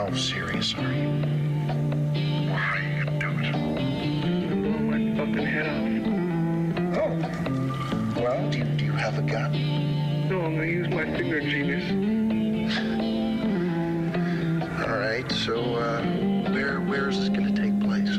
How serious are you? Or how are you gonna do it? I'm blowing my fucking head off. Oh. Well, do you have a gun? No, I'm gonna use my finger, genius. All right, so, where is this gonna take place?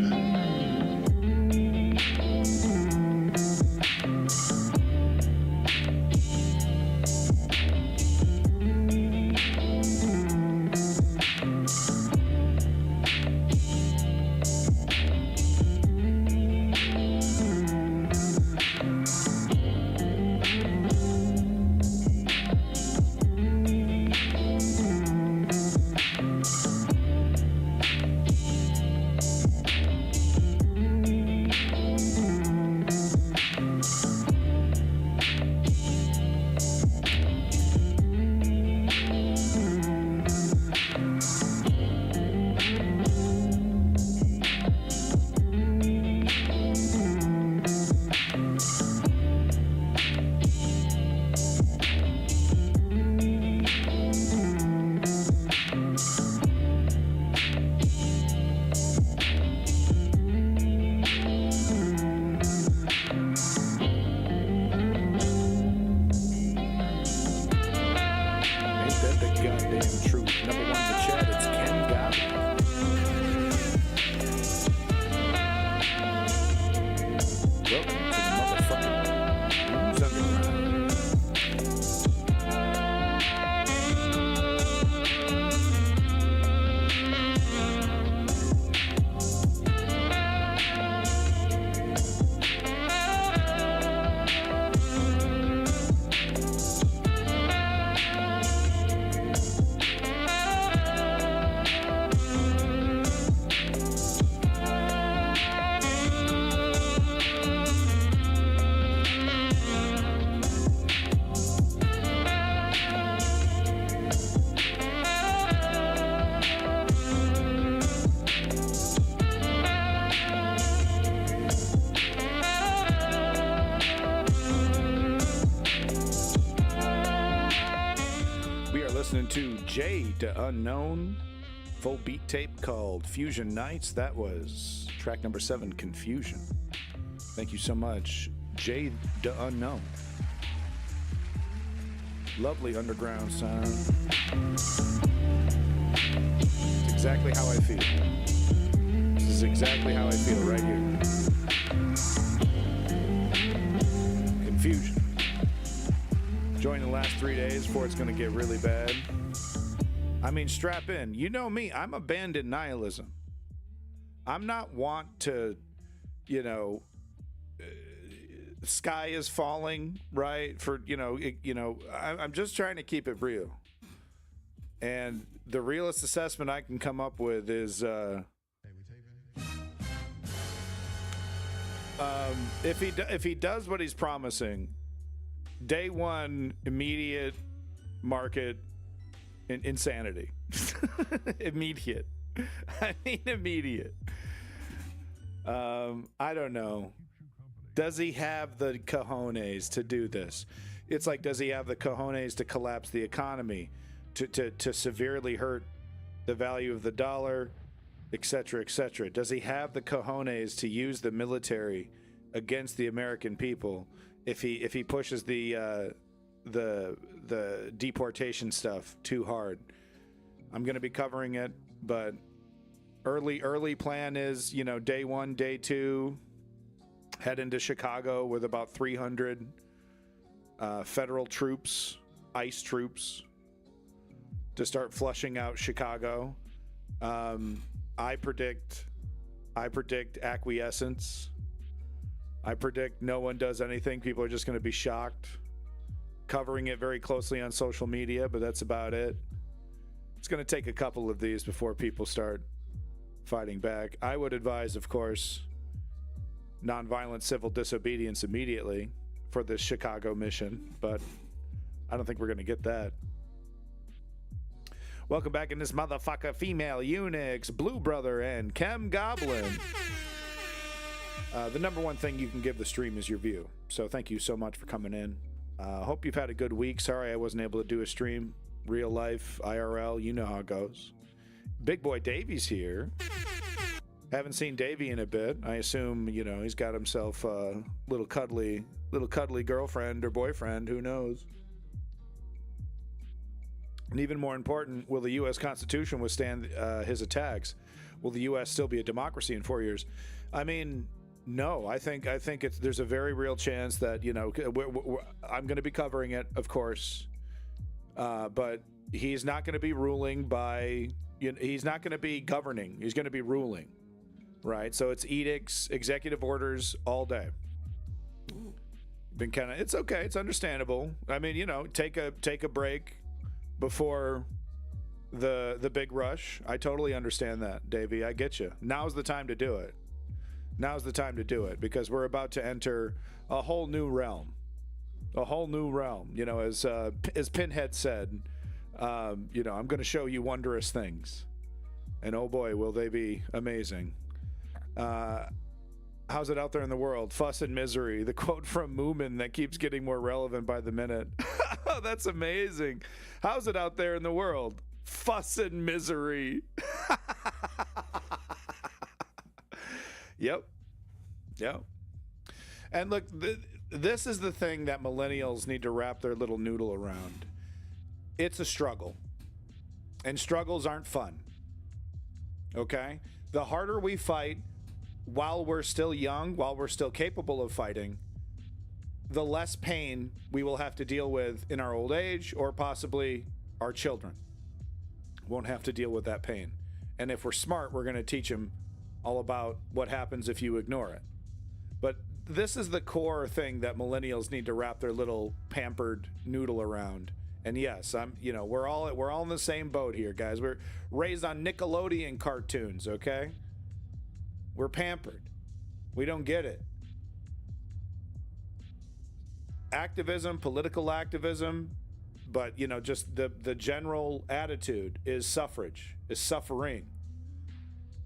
To J to Unknown, full beat tape called Fusion Nights. That was track number 7, Confusion. Thank you so much, J to Unknown. Lovely underground sound. It's exactly how I feel. This is exactly how I feel right here. Confusion. Enjoying the last 3 days before it's going to get really bad. I mean, strap in. You know me. I'm abandoned nihilism. I'm not want to, sky is falling, right? I'm just trying to keep it real. And the realest assessment I can come up with is, if he does what he's promising, day one, immediate market insanity. Immediate. I mean, immediate. I don't know. Does he have the cojones to do this? It's like, does he have the cojones to collapse the economy, to severely hurt the value of the dollar, etc., etc.? Does he have the cojones to use the military against the American people if he pushes the deportation stuff too hard? I'm going to be covering it, but early plan is, day one, day two, head into Chicago with about 300 federal troops, ICE troops, to start flushing out Chicago. I predict acquiescence. I predict no one does anything. People are just going to be shocked. Covering it very closely on social media, but that's about it. It's going to take a couple of these before people start fighting back. I would advise, of course, nonviolent civil disobedience immediately for this Chicago mission, but I don't think we're going to get that. Welcome back in this motherfucker, Female Eunuchs, Blue Brother, and Chem Goblin. The number one thing you can give the stream is your view. So thank you so much for coming in. Hope you've had a good week. Sorry I wasn't able to do a stream. Real life, IRL, you know how it goes. Big boy Davey's here. Haven't seen Davey in a bit. I assume, you know, he's got himself a little cuddly girlfriend or boyfriend. Who knows? And even more important, will the U.S. Constitution withstand his attacks? Will the U.S. still be a democracy in 4 years? I mean, no. I think there's a very real chance that, you know, I'm going to be covering it, of course, but he's not going to be ruling by. He's not going to be governing. He's going to be ruling, right? So it's edicts, executive orders all day. Been kind of. It's okay. It's understandable. I mean, you know, take a break before the big rush. I totally understand that, Davey. I get you. Now's the time to do it. Now's the time to do it because we're about to enter a whole new realm. A whole new realm. You know, as Pinhead said, you know, I'm going to show you wondrous things. And oh boy, will they be amazing. How's it out there in the world? Fuss and misery. The quote from Moomin that keeps getting more relevant by the minute. Oh, that's amazing. How's it out there in the world? Fuss and misery. Yep. And look, this is the thing that millennials need to wrap their little noodle around. It's a struggle. And struggles aren't fun. Okay? The harder we fight while we're still young, while we're still capable of fighting, the less pain we will have to deal with in our old age or possibly our children. Won't have to deal with that pain. And if we're smart, we're going to teach them all about what happens if you ignore it. But this is the core thing that millennials need to wrap their little pampered noodle around. And yes, we're all in the same boat here, guys. We're raised on Nickelodeon cartoons, okay? We're pampered. We don't get it. Activism, political activism, but you know, just the general attitude is suffrage, is suffering.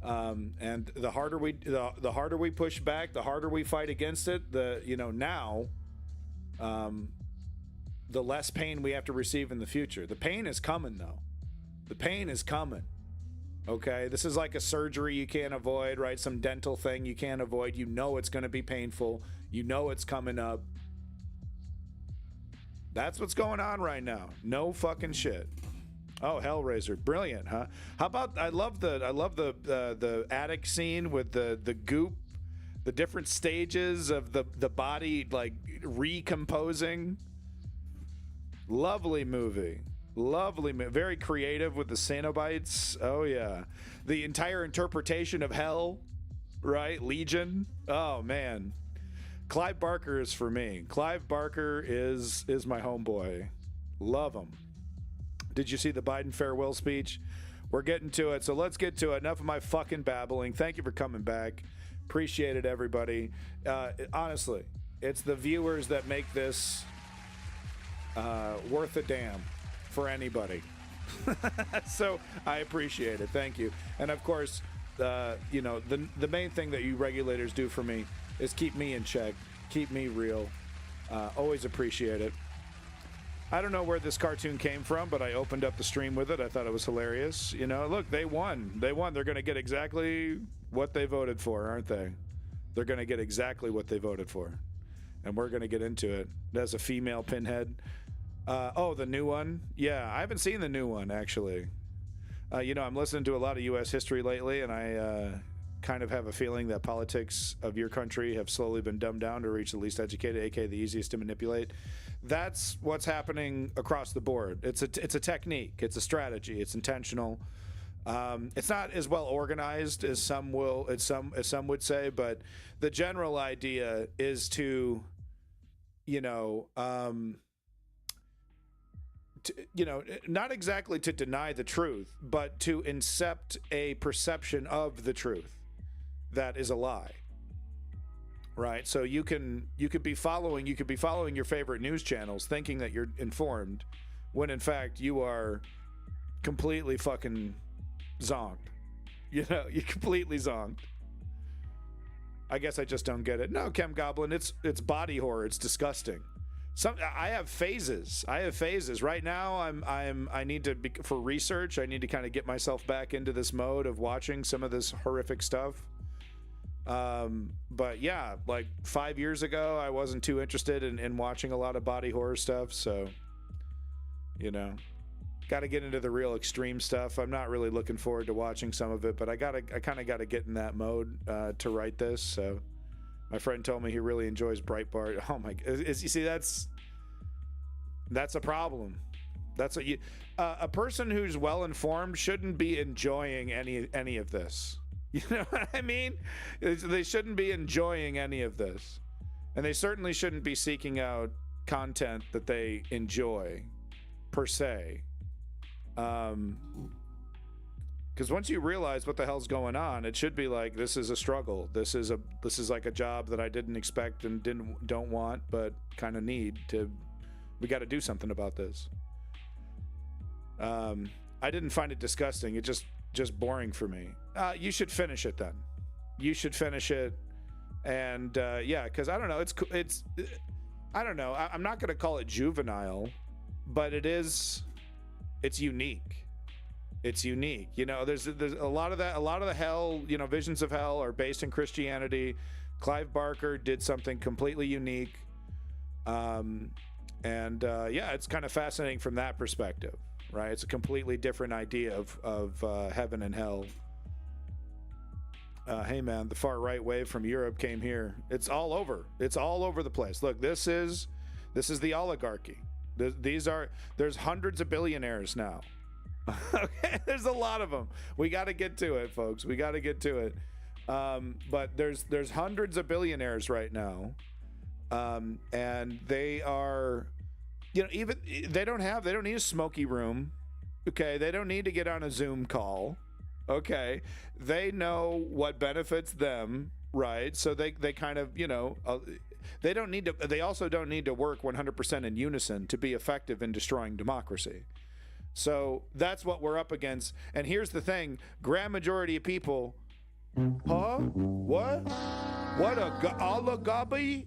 And the harder we push back, the harder we fight against it, now the less pain we have to receive in the future. The pain is coming, though. The pain is coming. Okay? This is like a surgery you can't avoid, right? Some dental thing you can't avoid. You know it's going to be painful. You know it's coming up. That's what's going on right now. No fucking shit. Oh, Hellraiser. Brilliant, huh? How about I love the attic scene with the goop, the different stages of the body like recomposing. Lovely movie. Very creative with the Cenobites. Oh, yeah. The entire interpretation of hell, right? Legion. Oh, man. Clive Barker is for me. Clive Barker is my homeboy. Love him. Did you see the Biden farewell speech? We're getting to it, so let's get to it. Enough of my fucking babbling. Thank you for coming back. Appreciate it, everybody. Honestly, it's the viewers that make this worth a damn for anybody. So I appreciate it. Thank you. And of course, the main thing that you regulators do for me is keep me in check, keep me real. Always appreciate it. I don't know where this cartoon came from, but I opened up the stream with it. I thought it was hilarious. You know, look, they won. They're going to get exactly what they voted for, aren't they? They're going to get exactly what they voted for. And we're going to get into it. There's a female Pinhead. The new one? Yeah, I haven't seen the new one, actually. I'm listening to a lot of U.S. history lately, and I kind of have a feeling that politics of your country have slowly been dumbed down to reach the least educated, aka the easiest to manipulate. That's what's happening across the board. It's a technique. It's a strategy. It's intentional. It's not as well organized as some would say, but the general idea is to, not exactly to deny the truth, but to incept a perception of the truth that is a lie. Right? So you could be following your favorite news channels thinking that you're informed when in fact you are completely fucking zonked. You're completely zonked. I guess I just don't get it. No, Chem Goblin, it's body horror. It's disgusting. I have phases. Right now I need to be, for research, I need to kind of get myself back into this mode of watching some of this horrific stuff. But yeah, like 5 years ago, I wasn't too interested in watching a lot of body horror stuff. So, you know, got to get into the real extreme stuff. I'm not really looking forward to watching some of it, but I kind of got to get in that mode, to write this. So my friend told me he really enjoys Breitbart. Oh my, you see, that's a problem. That's what a person who's well informed shouldn't be enjoying any of this. You know what I mean? They shouldn't be enjoying any of this. And they certainly shouldn't be seeking out content that they enjoy, per se. Because once you realize what the hell's going on, it should be like, this is a struggle. This is like a job that I didn't expect and don't want, but kind of need to. We got to do something about this. I didn't find it disgusting. It just boring for me. You should finish it then. You should finish it, and yeah, because I don't know. It's I don't know. I'm not going to call it juvenile, but it's unique. It's unique. You know, there's a lot of that. A lot of the hell, you know, visions of hell are based in Christianity. Clive Barker did something completely unique. Yeah, it's kind of fascinating from that perspective, right? It's a completely different idea of heaven and hell. Hey man, the far right wave from Europe came here. It's all over. It's all over the place. Look, this is the oligarchy. There's hundreds of billionaires now. Okay, there's a lot of them. We got to get to it, folks. We got to get to it. But there's hundreds of billionaires right now, and they are, you know, even they don't need a smoky room. Okay, they don't need to get on a Zoom call. Okay, they know what benefits them, right? So they kind of, you know, they also don't need to work 100% in unison to be effective in destroying democracy. So that's what we're up against. And here's the thing: grand majority of people, huh? What? What oligarchy?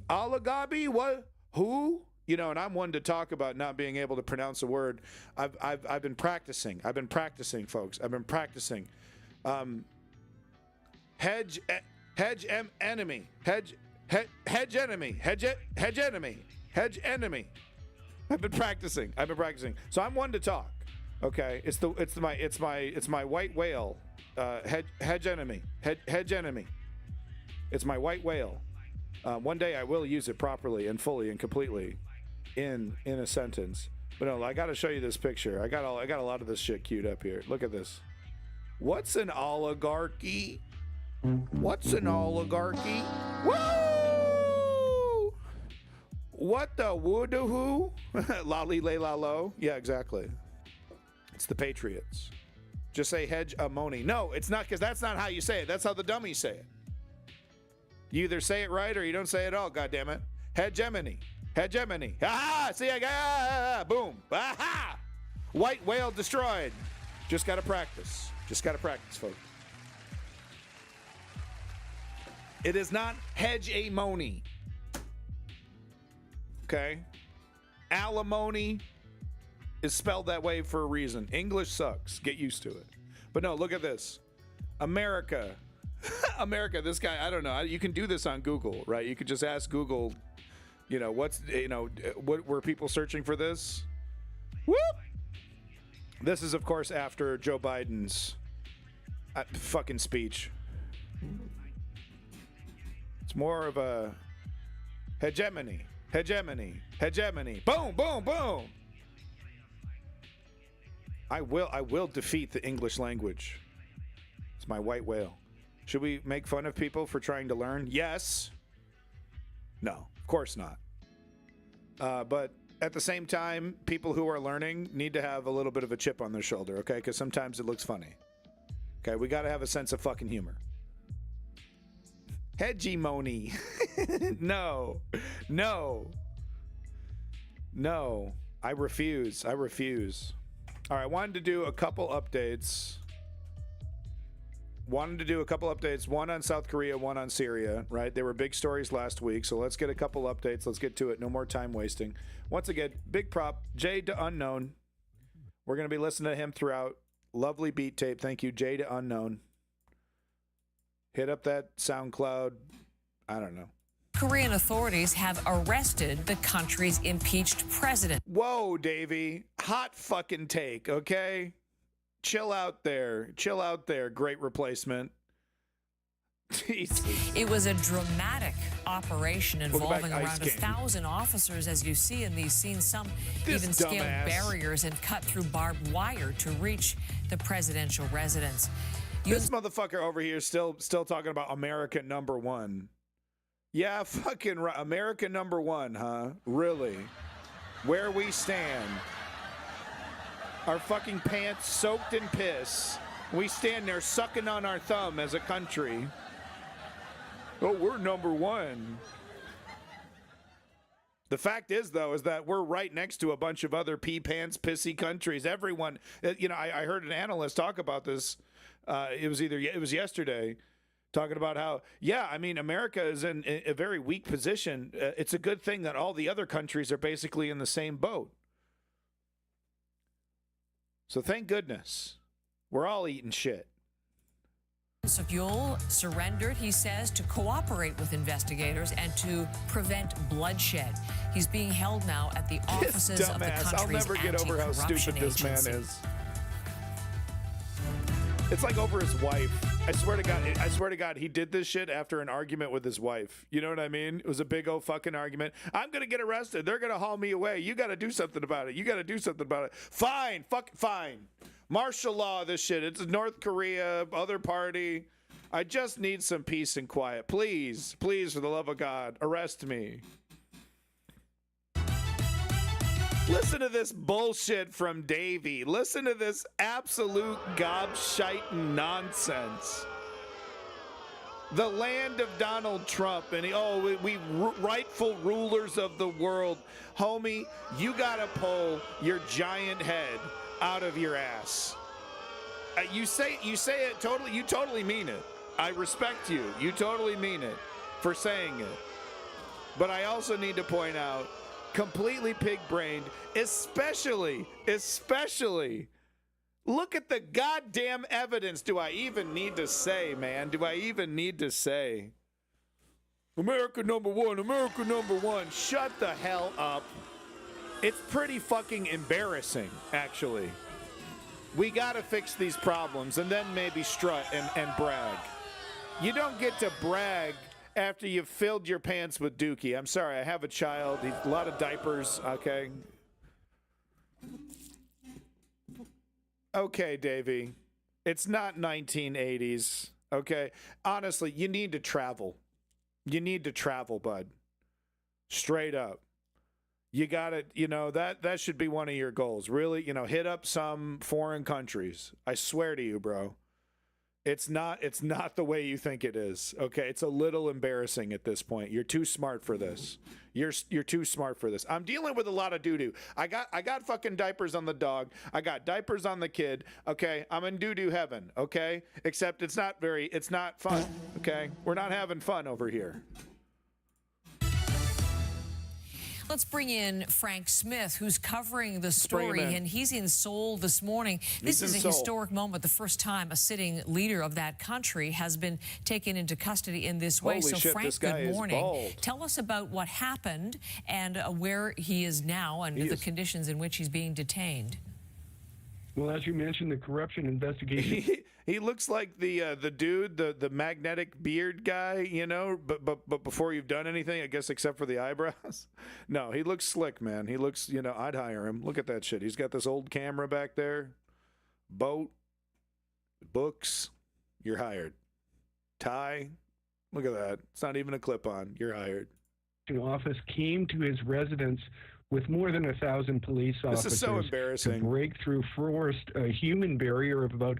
What? Who? You know, and I'm one to talk about not being able to pronounce a word. I've been practicing. I've been practicing, folks. I've been practicing. Hedge enemy. Hedge enemy. I've been practicing. So I'm one to talk. Okay, it's my white whale. Hedge enemy. It's my white whale. One day I will use it properly and fully and completely in a sentence. But no, I got to show you this picture. I got a lot of this shit queued up here. Look at this. What's an oligarchy? What's an oligarchy? Woo! What the woodahoo? Lolly lay la low. Yeah, exactly. It's the Patriots. Just say hegemony. No, it's not, because that's not how you say it. That's how the dummies say it. You either say it right or you don't say it at all, goddammit. Hegemony. Ah, see, I got, boom. Aha! White whale destroyed. Just got to practice, folks. It is not hegemony. Okay? Alimony is spelled that way for a reason. English sucks. Get used to it. But no, look at this. America. America, this guy, I don't know. You can do this on Google, right? You could just ask Google, you know, what were people searching for this? Whoop! This is, of course, after Joe Biden's fucking speech. It's more of a hegemony. Boom, boom, boom. I will defeat the English language. It's my white whale. Should we make fun of people for trying to learn? Yes. No, of course not. But at the same time, people who are learning need to have a little bit of a chip on their shoulder, okay? Because sometimes it looks funny. Okay, we got to have a sense of fucking humor. Hegemony. No. I refuse. All right, I wanted to do a couple updates. wanted to do a couple updates, one on South Korea, one on Syria, right? They were big stories last week, so let's get a couple updates. Let's get to it. No more time wasting. Once again, big prop, Jade to Unknown. We're going to be listening to him throughout. Lovely beat tape. Thank you, Jade to Unknown. Hit up that SoundCloud. I don't know. Korean authorities have arrested the country's impeached president. Whoa, Davey. Hot fucking take, okay? Chill out there. Chill out there. Great replacement. Jesus. It was a dramatic operation involving Ice around King. 1,000 officers, as you see in these scenes. Some This even scaled dumbass. barriers and cut through barbed wire to reach the presidential residence. This motherfucker over here still talking about America number one. Yeah, fucking right. America number one, huh? Really? Where we stand. Our fucking pants soaked in piss. We stand there sucking on our thumb as a country. Oh, we're number one. The fact is, though, is that we're right next to a bunch of other pee pants, pissy countries. Everyone, I heard an analyst talk about this. It was yesterday, talking about how, America is in a very weak position. It's a good thing that all the other countries are basically in the same boat. So thank goodness we're all eating shit. Seok-yeol surrendered, he says, to cooperate with investigators and to prevent bloodshed. He's being held now at the offices of the country's I'll never get over how stupid this man agency. is. It's like over his wife. I swear to God, he did this shit after an argument with his wife. You know what I mean? It was a big old fucking argument. I'm going to get arrested. They're going to haul me away. You got to do something about it. You got to do something about it. Fine. Fine. Martial law, this shit. It's North Korea, other party. I just need some peace and quiet. Please, for the love of God, arrest me. Listen to this bullshit from Davey. Listen to this absolute gobshite nonsense. The land of Donald Trump, and we rightful rulers of the world. Homie, you gotta pull your giant head out of your ass. You say it totally. You totally mean it. I respect you. You totally mean it for saying it. But I also need to point out, completely pig-brained, especially. Look at the goddamn evidence. Do I even need to say, man? Do I even need to say? America number one. Shut the hell up. It's pretty fucking embarrassing, actually. We gotta fix these problems and then maybe strut and brag. You don't get to brag after you've filled your pants with dookie. I'm sorry, I have a child. A lot of diapers, okay? Okay, Davey. It's not 1980s, okay? Honestly, you need to travel. You need to travel, bud. Straight up. You got it. That should be one of your goals. Really, hit up some foreign countries. I swear to you, bro. It's not the way you think it is. Okay, it's a little embarrassing at this point. You're too smart for this. You're too smart for this. I'm dealing with a lot of doo-doo. I got fucking diapers on the dog. I got diapers on the kid. Okay, I'm in doo-doo heaven. Okay, except it's not fun. Okay, we're not having fun over here. Let's bring in Frank Smith, who's covering the story, and he's in Seoul this morning. This is a historic moment, the first time a sitting leader of that country has been taken into custody in this way. Holy shit, Frank, this guy good morning. is bald. Tell us about what happened and where he is now and the conditions in which he's being detained. Well, as you mentioned, the corruption investigation. He looks like the dude, the magnetic beard guy, but before you've done anything, I guess, except for the eyebrows. No, he looks slick, man. He looks, I'd hire him. Look at that shit. He's got this old camera back there. Boat. Books. You're hired. Tie. Look at that. It's not even a clip-on. You're hired. Office came to his residence with more than 1,000 police officers. This is so embarrassing. To break through forced a human barrier of about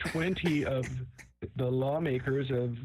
20 of the lawmakers of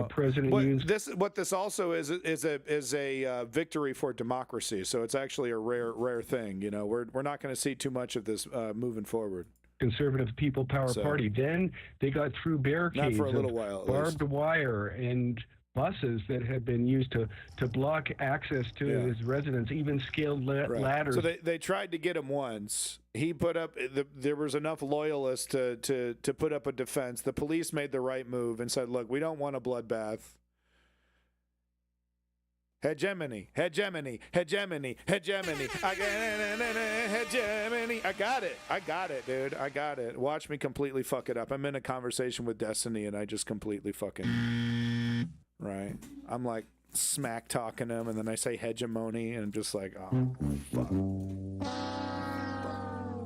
President Yoon's. What this also is a victory for democracy. So it's actually a rare thing. We're not going to see too much of this moving forward. Conservative People Power Party. Then they got through barricades for a little while, of barbed wire and buses that had been used to block access to his residence, even scaled ladders. So they tried to get him once. He put up, there was enough loyalists to put up a defense. The police made the right move and said, look, we don't want a bloodbath. Hegemony, hegemony, hegemony, hegemony. Hegemony. I got it, dude. I got it. Watch me completely fuck it up. I'm in a conversation with Destiny and I just completely fucking, right? I'm like smack talking him and then I say hegemony and I'm just like, oh, fuck.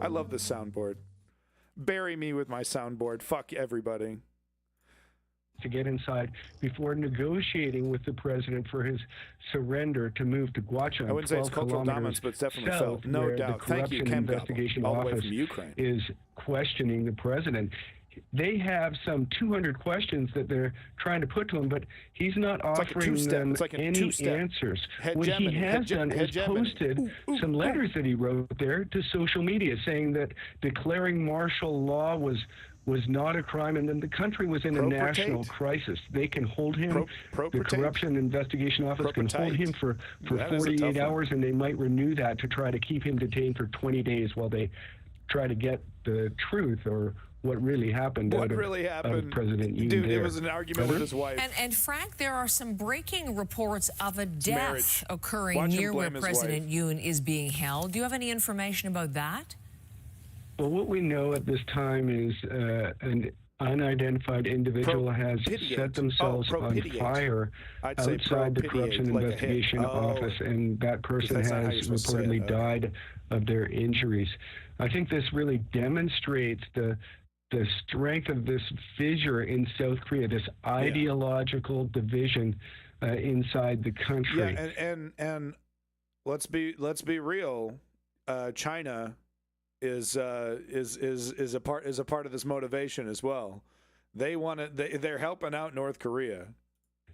I love this soundboard. Bury me with my soundboard. Fuck everybody. To get inside before negotiating with the president for his surrender to move to Guacha. I wouldn't say it's cultural dominance, but it's definitely felt. No doubt. Thank you, Ken Investigation all the way Office from Ukraine. Is questioning the president. They have some 200 questions that they're trying to put to him, but he's not offering them any answers. What he has done is posted some letters that he wrote there to social media saying that declaring martial law was not a crime, and then the country was in a national crisis. They can hold him, the Corruption Investigation Office can hold him for 48 hours, and they might renew that to try to keep him detained for 20 days while they try to get the truth or what really happened. What really happened, President Yoon? Dude, it was an argument with his wife. And Frank, there are some breaking reports of a death occurring near where President Yoon is being held. Do you have any information about that? Well, what we know at this time is an unidentified individual has set themselves on fire outside the Corruption Investigation Office, and that person has reportedly died of their injuries. I think this really demonstrates the strength of this fissure in South Korea, this ideological division inside the country. Yeah, and let's be real. China is a part of this motivation as well. They're helping out North Korea.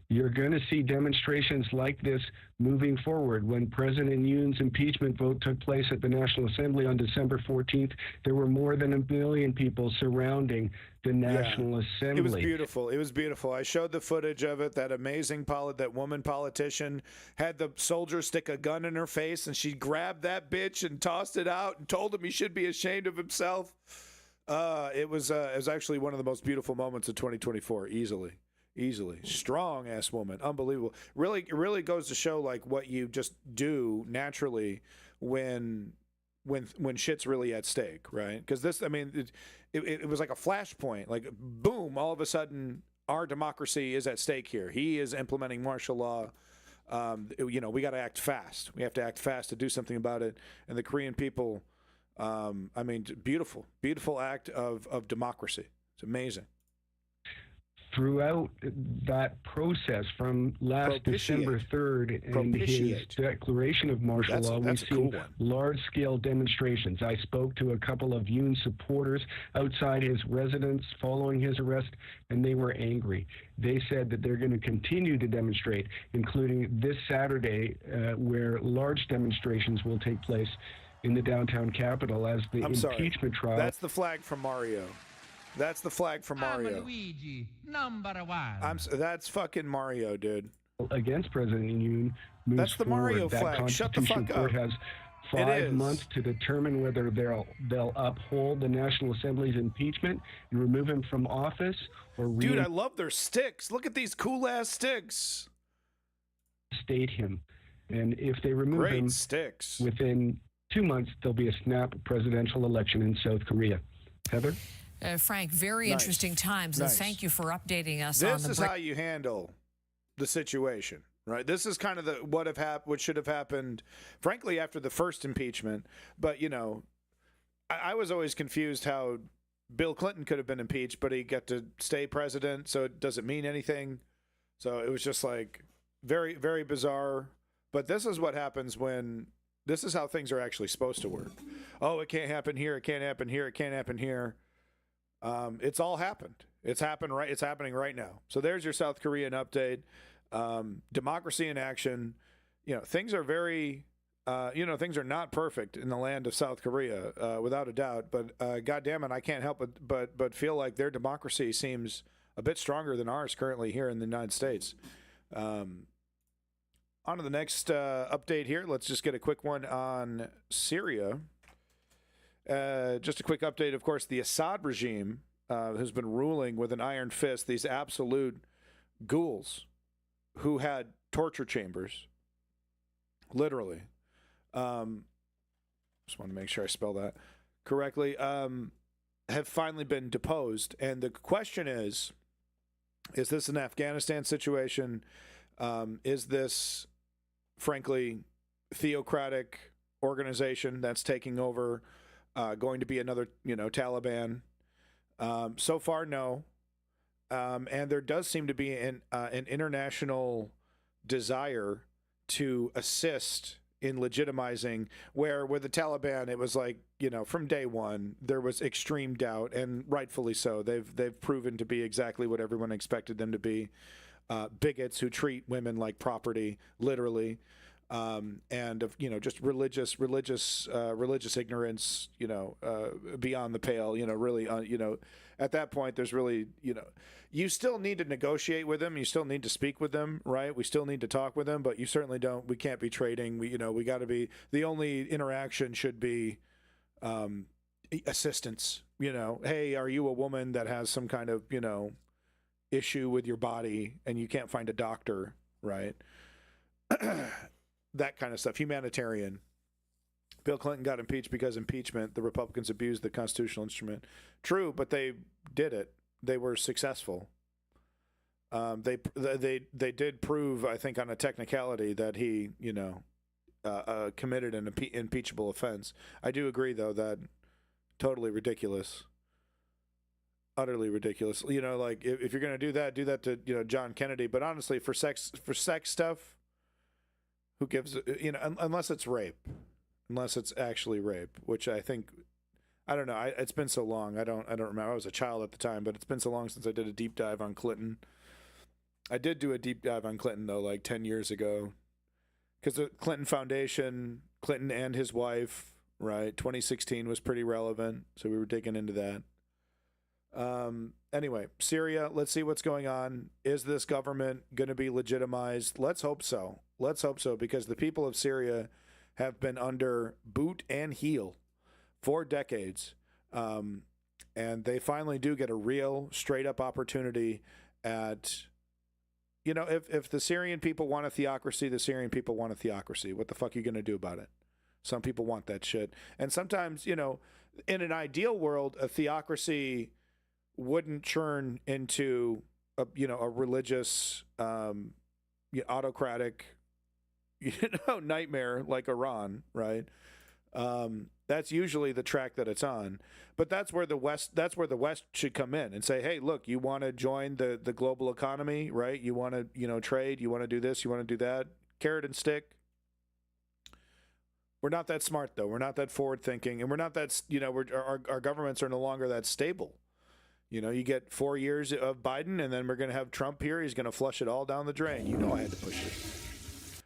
You're going to see demonstrations like this moving forward. When President Yoon's impeachment vote took place at the National Assembly on December 14th, there were more than 1 million people surrounding the National Assembly. It was beautiful. It was beautiful. I showed the footage of it. That amazing that woman politician had the soldier stick a gun in her face, and she grabbed that bitch and tossed it out and told him he should be ashamed of himself. It was actually one of the most beautiful moments of 2024, easily. Strong ass woman, unbelievable. Really goes to show like what you just do naturally when shit's really at stake, right? Because this, I mean, it was like a flashpoint, like boom, all of a sudden our democracy is at stake here. He is implementing martial law. We got to act fast. We have to act fast to do something about it. And the Korean people, I mean, beautiful act of democracy. It's amazing. Throughout that process from last December 3rd and his declaration of martial law, we've seen large-scale demonstrations. I spoke to a couple of Yoon supporters outside his residence following his arrest, and they were angry. They said that they're going to continue to demonstrate, including this Saturday, where large demonstrations will take place in the downtown capital as the impeachment trial. That's the flag from Mario. That's the flag from Mario. I'm Luigi, #1. That's fucking Mario, dude. Against President Yoon moves That's the Mario forward. flag. Shut the fuck up. Court has 5 months to determine whether they'll uphold the National Assembly's impeachment and remove him from office or Dude, I love their sticks. Look at these cool ass sticks. Reinstate him. And if they remove him within 2 months, there'll be a snap presidential election in South Korea. Heather? Frank, very interesting times, and thank you for updating us on the... This is how you handle the situation, right? This is kind of what should have happened, frankly, after the first impeachment. But, I was always confused how Bill Clinton could have been impeached, but he got to stay president, so it doesn't mean anything. So it was just like very, very bizarre. But this is what happens when... This is how things are actually supposed to work. Oh, it can't happen here. It can't happen here. It can't happen here. It's all happened. It's happening right now. So there's your South Korean update. Democracy in action. Things are very things are not perfect in the land of South Korea, without a doubt. But God damn it, I can't help but feel like their democracy seems a bit stronger than ours currently here in the United States. On to the next update here. Let's just get a quick one on Syria. Just a quick update. Of course, the Assad regime has been ruling with an iron fist. These absolute ghouls who had torture chambers, literally. Just want to make sure I spell that correctly. Have finally been deposed, and the question is this an Afghanistan situation? Is this, frankly, theocratic organization that's taking over going to be another, Taliban? So far, no. And there does seem to be an international desire to assist in legitimizing, where with the Taliban, it was like, from day one, there was extreme doubt, and rightfully so. They've proven to be exactly what everyone expected them to be. Bigots who treat women like property, literally, and of just religious ignorance, beyond the pale. Really, at that point, there's really, you still need to negotiate with them. You still need to speak with them, right? We still need to talk with them, but you certainly don't. We can't be trading. We got to be. The only interaction should be assistance. Hey, are you a woman that has some kind of issue with your body and you can't find a doctor, right? That kind of stuff. Humanitarian. Bill Clinton got impeached because impeachment. The Republicans abused the constitutional instrument. True, but they did it. They were successful. They did prove, I think, on a technicality that he, committed an impeachable offense. I do agree, though, that totally ridiculous. Utterly ridiculous. Like if you're going to do that to, John Kennedy. But honestly, for sex stuff, who gives, unless it's rape, unless it's actually rape, which I think, I don't know. It's been so long. I don't remember. I was a child at the time, but it's been so long since I did a deep dive on Clinton. I did do a deep dive on Clinton, though, like 10 years ago, because the Clinton Foundation, Clinton and his wife, right? 2016 was pretty relevant. So we were digging into that. Anyway, Syria, let's see what's going on. Is this government going to be legitimized? Let's hope so. Let's hope so, because the people of Syria have been under boot and heel for decades. And they finally do get a real straight up opportunity at, if the Syrian people want a theocracy, the Syrian people want a theocracy. What the fuck are you going to do about it? Some people want that shit. And sometimes, in an ideal world, a theocracy wouldn't churn into a religious, autocratic, nightmare like Iran, right? That's usually the track that it's on. But that's where the West should come in and say, hey, look, you want to join the global economy, right? You want to, trade, you want to do this, you want to do that, carrot and stick. We're not that smart, though. We're not that forward thinking, and we're not that, our governments are no longer that stable. You get 4 years of Biden, and then we're going to have Trump here. He's going to flush it all down the drain. I had to push it.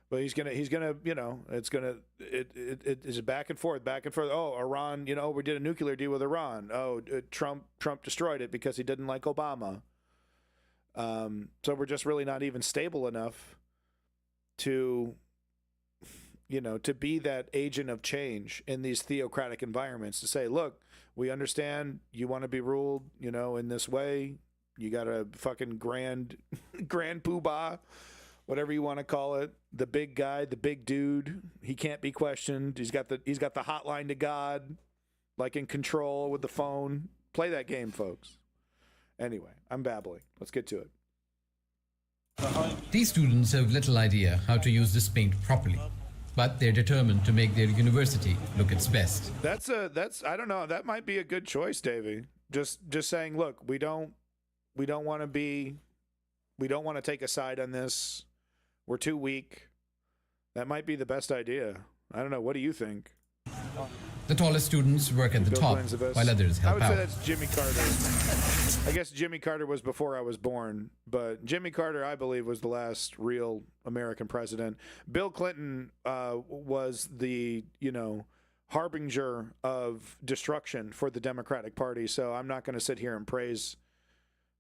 But he's gonna, it's back and forth. Oh, Iran, we did a nuclear deal with Iran. Oh, Trump destroyed it because he didn't like Obama. So we're just really not even stable enough to, to be that agent of change in these theocratic environments, to say, look, we understand you want to be ruled, in this way. You got a fucking grand poobah, whatever you want to call it. The big guy, the big dude, he can't be questioned. He's got the hotline to God, like in Control with the phone. Play that game, folks. Anyway, I'm babbling. Let's get to it. These students have little idea how to use this paint properly, but they're determined to make their university look its best. That's I don't know. That might be a good choice, Davey. Just saying, look, we don't want to take a side on this. We're too weak. That might be the best idea. I don't know. What do you think? The tallest students work at the Bill top, Clinton's the best. while others I help would say out. that's Jimmy Carter. I guess Jimmy Carter was before I was born, but Jimmy Carter, I believe, was the last real American president. Bill Clinton was the, harbinger of destruction for the Democratic Party. So I'm not going to sit here and praise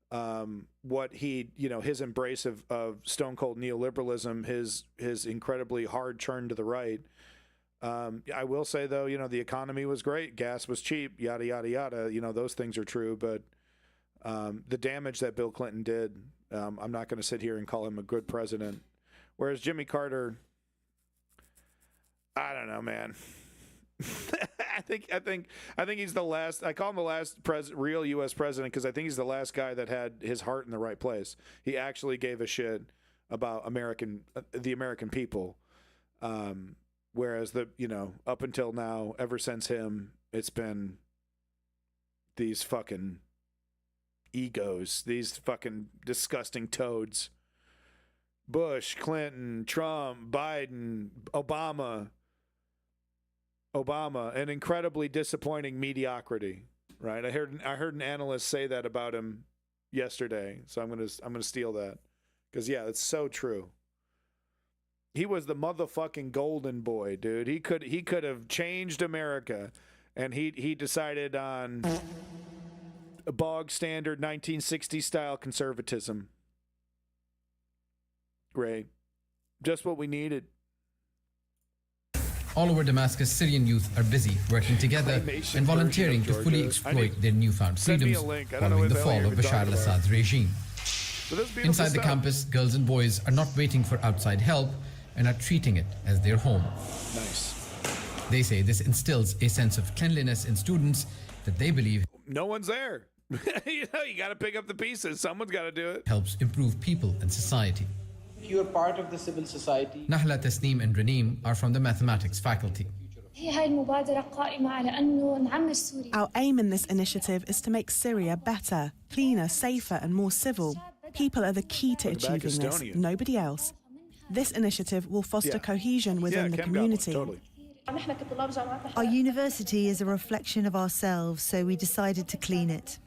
what he, his embrace of stone cold neoliberalism, his incredibly hard turn to the right. I will say, though, the economy was great. Gas was cheap, yada, yada, yada. Those things are true. But the damage that Bill Clinton did, I'm not going to sit here and call him a good president. Whereas Jimmy Carter, I don't know, man. I think he's the last. I call him the last real U.S. president because I think he's the last guy that had his heart in the right place. He actually gave a shit about the American people. Whereas up until now, ever since him, it's been these fucking egos, these fucking disgusting toads. Bush, Clinton, Trump, Biden, Obama, an incredibly disappointing mediocrity, right? I heard an analyst say that about him yesterday, so I'm gonna steal that because yeah, it's so true. He was the motherfucking golden boy, dude. He could have changed America, and he decided on a bog standard 1960s style conservatism. Great, just what we needed. All over Damascus, Syrian youth are busy working together and volunteering to fully exploit their newfound freedoms following the fall of Bashar al-Assad's regime. Inside the campus, girls and boys are not waiting for outside help and are treating it as their home. Nice. They say this instills a sense of cleanliness in students that they believe no one's there. You got to pick up the pieces. Someone's got to do it. Helps improve people and society. You are part of the civil society. Nahla, Tasneem and Raneem are from the mathematics faculty. Our aim in this initiative is to make Syria better, cleaner, safer and more civil. People are the key to achieving this, nobody else. This initiative will foster cohesion within the community. Totally. Our university is a reflection of ourselves, so we decided to clean it.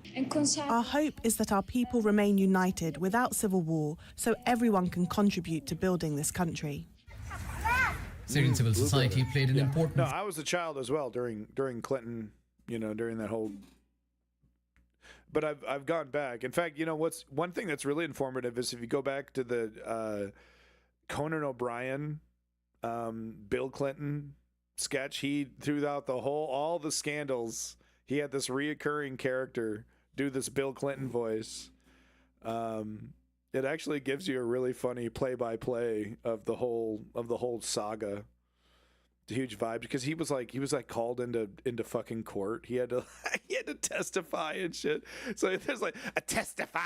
Our hope is that our people remain united without civil war, so everyone can contribute to building this country. Syrian civil society played an important... No, I was a child as well during Clinton, during that whole... But I've gone back. In fact, what's one thing that's really informative is if you go back to the Conan O'Brien, Bill Clinton sketch, he threw out all the scandals. He had this reoccurring character do this Bill Clinton voice. It actually gives you a really funny play-by-play of the whole saga. It's a huge vibe because he was like called into fucking court. He had to testify and shit. So there's like a testify.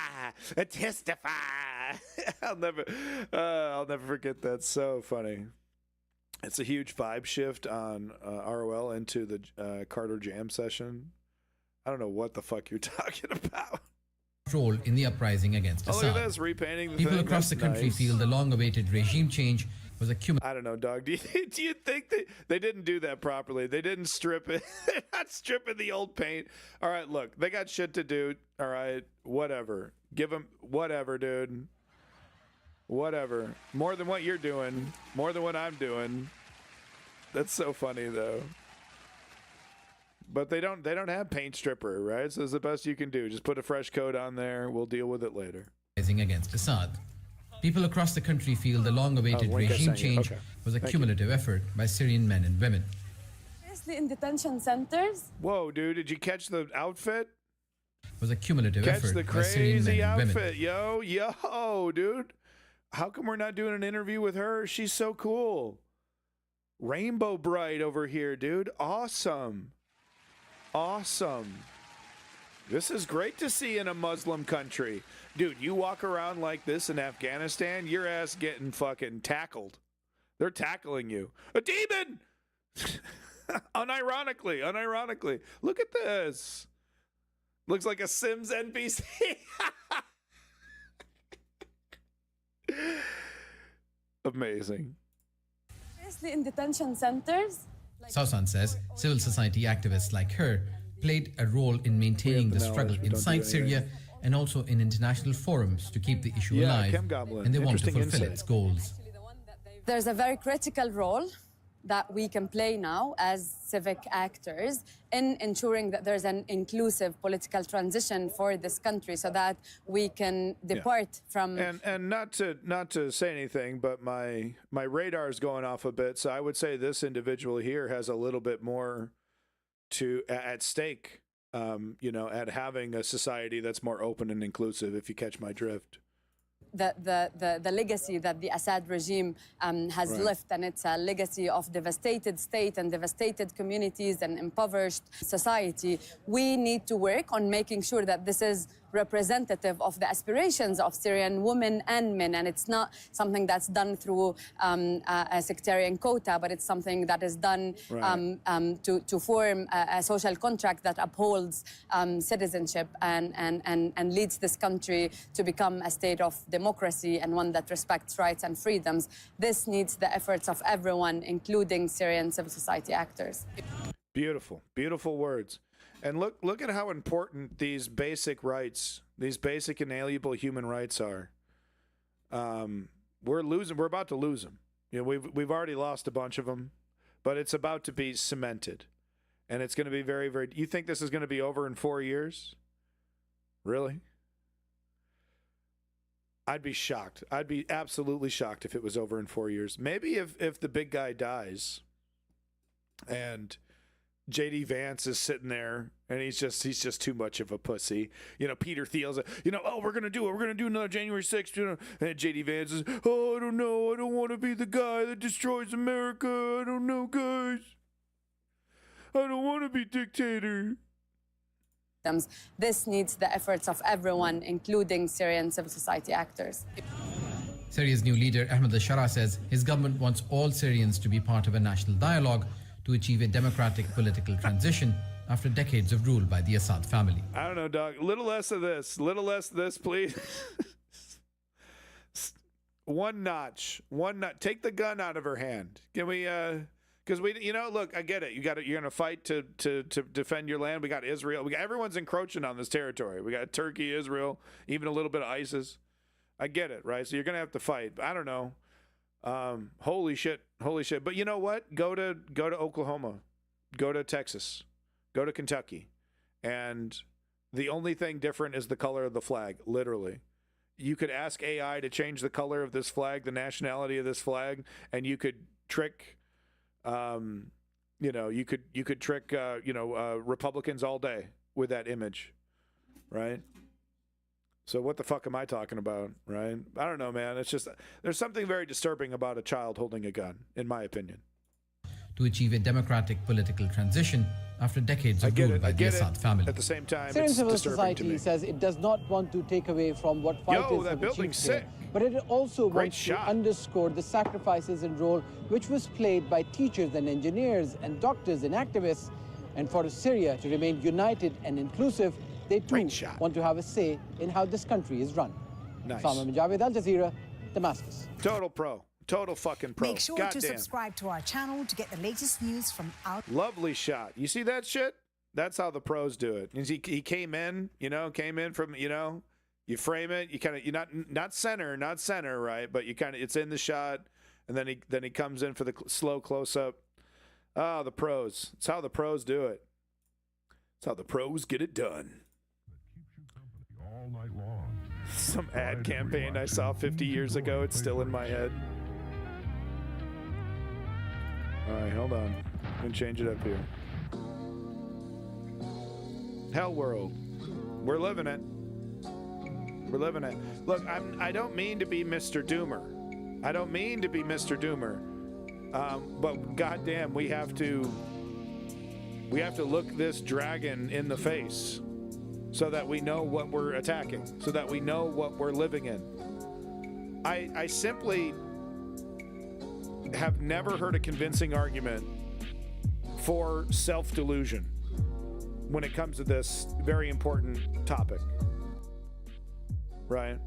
I'll never forget that. So funny. It's a huge vibe shift on ROL into the Carter Jam session. I don't know what the fuck you're talking about. Role in the uprising against Assad. Look at this, repainting the People thing. across the country feel the long-awaited regime change was a I don't know, dog. Do you think they didn't do that properly? They didn't strip it. They're not stripping the old paint. All right, look, they got shit to do. All right, whatever. Give them whatever, dude. Whatever. More than what you're doing. More than what I'm doing. That's so funny, though. But they don't have paint stripper, right? So it's the best you can do. Just put a fresh coat on there. We'll deal with it later. Against Assad. People across the country feel the long-awaited regime change was a cumulative effort by Syrian men and women. Especially in detention centers. Whoa, dude! Did you catch the outfit? Was a cumulative effort the by Syrian men and women. outfit, yo, dude! How come we're not doing an interview with her? She's so cool. Rainbow Bright over here, dude. Awesome. This is great to see in a Muslim country. Dude, you walk around like this in Afghanistan, your ass getting fucking tackled. They're tackling you. A demon! Unironically. Look at this. Looks like a Sims NPC. Amazing. Especially in detention centers. Sausan says civil society activists like her played a role in maintaining the struggle inside Syria and also in international forums to keep the issue alive, and they want to fulfill its goals. There's a very critical role that we can play now as civic actors in ensuring that there's an inclusive political transition for this country so that we can depart from... And not to say anything, but my radar is going off a bit, so I would say this individual here has a little bit more at stake, at having a society that's more open and inclusive, if you catch my drift. The legacy that the Assad regime has left, and it's a legacy of devastated state and devastated communities and impoverished society. We need to work on making sure that this is representative of the aspirations of Syrian women and men, and it's not something that's done through a sectarian quota, but it's something that is done to form a social contract that upholds citizenship and leads this country to become a state of democracy and one that respects rights and freedoms. This needs the efforts of everyone, including Syrian civil society actors. Beautiful, beautiful words. And look at how important these basic rights, these basic inalienable human rights are. We're about to lose them. We've already lost a bunch of them, but it's about to be cemented. And it's going to be very, very... You think this is going to be over in 4 years? Really? I'd be shocked. I'd be absolutely shocked if it was over in 4 years. Maybe if the big guy dies and J.D. Vance is sitting there and he's just too much of a pussy. Peter Thiel's, we're going to do it. We're going to do another January 6th. And J.D. Vance is, I don't know. I don't want to be the guy that destroys America. I don't know, guys. I don't want to be dictator. This needs the efforts of everyone, including Syrian civil society actors. Syria's new leader, Ahmed al-Shara, says his government wants all Syrians to be part of a national dialogue to achieve a democratic political transition after decades of rule by the Assad family. I don't know, dog. A little less of this, please. One notch. Take the gun out of her hand. Can we, because look, I get it. You're going to fight to defend your land. We got Israel. Everyone's encroaching on this territory. We got Turkey, Israel, even a little bit of ISIS. I get it, right? So you're going to have to fight. I don't know. Holy shit. But you know what? Go to Oklahoma, go to Texas, go to Kentucky. And the only thing different is the color of the flag, literally. You could ask AI to change the color of this flag, the nationality of this flag, and you could trick, you could trick, Republicans all day with that image, right? So what the fuck am I talking about, right? I don't know, man. It's just, there's something very disturbing about a child holding a gun, in my opinion. To achieve a democratic political transition after decades of rule by the Assad family. At the same time, Syrian it's civil disturbing to me. society says it does not want to take away from what fighters have achieved here, but it also wants to underscore the sacrifices and role which was played by teachers and engineers and doctors and activists. And for Syria to remain united and inclusive, they too want to have a say in how this country is run. Nice. Salma Mujawid, Al Jazeera, Damascus. Total pro. Total fucking pro. Make sure to subscribe to our channel to get the latest news from our... Lovely shot. You see that shit? That's how the pros do it. He came in, from, you frame it, you're not center, right? But it's in the shot, and then he comes in for the slow close-up. Oh, the pros. It's how the pros do it. It's how the pros get it done. All night long. Some ad campaign I saw 50 years ago. It's still in my head. All right, hold on. I'm going to change it up here. Hell world. We're living it. We're living it. Look, I don't mean to be Mr. Doomer. But goddamn, we have to look this dragon in the face so that we know what we're attacking, so that we know what we're living in. I simply have never heard a convincing argument for self-delusion when it comes to this very important topic, right?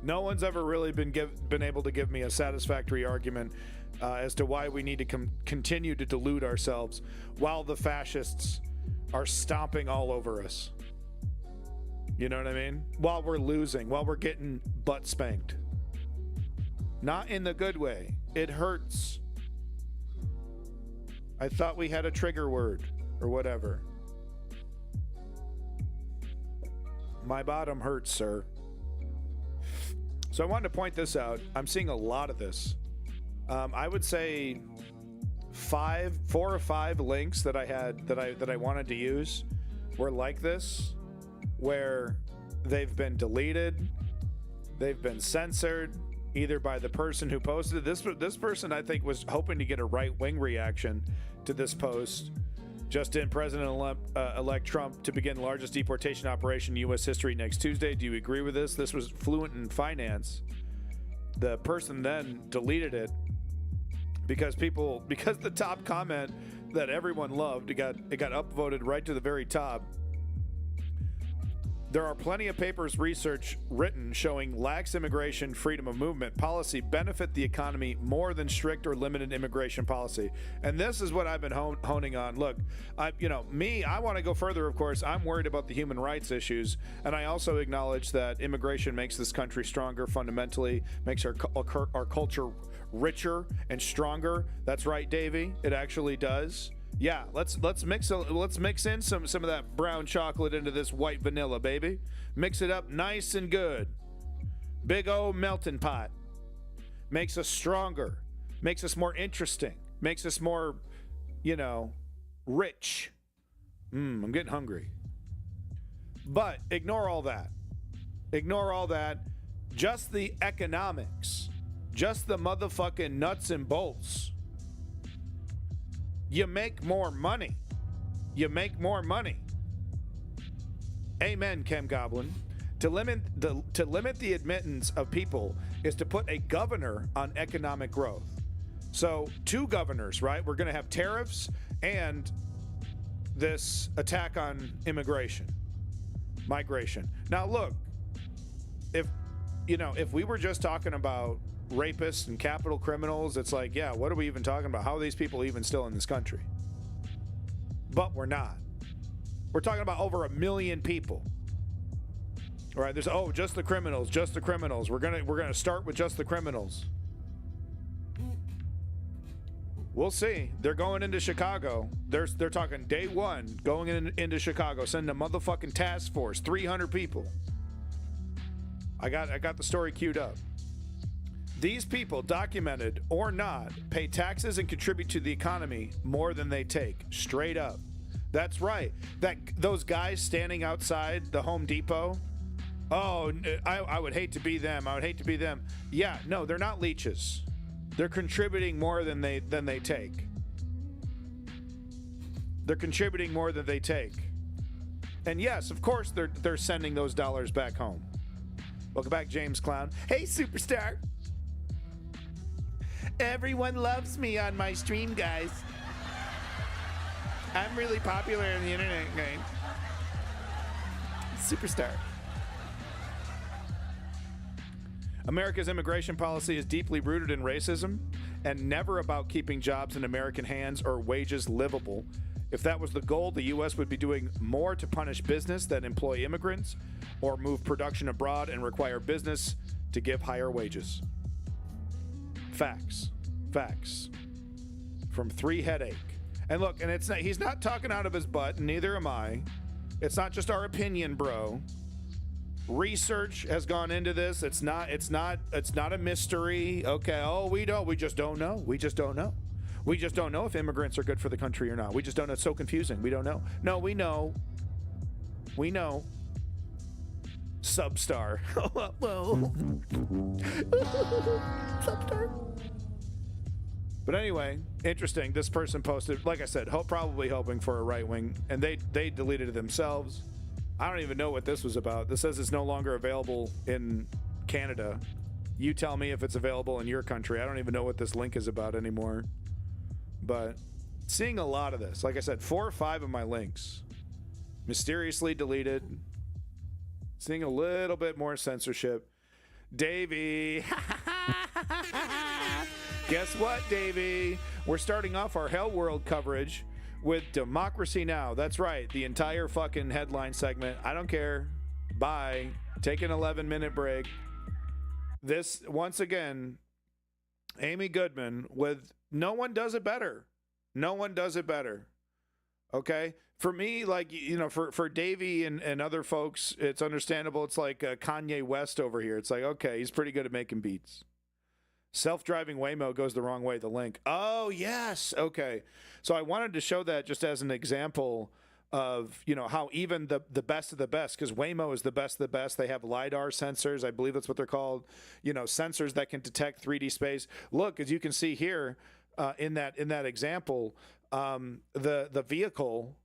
No one's ever really been able to give me a satisfactory argument as to why we need to continue to delude ourselves while the fascists are stomping all over us. You know what I mean? While we're losing, while we're getting butt spanked. Not in the good way. It hurts. I thought we had a trigger word or whatever. My bottom hurts, sir. So I wanted to point this out. I'm seeing a lot of this. I would say 4 or 5 links that I had that I wanted to use were like this, where they've been deleted, they've been censored, either by the person who posted it. This person, I think, was hoping to get a right-wing reaction to this post. Just in, President-elect Trump to begin the largest deportation operation in U.S. history next Tuesday. Do you agree with this? This was Fluent in Finance. The person then deleted it because the top comment that everyone loved, it got upvoted right to the very top. There are plenty of papers, research written showing lax immigration, freedom of movement policy benefit the economy more than strict or limited immigration policy. And this is what I've been honing on. Look, I want to go further, of course. I'm worried about the human rights issues. And I also acknowledge that immigration makes this country stronger fundamentally, makes our culture richer and stronger. That's right, Davey. It actually does. Yeah, let's mix in some of that brown chocolate into this white vanilla, baby. Mix it up nice and good. Big old melting pot. Makes us stronger. Makes us more interesting. Makes us more, rich. I'm getting hungry. But ignore all that. Ignore all that. Just the economics. Just the motherfucking nuts and bolts. You make more money. You make more money. Amen, Chem Goblin. To limit the admittance of people is to put a governor on economic growth. So 2 governors, right? We're going to have tariffs and this attack on migration. Now look, if we were just talking about rapists and capital criminals, it's like, yeah, what are we even talking about? How are these people even still in this country? But we're not. We're talking about over 1 million people. All right, there's just the criminals. We're gonna start with just the criminals. We'll see. They're going into Chicago. They're talking day 1 going into Chicago, sending a motherfucking task force, 300 people. I got the story queued up. These people, documented or not, pay taxes and contribute to the economy more than they take. Straight up. That's right. Those guys standing outside the Home Depot. Oh, I would hate to be them. Yeah, no, they're not leeches. They're contributing more than they take. They're contributing more than they take. And yes, of course, they're sending those dollars back home. Welcome back, James Clown. Hey, superstar. Everyone loves me on my stream, guys. I'm really popular on the internet, gang. Superstar. America's immigration policy is deeply rooted in racism and never about keeping jobs in American hands or wages livable. If that was the goal, the U.S. would be doing more to punish business than employ immigrants or move production abroad and require business to give higher wages. Facts. From 3 Headache. And look, and he's not talking out of his butt, and neither am I. It's not just our opinion, bro. Research has gone into this. It's not a mystery. Okay, we just don't know. We just don't know if immigrants are good for the country or not. We just don't know. It's so confusing. We don't know. No, we know. Substar. Whoa. Substar. But anyway, interesting. This person posted, like I said, probably hoping for a right wing, and they deleted it themselves. I don't even know what this was about. This says it's no longer available in Canada. You tell me if it's available in your country. I don't even know what this link is about anymore. But seeing a lot of this, like I said, 4 or 5 of my links mysteriously deleted. Seeing a little bit more censorship. Davey. Guess what, Davey? We're starting off our Hell World coverage with Democracy Now! That's right, the entire fucking headline segment. I don't care. Bye. Take an 11-minute break. This, once again, Amy Goodman with No One Does It Better. No one does it better. Okay? For me, like, you know, for Davey and other folks, it's understandable. It's like Kanye West over here. It's like, okay, he's pretty good at making beats. Self-driving Waymo goes the wrong way, the link. Oh, yes. Okay. So I wanted to show that just as an example of, you know, how even the best of the best, because Waymo is the best of the best. They have LiDAR sensors. I believe that's what they're called. You know, sensors that can detect 3D space. Look, as you can see here in that example, the vehicle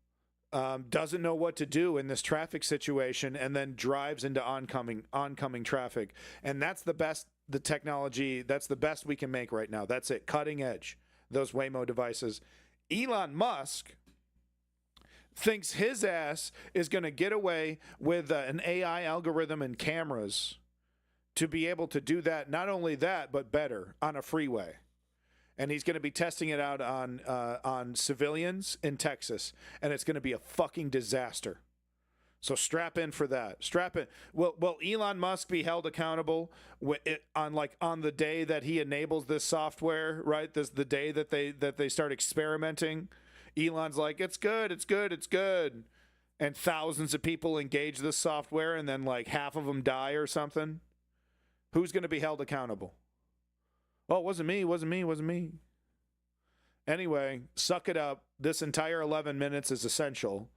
doesn't know what to do in this traffic situation and then drives into oncoming traffic. And that's the best. The technology, that's the best we can make right now. That's it. Cutting edge, those Waymo devices. Elon Musk thinks his ass is going to get away with an AI algorithm and cameras to be able to do that. Not only that, but better on a freeway. And he's going to be testing it out on civilians in Texas. And it's going to be a fucking disaster. So strap in for that. Strap in. Will Elon Musk be held accountable on the day that he enables this software? Right, this the day that they start experimenting. Elon's like, it's good, it's good, it's good, and thousands of people engage this software, and then like half of them die or something. Who's going to be held accountable? Oh, it wasn't me. Wasn't me. Wasn't me. Anyway, suck it up. This entire 11 minutes is essential.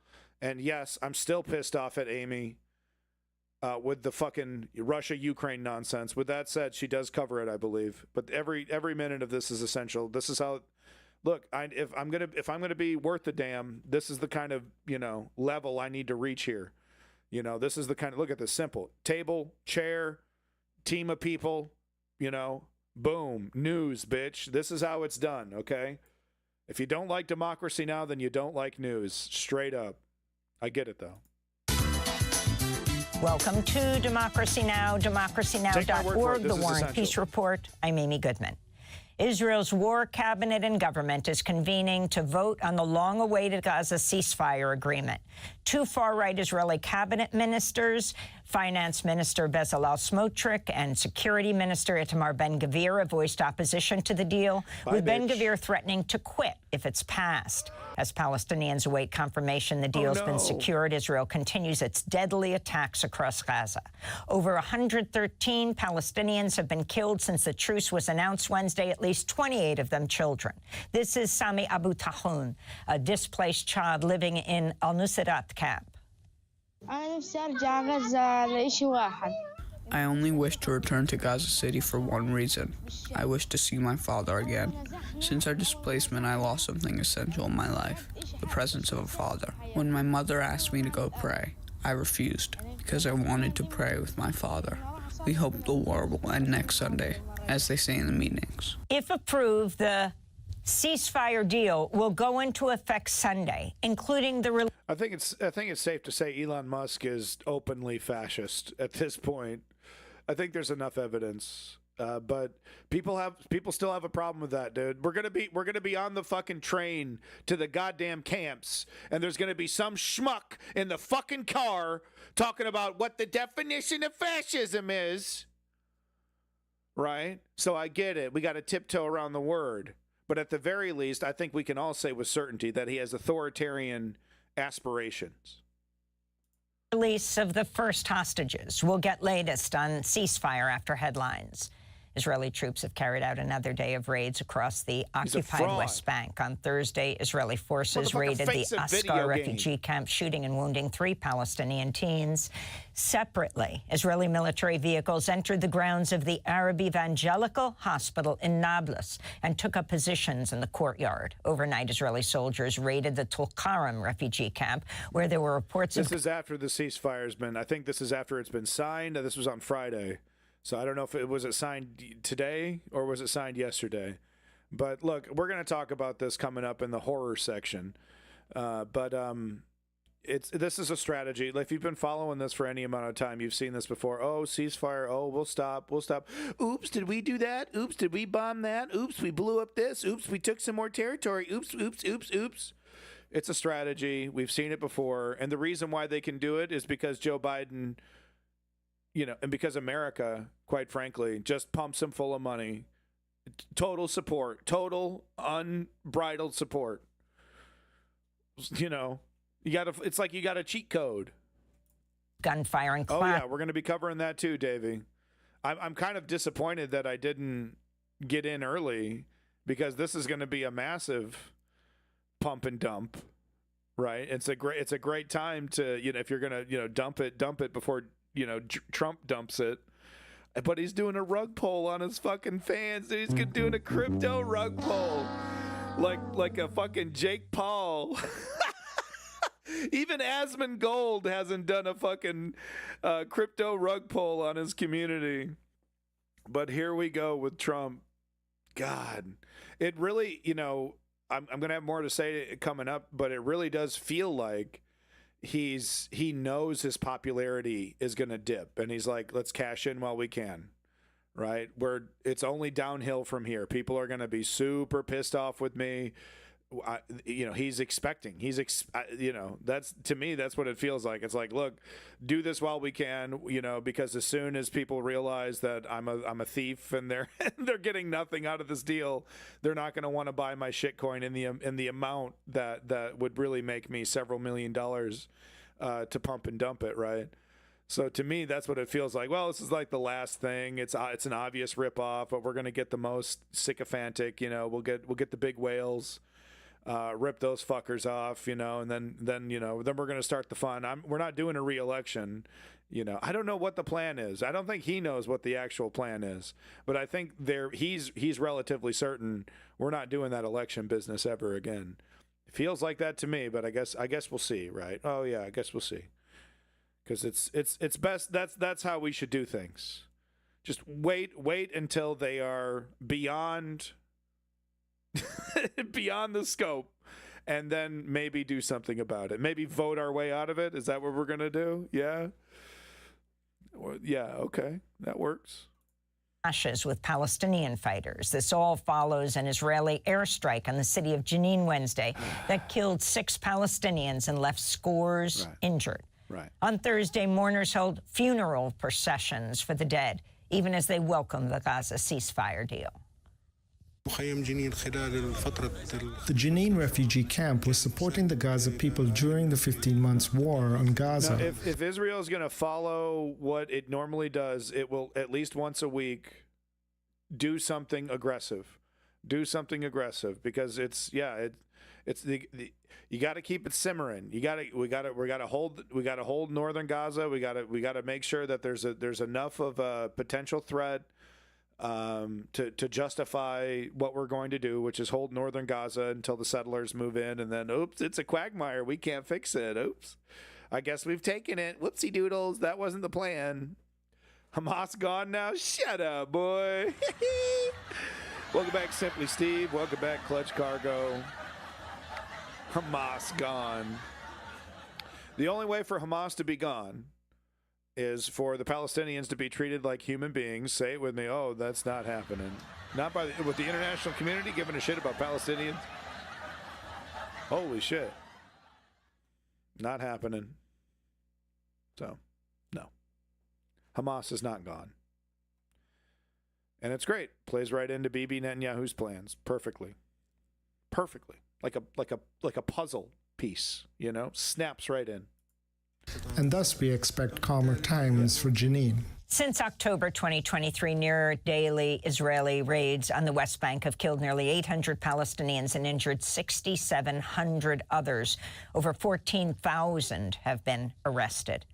And yes, I'm still pissed off at Amy with the fucking Russia-Ukraine nonsense. With that said, she does cover it, I believe. But every minute of this is essential. This is how. Look, if I'm gonna be worth the damn, this is the kind of, you know, level I need to reach here. You know, this is the kind of, look at this, simple table, chair, team of people. You know, boom, news, bitch. This is how it's done. Okay. If you don't like Democracy Now!, then you don't like news. Straight up. I get it, though. Welcome to Democracy Now!, democracynow.org, the War and Peace Report. I'm Amy Goodman. Israel's war cabinet and government is convening to vote on the long-awaited Gaza ceasefire agreement. Two far-right Israeli cabinet ministers, Finance Minister Bezalel Smotrich and Security Minister Itamar Ben-Gvir, have voiced opposition to the deal, with Ben-Gvir threatening to quit if it's passed. As Palestinians await confirmation the deal's been secured, Israel continues its deadly attacks across Gaza. Over 113 Palestinians have been killed since the truce was announced Wednesday, at least 28 of them children. This is Sami Abu Tahun, a displaced child living in Al-Nusrat camp. I only wish to return to Gaza City for one reason. I wish to see my father again. Since our displacement, I lost something essential in my life, the presence of a father. When my mother asked me to go pray, I refused because I wanted to pray with my father. We hope the war will end next Sunday, as they say in the meetings. If approved, the ceasefire deal will go into effect Sunday, including the I think it's safe to say Elon Musk is openly fascist at this point. I think there's enough evidence, but people still have a problem with that, dude. We're gonna be on the fucking train to the goddamn camps, and there's gonna be some schmuck in the fucking car talking about what the definition of fascism is. Right? So I get it. We got to tiptoe around the word. But at the very least, I think we can all say with certainty that he has authoritarian aspirations. Release of the first hostages. We'll get latest on ceasefire after headlines. Israeli troops have carried out another day of raids across the occupied West Bank. On Thursday, Israeli forces raided the Askar refugee camp, shooting and wounding 3 Palestinian teens. Separately, Israeli military vehicles entered the grounds of the Arab Evangelical Hospital in Nablus and took up positions in the courtyard. Overnight, Israeli soldiers raided the Tulkarem refugee camp, where there were reports of... This is after the ceasefire's been... I think this is after it's been signed. This was on Friday. So I don't know if it was signed today or was it signed yesterday. But look, we're going to talk about this coming up in the horror section. But this is a strategy. Like, if you've been following this for any amount of time, you've seen this before. Oh, ceasefire. Oh, we'll stop. Oops, did we do that? Oops, did we bomb that? Oops, we blew up this. Oops, we took some more territory. Oops. It's a strategy. We've seen it before. And the reason why they can do it is because Joe Biden, and because America, quite frankly, just pumps him full of money. Total support. Total unbridled support. It's like you got a cheat code. Gunfire and Oh yeah, we're going to be covering that too, Davey. I'm kind of disappointed that I didn't get in early, because this is going to be a massive pump and dump, right? It's a great time to, if you're going to, dump it before, Trump dumps it. But he's doing a rug pull on his fucking fans. He's doing a crypto rug pull. Like a fucking Jake Paul. Even Asmongold hasn't done a fucking crypto rug pull on his community. But here we go with Trump. God, it really, I'm going to have more to say coming up, but it really does feel like he knows his popularity is going to dip, and he's like, let's cash in while we can, right? It's only downhill from here. People are going to be super pissed off with me. He's expecting. That's, to me, that's what it feels like. It's like, look, do this while we can, because as soon as people realize that I'm a thief and they're getting nothing out of this deal, they're not going to want to buy my shitcoin in the amount that would really make me several $1 million to pump and dump it, right? So to me, that's what it feels like. Well, this is like the last thing. It's an obvious ripoff, but we're going to get the most sycophantic. We'll get the big whales. Rip those fuckers off, and then we're going to start the fun. We're not doing a re-election. I don't know what the plan is. I don't think he knows what the actual plan is, but I think he's relatively certain we're not doing that election business ever again. It feels like that to me, but I guess we'll see, right? Oh yeah, I guess we'll see. Because it's best. That's how we should do things. Just wait until they are beyond the scope, and then maybe do something about it. Maybe vote our way out of it. Is that what we're going to do? Yeah. Yeah, okay. That works. Clashes with Palestinian fighters. This all follows an Israeli airstrike on the city of Jenin Wednesday that killed 6 Palestinians and left scores injured. Right. On Thursday, mourners held funeral processions for the dead, even as they welcomed the Gaza ceasefire deal. The Jenin refugee camp was supporting the Gaza people during the 15 months war on Gaza. Now, if Israel is going to follow what it normally does, it will at least once a week do something aggressive. Because it's you got to keep it simmering. We got to hold northern Gaza. We got to make sure that there's enough of a potential threat to justify what we're going to do, which is hold northern Gaza until the settlers move in, and then oops, it's a quagmire, we can't fix it. Oops, I guess we've taken it. Whoopsie doodles, that wasn't the plan. Hamas gone now? Shut up, boy. Welcome back, Simply Steve. Welcome back, Clutch Cargo. Hamas gone. The only way for Hamas to be gone is for the Palestinians to be treated like human beings. Say it with me. Oh, that's not happening. Not with the international community giving a shit about Palestinians. Holy shit. Not happening. So, no. Hamas is not gone. And it's great. Plays right into Bibi Netanyahu's plans perfectly. Perfectly. Like a puzzle piece, snaps right in. And thus we expect calmer times for Jenin. Since October 2023, near daily Israeli raids on the West Bank have killed nearly 800 Palestinians and injured 6,700 others. Over 14,000 have been arrested.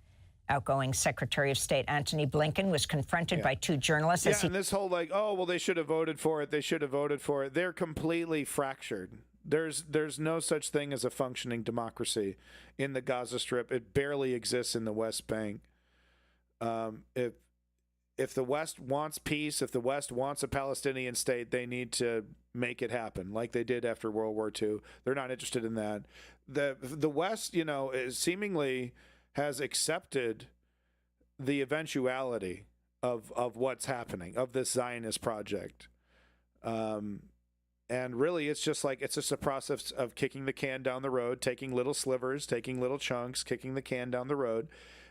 Outgoing Secretary of State Antony Blinken was confronted by 2 journalists. And this whole they should have voted for it. They should have voted for it. They're completely fractured. There's no such thing as a functioning democracy in the Gaza Strip. It barely exists in the West Bank. If the West wants peace, if the West wants a Palestinian state, they need to make it happen like they did after World War II. They're not interested in that. the West, seemingly has accepted the eventuality of what's happening, of this Zionist project. And really, it's just a process of kicking the can down the road, taking little slivers, taking little chunks, kicking the can down the road.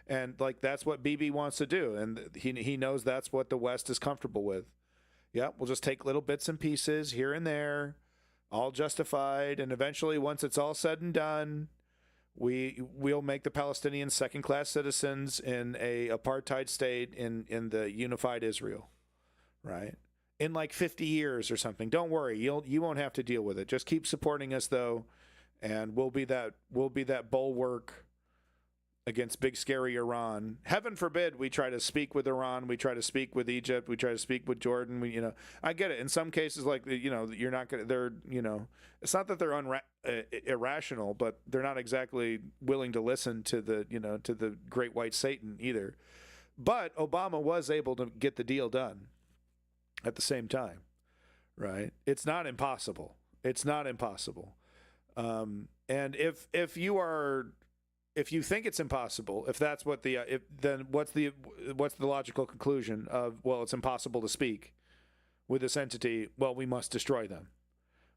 And that's what Bibi wants to do. And he knows that's what the West is comfortable with. Yep, we'll just take little bits and pieces here and there, all justified. And eventually, once it's all said and done, we'll make the Palestinians second-class citizens in a apartheid state in the unified Israel, right? In 50 years or something. Don't worry, you won't have to deal with it. Just keep supporting us though, and we'll be that bulwark against big scary Iran. Heaven forbid we try to speak with Iran, we try to speak with Egypt, we try to speak with Jordan. I get it. In some cases, you're not gonna. They're it's not that they're irrational, but they're not exactly willing to listen to the great white Satan either. But Obama was able to get the deal done at the same time, right? It's not impossible. It's not impossible. And if you think it's impossible, if that's what then what's the logical conclusion of, well, it's impossible to speak with this entity? Well, we must destroy them.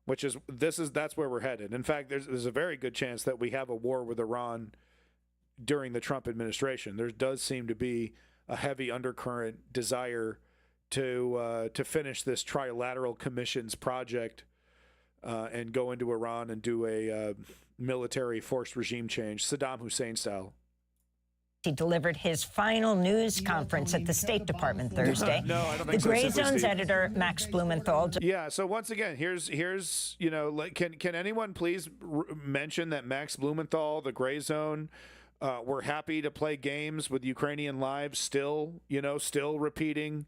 That's where we're headed. In fact, there's a very good chance that we have a war with Iran during the Trump administration. There does seem to be a heavy undercurrent desire to finish this trilateral commissions project and go into Iran and do a military forced regime change, Saddam Hussein style. He delivered his final news conference at the State Department Thursday. No, I don't think the so. Gray Zone's editor, Max Blumenthal. Yeah, so once again, here's can anyone please mention that Max Blumenthal, the Gray Zone, we're happy to play games with Ukrainian lives, still repeating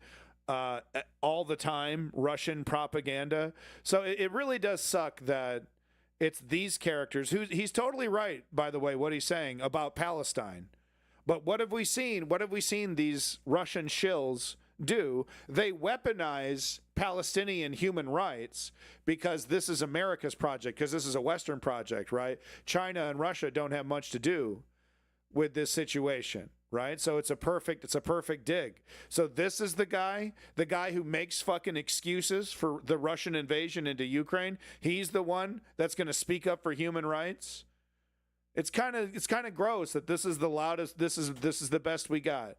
all the time Russian propaganda. So it really does suck that it's these characters who he's totally right, by the way, what he's saying about Palestine. But what have we seen? What have we seen these Russian shills do? They weaponize Palestinian human rights because this is America's project, because this is a Western project, right? China and Russia don't have much to do with this situation, right? So it's a perfect dig. So this is the guy who makes fucking excuses for the Russian invasion into Ukraine. He's the one that's going to speak up for human rights. It's kind of gross that this is the loudest. This is the best we got.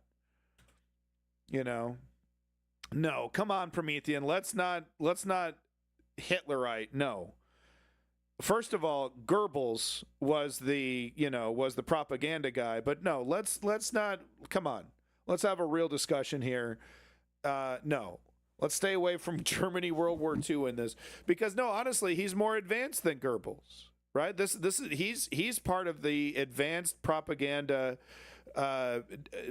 No, come on, Promethean. Let's not Hitlerite. No. First of all, Goebbels was the propaganda guy, but no, let's not. Come on, let's have a real discussion here. No, let's stay away from Germany World War II in this, because no, honestly, he's more advanced than Goebbels. Right? He's part of the advanced propaganda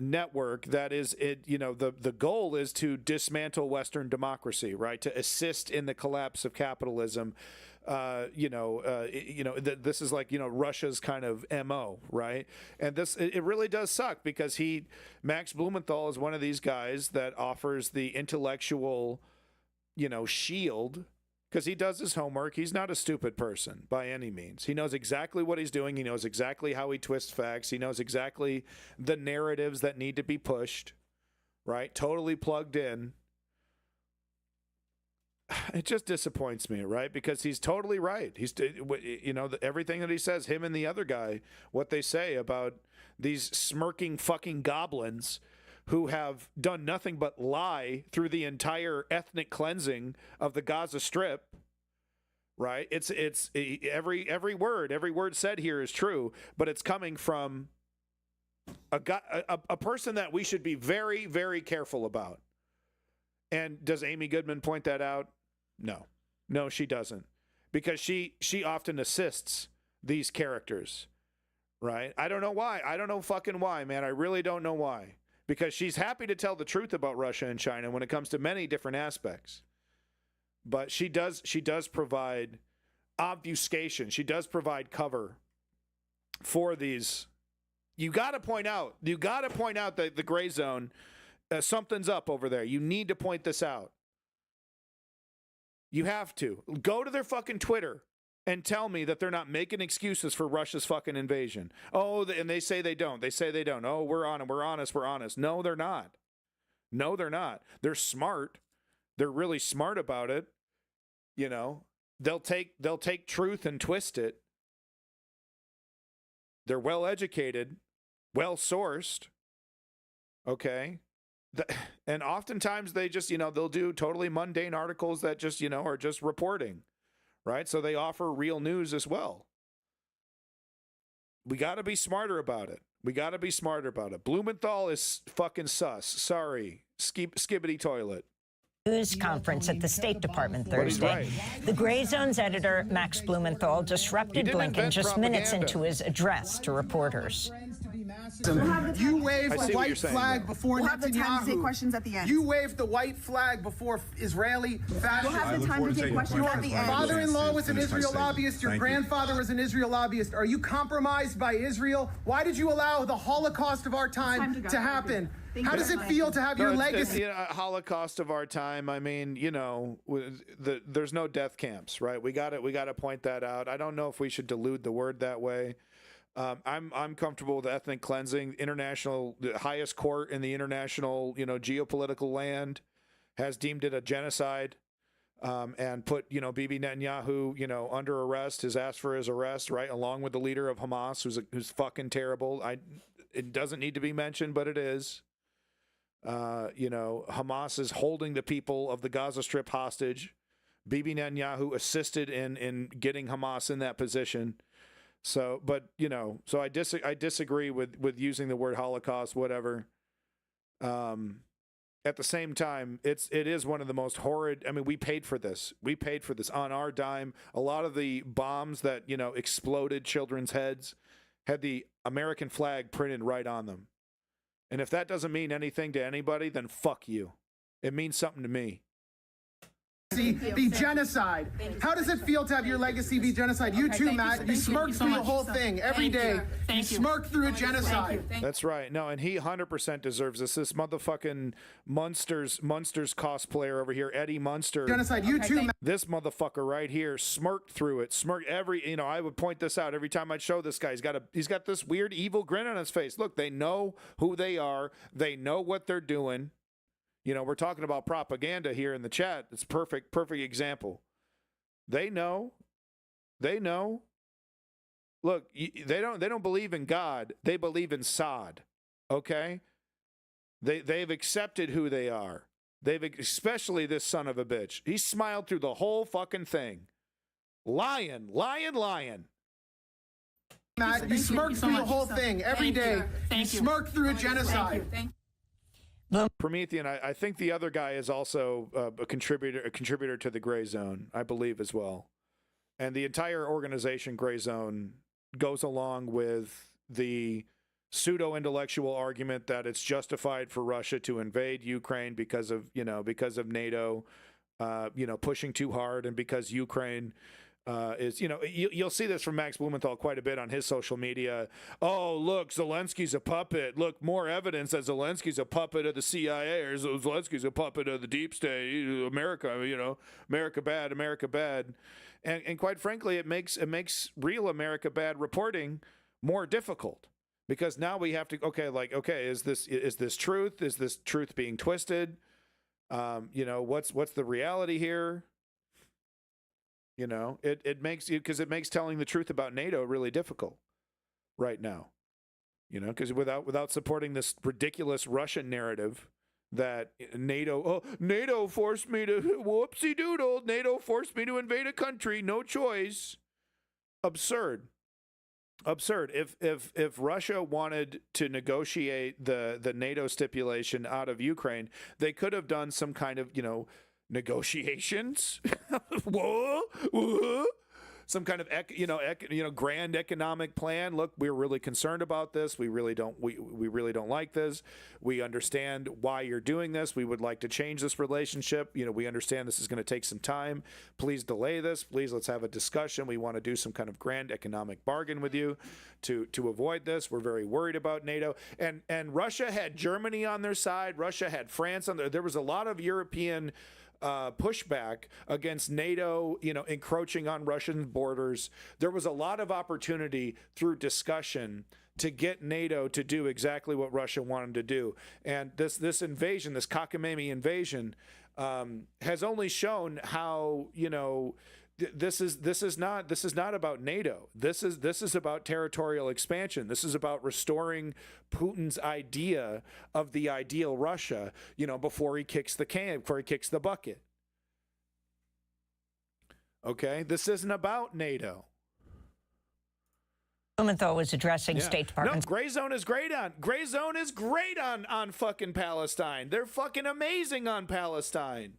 network that is the goal is to dismantle Western democracy, right? To assist in the collapse of capitalism. This is Russia's kind of MO, right? And it really does suck because Max Blumenthal is one of these guys that offers the intellectual, shield. Because he does his homework. He's not a stupid person by any means. He knows exactly what he's doing. He knows exactly how he twists facts. He knows exactly the narratives that need to be pushed, right? Totally plugged in. It just disappoints me, right? Because he's totally right. He's, everything that he says, him and the other guy, what they say about these smirking fucking goblins who have done nothing but lie through the entire ethnic cleansing of the Gaza Strip, right? It's every word said here is true, but it's coming from a person that we should be very, very careful about. And does Amy Goodman point that out? No, she doesn't, because she often assists these characters, right? I don't know why. I don't know fucking why, man. I really don't know why. Because she's happy to tell the truth about Russia and China when it comes to many different aspects. But she does provide obfuscation. She does provide cover for these. You got to point out that the Gray Zone, something's up over there. You need to point this out. You have to. Go to their fucking Twitter and tell me that they're not making excuses for Russia's fucking invasion. Oh, and they say they don't. They say they don't. Oh, we're on it. We're honest. We're honest. No, they're not. No, they're not. They're smart. They're really smart about it. You know, they'll take truth and twist it. They're well educated, well sourced. Okay. And oftentimes they just, you know, they'll do totally mundane articles that just, you know, are just reporting, right? So they offer real news as well. We got to be smarter about it. We got to be smarter about it. Blumenthal is fucking sus. Sorry. Skibbity toilet. News conference at the State Department Thursday. The Gray Zone's editor, Max Blumenthal, disrupted Blinken just minutes into his address to reporters. You waved the white flag before We'll have the time to take questions at the end. You waved the white flag before Israeli fascism. We'll have the time to take questions at the end. Your father-in-law was an Israel lobbyist. Your grandfather was an Israel lobbyist. Are you compromised by Israel? Why did you allow the Holocaust of our time to happen? How does it feel to have your legacy? Holocaust of our time. I mean, you know, there's no death camps, right? We got to point that out. I don't know if we should dilute the word that way. I'm comfortable with ethnic cleansing. The highest court in the international, you know, geopolitical land has deemed it a genocide, and put, you know, Bibi Netanyahu, you know, under arrest. Has asked for his arrest, right, along with the leader of Hamas, who's fucking terrible. It doesn't need to be mentioned, but it is. You know, Hamas is holding the people of the Gaza Strip hostage. Bibi Netanyahu assisted in getting Hamas in that position. So, but, you know, so I disagree with using the word Holocaust, whatever. At the same time, it is one of the most horrid. I mean, we paid for this. We paid for this on our dime. A lot of the bombs that, you know, exploded children's heads had the American flag printed right on them. And if that doesn't mean anything to anybody, then fuck you. It means something to me. Be genocide. How does it feel to have your legacy be genocide? You too, Matt. You smirk through the whole thing every day. You smirk through a genocide. That's right. No, and he 100% deserves this. This motherfucking Munsters cosplayer over here, Eddie Munster. Genocide. You too, Matt. This motherfucker right here smirked through it. You know, I would point this out every time I'd show this guy. He's got this weird evil grin on his face. Look, they know who they are. They know what they're doing. You know, we're talking about propaganda here in the chat. It's perfect example. They know. Look, they don't believe in God. They believe in Sod. Okay? They've accepted who they are. Especially this son of a bitch. He smiled through the whole fucking thing. Lying. Matt, you smirk through the whole thing every day. You smirk through a genocide. Promethean, I think the other guy is also a contributor to the Gray Zone, I believe, as well. And the entire organization Gray Zone goes along with the pseudo-intellectual argument that it's justified for Russia to invade Ukraine because of NATO, pushing too hard, and because Ukraine is, you'll see this from Max Blumenthal quite a bit on his social media. Oh, look, Zelensky's a puppet. Look, more evidence that Zelensky's a puppet of the CIA, or Zelensky's a puppet of the deep state. America, America bad. And quite frankly, it makes real America bad reporting more difficult, because now we have to, is this truth? Is this truth being twisted? What's the reality here? It makes telling the truth about NATO really difficult right now. Because without supporting this ridiculous Russian narrative that NATO forced me to whoopsie doodle. NATO forced me to invade a country. No choice. Absurd. If Russia wanted to negotiate the NATO stipulation out of Ukraine, they could have done some kind of negotiations. Whoa. Some kind of grand economic plan. Look, we're really concerned about this. We really don't like this. We understand why you're doing this. We would like to change this relationship. We understand this is going to take some time. Please delay this. Please, let's have a discussion. We want to do some kind of grand economic bargain with you to avoid this. We're very worried about NATO. And Russia had Germany on their side. Russia had France on there. There was a lot of European pushback against NATO, encroaching on Russian borders. There was a lot of opportunity through discussion to get NATO to do exactly what Russia wanted to do. And this invasion, this cockamamie invasion, has only shown how, this is not about NATO. This is about territorial expansion. This is about restoring Putin's idea of the ideal Russia, before he kicks the bucket. Okay, this isn't about NATO. Blumenthal was addressing State Department. No, Gray Zone is great on fucking Palestine. They're fucking amazing on Palestine.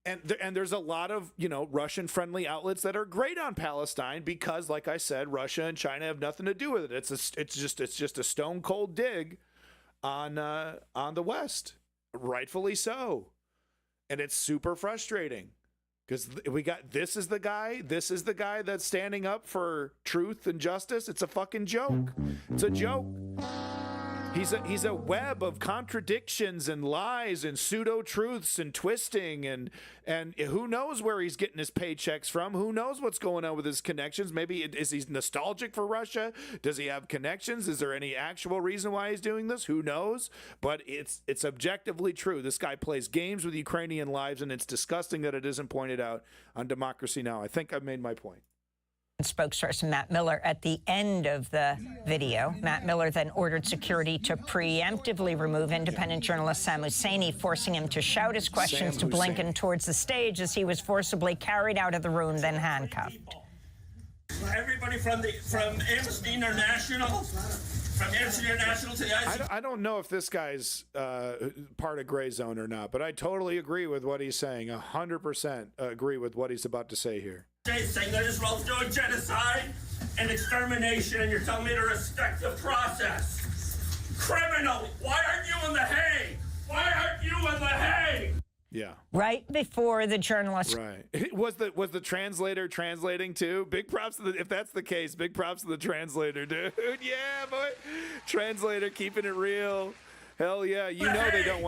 And there's a lot of, Russian-friendly outlets that are great on Palestine because, like I said, Russia and China have nothing to do with it. It's just a stone cold dig on the West, rightfully so, and it's super frustrating because this is the guy that's standing up for truth and justice. It's a fucking joke. It's a joke. He's a web of contradictions and lies and pseudo-truths and twisting and who knows where he's getting his paychecks from? Who knows what's going on with his connections? Maybe is he nostalgic for Russia? Does he have connections? Is there any actual reason why he's doing this? Who knows? But it's objectively true. This guy plays games with Ukrainian lives, and it's disgusting that it isn't pointed out on Democracy Now! I think I've made my point. Spokesperson Matt Miller at the end of the video. Matt Miller then ordered security to preemptively remove independent journalist Sam Husseini, forcing him to shout his questions to Blinken towards the stage as he was forcibly carried out of the room, then handcuffed. Everybody from Amnesty International, to the ICC. I don't know if this guy's part of Gray Zone or not, but I totally agree with what he's saying. 100% agree with what he's about to say here. Saying that Israel's doing genocide and extermination, and you're telling me to respect the process. Criminal, why aren't you in The Hague? Why aren't you in The Hague? Yeah. Right before the journalist. Right. Was the translator translating too? Big props to if that's the case, big props to the translator, dude. Yeah, boy. Translator keeping it real. Hell yeah. They don't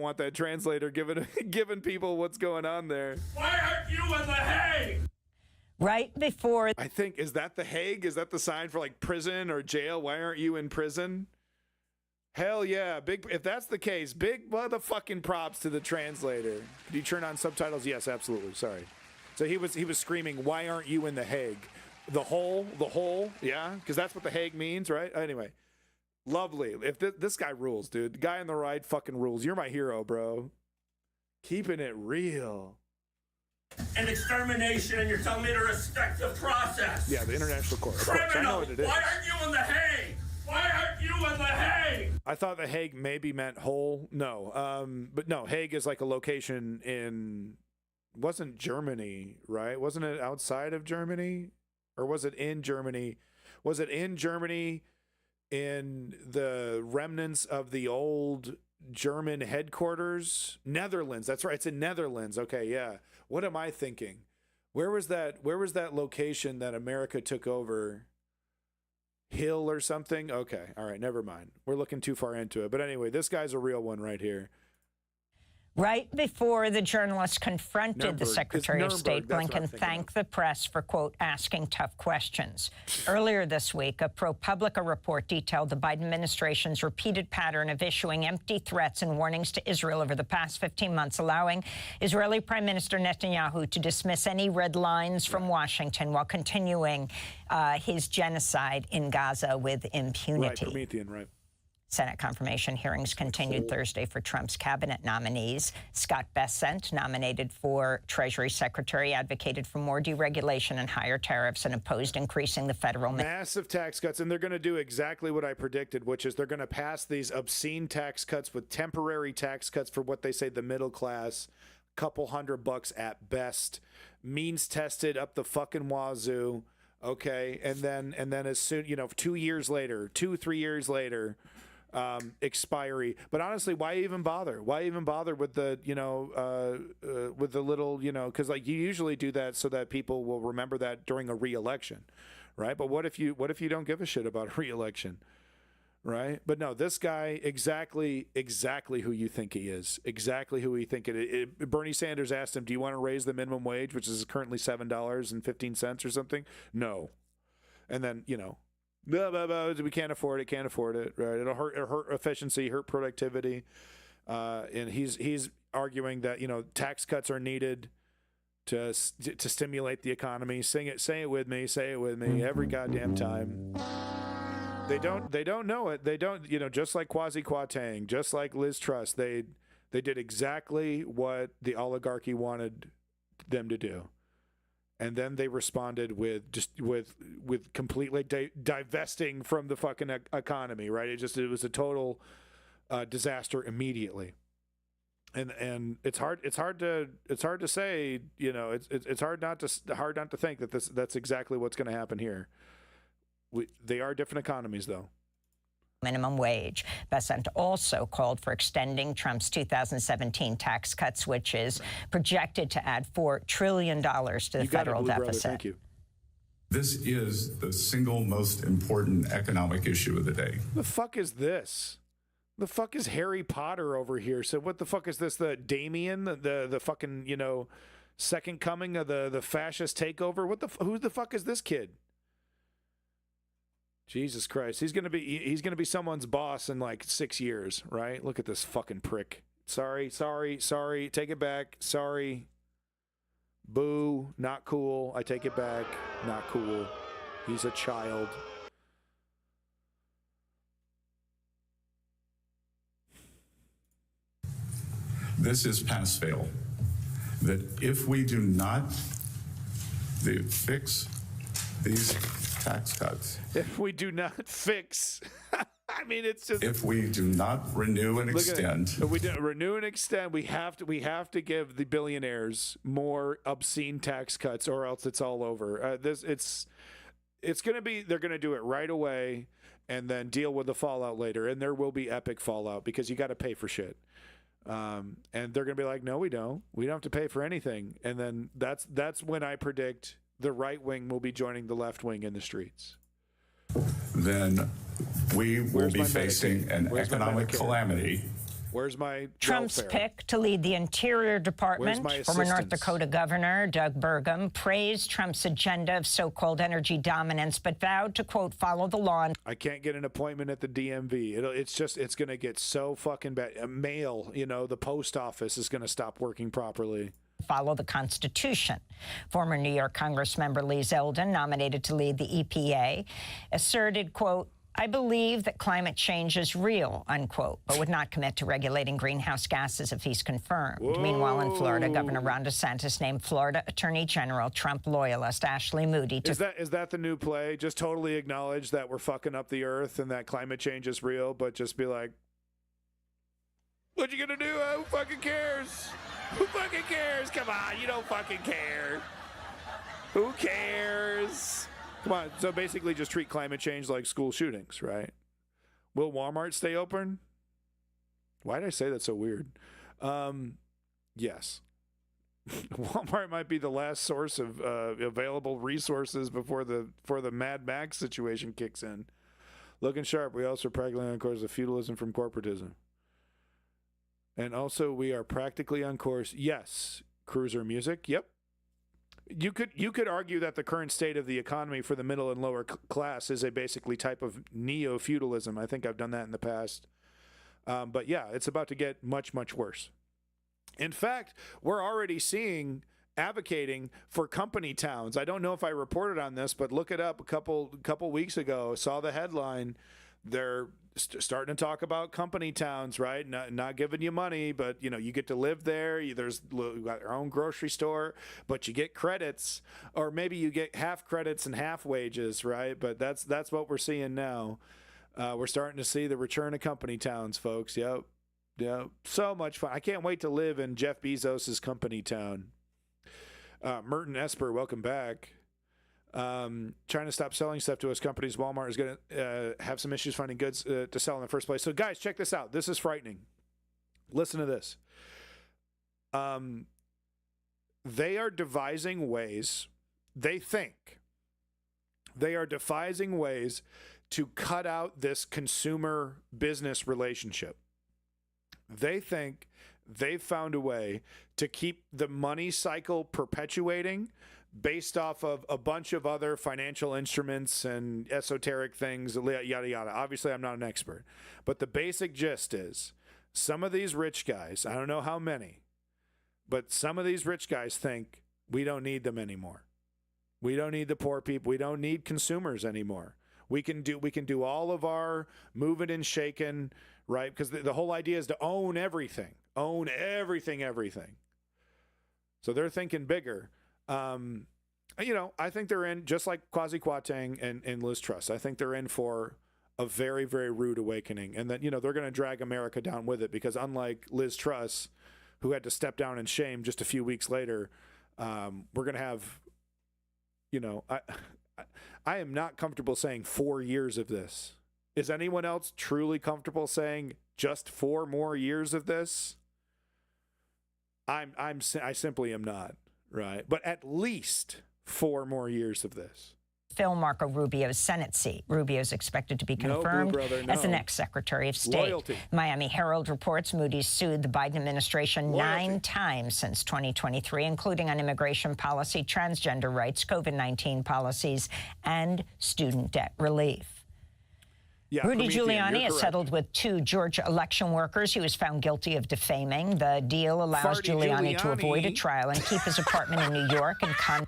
want that translator giving people what's going on there. Why aren't you in The Hague? Right before. I think, is that The Hague? Is that the sign for like prison or jail? Why aren't you in prison? Hell yeah. If that's the case, big motherfucking props to the translator. Could you turn on subtitles? Yes, absolutely. Sorry. So he was screaming, why aren't you in The Hague? The hole, yeah? Because that's what The Hague means, right? Anyway, lovely. If this guy rules, dude. The guy on the right fucking rules. You're my hero, bro. Keeping it real. And extermination, and you're telling me to respect the process. Yeah, the international court. Of Criminal, course, I know what it is. Why aren't you in The Hague? Why aren't you in The Hague? I thought The Hague maybe meant whole. No, but no, Hague is like a location wasn't Germany, right? Wasn't it outside of Germany? Or was it in Germany? Was it in Germany in the remnants of the old German headquarters? Netherlands. That's right. It's in Netherlands. Okay, yeah. What am I thinking? Where was that location that America took over? Hill or something? Okay. All right. Never mind. We're looking too far into it. But anyway, this guy's a real one right here. Right before the journalist confronted the Secretary of State, Blinken thanked the press for, quote, asking tough questions. Earlier this week, a ProPublica report detailed the Biden administration's repeated pattern of issuing empty threats and warnings to Israel over the past 15 months, allowing Israeli Prime Minister Netanyahu to dismiss any red lines from Washington while continuing his genocide in Gaza with impunity. Right, Promethean, right. Senate confirmation hearings continued Thursday for Trump's cabinet nominees. Scott Bessent, nominated for Treasury Secretary, advocated for more deregulation and higher tariffs and opposed increasing the federal... Massive tax cuts, and they're going to do exactly what I predicted, which is they're going to pass these obscene tax cuts with temporary tax cuts for what they say the middle class, couple $100 at best, means tested up the fucking wazoo, okay? And then as soon, 2 years later, 2-3 years later... expiry. But honestly, why even bother? Why even bother with the, with the little, because like you usually do that so that people will remember that during a re-election, right? But what if you don't give a shit about a re-election? right? But no, this guy, exactly who you think he is, exactly who we think it is. Bernie Sanders asked him, do you want to raise the minimum wage, which is currently $7.15 or something? No. And then, you know, blah, blah, blah, we can't afford it, right? It'll hurt efficiency, hurt productivity. And he's arguing that, you know, tax cuts are needed to stimulate the economy. Say it with me every goddamn time. They don't know it. They don't, you know, just like Kwasi Kwarteng, just like Liz Truss, they did exactly what the oligarchy wanted them to do. And then they responded with completely divesting from the fucking economy, right? It was a total disaster immediately. And it's hard to say, you know, it's hard not to think that that's exactly what's going to happen here. They are different economies, though. Minimum wage. Bessent also called for extending Trump's 2017 tax cuts, which is projected to add $4 trillion to the federal deficit. Thank you. This is the single most important economic issue of the day. The fuck is this? The fuck is Harry Potter over here? So what the fuck is this? The Damien, the fucking, you know, second coming of the fascist takeover? Who the fuck is this kid? Jesus Christ. He's gonna be someone's boss in like 6 years, right? Look at this fucking prick. Sorry. Take it back. Sorry. Boo. Not cool. I take it back. Not cool. He's a child. This is pass-fail. That if we do not fix these tax cuts. If we do not fix, I mean, it's just. If we do not renew and extend. If we do renew and extend, we have to give the billionaires more obscene tax cuts, or else it's all over. It's going to be. They're going to do it right away, and then deal with the fallout later. And there will be epic fallout because you got to pay for shit. And they're going to be like, no, we don't. We don't have to pay for anything. And then that's when I predict the right wing will be joining the left wing in the streets. Then we will be facing an economic calamity. Where's my Trump's welfare? pick to lead the Interior Department, former North Dakota Governor Doug Burgum, praised Trump's agenda of so-called energy dominance, but vowed to, quote, follow the law. I can't get an appointment at the DMV. It's going to get so fucking bad. Mail, you know, the post office is going to stop working properly. Follow the Constitution. Former New York Congressmember Lee Zeldin, nominated to lead the EPA, asserted, quote, I believe that climate change is real, unquote, but would not commit to regulating greenhouse gases if he's confirmed. Whoa. Meanwhile, in Florida, Governor Ron DeSantis named Florida Attorney General Trump loyalist Ashley Moody to... Is that the new play? Just totally acknowledge that we're fucking up the earth and that climate change is real, but just be like, what you gonna do? Who fucking cares? Who fucking cares? Come on, you don't fucking care. Who cares? Come on, so basically just treat climate change like school shootings, right? Will Walmart stay open? Why did I say that so weird? Yes. Walmart might be the last source of available resources before the Mad Max situation kicks in. Looking sharp, we also are practically on course of feudalism from corporatism. And also, we are practically on course. Yes, cruiser music. Yep. You could argue that the current state of the economy for the middle and lower class is a basically type of neo-feudalism. I think I've done that in the past. But yeah, it's about to get much, much worse. In fact, we're already advocating for company towns. I don't know if I reported on this, but look it up. A couple weeks ago, saw the headline. They're starting to talk about company towns, right? Not giving you money, but you know, you get to live there. You got your own grocery store, but you get credits, or maybe you get half credits and half wages, right? But that's what we're seeing now. We're starting to see the return of company towns, folks. Yep. So much fun. I can't wait to live in Jeff Bezos's company town. Merton Esper, welcome back. Trying to stop selling stuff to us companies. Walmart is going to have some issues finding goods to sell in the first place. So guys, check this out. This is frightening. Listen to this. They are devising ways, they think they are devising ways to cut out this consumer business relationship. They think they've found a way to keep the money cycle perpetuating based off of a bunch of other financial instruments and esoteric things, yada, yada. Obviously, I'm not an expert. But the basic gist is some of these rich guys, I don't know how many, but some of these rich guys think we don't need them anymore. We don't need the poor people. We don't need consumers anymore. We can do all of our moving and shaking, right? Because the whole idea is to own everything. Own everything. So they're thinking bigger. I think they're in, just like Kwasi Kwarteng and Liz Truss, I think they're in for a very, very rude awakening. And that, they're going to drag America down with it, because unlike Liz Truss, who had to step down in shame just a few weeks later, we're going to have, I am not comfortable saying 4 years of this. Is anyone else truly comfortable saying just 4 more years of this? I simply am not, right? But at least 4 more years of this. Fill Marco Rubio's Senate seat. Rubio is expected to be confirmed as the next Secretary of State. Loyalty. Miami Herald reports Moody's sued the Biden administration 9 times since 2023, including on immigration policy, transgender rights, COVID-19 policies, and student debt relief. Yeah, Rudy Giuliani has settled with 2 Georgia election workers. He was found guilty of defaming. The deal allows Giuliani to avoid a trial and keep his apartment in New York and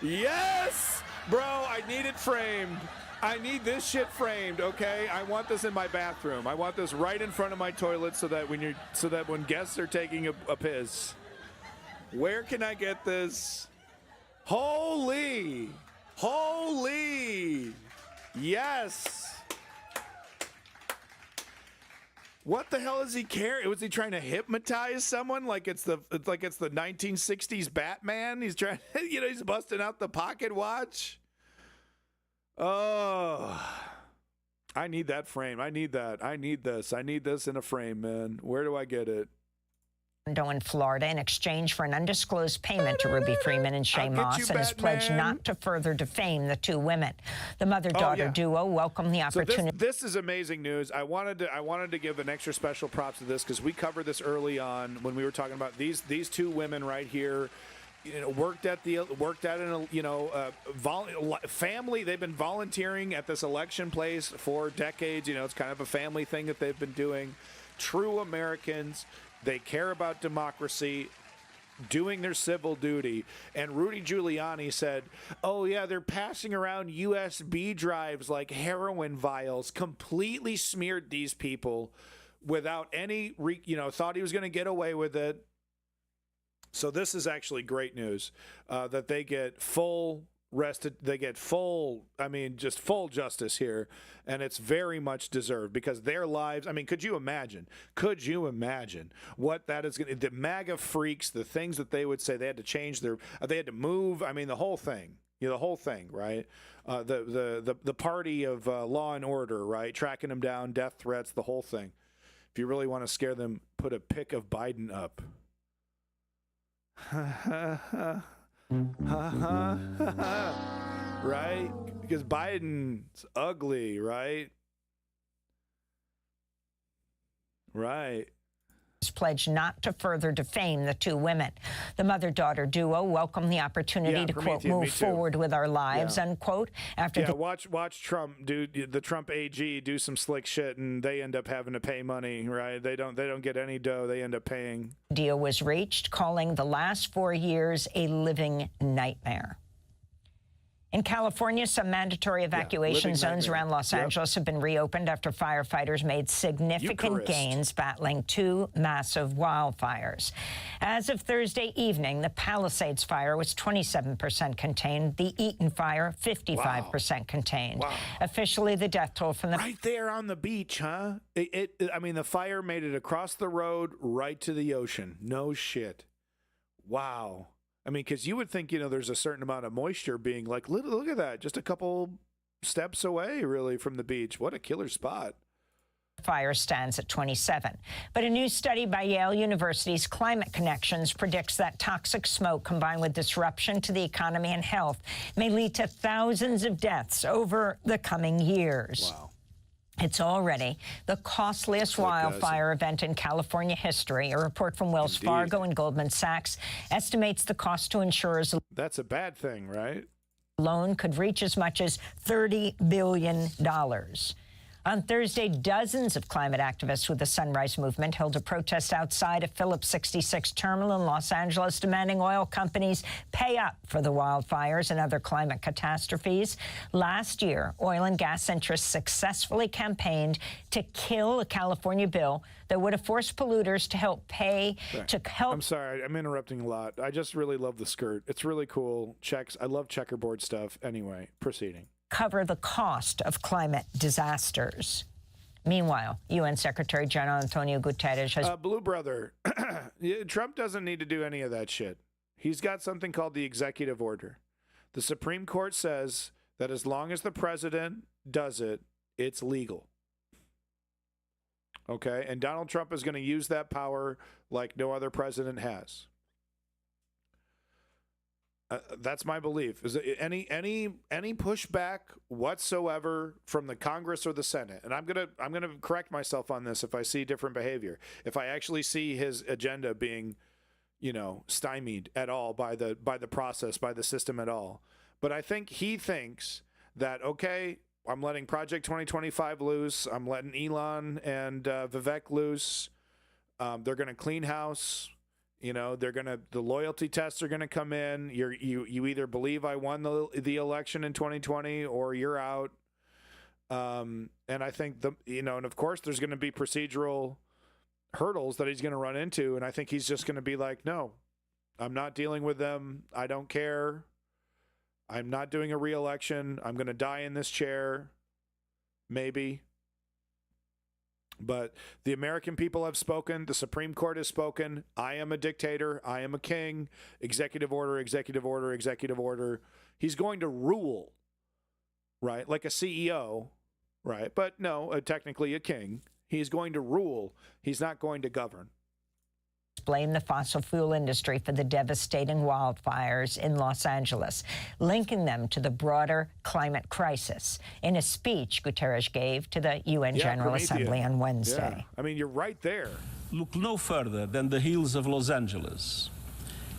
Yes! Bro, I need it framed. I need this shit framed, okay? I want this in my bathroom. I want this right in front of my toilet so that when guests are taking a piss. Where can I get this? Holy! Yes! What the hell is he carrying? Was he trying to hypnotize someone like it's the 1960s Batman? He's trying, he's busting out the pocket watch. Oh, I need that frame. I need that. I need this. I need this in a frame, man. Where do I get it? In Florida in exchange for an undisclosed payment to Ruby Freeman and Shay Moss, and has pledged not to further defame the 2 women. The mother-daughter duo welcomed the opportunity. So this is amazing news. I wanted to give an extra special props to this because we covered this early on when we were talking about these 2 women right here. Worked at an family. They've been volunteering at this election place for decades. It's kind of a family thing that they've been doing. True Americans. They care about democracy, doing their civil duty. And Rudy Giuliani said, oh, yeah, they're passing around USB drives like heroin vials, completely smeared these people without any, thought he was going to get away with it. So this is actually great news that they get full justice here, and it's very much deserved because their lives, could you imagine what that is going to, the MAGA freaks, the things that they would say, they had to change they had to move, the whole thing, right? The party of law and order, right? Tracking them down, death threats, the whole thing. If you really want to scare them, put a pic of Biden up. Right? Because Biden's ugly, right? Right. Pledged not to further defame the 2 women. The mother-daughter duo welcomed the opportunity to, quote, move forward with our lives, unquote. Watch Trump the Trump AG do some slick shit, and they end up having to pay money, right? They don't get any dough. They end up paying. Deal was reached, calling the last 4 years a living nightmare. In California, some mandatory evacuation zones around Los Angeles have been reopened after firefighters made significant gains battling 2 massive wildfires. As of Thursday evening, the Palisades fire was 27% contained, the Eaton fire 55% contained. Wow. Officially, the death toll from the... Right there on the beach, huh? The fire made it across the road right to the ocean. No shit. Wow. Because you would think, there's a certain amount of moisture being like, look at that, just a couple steps away, really, from the beach. What a killer spot. Fire stands at 27. But a new study by Yale University's Climate Connections predicts that toxic smoke combined with disruption to the economy and health may lead to thousands of deaths over the coming years. Wow. It's already the costliest wildfire event in California history. A report from Wells Fargo and Goldman Sachs estimates the cost to insurers. That's a bad thing, right? Alone could reach as much as $30 billion. On Thursday, dozens of climate activists with the Sunrise Movement held a protest outside a Phillips 66 terminal in Los Angeles, demanding oil companies pay up for the wildfires and other climate catastrophes. Last year, oil and gas interests successfully campaigned to kill a California bill that would have forced polluters to help pay to help. I'm sorry, I'm interrupting a lot. I just really love the skirt. It's really cool. I love checkerboard stuff. Anyway, proceeding. Cover the cost of climate disasters. Meanwhile, UN Secretary General Antonio Guterres has... Blue brother, Trump doesn't need to do any of that shit. He's got something called the executive order. The Supreme Court says that as long as the president does it, it's legal. Okay? And Donald Trump is going to use that power like no other president has. That's my belief. Is any pushback whatsoever from the Congress or the Senate? And I'm gonna correct myself on this if I see different behavior. If I actually see his agenda being, stymied at all by the process, by the system at all. But I think he thinks that, okay, I'm letting Project 2025 loose. I'm letting Elon and Vivek loose. They're gonna clean house. The loyalty tests are gonna come in. You either believe I won the election in 2020 or you're out. And I think and of course there's gonna be procedural hurdles that he's gonna run into, and I think he's just gonna be like, no, I'm not dealing with them. I don't care. I'm not doing a re-election. I'm gonna die in this chair. Maybe. But the American people have spoken. The Supreme Court has spoken. I am a dictator. I am a king. Executive order, executive order, executive order. He's going to rule, right? Like a CEO, right? But no, technically a king. He's going to rule. He's not going to govern. Blame the fossil fuel industry for the devastating wildfires in Los Angeles, linking them to the broader climate crisis. In a speech Guterres gave to the UN General Assembly on Wednesday. Yeah. I mean, you're right there. Look no further than the hills of Los Angeles.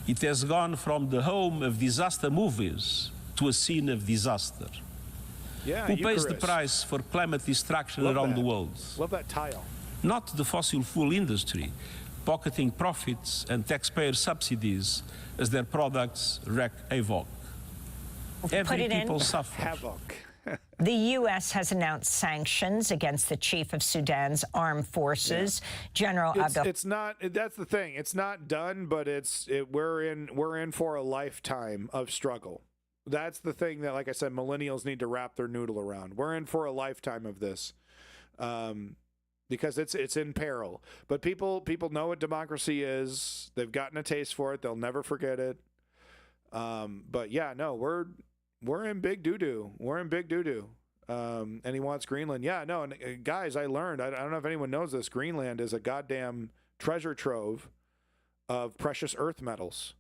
It has gone from the home of disaster movies to a scene of disaster. Yeah, Who pays the price for climate destruction around the world? Love that tile. Not the fossil fuel industry, pocketing profits and taxpayer subsidies as their products wreak havoc. Every people suffer. Havoc. The U.S. has announced sanctions against the chief of Sudan's armed forces, General Abdel. It's not. That's the thing. It's not done, but we're in for a lifetime of struggle. That's the thing that, like I said, millennials need to wrap their noodle around. We're in for a lifetime of this. Because it's in peril. But people know what democracy is. They've gotten a taste for it. They'll never forget it. But yeah, no, we're in big doo-doo. We're in big doo-doo. And he wants Greenland. Yeah, no, and guys, I learned, I don't know if anyone knows this, Greenland is a goddamn treasure trove of precious earth metals.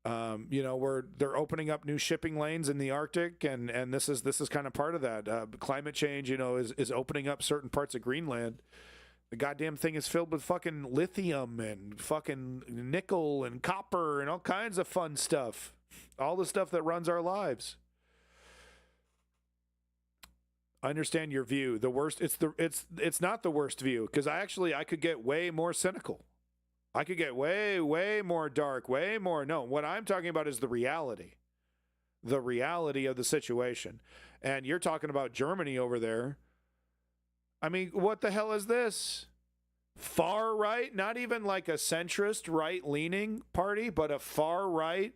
Where they're opening up new shipping lanes in the Arctic, and this is kind of part of that. Climate change, is opening up certain parts of Greenland. The goddamn thing is filled with fucking lithium and fucking nickel and copper and all kinds of fun stuff. All the stuff that runs our lives. I understand your view. The worst, it's not the worst view, because I could get way more cynical. I could get way, way more dark, way more. No, what I'm talking about is the reality of the situation. And you're talking about Germany over there. I mean, what the hell is this? Far right, not even like a centrist right-leaning party, but a far right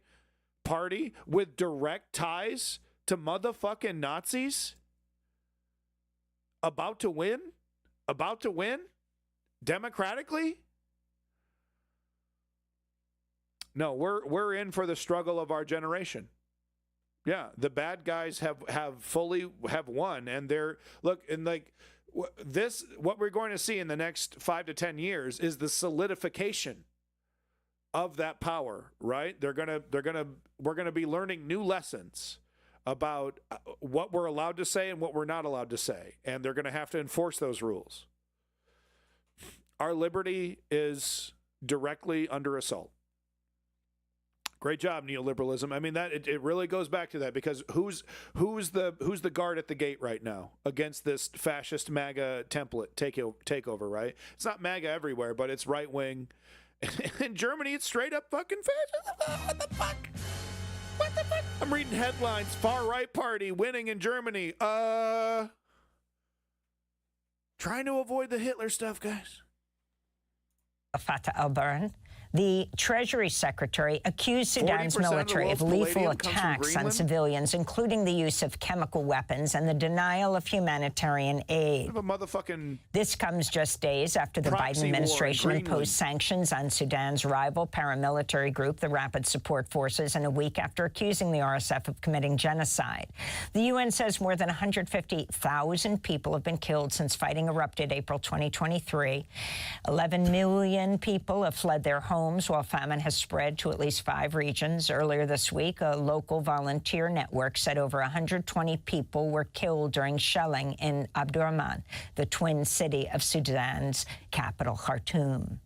party with direct ties to motherfucking Nazis? About to win? Democratically? No, we're in for the struggle of our generation. Yeah, the bad guys have won, and What we're going to see in the next 5 to 10 years is the solidification of that power, right? We're going to be learning new lessons about what we're allowed to say and what we're not allowed to say, and they're going to have to enforce those rules. Our liberty is directly under assault. Great job, neoliberalism. I mean, that it really goes back to that, because who's the guard at the gate right now against this fascist MAGA template takeover, right? It's not MAGA everywhere, but it's right wing. In Germany, it's straight up fucking fascism. What the fuck? What the fuck? I'm reading headlines. Far right party winning in Germany. Trying to avoid the Hitler stuff, guys. Fatah al-Burhan, the Treasury Secretary, accused Sudan's military of lethal attacks on civilians, including the use of chemical weapons and the denial of humanitarian aid. This comes just days after the Biden administration imposed sanctions on Sudan's rival paramilitary group, the Rapid Support Forces, and a week after accusing the RSF of committing genocide. The UN says more than 150,000 people have been killed since fighting erupted April 2023. 11 million people have fled their homes, while famine has spread to at least 5 regions. Earlier this week, a local volunteer network said over 120 people were killed during shelling in Omdurman, the twin city of Sudan's capital, Khartoum.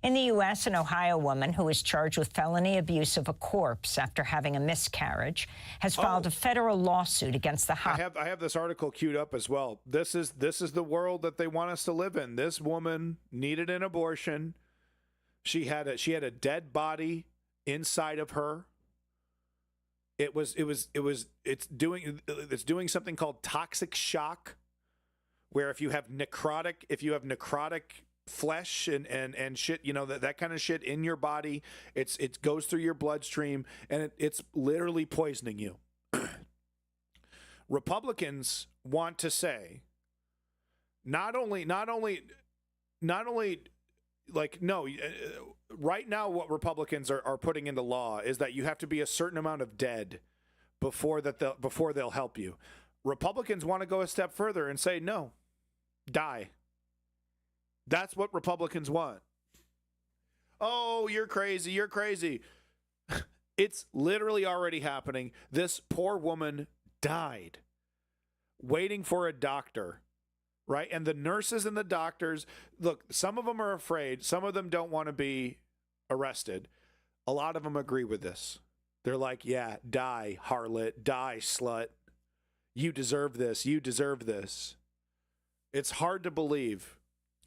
In the U.S., an Ohio woman who was charged with felony abuse of a corpse after having a miscarriage has filed a federal lawsuit against the hospital. I have this article queued up as well. This is the world that they want us to live in. This woman needed an abortion. She had a dead body inside of her. It's doing something called toxic shock, where if you have necrotic flesh and shit, that kind of shit in your body, it goes through your bloodstream and it's literally poisoning you. Republicans want to say not only like, no, right now what Republicans are putting into law is that you have to be a certain amount of dead before they'll help you. Republicans want to go a step further and say, no, die. That's what Republicans want. Oh, you're crazy. You're crazy. It's literally already happening. This poor woman died waiting for a doctor. Right? And the nurses and the doctors, look, some of them are afraid. Some of them don't want to be arrested. A lot of them agree with this. They're like, yeah, die, harlot, die, slut. You deserve this. You deserve this. It's hard to believe.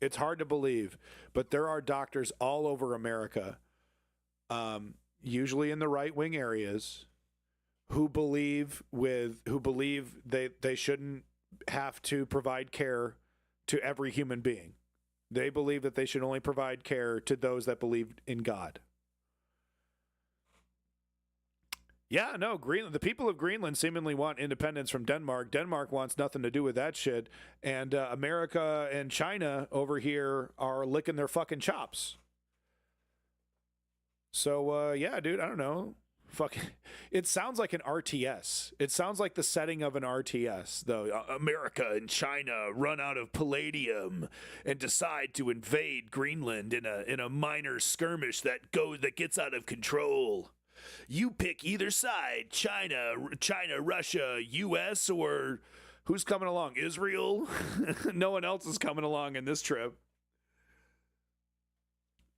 It's hard to believe. But there are doctors all over America, usually in the right-wing areas, who believe they shouldn't have to provide care to every human being. They believe that they should only provide care to those that believe in God. Yeah, no, Greenland. The people of Greenland seemingly want independence from Denmark. Denmark wants nothing to do with that shit. And America and China over here are licking their fucking chops. So, yeah, dude, I don't know. It sounds like an RTS. It sounds like the setting of an RTS, though. America and China run out of palladium and decide to invade Greenland in a minor skirmish that gets out of control. You pick either side: China, Russia, U.S., or who's coming along? Israel? No one else is coming along in this trip.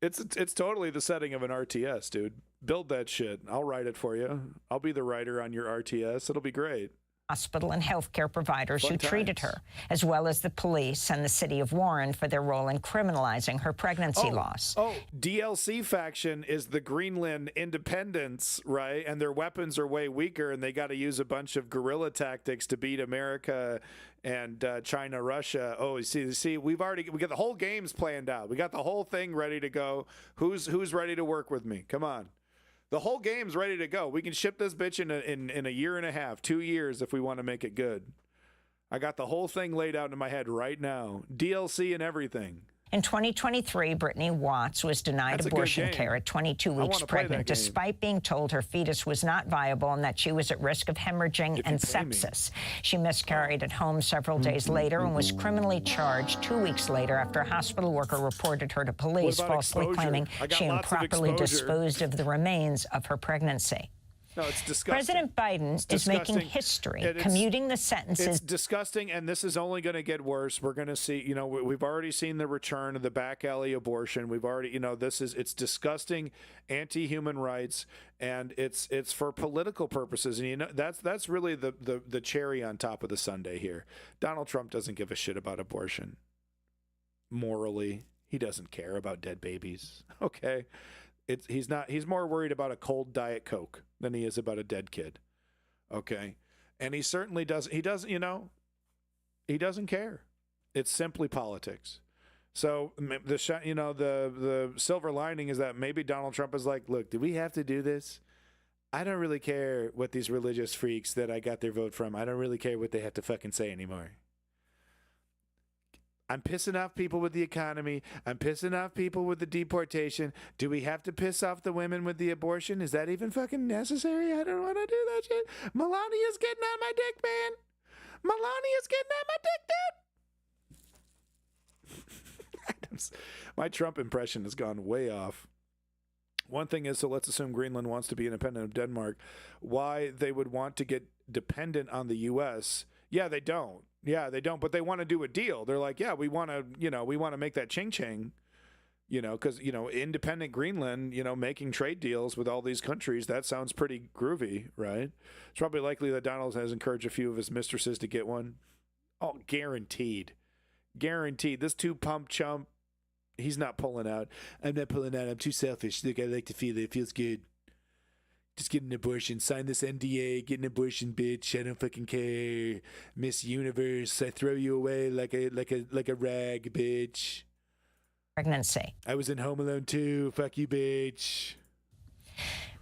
It's totally the setting of an RTS, dude. Build that shit. I'll write it for you. I'll be the writer on your RTS. It'll be great. Hospital and healthcare providers who treated her, as well as the police and the city of Warren for their role in criminalizing her pregnancy loss. DLC faction is the Greenland independents, right? And their weapons are way weaker, and they got to use a bunch of guerrilla tactics to beat America and China, Russia. Oh, you see, we got the whole game's planned out. We got the whole thing ready to go. Who's ready to work with me? Come on. The whole game's ready to go. We can ship this bitch in a year and a half, 2 years if we want to make it good. I got the whole thing laid out in my head right now. DLC and everything. In 2023, Brittany Watts was denied abortion care at 22 weeks pregnant, despite being told her fetus was not viable and that she was at risk of hemorrhaging and sepsis. She miscarried at home several days later and was criminally charged 2 weeks later after a hospital worker reported her to police, falsely claiming she improperly disposed of the remains of her pregnancy. No, it's disgusting. President Biden is making history, commuting the sentences. It's disgusting, and this is only going to get worse. We're going to see, we've already seen the return of the back alley abortion. We've already, it's disgusting, anti-human rights, and it's for political purposes. And that's really the cherry on top of the sundae here. Donald Trump doesn't give a shit about abortion. Morally, he doesn't care about dead babies. Okay. He's more worried about a cold Diet Coke than he is about a dead kid. Okay. And he certainly doesn't, he doesn't care. It's simply politics. So the silver lining is that maybe Donald Trump is like, look, do we have to do this? I don't really care what these religious freaks that I got their vote from, I don't really care what they have to fucking say anymore. I'm pissing off people with the economy. I'm pissing off people with the deportation. Do we have to piss off the women with the abortion? Is that even fucking necessary? I don't want to do that shit. Melania's getting on my dick, man. Melania's getting on my dick, dude. My Trump impression has gone way off. One thing is, so let's assume Greenland wants to be independent of Denmark. Why they would want to get dependent on the U.S.? Yeah, they don't. Yeah, they don't, but they want to do a deal. They're like, yeah, we want to make that ching-ching, because, independent Greenland, making trade deals with all these countries, that sounds pretty groovy, right? It's probably likely that Donald has encouraged a few of his mistresses to get one. Oh, guaranteed. Guaranteed. This two-pump chump, he's not pulling out. I'm not pulling out. I'm too selfish. Look, I like to feel it. It feels good. Just get an abortion. Sign this NDA. Get an abortion, bitch. I don't fucking care. Miss Universe. I throw you away like a rag, bitch. Pregnancy. I was in Home Alone 2. Fuck you, bitch.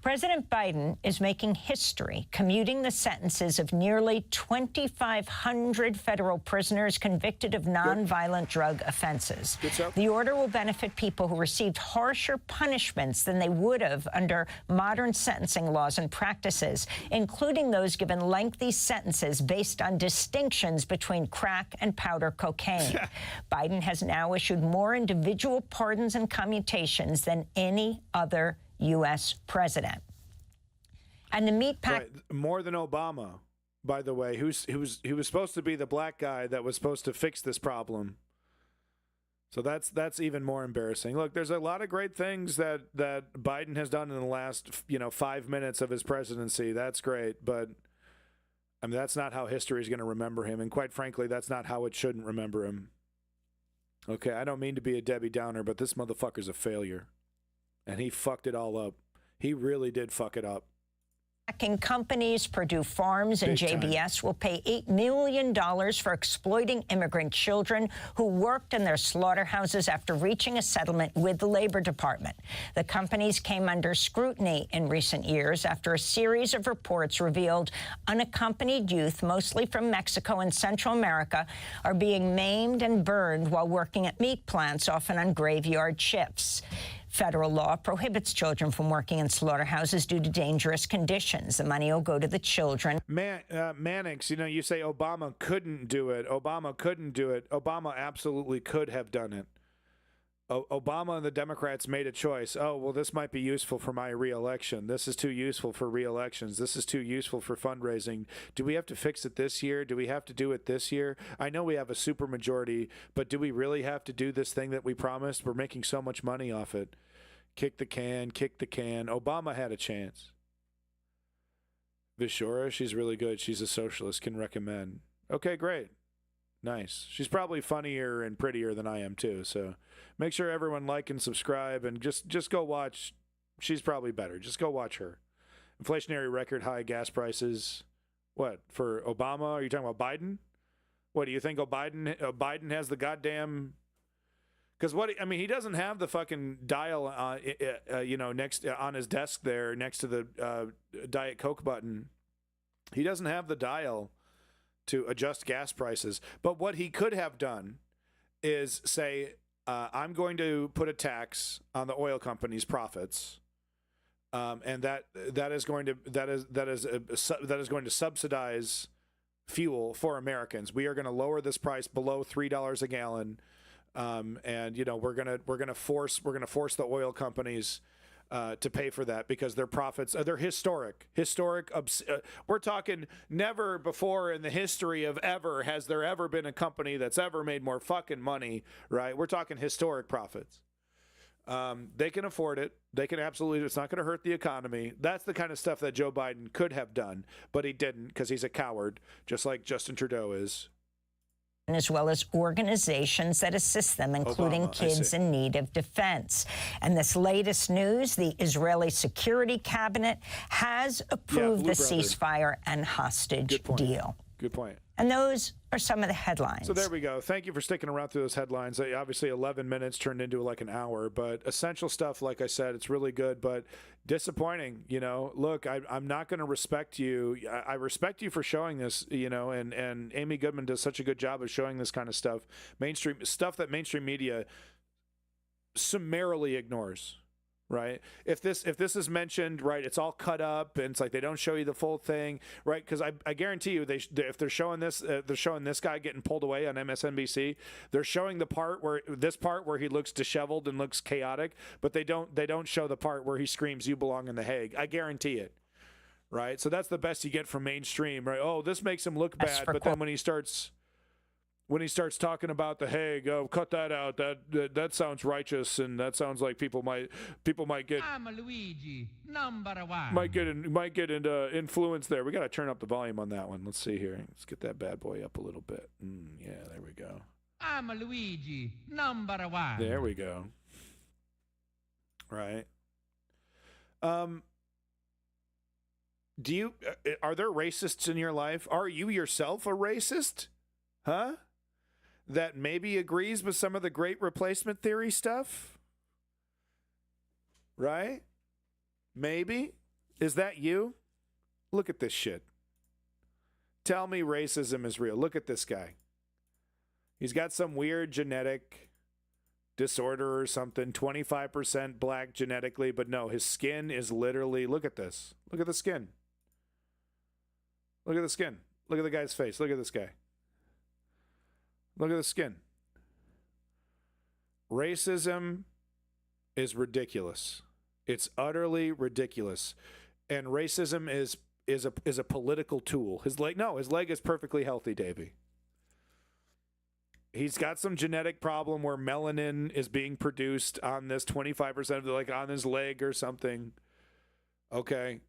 President Biden is making history, commuting the sentences of nearly 2,500 federal prisoners convicted of nonviolent drug offenses. The order will benefit people who received harsher punishments than they would have under modern sentencing laws and practices, including those given lengthy sentences based on distinctions between crack and powder cocaine. Biden has now issued more individual pardons and commutations than any other U.S. president. And the meat pack... Right. More than Obama, by the way, he was supposed to be the black guy that was supposed to fix this problem. So that's even more embarrassing. Look, there's a lot of great things that Biden has done in the last 5 minutes of his presidency. That's great, but I mean that's not how history is going to remember him, and quite frankly, that's not how it shouldn't remember him. Okay, I don't mean to be a Debbie Downer, but this motherfucker's a failure. And he fucked it all up. He really did fuck it up. Packing companies, Purdue Farms and JBS will pay $8 million for exploiting immigrant children who worked in their slaughterhouses after reaching a settlement with the Labor Department. The companies came under scrutiny in recent years after a series of reports revealed unaccompanied youth, mostly from Mexico and Central America, are being maimed and burned while working at meat plants, often on graveyard shifts. Federal law prohibits children from working in slaughterhouses due to dangerous conditions. The money will go to the children. Mannix, you say Obama couldn't do it. Obama couldn't do it. Obama absolutely could have done it. Obama and the Democrats made a choice. Oh, well, this might be useful for my reelection. This is too useful for reelections. This is too useful for fundraising. Do we have to fix it this year? Do we have to do it this year? I know we have a supermajority, but do we really have to do this thing that we promised? We're making so much money off it. Kick the can, kick the can. Obama had a chance. Vishora, she's really good. She's a socialist, can recommend. Okay, great. Nice. She's probably funnier and prettier than I am, too. So make sure everyone like and subscribe and just go watch. She's probably better. Just go watch her. Inflationary record high gas prices. What, for Obama? Are you talking about Biden? What, do you think Biden has the goddamn... Because he doesn't have the fucking dial, next on his desk there, next to the Diet Coke button. He doesn't have the dial to adjust gas prices. But what he could have done is say, I'm going to put a tax on the oil company's profits, and that is going to subsidize fuel for Americans. We are going to lower this price below $3 a gallon, and we're gonna force the oil companies to pay for that because their profits they're historic. We're talking never before in the history of ever has there ever been a company that's ever made more fucking money, right? We're talking historic profits. They can afford it. They can absolutely. It's not going to hurt the economy. That's the kind of stuff that Joe Biden could have done, but he didn't because he's a coward, just like Justin Trudeau is. As well as organizations that assist them, including kids in need of defense. And this latest news, the Israeli Security Cabinet has approved the ceasefire and hostage deal. Good point. And those are some of the headlines. So there we go. Thank you for sticking around through those headlines. Obviously, 11 minutes turned into like an hour, but essential stuff, like I said, it's really good, but disappointing. Look, I'm not going to respect you. I respect you for showing this, and Amy Goodman does such a good job of showing this kind of stuff. Mainstream stuff that mainstream media summarily ignores. Right. If this is mentioned, right, it's all cut up and it's like they don't show you the full thing. Right. Because I guarantee you if they're showing this guy getting pulled away on MSNBC. They're showing the part where he looks disheveled and looks chaotic. But they don't show the part where he screams, "You belong in The Hague." I guarantee it. Right. So that's the best you get from mainstream. Right. Oh, this makes him look bad. But then when he starts talking about The Hague, cut that out. That sounds righteous, and that sounds like people might get. I'm Luigi, number one. Might get into influence there. We got to turn up the volume on that one. Let's see here. Let's get that bad boy up a little bit. Yeah, there we go. I'm Luigi, number one. There we go. Right. Are there racists in your life? Are you yourself a racist? Huh? That maybe agrees with some of the great replacement theory stuff? Right? Maybe? Is that you? Look at this shit. Tell me racism is real. Look at this guy. He's got some weird genetic disorder or something, 25% black genetically, but no, his skin is literally, look at this. Look at the skin. Look at the skin. Look at the guy's face. Look at this guy. Look at the skin. Racism is ridiculous. It's utterly ridiculous. And racism is a political tool. His leg is perfectly healthy, Davey. He's got some genetic problem where melanin is being produced on this 25% of on his leg or something. Okay.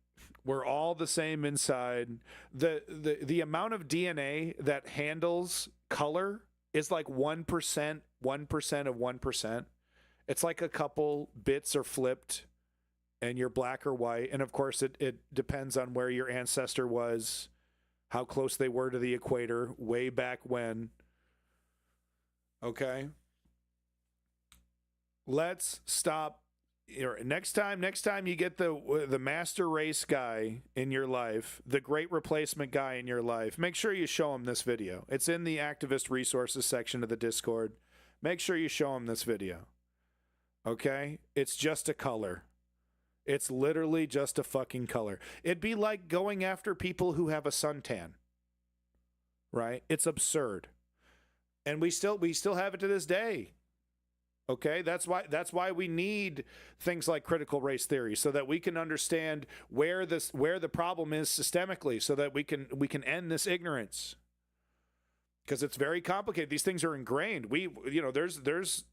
We're all the same inside. The amount of DNA that handles color is like 1% of 1%. It's like a couple bits are flipped and you're black or white. And of course, it depends on where your ancestor was, how close they were to the equator way back when. Okay. Let's stop. Next time you get the master race guy in your life, the great replacement guy in your life, make sure you show him this video. It's in the activist resources section of the Discord. Make sure you show him this video. Okay? It's just a color. It's literally just a fucking color. It'd be like going after people who have a suntan. Right? It's absurd. And we still have it to this day. Okay, that's why we need things like critical race theory, so that we can understand where the problem is systemically, so that we can end this ignorance. Because it's very complicated. These things are ingrained. There's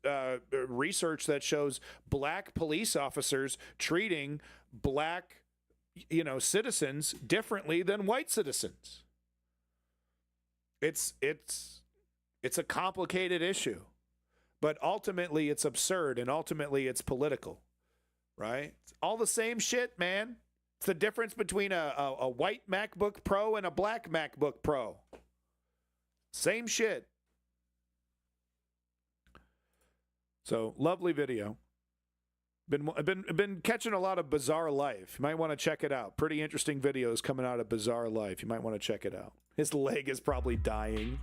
research that shows black police officers treating black citizens differently than white citizens. It's a complicated issue. But ultimately, it's absurd, and ultimately, it's political, right? It's all the same shit, man. It's the difference between a white MacBook Pro and a black MacBook Pro. Same shit. So, lovely video. Been catching a lot of Bizarre Life. You might want to check it out. Pretty interesting videos coming out of Bizarre Life. You might want to check it out. His leg is probably dying.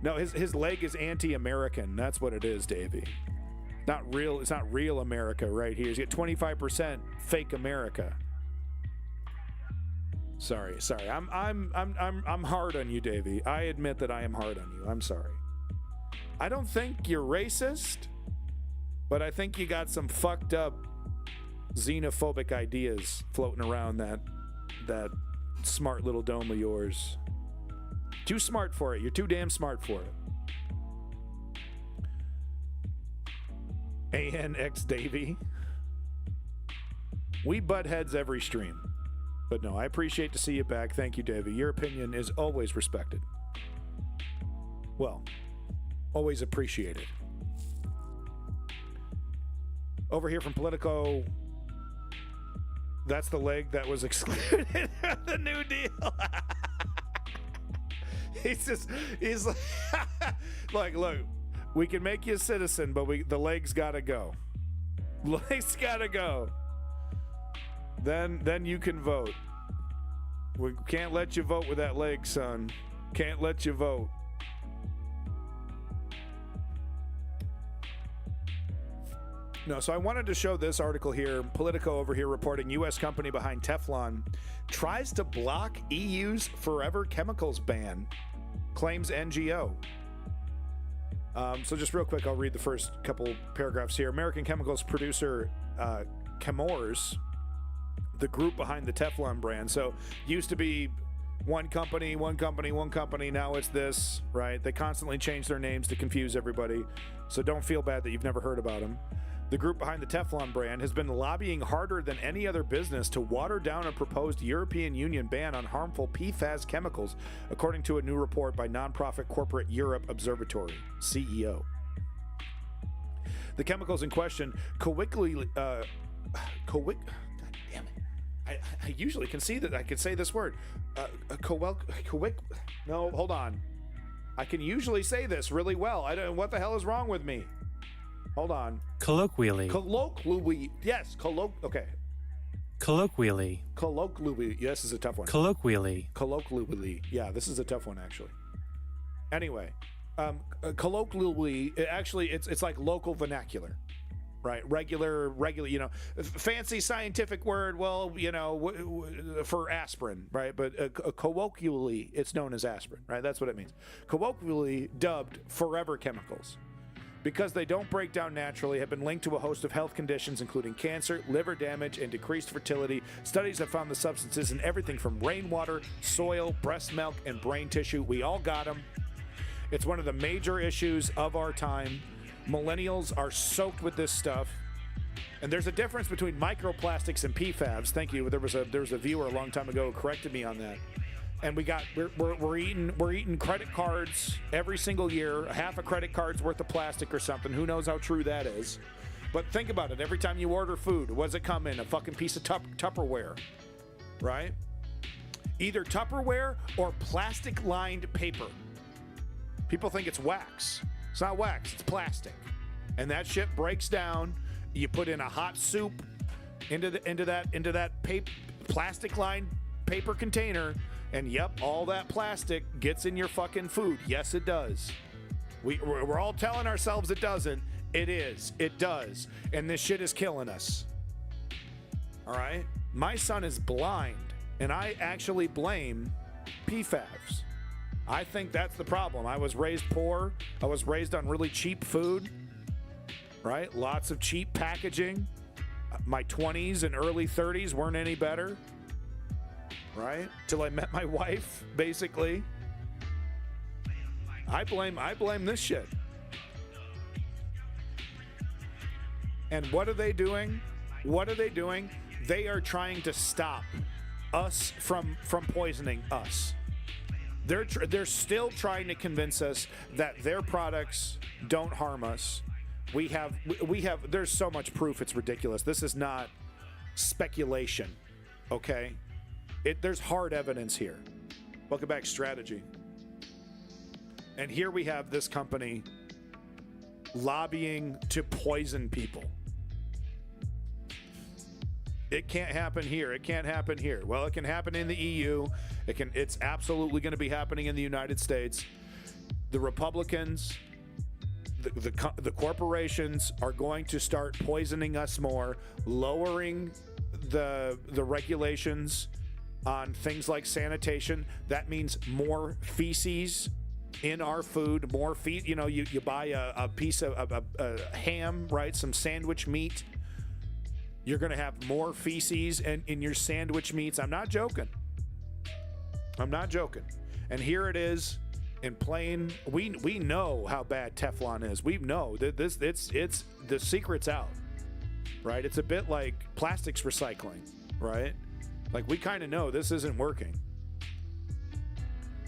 No, his leg is anti-American. That's what it is, Davey. Not real. It's not real America right here. You get 25% fake America. Sorry. I'm hard on you, Davey. I admit that I am hard on you. I'm sorry. I don't think you're racist, but I think you got some fucked up xenophobic ideas floating around that smart little dome of yours. Too smart for it. You're too damn smart for it. ANX Davey. We butt heads every stream. But no, I appreciate to see you back. Thank you, Davey. Your opinion is always respected. Well, always appreciated. Over here from Politico, that's the leg that was excluded from the New Deal. he's like, look, we can make you a citizen, but the leg's gotta go. Legs gotta go. Then you can vote. We can't let you vote with that leg, son. Can't let you vote. No, so I wanted to show this article here. Politico over here reporting U.S. company behind Teflon tries to block EU's forever chemicals ban, claims NGO. So just real quick, I'll read the first couple paragraphs here. American chemicals producer Chemours, the group behind the Teflon brand. So used to be one company. Now it's this, right? They constantly change their names to confuse everybody. So don't feel bad that you've never heard about them. The group behind the Teflon brand has been lobbying harder than any other business to water down a proposed European Union ban on harmful PFAS chemicals, according to a new report by nonprofit Corporate Europe Observatory, CEO. The chemicals in question, God damn it. I usually can see that I can say this word. No, hold on. I can usually say this really well. What the hell is wrong with me? Hold on. Colloquially. Yes, okay. Colloquially. Yes, this is a tough one. Colloquially. Yeah, this is a tough one, actually. Anyway, colloquially, actually, it's like local vernacular, right? Regular, fancy scientific word, well, for aspirin, right? But colloquially, it's known as aspirin, right? That's what it means. Colloquially dubbed forever chemicals, because they don't break down naturally, have been linked to a host of health conditions, including cancer, liver damage, and decreased fertility. Studies have found the substances in everything from rainwater, soil, breast milk, and brain tissue. We all got them. It's one of the major issues of our time. Millennials are soaked with this stuff. And there's a difference between microplastics and PFAS. Thank you. There was a viewer a long time ago who corrected me on that. And we're eating credit cards every single year, half a credit card's worth of plastic or something. Who knows how true that is? But think about it. Every time you order food, what does it come in? A fucking piece of Tupperware, right? Either Tupperware or plastic-lined paper. People think it's wax. It's not wax. It's plastic, and that shit breaks down. You put in a hot soup into that plastic-lined paper container. And yep, all that plastic gets in your fucking food. Yes, it does. We're all telling ourselves it doesn't. It is. It does. And this shit is killing us. All right? My son is blind, and I actually blame PFAS. I think that's the problem. I was raised poor. I was raised on really cheap food, right? Lots of cheap packaging. My 20s and early 30s weren't any better. Right? Till I met my wife, basically. I blame this shit. And what are they doing? They are trying to stop us from poisoning us. They're still trying to convince us that their products don't harm us. We have there's so much proof, it's ridiculous. This is not speculation, okay? There's hard evidence here. Welcome back, Strategy. And here we have this company lobbying to poison people. It can't happen here. It can't happen here. Well, it can happen in the EU. It's absolutely going to be happening in the United States. The Republicans, the corporations are going to start poisoning us more, lowering the regulations on things like sanitation. That means more feces in our food, more feet. You know, you buy a piece of a ham, right? Some sandwich meat. You're going to have more feces in your sandwich meats. I'm not joking. And here it is in plain. We know how bad Teflon is. We know that it's the secret's out, right? It's a bit like plastics recycling, right? Like, we kind of know this isn't working.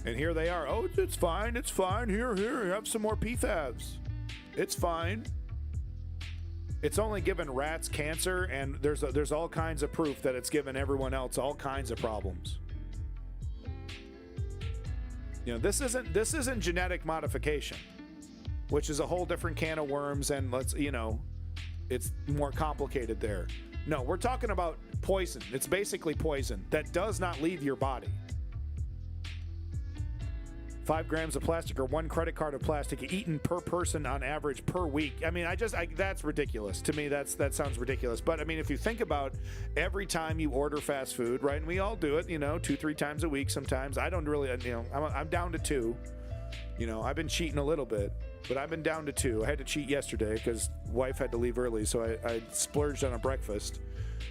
And here they are. Oh, it's fine. It's fine. Here, have some more PFABs. It's fine. It's only given rats cancer, and there's all kinds of proof that it's given everyone else all kinds of problems. You know, this isn't genetic modification, which is a whole different can of worms, and it's more complicated there. No, we're talking about poison. It's basically poison that does not leave your body. 5 grams of plastic, or 1 credit card of plastic eaten per person on average per week. I mean, that's ridiculous. To me, that sounds ridiculous. But I mean, if you think about every time you order fast food, right? And we all do it, 2-3 times a week sometimes. I don't really, I'm down to 2. I've been cheating a little bit, but I've been down to 2. I had to cheat yesterday because wife had to leave early, so I splurged on a breakfast.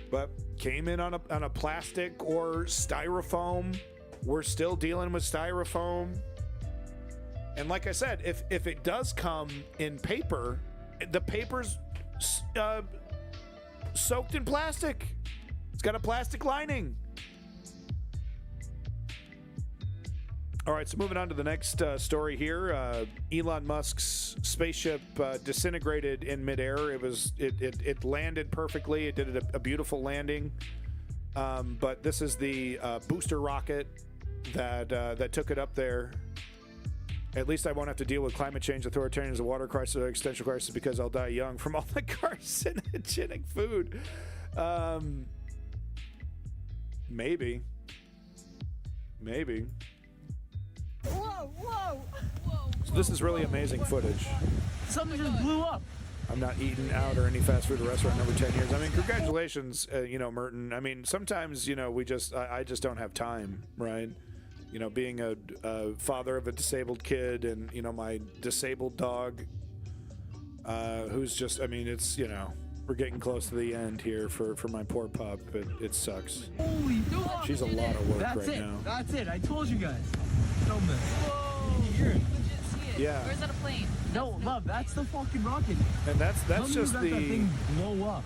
But came in on a plastic or styrofoam. We're still dealing with styrofoam. And like I said, if it does come in paper, the paper's soaked in plastic. It's got a plastic lining. All right, so moving on to the next story here. Elon Musk's spaceship disintegrated in midair. It landed perfectly. It did a beautiful landing. But this is the booster rocket that took it up there. At least I won't have to deal with climate change, authoritarianism, water crisis, or existential crisis, because I'll die young from all the carcinogenic food. Maybe. Whoa. So this is really amazing footage. Something just blew up. I'm not eating out or any fast food restaurant in over 10 years. I mean, congratulations, Merton. I mean, sometimes, I just don't have time, right? Being a father of a disabled kid, and, my disabled dog, who's just, it's, we're getting close to the end here for my poor pup. It sucks. Holy She's a lot of work now. That's it. I told you guys. No miss. Whoa. You hear it? Yeah. Where's that a plane? No, love, that's the fucking rocket. And that's just that the thing blow up.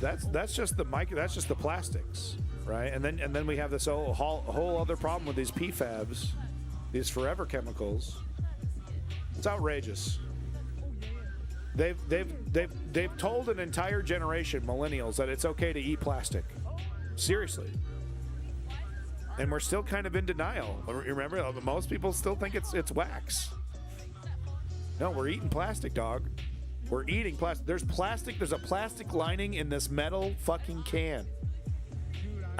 That's just the plastics. Right, and then we have this whole other problem with these PFABs, these forever chemicals. It's outrageous. They've told an entire generation, millennials, that it's okay to eat plastic. Seriously. And we're still kind of in denial. Remember, most people still think it's wax. No, we're eating plastic, dog. We're eating plastic. There's a plastic lining in this metal fucking can.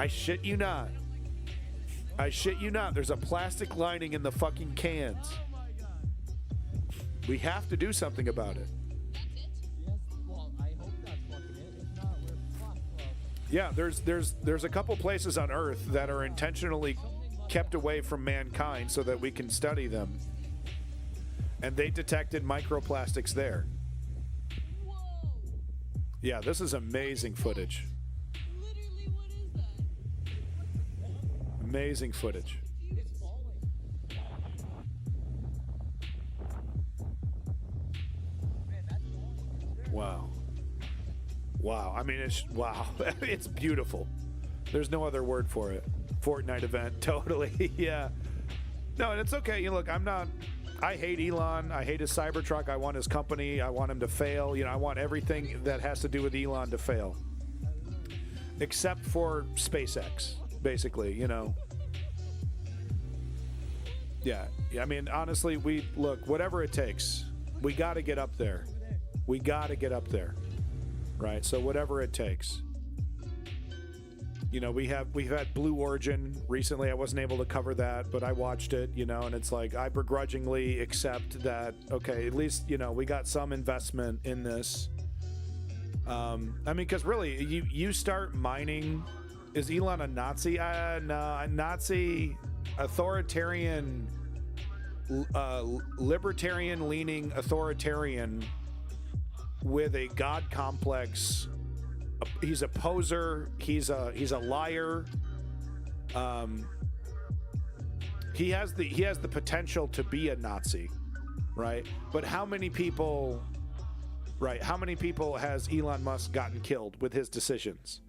I shit you not. There's a plastic lining in the fucking cans. We have to do something about it. Yeah, there's a couple places on Earth that are intentionally kept away from mankind so that we can study them. And they detected microplastics there. Yeah, this is amazing footage. Amazing footage. Wow. I mean, it's beautiful. There's no other word for it. Fortnite event, totally. Yeah. No, and it's okay. Look, I hate Elon. I hate his Cybertruck. I want his company. I want him to fail. I want everything that has to do with Elon to fail. Except for SpaceX. Basically, Yeah, I mean, honestly, whatever it takes, we got to get up there. Right? So whatever it takes. You know, we've had Blue Origin recently. I wasn't able to cover that, but I watched it, you know, and it's like I begrudgingly accept that, okay, at least, you know, we got some investment in this. I mean, because really, you start mining. Is Elon a Nazi? No, a Nazi, authoritarian, libertarian-leaning authoritarian with a god complex. He's a poser. He's a liar. He has the potential to be a Nazi, right? But how many people, right? How many people has Elon Musk gotten killed with his decisions?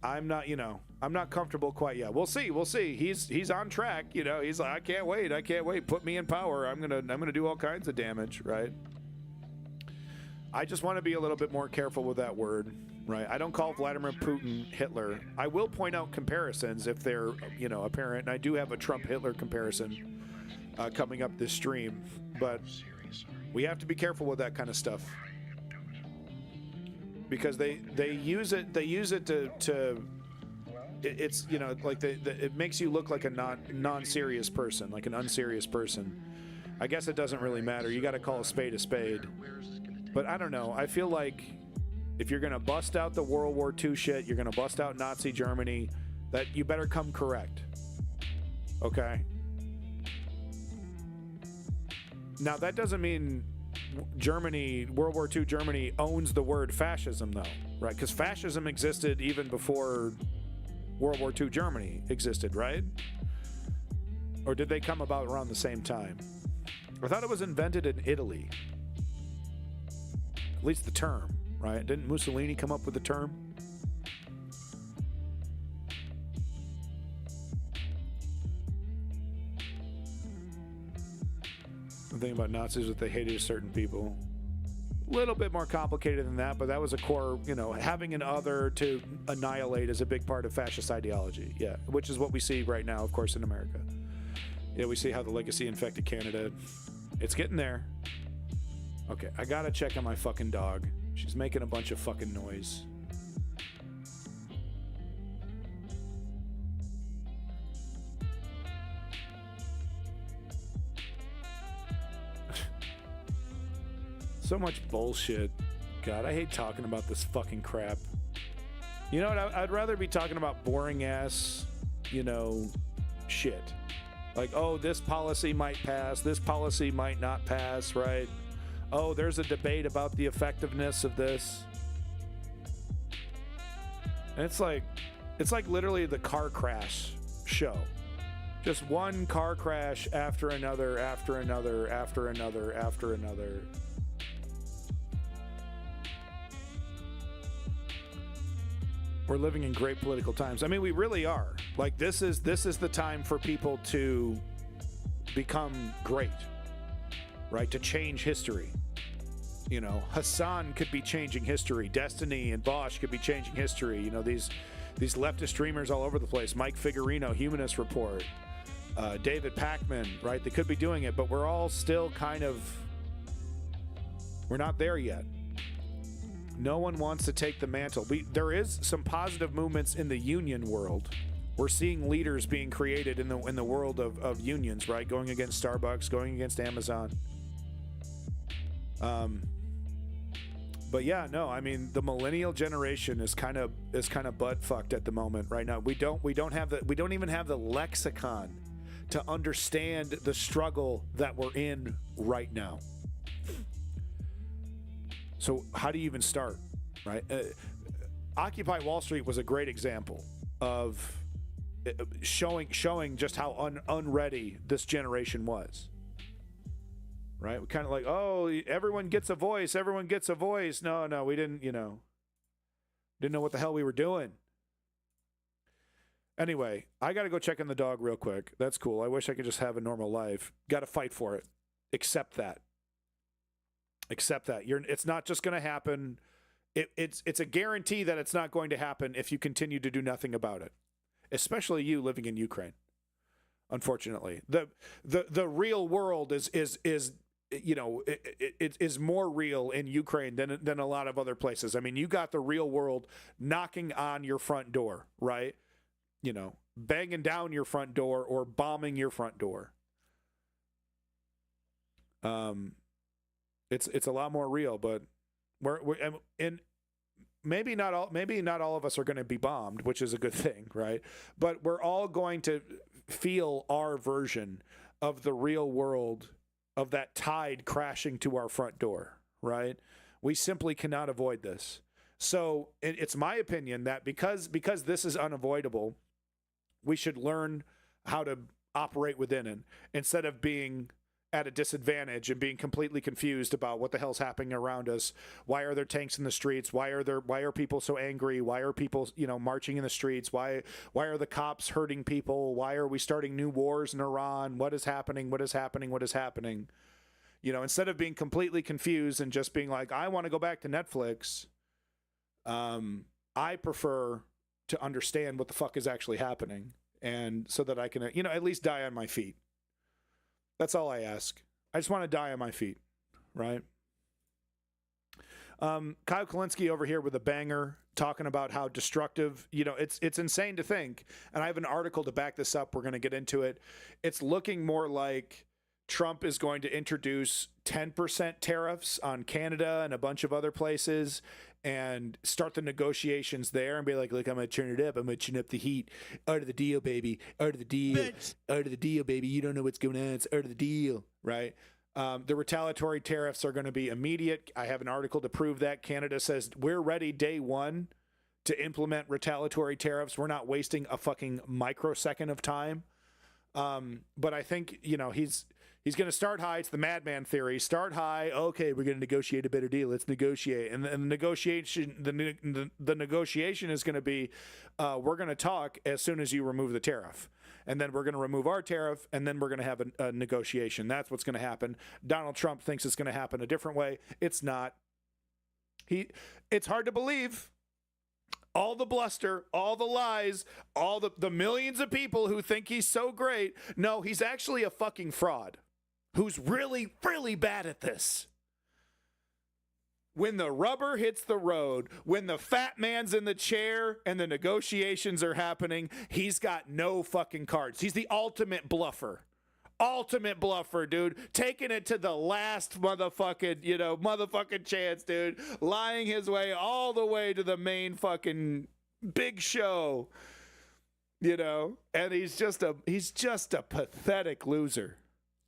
I'm not comfortable quite yet. We'll see. He's on track. You know, he's like, I can't wait. Put me in power. I'm gonna do all kinds of damage, right? I just want to be a little bit more careful with that word, right? I don't call Vladimir Putin Hitler. I will point out comparisons if they're, you know, apparent. And I do have a Trump-Hitler comparison coming up this stream, but we have to be careful with that kind of stuff because they use it to it's, you know, like it makes you look like a non-serious person, like an unserious person. I guess it doesn't really matter. You got to call a spade a spade. But I don't know. I feel like if you're going to bust out the World War II shit, you're going to bust out Nazi Germany, that you better come correct. Okay? Now, that doesn't mean Germany, World War II Germany, owns the word fascism, though, right? Because fascism existed even before World War II Germany existed, right? Or did they come about around the same time? I thought it was invented in Italy. At least the term, right? Didn't Mussolini come up with the term? The thing about Nazis is that they hated certain people. A little bit more complicated than that, but that was a core, you know, having an other to annihilate is a big part of fascist ideology. Yeah, which is what we see right now, of course, in America. Yeah, we see how the legacy infected Canada. It's getting there. Okay, I gotta check on my fucking dog. She's making a bunch of fucking noise. So much bullshit. God, I hate talking about this fucking crap. You know what? I'd rather be talking about boring ass, you know, shit. Like, oh, this policy might pass, this policy might not pass, right? Oh, there's a debate about the effectiveness of this. And it's like literally the car crash show. Just one car crash after another, after another, after another, after another. We're living in great political times. I mean, we really are. Like, this is the time for people to become great, right? To change history. You know, Hassan could be changing history. Destiny and Bosch could be changing history. You know, these leftist streamers all over the place. Mike Figurino, Humanist Report. David Pakman, right? They could be doing it, but we're all still kind of... We're not there yet. No one wants to take the mantle. There is some positive movements in the union world. We're seeing leaders being created in the world of unions, right? Going against Starbucks, going against Amazon. But yeah, no, I mean, the millennial generation is kind of butt fucked at the moment right now. We don't even have the lexicon to understand the struggle that we're in right now. So how do you even start, right? Occupy Wall Street was a great example of showing just how unready this generation was. Right? We kind of like, oh, everyone gets a voice. Everyone gets a voice. No, we didn't, didn't know what the hell we were doing. Anyway, I got to go check on the dog real quick. That's cool. I wish I could just have a normal life. Got to fight for it. Accept that. It's not just going to happen. It's a guarantee that it's not going to happen if you continue to do nothing about it. Especially you living in Ukraine. Unfortunately, the real world is it is more real in Ukraine than a lot of other places. I mean, you got the real world knocking on your front door, right? Banging down your front door or bombing your front door. It's a lot more real, but maybe not all of us are going to be bombed, which is a good thing, right? But we're all going to feel our version of the real world, of that tide crashing to our front door, right? We simply cannot avoid this. So it's my opinion that because this is unavoidable, we should learn how to operate within it instead of being at a disadvantage and being completely confused about what the hell's happening around us. Why are there tanks in the streets? Why are people so angry? Why are people, marching in the streets? Why are the cops hurting people? Why are we starting new wars in Iran? What is happening? What is happening? What is happening? Instead of being completely confused and just being like, I want to go back to Netflix, I prefer to understand what the fuck is actually happening, and so that I can, at least die on my feet. That's all I ask. I just want to die on my feet, right? Kyle Kulinski over here with a banger talking about how destructive, it's insane to think, and I have an article to back this up. We're going to get into it. It's looking more like Trump is going to introduce 10% tariffs on Canada and a bunch of other places and start the negotiations there and be like, look, I'm going to turn it up. I'm going to turn up the heat. Out of the deal, baby. Out of the deal. Bitch. Out of the deal, baby. You don't know what's going on. It's out of the deal, right? The retaliatory tariffs are going to be immediate. I have an article to prove that. Canada says we're ready day one to implement retaliatory tariffs. We're not wasting a fucking microsecond of time. But I think, he's going to start high. It's the madman theory. Start high. Okay, we're going to negotiate a better deal. Let's negotiate. And the negotiation, the negotiation is going to be, we're going to talk as soon as you remove the tariff. And then we're going to remove our tariff, and then we're going to have a negotiation. That's what's going to happen. Donald Trump thinks it's going to happen a different way. It's not. It's hard to believe. All the bluster, all the lies, all the millions of people who think he's so great. No, he's actually a fucking fraud who's really, really bad at this. When the rubber hits the road, when the fat man's in the chair and the negotiations are happening, he's got no fucking cards. He's the ultimate bluffer. Ultimate bluffer, dude. Taking it to the last motherfucking chance, dude. Lying his way all the way to the main fucking big show. And he's just a pathetic loser.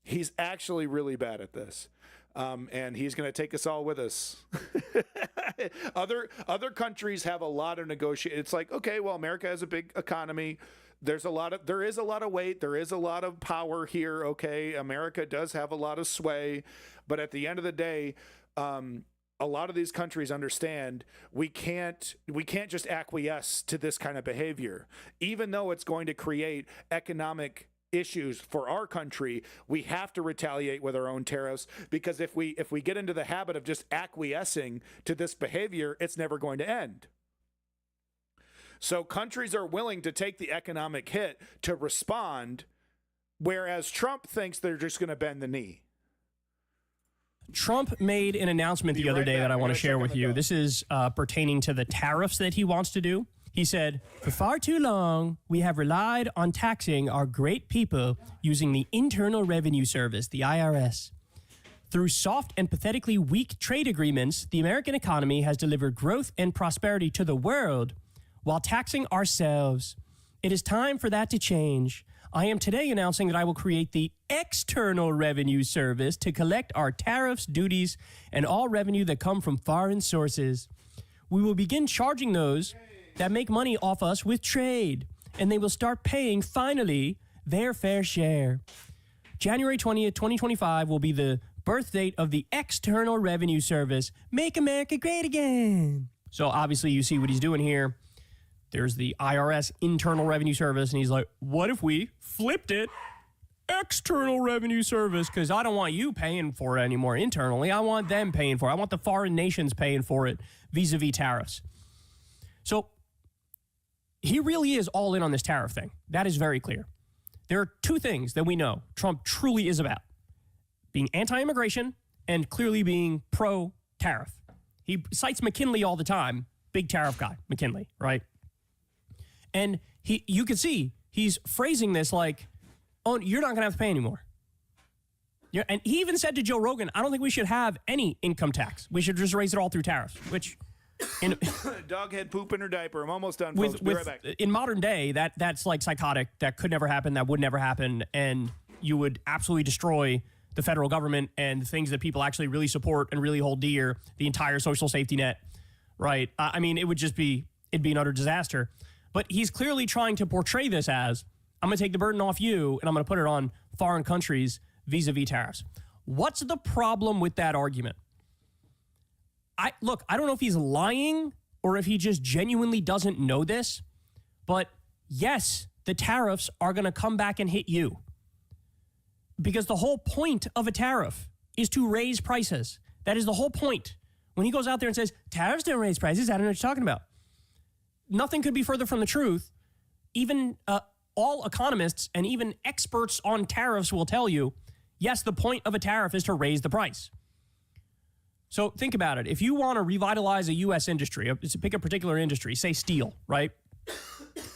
He's actually really bad at this. And he's going to take us all with us. Other countries have a lot of negotiation. It's like, okay, well, America has a big economy. There is a lot of weight. There is a lot of power here. Okay. America does have a lot of sway, but at the end of the day, a lot of these countries understand we can't just acquiesce to this kind of behavior, even though it's going to create economic issues for our country. We have to retaliate with our own tariffs, because if we get into the habit of just acquiescing to this behavior, it's never going to end. So countries are willing to take the economic hit to respond, whereas Trump thinks they're just going to bend the knee. Trump made an announcement the other day that I want to share with you. This is pertaining to the tariffs that he wants to do. He said, for far too long, we have relied on taxing our great people using the Internal Revenue Service, the IRS. Through soft and pathetically weak trade agreements, the American economy has delivered growth and prosperity to the world while taxing ourselves. It is time for that to change. I am today announcing that I will create the External Revenue Service to collect our tariffs, duties, and all revenue that come from foreign sources. We will begin charging those that make money off us with trade, and they will start paying, finally, their fair share. January 20th, 2025 will be the birth date of the External Revenue Service. Make America great again. So obviously you see what he's doing here. There's the IRS, Internal Revenue Service, and he's like, what if we flipped it? External Revenue Service, because I don't want you paying for it anymore internally. I want them paying for it. I want the foreign nations paying for it vis-a-vis tariffs. So he really is all in on this tariff thing. That is very clear. There are two things that we know Trump truly is about: being anti-immigration and clearly being pro-tariff. He cites McKinley all the time. Big tariff guy, McKinley, right? And you can see he's phrasing this like, oh, you're not going to have to pay anymore. And he even said to Joe Rogan, I don't think we should have any income tax. We should just raise it all through tariffs, which... Dog head poop in her diaper. I'm almost done, folks. Be right back. In modern day, that's like psychotic. That could never happen. That would never happen. And you would absolutely destroy the federal government and things that people actually really support and really hold dear, the entire social safety net, right? I mean, it'd be an utter disaster. But he's clearly trying to portray this as, I'm going to take the burden off you and I'm going to put it on foreign countries vis-a-vis tariffs. What's the problem with that argument? I don't know if he's lying or if he just genuinely doesn't know this, but yes, the tariffs are going to come back and hit you. Because the whole point of a tariff is to raise prices. That is the whole point. When he goes out there and says, tariffs don't raise prices, I don't know what you're talking about. Nothing could be further from the truth. Even all economists and even experts on tariffs will tell you, yes, the point of a tariff is to raise the price. So think about it. If you want to revitalize a U.S. industry, pick a particular industry, say steel, right?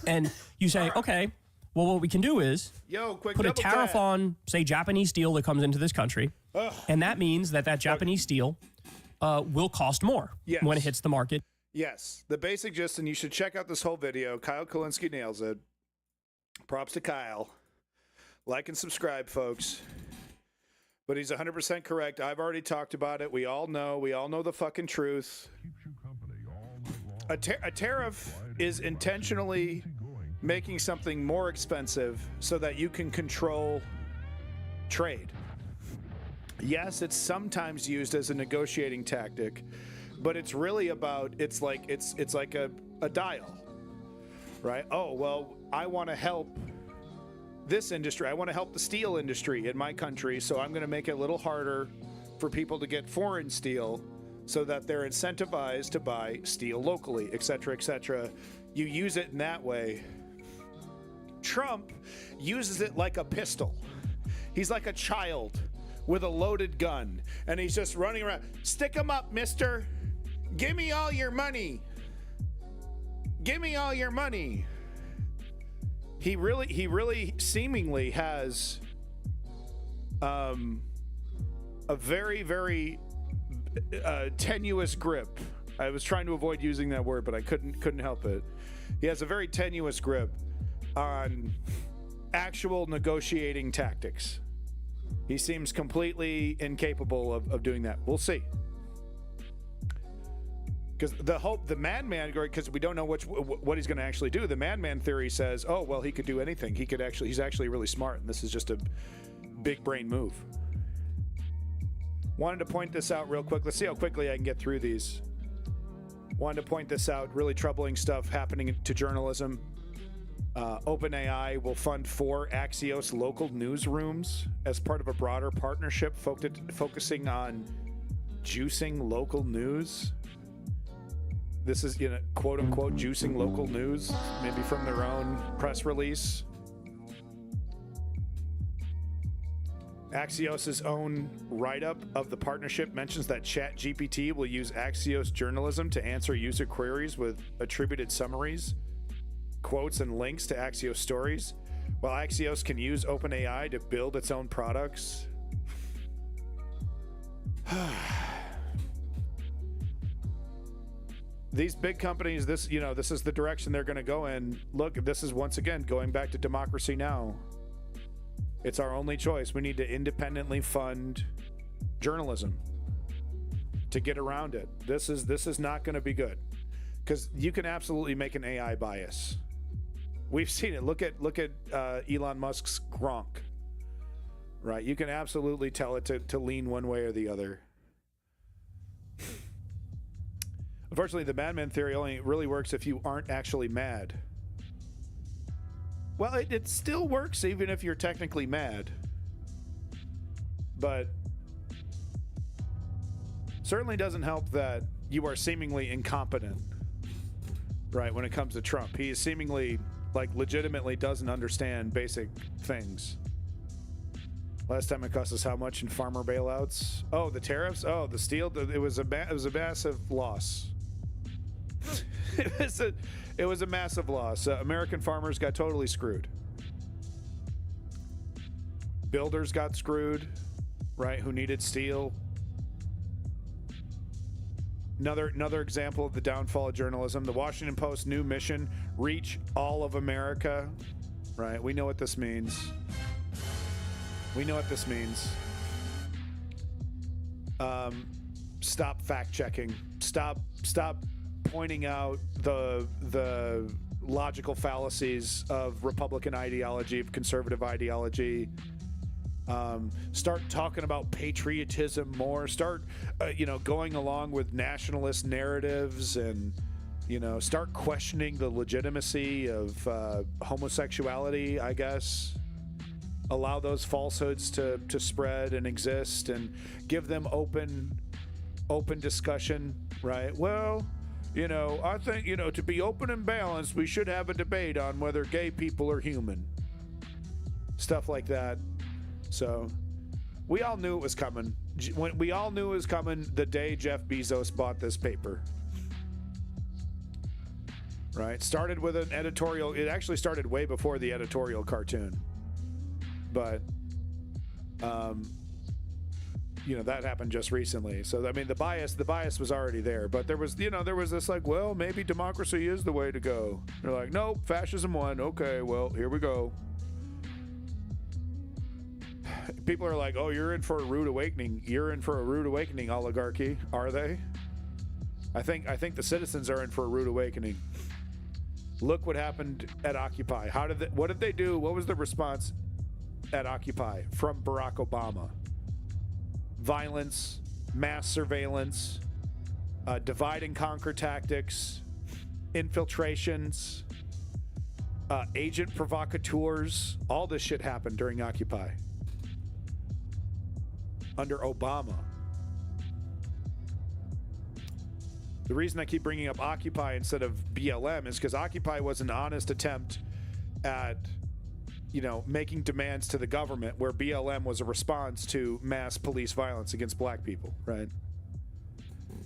And you say, okay, well, what we can do is put a tariff on, say, Japanese steel that comes into this country. Ugh. And that means that Japanese steel will cost more when it hits the market. Yes. The basic gist, and you should check out this whole video. Kyle Kulinski nails it. Props to Kyle. Like and subscribe, folks. But he's 100% correct. I've already talked about it. We all know the fucking truth. A tariff is intentionally making something more expensive so that you can control trade. Yes, it's sometimes used as a negotiating tactic, but it's really about, it's like a dial, right? Oh, well, I want to help this industry. I want to help the steel industry in my country, so I'm going to make it a little harder for people to get foreign steel so that they're incentivized to buy steel locally, et cetera, et cetera. You use it in that way. Trump uses it like a pistol. He's like a child with a loaded gun, and he's just running around. Stick 'em up, mister. Give me all your money. Give me all your money. He really seemingly has a very, very tenuous grip. I was trying to avoid using that word, but I couldn't help it. He has a very tenuous grip on actual negotiating tactics. He seems completely incapable of doing that. We'll see. Because the madman, because we don't know what he's going to actually do. The madman theory says, oh, well, he could do anything. He's actually really smart, and this is just a big brain move. Wanted to point this out real quick. Let's see how quickly I can get through these. Wanted to point this out. Really troubling stuff happening to journalism. OpenAI will fund 4 Axios local newsrooms as part of a broader partnership focusing on juicing local news. This is, quote unquote, juicing local news, maybe from their own press release. Axios' own write-up of the partnership mentions that ChatGPT will use Axios journalism to answer user queries with attributed summaries, quotes, and links to Axios stories, while Axios can use OpenAI to build its own products. These big companies, this is the direction they're going to go in. Look, this is once again going back to democracy now. It's our only choice. We need to independently fund journalism to get around it. This is not going to be good, because you can absolutely make an AI bias. We've seen it. Look at Elon Musk's Gronk. Right? You can absolutely tell it to lean one way or the other. Unfortunately, the madman theory only really works if you aren't actually mad. Well, it still works even if you're technically mad. But certainly doesn't help that you are seemingly incompetent, right, when it comes to Trump. He is seemingly, legitimately doesn't understand basic things. Last time it cost us how much in farmer bailouts? Oh, the tariffs? Oh, the steel. It was a massive loss. It was a massive loss. American farmers got totally screwed. Builders got screwed, right? Who needed steel. Another example of the downfall of journalism. The Washington Post's new mission: reach all of America. Right? We know what this means. We know what this means. Stop fact checking. Stop pointing out the logical fallacies of Republican ideology, of conservative ideology. Start talking about patriotism more. Start, going along with nationalist narratives, and start questioning the legitimacy of homosexuality, I guess. Allow those falsehoods to spread and exist, and give them open discussion, right? Well, I think, to be open and balanced, we should have a debate on whether gay people are human. Stuff like that. So, we all knew it was coming. We all knew it was coming the day Jeff Bezos bought this paper. Right? Started with an editorial. It actually started way before the editorial cartoon. But, that happened just recently. So, I mean, the bias was already there. But there was this like, well, maybe democracy is the way to go. They're like, nope, fascism won. Okay, well, here we go. People are like, oh, you're in for a rude awakening. You're in for a rude awakening, oligarchy. Are they? I think the citizens are in for a rude awakening. Look what happened at Occupy. What did they do? What was the response at Occupy from Barack Obama? Violence, mass surveillance, divide and conquer tactics, infiltrations, agent provocateurs. All this shit happened during Occupy. Under Obama. The reason I keep bringing up Occupy instead of BLM is because Occupy was an honest attempt at, making demands to the government, where BLM was a response to mass police violence against black people, right?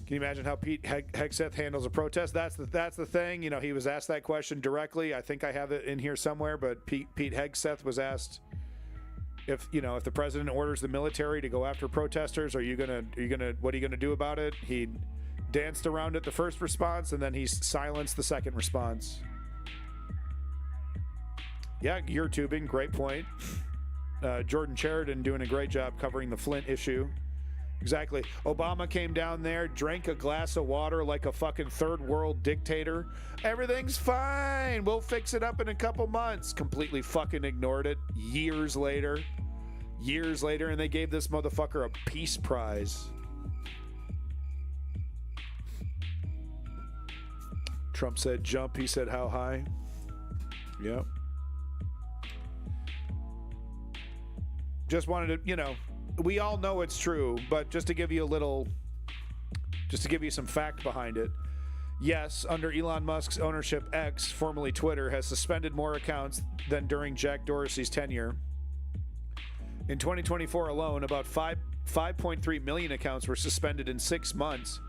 Can you imagine how Pete Hegseth handles a protest? That's the thing. He was asked that question directly. I think I have it in here somewhere, but Pete Hegseth was asked, if the president orders the military to go after protesters, what are you gonna do about it? He danced around at the first response, and then he silenced the second response. Yeah, gear tubing, great point. Jordan Sheridan doing a great job covering the Flint issue. Exactly. Obama came down there, drank a glass of water like a fucking third world dictator. Everything's fine. We'll fix it up in a couple months. Completely fucking ignored it. Years later, and they gave this motherfucker a peace prize. Trump said jump. He said how high? Yep. Just wanted to, we all know it's true, but just to give you some fact behind it. Yes, under Elon Musk's ownership, X, formerly Twitter, has suspended more accounts than during Jack Dorsey's tenure. In 2024 alone, about 5.3 million accounts were suspended in 6 months,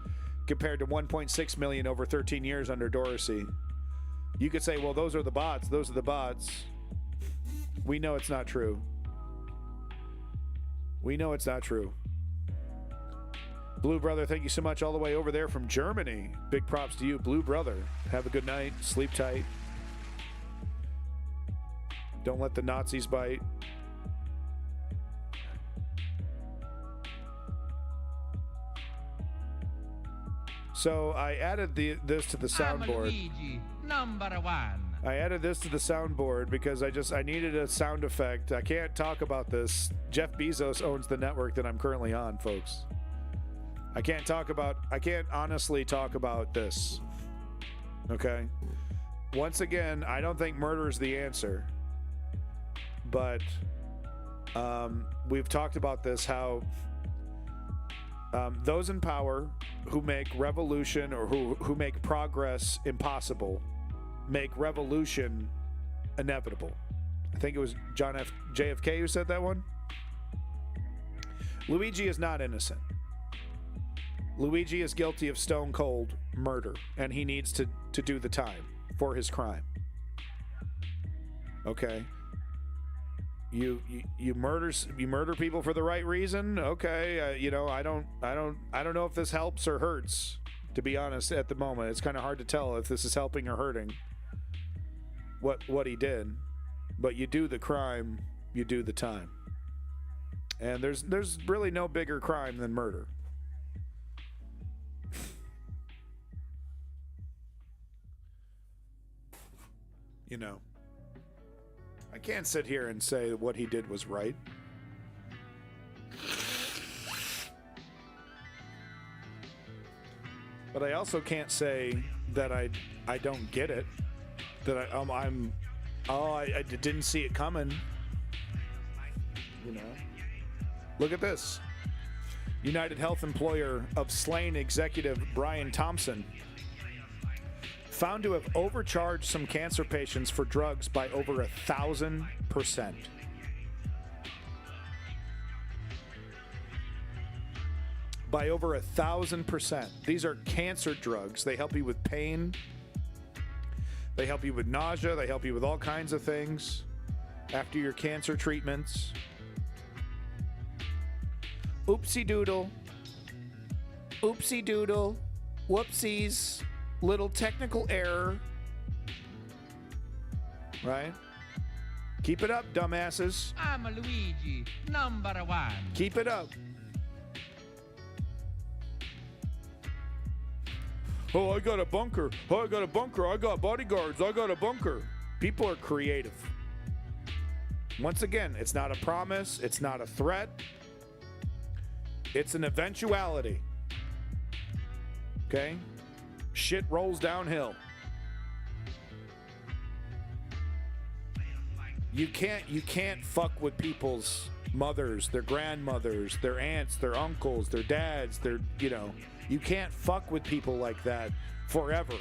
compared to 1.6 million over 13 years under Dorsey. You could say, well, those are the bots. We know it's not true. Blue Brother, thank you so much all the way over there from Germany. Big props to you, Blue Brother. Have a good night. Sleep tight. Don't let the Nazis bite. So I added this to the soundboard. Luigi, number one. I added this to the soundboard because I needed a sound effect. I can't talk about this. Jeff Bezos owns the network that I'm currently on, folks. I can't honestly talk about this. Okay? Once again, I don't think murder is the answer. But we've talked about this, how those in power who make revolution or who make progress impossible make revolution inevitable. I think it was JFK who said that one. Luigi is not innocent. Luigi is guilty of stone cold murder, and he needs to do the time for his crime. Okay? You murder people for the right reason. Okay, you know, I don't know if this helps or hurts. To be honest, at the moment, it's kind of hard to tell if this is helping or hurting. What he did, but you do the crime, you do the time, and there's really no bigger crime than murder. You know. I can't sit here and say what he did was right. But I also can't say that I don't get it. That I didn't see it coming. You know. Look at this. United Health employer of slain executive Brian Thompson found to have overcharged some cancer patients for drugs by over 1,000%. By over 1,000%. These are cancer drugs. They help you with pain. They help you with nausea. They help you with all kinds of things after your cancer treatments. Oopsie doodle. Oopsie doodle. Whoopsies. Little technical error. Right? Keep it up, dumbasses. I'm Luigi, number one. Keep it up. Oh, I got a bunker. Oh, I got a bunker. I got bodyguards. I got a bunker. People are creative. Once again, it's not a promise. It's not a threat. It's an eventuality. Okay? Shit rolls downhill. You can't fuck with people's mothers, their grandmothers, their aunts, their uncles, their dads, you can't fuck with people like that forever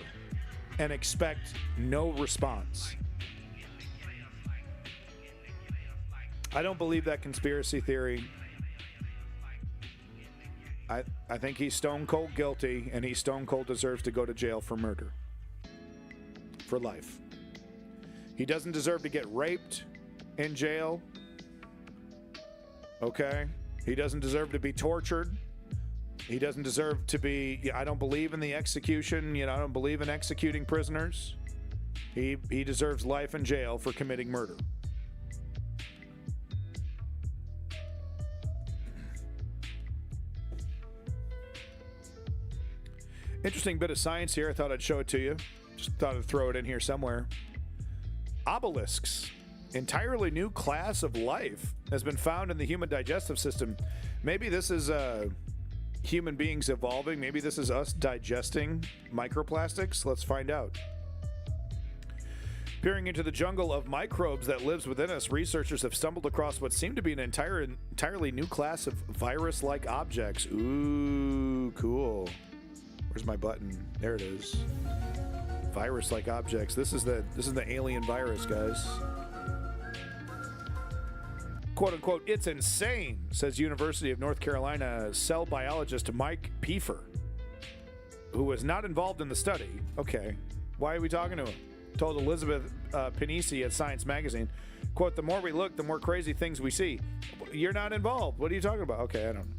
and expect no response. I don't believe that conspiracy theory. I think he's stone cold guilty, and he stone cold deserves to go to jail for murder. For life. He doesn't deserve to get raped in jail. Okay? He doesn't deserve to be tortured. He doesn't deserve to be... I don't believe in the execution. I don't believe in executing prisoners. He deserves life in jail for committing murder. Interesting bit of science here. I thought I'd show it to you. Just thought I'd throw it in here somewhere. Obelisks, entirely new class of life, has been found in the human digestive system. Maybe this is human beings evolving. Maybe this is us digesting microplastics. Let's find out. Peering into the jungle of microbes that lives within us, researchers have stumbled across what seemed to be an entirely new class of virus-like objects. Ooh, cool. Where's my button? There it is. Virus-like objects. This is the alien virus, guys. Quote unquote, it's insane, says University of North Carolina cell biologist Mike Pfeiffer, who was not involved in the study. Okay, why are we talking to him? Told Elizabeth Panisi at Science Magazine, quote, the more we look, the more crazy things we see. You're not involved. What are you talking about? Okay, I don't know.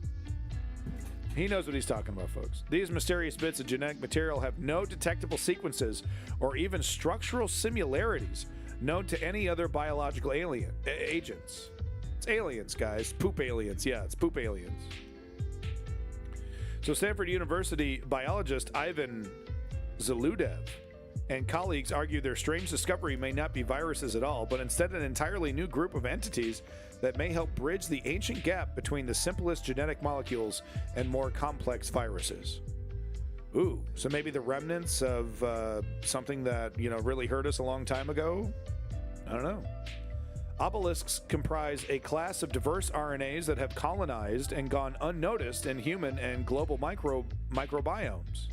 He knows what he's talking about, folks. These mysterious bits of genetic material have no detectable sequences or even structural similarities known to any other biological agents. It's aliens, guys. Poop aliens. Yeah, it's poop aliens. So Stanford University biologist Ivan Zaludev and colleagues argue their strange discovery may not be viruses at all, but instead an entirely new group of entities that may help bridge the ancient gap between the simplest genetic molecules and more complex viruses. Ooh, so maybe the remnants of something that, really hurt us a long time ago? I don't know. Obelisks comprise a class of diverse RNAs that have colonized and gone unnoticed in human and global microbiomes.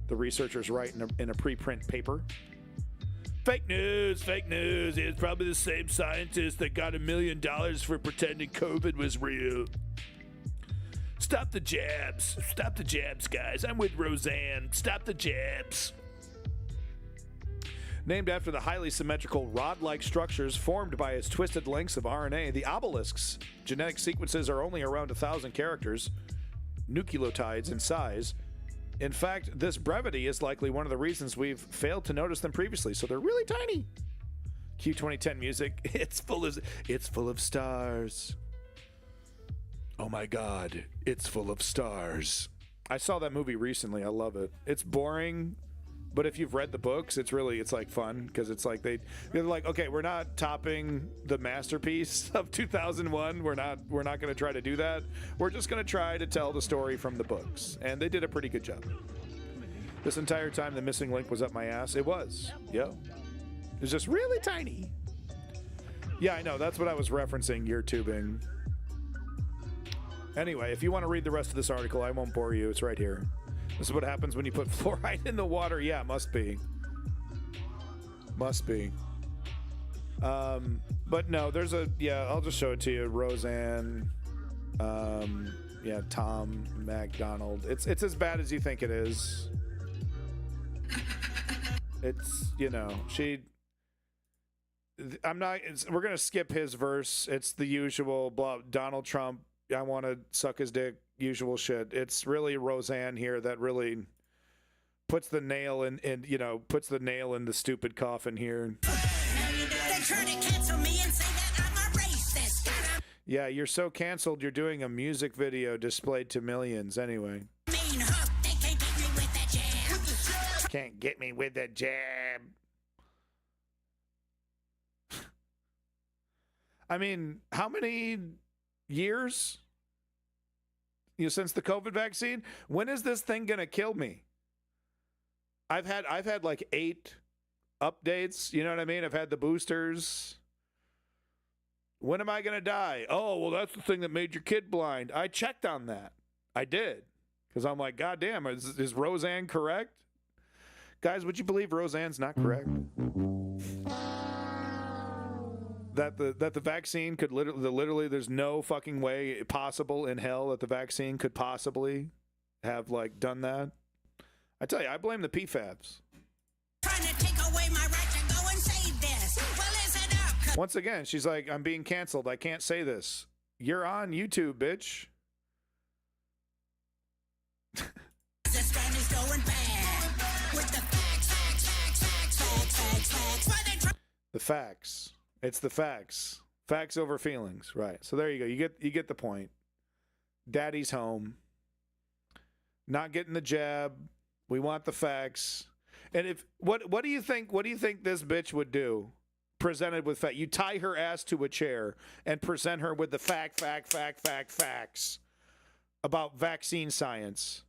The researchers write in a preprint paper. Fake news, fake news. It's probably the same scientist that got $1 million for pretending COVID was real. Stop the jabs. Stop the jabs, guys. I'm with Roseanne. Stop the jabs. Named after the highly symmetrical rod-like structures formed by its twisted lengths of RNA, the obelisks' genetic sequences are only around 1,000 characters, nucleotides in size. In fact, this brevity is likely one of the reasons we've failed to notice them previously, so they're really tiny. Q 2010 music, it's full of stars. Oh my God, it's full of stars. I saw that movie recently. I love it. It's boring, but if you've read the books, it's like fun because it's like they're like, okay, we're not topping the masterpiece of 2001. We're not going to try to do that. We're just going to try to tell the story from the books, and they did a pretty good job. This entire time, the missing link was up my ass. It was, yeah. It was just really tiny. Yeah, I know. That's what I was referencing. You're tubing. Anyway, if you want to read the rest of this article, I won't bore you. It's right here. This is what happens when you put fluoride in the water. Yeah, must be. Must be. But no, there's I'll just show it to you. Roseanne. Tom MacDonald. It's as bad as you think it is. It's, we're going to skip his verse. It's the usual blah, Donald Trump, I want to suck his dick, usual shit. It's really Roseanne here that really puts the nail in the stupid coffin here. They're trying to cancel me and say that I'm a racist. Yeah, you're so canceled, you're doing a music video displayed to millions anyway. Mean hook, they can't get me with that jab. Can't get me with that jab. I mean, how many years since the COVID vaccine? When is this thing gonna kill me? I've had like 8 updates, you know what I mean? I've had the boosters. When am I gonna die? Oh, well, that's the thing that made your kid blind. I checked on that. I did. Because I'm like, God damn, is Roseanne correct? Guys, would you believe Roseanne's not correct? That the vaccine could literally there's no fucking way possible in hell that the vaccine could possibly have done that. I tell you, I blame the PFABs. Trying to take away my right to go and say this. Well, listen up. Once again, she's like, I'm being canceled. I can't say this. You're on YouTube, bitch. This gun is going bad. With the facts. The facts. It's the facts. Facts over feelings. Right. So there you go. You get the point. Daddy's home. Not getting the jab. We want the facts. And what do you think this bitch would do? Presented with fact. You tie her ass to a chair and present her with the facts about vaccine science.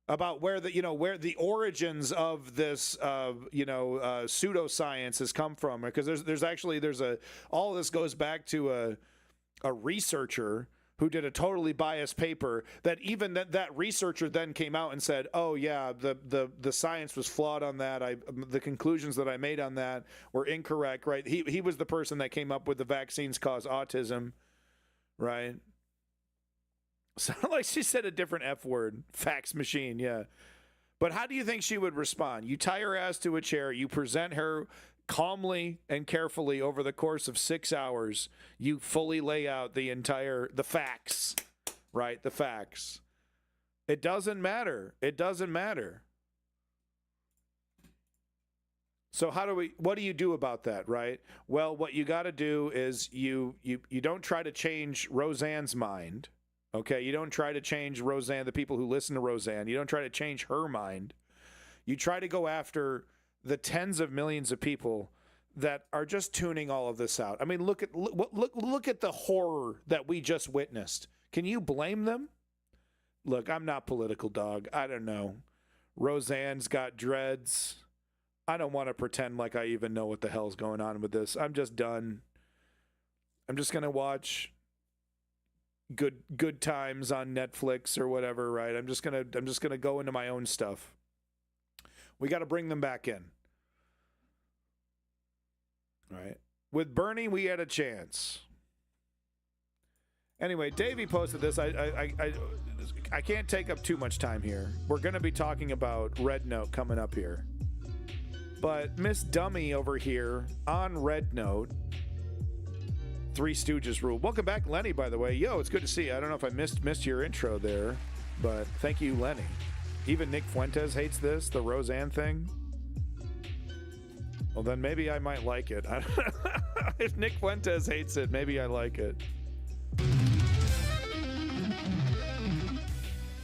About where the origins of this pseudoscience has come from, because all of this goes back to a researcher who did a totally biased paper that even that researcher then came out and said, oh yeah, the science was flawed on that. The conclusions that I made on that were incorrect. Right? He was the person that came up with the vaccines cause autism, right? Sounded like she said a different F word. Fax machine, yeah. But how do you think she would respond? You tie her ass to a chair. You present her calmly and carefully over the course of 6 hours. You fully lay out the facts, right? The facts. It doesn't matter. It doesn't matter. So what do you do about that, right? Well, what you got to do is you don't try to change Roseanne's mind. Okay, you don't try to change Roseanne, the people who listen to Roseanne. You don't try to change her mind. You try to go after the tens of millions of people that are just tuning all of this out. I mean, look at the horror that we just witnessed. Can you blame them? Look, I'm not political, dog. I don't know. Roseanne's got dreads. I don't want to pretend like I even know what the hell's going on with this. I'm just done. I'm just going to watch good times on Netflix or whatever, right? I'm just gonna go into my own stuff. We got to bring them back in, right? With Bernie, we had a chance, Anyway, Davey posted this. I can't take up too much time here. We're going to be talking about Red Note coming up here. But Miss Dummy over here on Red Note, Three Stooges rule. Welcome back, Lenny, by the way. Yo, it's good to see you. I don't know if I missed your intro there, but thank you, Lenny. Even Nick Fuentes hates this, the Roseanne thing. Well, then maybe I might like it. If Nick Fuentes hates it, maybe I like it.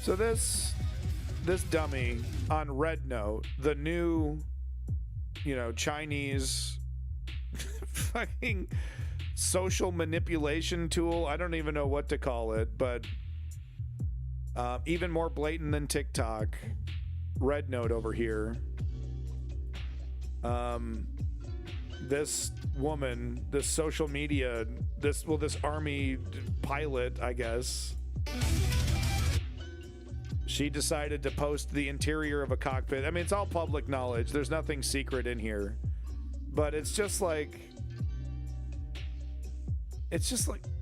So this dummy on Red Note, the new, Chinese fucking social manipulation tool. I don't even know what to call it, but even more blatant than TikTok. Red Note over here. This woman, this social media, this army pilot, I guess. She decided to post the interior of a cockpit. I mean, it's all public knowledge. There's nothing secret in here. But it's just like,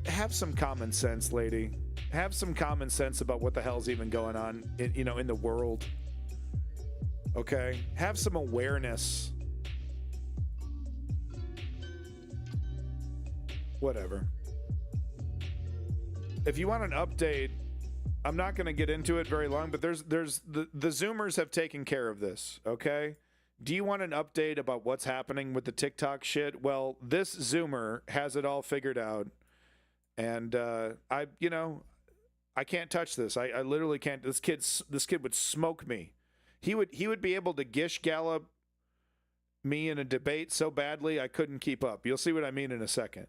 have some common sense, lady. Have some common sense about what the hell's even going on, in the world. Okay? Have some awareness. Whatever. If you want an update, I'm not going to get into it very long, but there's the Zoomers have taken care of this, okay? Do you want an update about what's happening with the TikTok shit? Well, this Zoomer has it all figured out. And I can't touch this. I literally can't. This kid would smoke me. He would be able to gish gallop me in a debate so badly I couldn't keep up. You'll see what I mean in a second.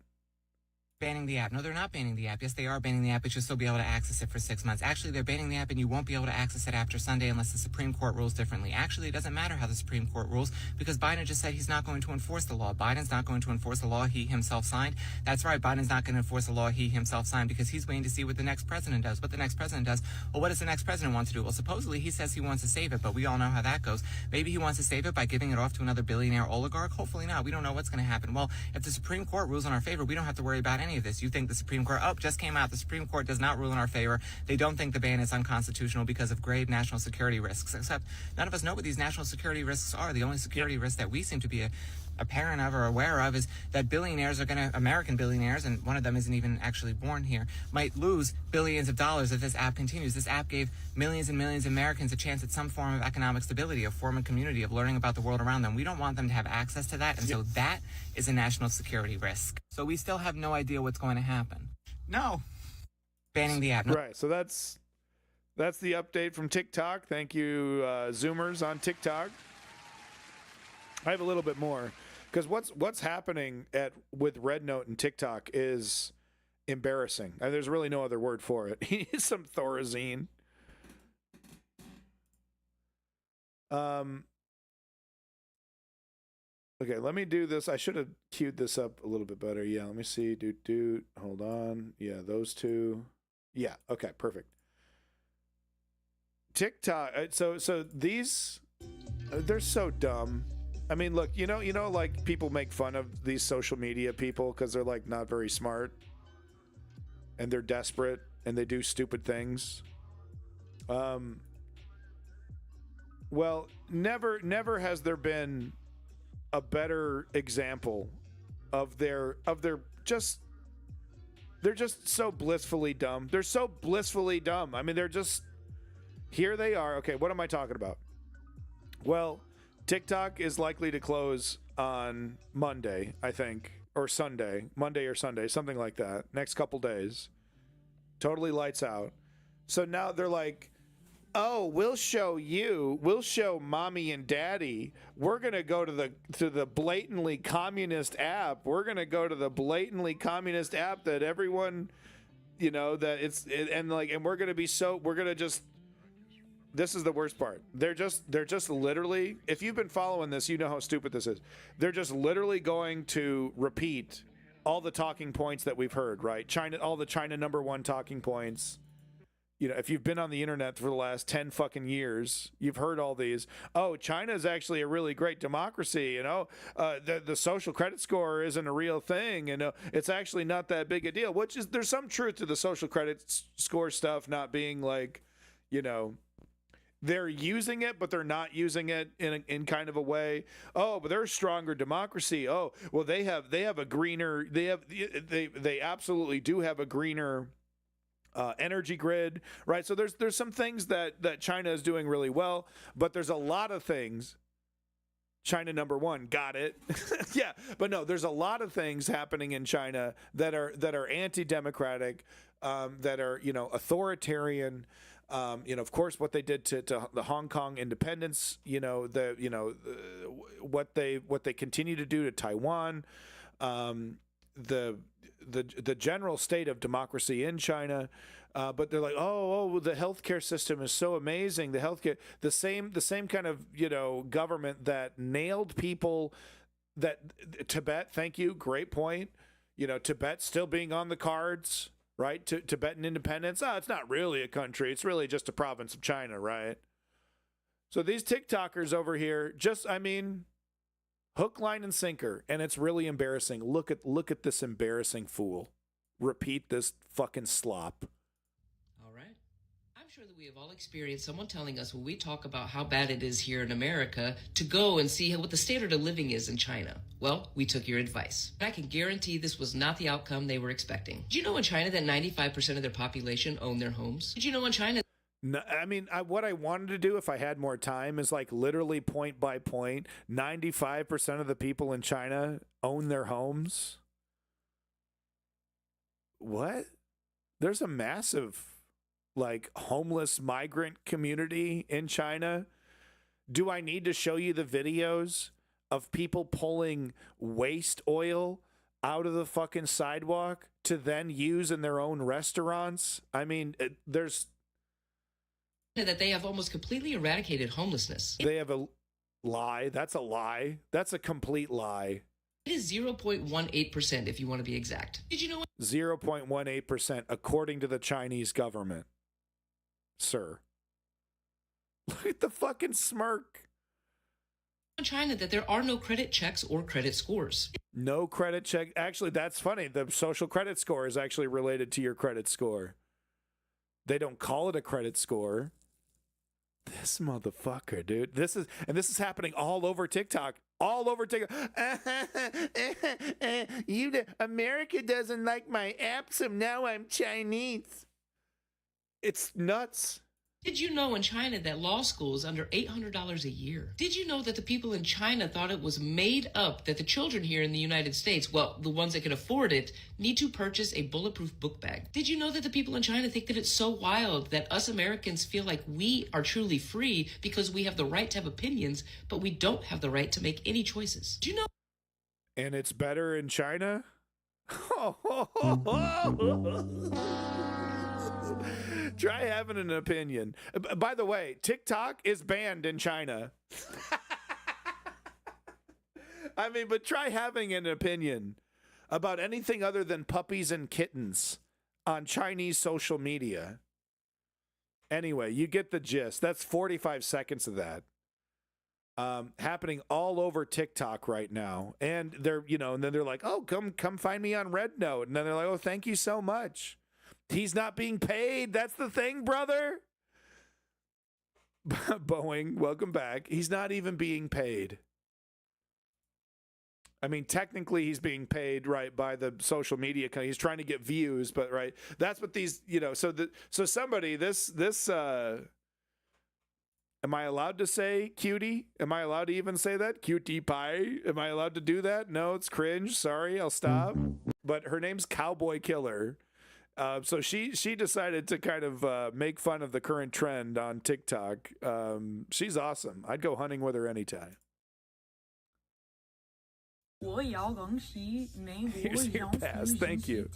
Banning the app. No, they're not banning the app. Yes, they are banning the app, but you'll still be able to access it for 6 months. Actually, they're banning the app, and you won't be able to access it after Sunday unless the Supreme Court rules differently. Actually, it doesn't matter how the Supreme Court rules because Biden just said he's not going to enforce the law. Biden's not going to enforce the law he himself signed. That's right. Biden's not going to enforce the law he himself signed because he's waiting to see what the next president does. What the next president does. Well, what does the next president want to do? Well, supposedly he says he wants to save it, but we all know how that goes. Maybe he wants to save it by giving it off to another billionaire oligarch. Hopefully not. We don't know what's going to happen. Well, if the Supreme Court rules in our favor, we don't have to worry about any of this. You think the Supreme Court, just came out. The Supreme Court does not rule in our favor. They don't think the ban is unconstitutional because of grave national security risks, except none of us know what these national security risks are. The only security risk that we seem to be a parent of or aware of is that billionaires are going to, American billionaires, and one of them isn't even actually born here, might lose billions of dollars if this app continues. This app gave millions and millions of Americans a chance at some form of economic stability, a form of community, of learning about the world around them. We don't want them to have access to that, and so that is a national security risk. So we still have no idea what's going to happen. No. Banning the app. No. Right, so that's the update from TikTok. Thank you, Zoomers on TikTok. I have a little bit more. Because what's happening with Red Note and TikTok is embarrassing. There's really no other word for it. He needs some Thorazine. Okay, let me do this. I should have queued this up a little bit better. Yeah, let me see. Hold on. Yeah, those two. Yeah, okay, perfect. TikTok. So these, they're so dumb. I mean, look, like people make fun of these social media people because they're like not very smart and they're desperate and they do stupid things. Well, never has there been a better example of they're just so blissfully dumb. They're so blissfully dumb. I mean, here they are. Okay, what am I talking about? Well, TikTok is likely to close on Monday, I think, or Sunday, something like that. Next couple days. Totally lights out. So now they're like, oh, we'll show mommy and daddy. We're going to go to the blatantly communist app. We're going to go to the blatantly communist app that everyone, and we're going to just, this is the worst part. They're just literally, if you've been following this, you know how stupid this is. They're just literally going to repeat all the talking points that we've heard, right? All the China #1 talking points. You know, if you've been on the internet for the last 10 fucking years, you've heard all these. Oh, China is actually a really great democracy. You know, the social credit score isn't a real thing. And it's actually not that big a deal, which is, there's some truth to the social credit score stuff not being like, you know, they're using it, but they're not using it in kind of a way. Oh, but they're a stronger democracy. Oh, well, they have a greener, they absolutely do have a greener energy grid, right? So there's some things that China is doing really well, but there's a lot of things. China number one, got it. Yeah, but no, there's a lot of things happening in China that are anti-democratic, that are, you know, authoritarian. You know, of course, what they did to the Hong Kong independence. You know, what they continue to do to Taiwan. The general state of democracy in China, but they're like, oh, the healthcare system is so amazing. The same kind of, you know, government that nailed people. That Tibet, thank you, great point. You know, Tibet still being on the cards, right? Tibetan independence. It's not really a country. It's really just a province of China, right? So these TikTokers over here, hook, line, and sinker, and it's really embarrassing. Look at this embarrassing fool. Repeat this fucking slop. All right. I'm sure that we have all experienced someone telling us when we talk about how bad it is here in America to go and see what the standard of living is in China. Well, we took your advice. I can guarantee this was not the outcome they were expecting. Did you know in China that 95% of their population own their homes? Did you know in China... No, what I wanted to do if I had more time is like literally point by point, 95% of the people in China own their homes. What? There's a massive like homeless migrant community in China. Do I need to show you the videos of people pulling waste oil out of the fucking sidewalk to then use in their own restaurants? There's... that they have almost completely eradicated homelessness. They have a lie. That's a lie. That's a complete lie. It is 0.18% if you want to be exact. Did you know? 0.18% according to the Chinese government. Sir. Look at the fucking smirk. In China that there are no credit checks or credit scores. No credit check. Actually, that's funny. The social credit score is actually related to your credit score. They don't call it a credit score. This motherfucker, dude. This is happening all over TikTok. All over TikTok. America doesn't like my app, so now I'm Chinese. It's nuts. Did you know in China that law school is under $800 a year? Did you know that the people in China thought it was made up that the children here in the United States, well, the ones that can afford it, need to purchase a bulletproof book bag? Did you know that the people in China think that it's so wild that us Americans feel like we are truly free because we have the right to have opinions, but we don't have the right to make any choices? Do you know? And it's better in China? Try having an opinion. By the way, TikTok is banned in China. But try having an opinion about anything other than puppies and kittens on Chinese social media. Anyway, you get the gist. That's 45 seconds of that. Happening all over TikTok right now. And they're, and then they're like, oh, come find me on Red Note. And then they're like, oh, thank you so much. He's not being paid. That's the thing, brother. Boeing, welcome back. He's not even being paid. Technically he's being paid, right, by the social media company. He's trying to get views, but right. That's what these, so somebody, this am I allowed to say cutie? Am I allowed to even say that? Cutie pie? Am I allowed to do that? No, it's cringe. Sorry, I'll stop. But her name's Cowboy Killer. So she decided to kind of make fun of the current trend on TikTok. She's awesome. I'd go hunting with her anytime. Here's your pass. Thank you.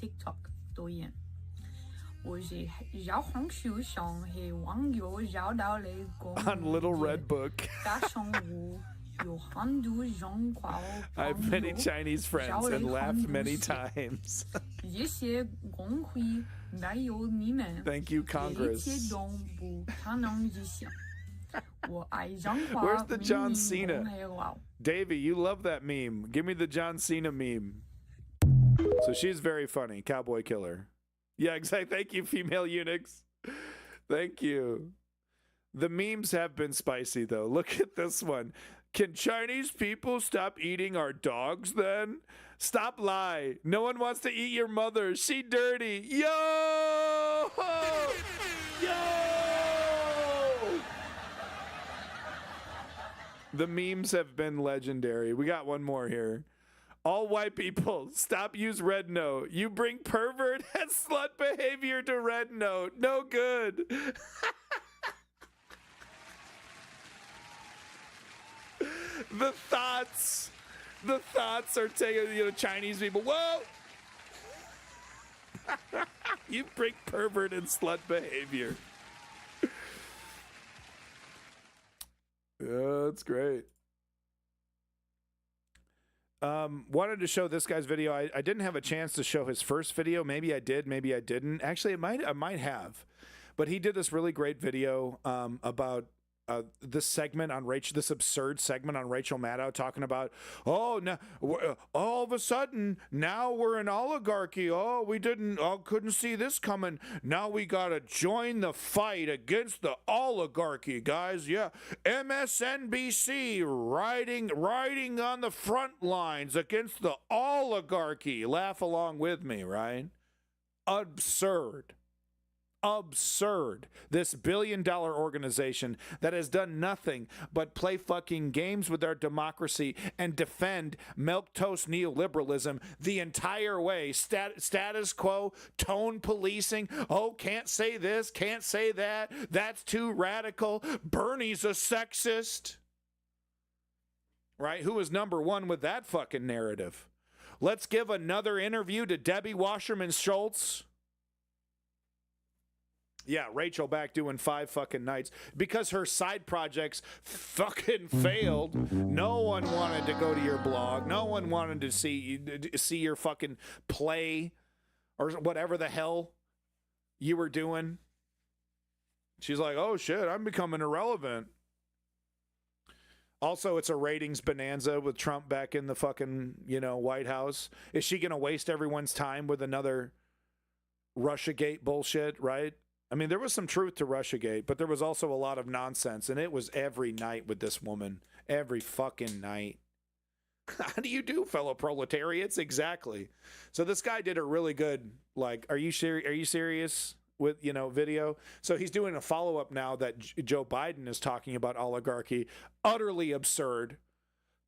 On Little Red Book. I have many Chinese friends and laughed many times. Thank you, Congress. Where's the John Cena? Davey, you love that meme. Give me the John Cena meme. So she's very funny. Cowboy killer. Yeah, exactly. Thank you, female eunuchs. Thank you. The memes have been spicy, though. Look at this one. Can Chinese people stop eating our dogs then? Stop lie. No one wants to eat your mother. She dirty. Yo! Yo! The memes have been legendary. We got one more here. All white people, stop use Red Note. You bring pervert and slut behavior to Red Note. No good. The thoughts are taking, Chinese people. Whoa! You bring pervert and slut behavior. Yeah, that's great. Wanted to show this guy's video. I didn't have a chance to show his first video. Maybe I did, maybe I didn't. Actually, I might have. But he did this really great video about this segment on Rachel, this absurd segment on Rachel Maddow, talking about, oh, now all of a sudden now we're an oligarchy. Oh, couldn't see this coming. Now we gotta join the fight against the oligarchy, guys. Yeah, MSNBC riding on the front lines against the oligarchy. Laugh along with me, right? Absurd. This billion-dollar organization that has done nothing but play fucking games with our democracy and defend milquetoast neoliberalism the entire way. Status quo, tone policing. Oh, can't say this, can't say that. That's too radical. Bernie's a sexist. Right? Who is number one with that fucking narrative? Let's give another interview to Debbie Wasserman Schultz. Yeah, Rachel back doing 5 fucking nights because her side projects fucking failed. No one wanted to go to your blog. No one wanted to see your fucking play or whatever the hell you were doing. She's like, oh shit, I'm becoming irrelevant. Also, it's a ratings bonanza with Trump back in the fucking, White House. Is she going to waste everyone's time with another Russiagate bullshit, right? I mean, there was some truth to Russiagate, but there was also a lot of nonsense, and it was every night with this woman. Every fucking night. How do you do, fellow proletariats? Exactly. So this guy did a really good, are you serious with, video? So he's doing a follow-up now that Joe Biden is talking about oligarchy. Utterly absurd.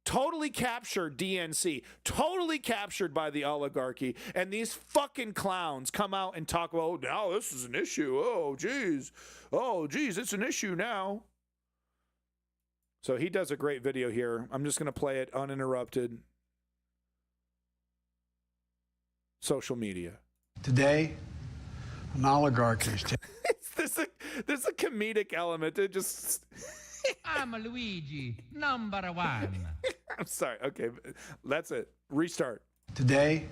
Totally captured DNC, totally captured by the oligarchy. And these fucking clowns come out and talk, well, now this is an issue. Oh, geez, it's an issue now. So he does a great video here. I'm just going to play it uninterrupted. Social media. Today, an oligarchy is there's a comedic element. It just... I'm Luigi, number one. I'm sorry. Okay, that's it. Restart. Today,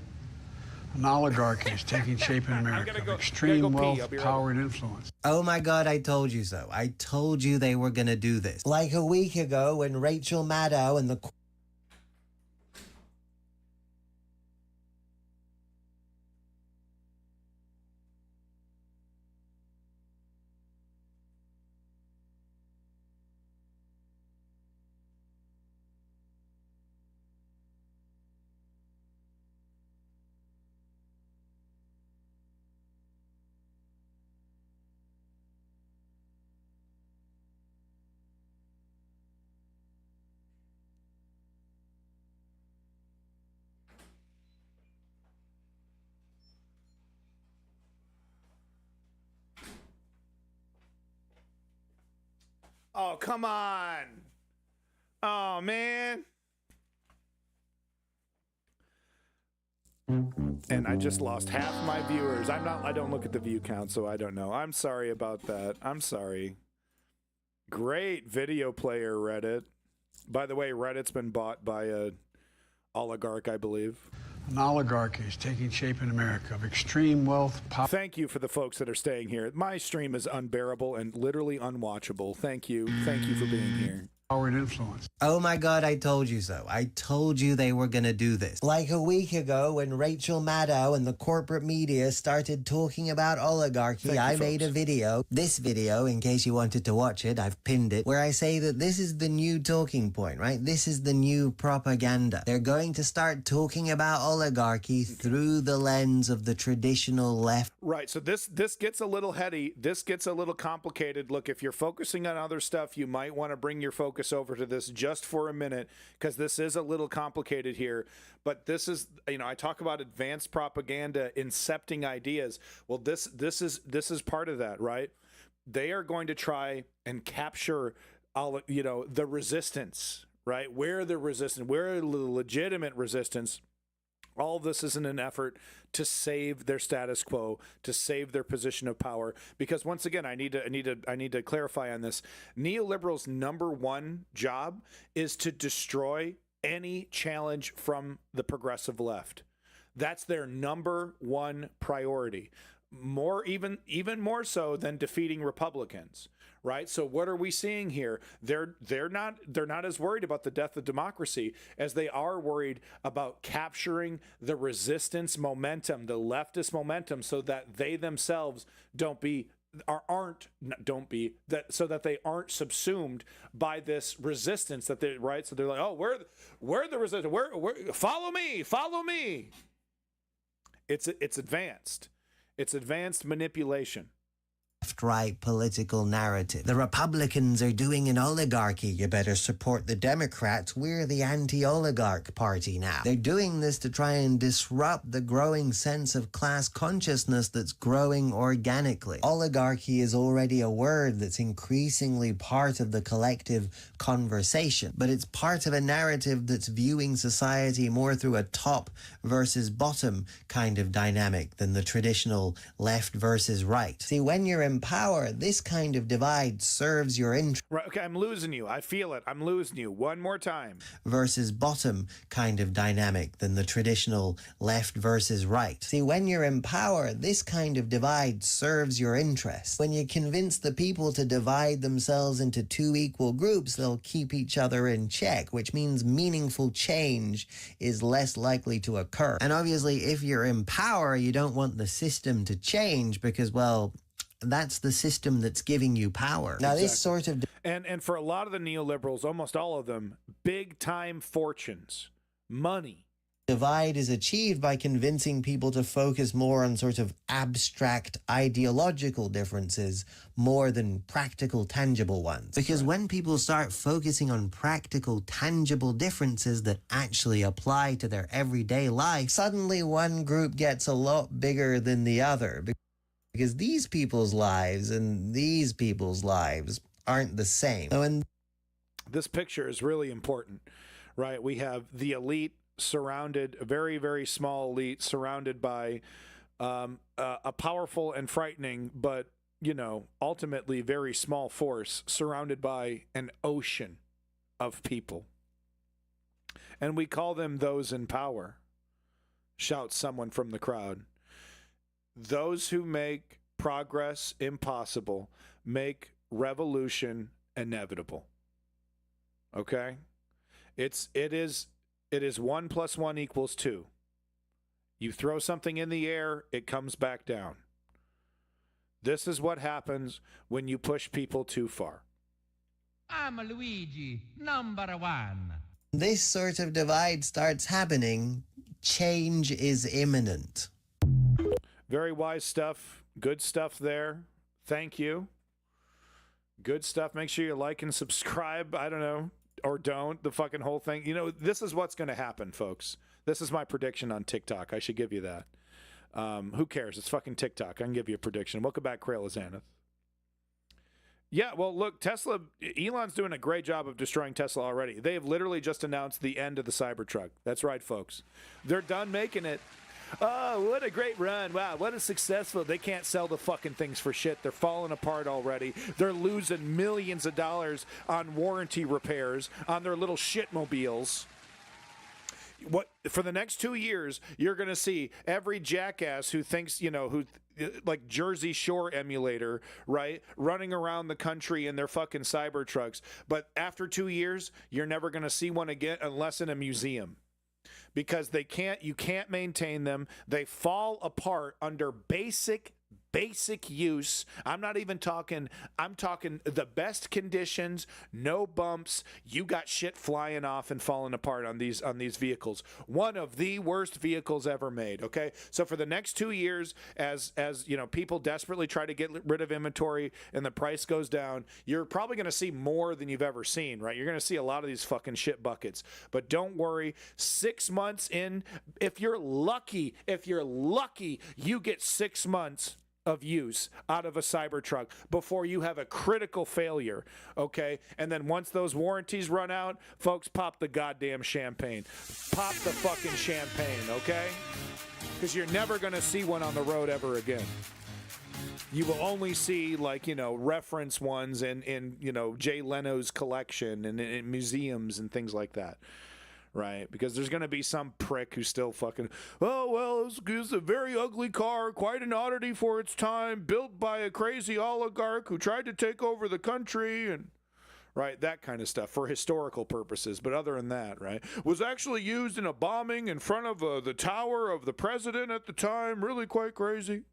an oligarchy is taking shape in America. Extreme wealth, power, and influence. Oh my God, I told you so. I told you they were going to do this. Like a week ago when Rachel Maddow and the... Oh, come on. Oh, man. And I just lost half my viewers. I don't look at the view count, so I don't know. I'm sorry about that. I'm sorry. Great video player, Reddit. By the way, Reddit's been bought by a oligarch, I believe. An oligarchy is taking shape in America of extreme wealth, power. Thank you for the folks that are staying here. My stream is unbearable and literally unwatchable. Thank you. Thank you for being here. Power and influence. Oh my God, I told you so. I told you they were going to do this. Like a week ago when Rachel Maddow and the corporate media started talking about oligarchy, I made a video. This video, in case you wanted to watch it, I've pinned it, where I say that this is the new talking point, right? This is the new propaganda. They're going to start talking about oligarchy through the lens of the traditional left. Right. So this gets a little heady. This gets a little complicated. Look, if you're focusing on other stuff, you might want to bring your focus over to this just for a minute, because this is a little complicated here. But this is, I talk about advanced propaganda incepting ideas. Well, this is part of that, right? They are going to try and capture the resistance, right? Where the legitimate resistance. All of this is in an effort to save their status quo, to save their position of power. Because once again, I need to clarify on this. Neoliberals' number one job is to destroy any challenge from the progressive left. That's their number one priority. Even more so than defeating Republicans. Right. So what are we seeing here? They're not as worried about the death of democracy as they are worried about capturing the resistance momentum, the leftist momentum, so that they themselves so that they aren't subsumed by this resistance that they right. So they're like, oh, we're the resistance. Follow me. It's advanced. It's advanced manipulation. Left-right political narrative. The Republicans are doing an oligarchy. You better support the Democrats. We're the anti-oligarch party now. They're doing this to try and disrupt the growing sense of class consciousness that's growing organically. Oligarchy is already a word that's increasingly part of the collective conversation, but it's part of a narrative that's viewing society more through a top versus bottom kind of dynamic than the traditional left versus right. See, when you're in power, this kind of divide serves your interest. Right, okay, I'm losing you. I feel it. I'm losing you. One more time. Versus bottom kind of dynamic than the traditional left versus right. See, when you're in power, this kind of divide serves your interest. When you convince the people to divide themselves into two equal groups, they'll keep each other in check, which means meaningful change is less likely to occur. And obviously, if you're in power, you don't want the system to change because, well, that's the system that's giving you power. Now, this sort of... And for a lot of the neoliberals, almost all of them, big-time fortunes, money. Divide is achieved by convincing people to focus more on sort of abstract ideological differences more than practical, tangible ones. Because when people start focusing on practical, tangible differences that actually apply to their everyday life, suddenly one group gets a lot bigger than the other. Because these people's lives and these people's lives aren't the same. So this picture is really important, right? We have the elite surrounded, a very, very small elite surrounded by a powerful and frightening, but, ultimately very small force surrounded by an ocean of people. And we call them those in power, shouts someone from the crowd. Those who make progress impossible make revolution inevitable. Okay? It is 1 + 1 = 2. You throw something in the air, it comes back down. This is what happens when you push people too far. I'm Luigi, #1. This sort of divide starts happening, change is imminent. Very wise stuff. Good stuff there. Thank you. Good stuff. Make sure you like and subscribe. I don't know. Or don't. The fucking whole thing. This is what's going to happen, folks. This is my prediction on TikTok. I should give you that. Who cares? It's fucking TikTok. I can give you a prediction. Welcome back, Crail Azanath. Yeah, well, look, Tesla, Elon's doing a great job of destroying Tesla already. They have literally just announced the end of the Cybertruck. That's right, folks. They're done making it. Oh, what a great run. Wow, what a successful. They can't sell the fucking things for shit. They're falling apart already. They're losing millions of dollars on warranty repairs on their little shitmobiles. what for the next 2 years, you're going to see every jackass who thinks, who like Jersey Shore emulator, right? Running around the country in their fucking cyber trucks. But after 2 years, you're never going to see one again unless in a museum. Because you can't maintain them. They fall apart under basic use. I'm talking the best conditions, no bumps. You got shit flying off and falling apart on these vehicles. One of the worst vehicles ever made, okay? So for the next 2 years, as people desperately try to get rid of inventory and the price goes down, you're probably going to see more than you've ever seen, right? You're going to see a lot of these fucking shit buckets. But don't worry, 6 months in, if you're lucky, you get 6 months of use out of a Cybertruck before you have a critical failure, okay? And then once those warranties run out, folks, pop the goddamn champagne. Pop the fucking champagne, okay? Because you're never going to see one on the road ever again. You will only see, reference ones in Jay Leno's collection and in museums and things like that. Right, because there's going to be some prick who's still fucking, it's a very ugly car, quite an oddity for its time, built by a crazy oligarch who tried to take over the country, and right, that kind of stuff for historical purposes. But other than that, right, was actually used in a bombing in front of the tower of the president at the time. Really quite crazy.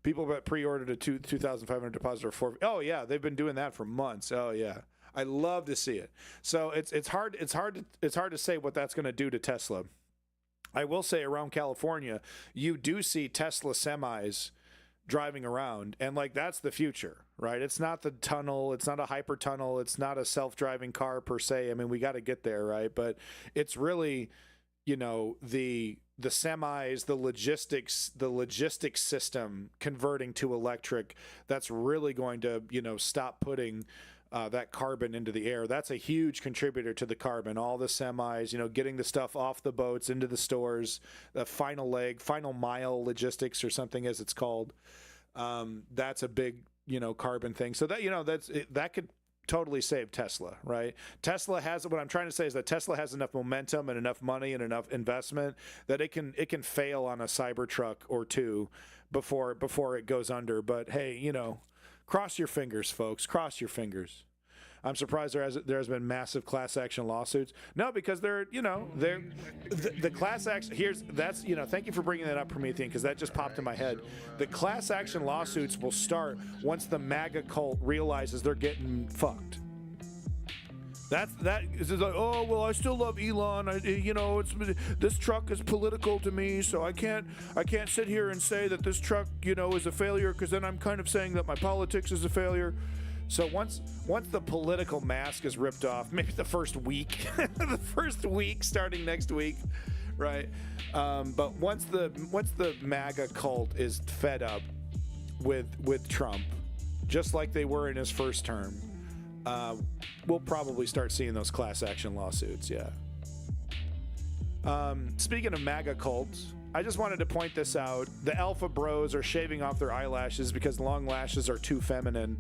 People that pre-ordered a $2,500 deposit or $4,000. Oh yeah, they've been doing that for months. Oh yeah. I love to see it. So it's hard to say what that's going to do to Tesla. I will say around California, you do see Tesla semis driving around, and that's the future, right? It's not the tunnel, it's not a hyper tunnel, it's not a self-driving car per se. I mean, we got to get there, right? But it's really, the semis, the logistics system converting to electric. That's really going to, stop putting that carbon into the air. That's a huge contributor to the carbon. All the semis, getting the stuff off the boats into the stores, the final mile logistics or something as it's called. That's a big, carbon thing. So that, that could totally save Tesla, right? What I'm trying to say is that Tesla has enough momentum and enough money and enough investment that it can fail on a Cybertruck or two before it goes under. But hey, cross your fingers, folks. Cross your fingers. I'm surprised there has been massive class action lawsuits. No, because the class action thank you for bringing that up, Promethean, because that just popped in my head. The class action lawsuits will start once the MAGA cult realizes they're getting fucked. It's like, oh well, I still love Elon. This truck is political to me, so I can't sit here and say that this truck, is a failure, because then I'm kind of saying that my politics is a failure. So once the political mask is ripped off, maybe the first week, starting next week, right? But once the MAGA cult is fed up with Trump, just like they were in his first term, we'll probably start seeing those class action lawsuits. Yeah. Speaking of MAGA cults, I just wanted to point this out. The alpha bros are shaving off their eyelashes because long lashes are too feminine.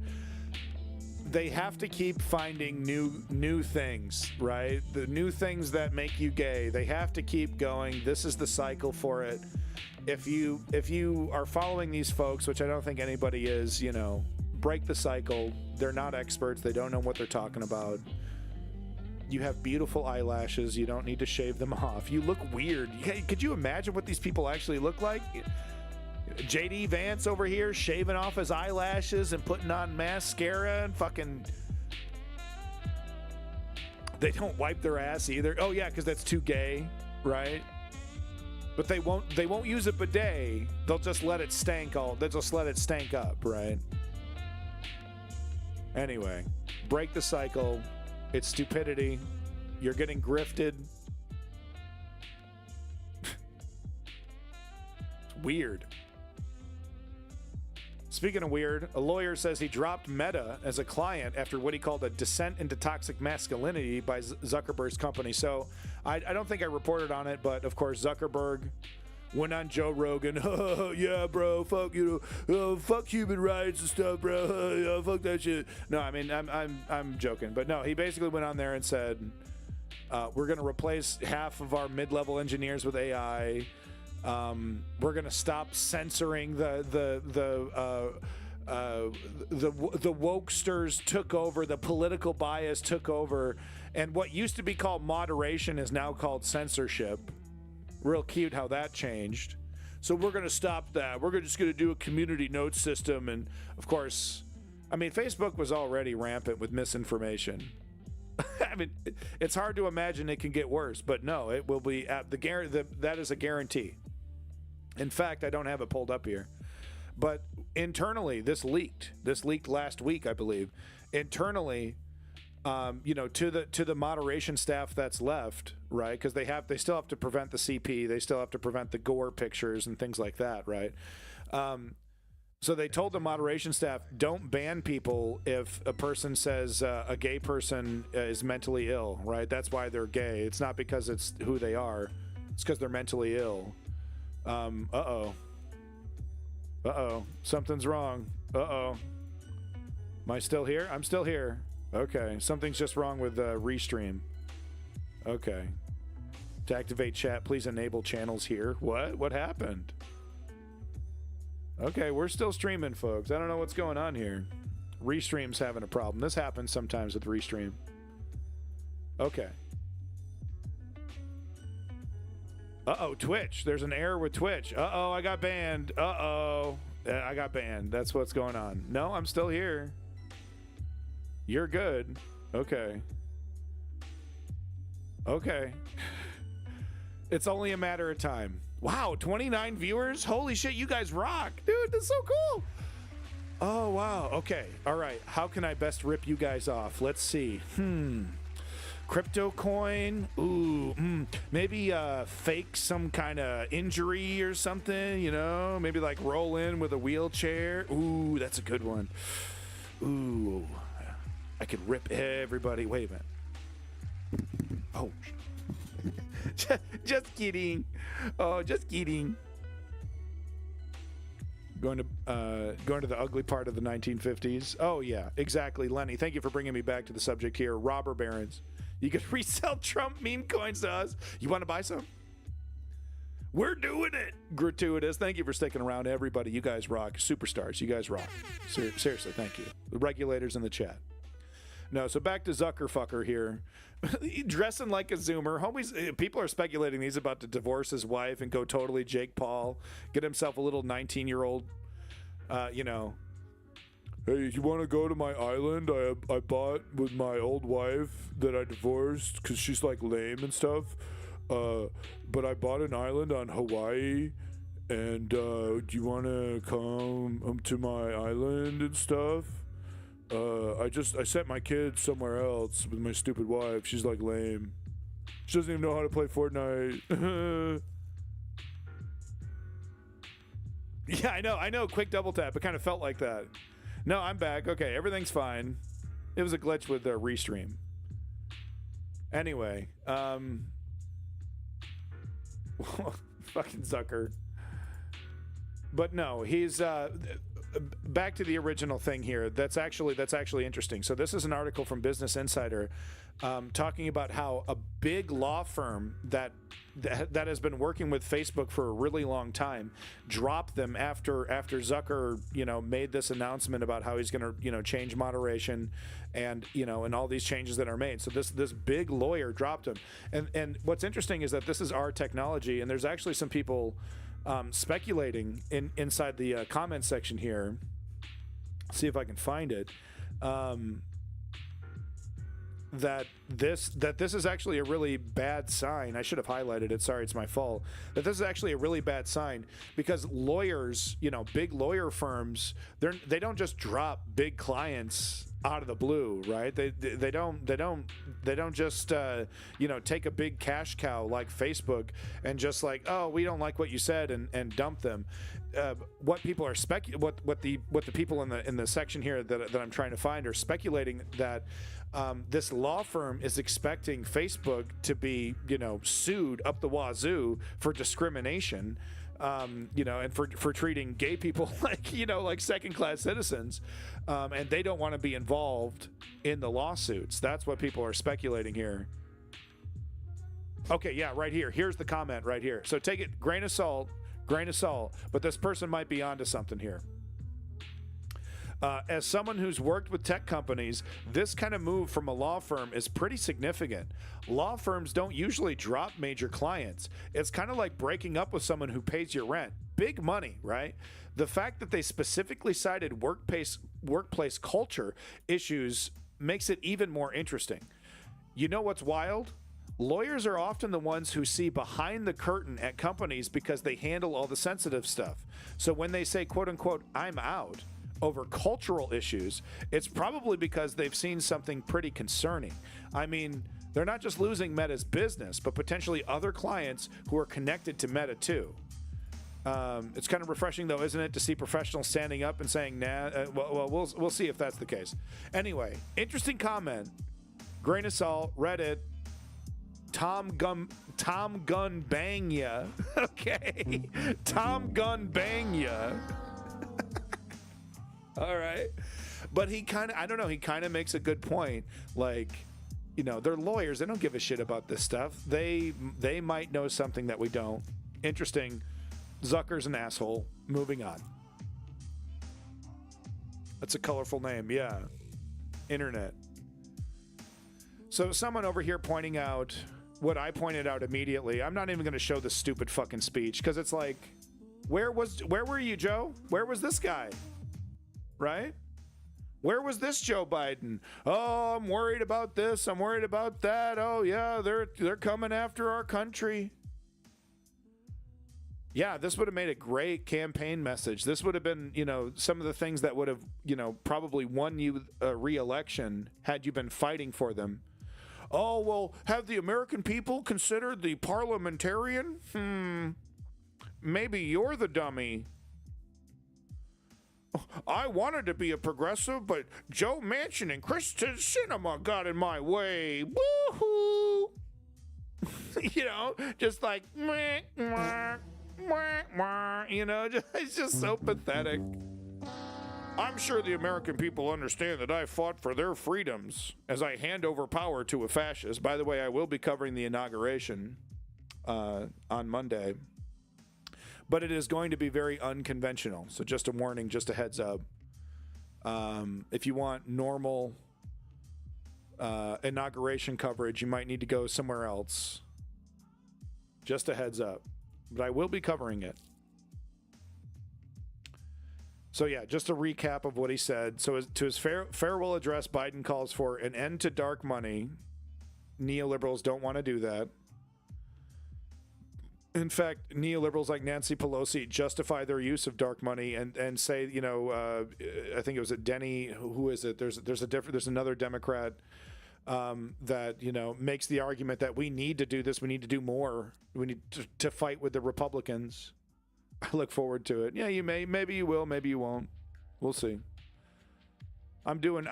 They have to keep finding new things, right? The new things that make you gay. They have to keep going. This is the cycle for it. If you are following these folks, which I don't think anybody is, break the cycle. They're not experts. They don't know what they're talking about. You have beautiful eyelashes. You don't need to shave them off. You look weird. Could you imagine what these people actually look like? JD Vance over here shaving off his eyelashes and putting on mascara and fucking... They don't wipe their ass either. Oh yeah, because that's too gay, right? But they won't use a bidet. They'll just let it stank up, right? Anyway, break the cycle. It's stupidity. You're getting grifted. It's weird. Speaking of weird, a lawyer says he dropped Meta as a client after what he called a descent into toxic masculinity by Zuckerberg's company. So I don't think I reported on it, but of course Zuckerberg went on Joe Rogan. Yeah, bro, fuck fuck human rights and stuff, bro. Fuck that shit. No, I mean I'm joking, but no, he basically went on there and said, We're going to replace half of our mid-level engineers with AI. We're going to stop censoring the wokesters took over, the political bias took over, and what used to be called moderation is now called censorship. Real cute how that changed. So we're going to stop that. We're just going to do a community note system. And of course, I mean, Facebook was already rampant with misinformation. I mean, it's hard to imagine it can get worse, but no, it will be that is a guarantee. In fact, I don't have it pulled up here, but internally, this leaked last week, I believe. Internally, to the moderation staff that's left, right? Because they still have to prevent the CP, they still have to prevent the gore pictures and things like that, right? So they told the moderation staff, don't ban people if a person says a gay person is mentally ill, right? That's why they're gay. It's not because it's who they are. It's because they're mentally ill. Uh-oh. Something's wrong. Uh-oh. Am I still here? I'm still here. Okay. Something's just wrong with Restream. Okay. To activate chat, please enable channels here. What? What happened? Okay, we're still streaming, folks. I don't know what's going on here. Restream's having a problem. This happens sometimes with Restream. Okay. Uh-oh, Twitch. There's an error with Twitch. Uh-oh, I got banned. Uh-oh. I got banned. That's what's going on. No, I'm still here. You're good. Okay. Okay. It's only a matter of time. Wow, 29 viewers? Holy shit, you guys rock. Dude, that's so cool. Oh, wow. Okay. All right. How can I best rip you guys off? Let's see. Crypto coin. Ooh. Maybe fake some kind of injury or something, Maybe like roll in with a wheelchair. Ooh, that's a good one. Ooh. I could rip everybody. Wait a minute. Oh, just kidding. Oh, just kidding. Going to the ugly part of the 1950s. Oh yeah, exactly, Lenny. Thank you for bringing me back to the subject here. Robber barons. You could resell Trump meme coins to us. You want to buy some? We're doing it. Gratuitous. Thank you for sticking around, everybody. You guys rock. Superstars. You guys rock. Seriously, thank you. The regulators in the chat. No, so back to Zuckerfucker here. Dressing like a Zoomer. Homies, people are speculating he's about to divorce his wife and go totally Jake Paul, get himself a little 19-year-old, Hey, you want to go to my island I bought with my old wife that I divorced because she's like lame and stuff. But I bought an island on Hawaii, and do you want to come to my island and stuff? I sent my kids somewhere else with my stupid wife. She's like lame. She doesn't even know how to play Fortnite. Yeah, I know. Quick double tap. It kind of felt like that. No, I'm back. Okay, everything's fine. It was a glitch with the Restream. Anyway, fucking Zucker. But no, he's back to the original thing here. That's actually interesting. So this is an article from Business Insider talking about how a big law firm that has been working with Facebook for a really long time dropped them after Zucker made this announcement about how he's going to change moderation and and all these changes that are made. So this big lawyer dropped him. And what's interesting is that this is our technology, and there's actually some people speculating inside the comment section here. See if I can find it. That this is actually a really bad sign. I should have highlighted it. Sorry, it's my fault. That this is actually a really bad sign because lawyers, big lawyer firms, they don't just drop big clients out of the blue, right? They don't just take a big cash cow like Facebook and just like, oh, we don't like what you said and dump them. What people are what the people in the section here that I'm trying to find are speculating that this law firm is expecting Facebook to be sued up the wazoo for discrimination. And for treating gay people like second-class citizens, and they don't want to be involved in the lawsuits. That's what people are speculating here. Okay, yeah, right here. Here's the comment right here. So take it grain of salt, but this person might be onto something here. As someone who's worked with tech companies, this kind of move from a law firm is pretty significant. Law firms don't usually drop major clients. It's kind of like breaking up with someone who pays your rent. Big money, right? The fact that they specifically cited workplace culture issues makes it even more interesting. You know what's wild? Lawyers are often the ones who see behind the curtain at companies because they handle all the sensitive stuff. So when they say, quote unquote, I'm out over cultural issues, it's probably because they've seen something pretty concerning. I mean, they're not just losing Meta's business, but potentially other clients who are connected to Meta too. It's kind of refreshing, though, isn't it, to see professionals standing up and saying, nah, we'll see if that's the case. Anyway, interesting comment. Grain of salt, Reddit, Tom Gun Bang Ya. Okay. Tom Gun Bang Ya. All right. But he kind of, I don't know, he kind of makes a good point. Like, you know, they're lawyers. They don't give a shit about this stuff. They might know something that we don't. Interesting. Zucker's an asshole. Moving on. That's a colorful name. Yeah. Internet. So someone over here pointing out what I pointed out immediately. I'm not even going to show this stupid fucking speech because it's like, where were you, Joe? Where was this guy? Right? Where was this Joe Biden? Oh, I'm worried about this. I'm worried about that. Oh, yeah, they're coming after our country. Yeah, this would have made a great campaign message. This would have been, you know, some of the things that would have, you know, probably won you a re-election had you been fighting for them. Oh, well, have the American people considered the parliamentarian? Maybe you're the dummy. I wanted to be a progressive, but Joe Manchin and Kristen Sinema got in my way. Woohoo! You know, just like, you know, it's just so pathetic. I'm sure the American people understand that I fought for their freedoms as I hand over power to a fascist. By the way, I will be covering the inauguration on Monday. But it is going to be very unconventional. So just a warning, just a heads up. If you want normal inauguration coverage, you might need to go somewhere else. Just a heads up. But I will be covering it. So yeah, just a recap of what he said. So to his farewell address, Biden calls for an end to dark money. Neoliberals don't want to do that. In fact, neoliberals like Nancy Pelosi justify their use of dark money and say, you know, I think it was Denny. Who is it? There's another Democrat that, you know, makes the argument that we need to do this. We need to do more. We need to fight with the Republicans. I look forward to it. Yeah, you may. Maybe you will. Maybe you won't. We'll see. I'm doing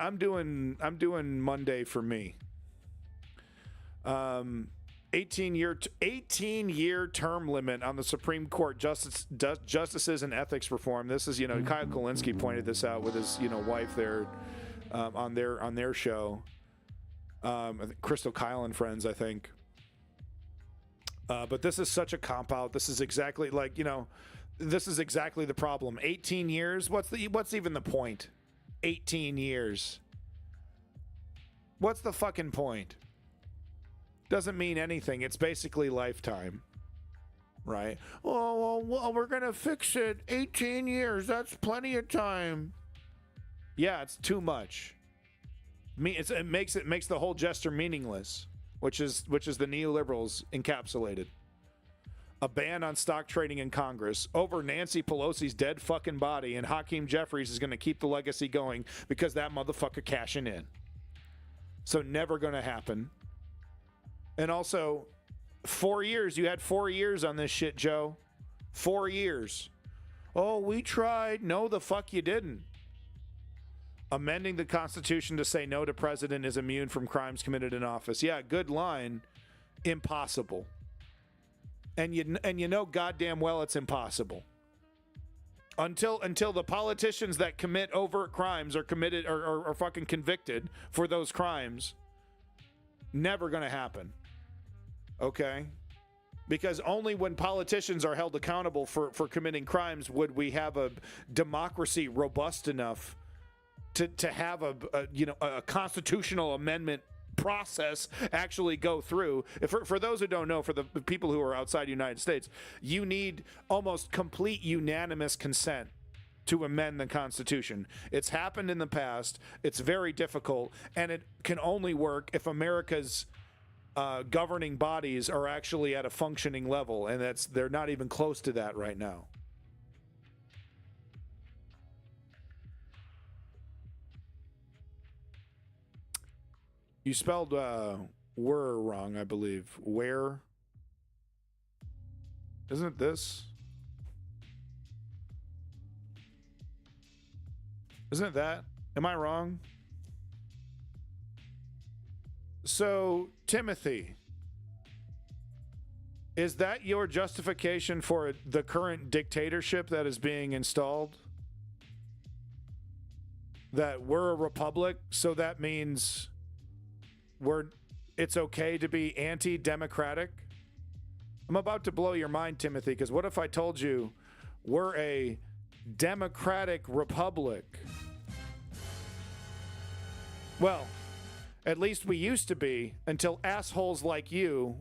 Monday for me. 18-year term limit on the Supreme Court justices and ethics reform. This is, you know, Kyle Kulinski pointed this out with his, you know, wife there on their show. I think Crystal Kyle and friends, I think. But this is such a cop out. This is exactly like, you know, this is exactly the problem. 18 years. What's even the point? 18 years. What's the fucking point? Doesn't mean anything. It's basically lifetime, right? Oh, well, we're going to fix it. 18 years. That's plenty of time. Yeah, it's too much. It makes the whole gesture meaningless, which is the neoliberals encapsulated. A ban on stock trading in Congress over Nancy Pelosi's dead fucking body, and Hakeem Jeffries is going to keep the legacy going because that motherfucker cashing in. So never going to happen. And also, 4 years. You had 4 years on this shit, Joe. 4 years. Oh, we tried. No, the fuck you didn't. Amending the Constitution to say no to president is immune from crimes committed in office. Yeah, good line. Impossible. And you know goddamn well it's impossible. Until the politicians that commit overt crimes are committed or fucking convicted for those crimes, never going to happen. Okay? Because only when politicians are held accountable for committing crimes would we have a democracy robust enough to have a constitutional amendment process actually go through. For those who don't know, for the people who are outside the United States, you need almost complete unanimous consent to amend the Constitution. It's happened in the past. It's very difficult, and it can only work if America's governing bodies are actually at a functioning level, and they're not even close to that right now. You spelled were wrong, I believe. Where? Isn't it this? Isn't it that? Am I wrong? So, Timothy, is that your justification for the current dictatorship that is being installed? That we're a republic, so that means it's okay to be anti-democratic? I'm about to blow your mind, Timothy, because what if I told you we're a democratic republic? Well, at least we used to be, until assholes like you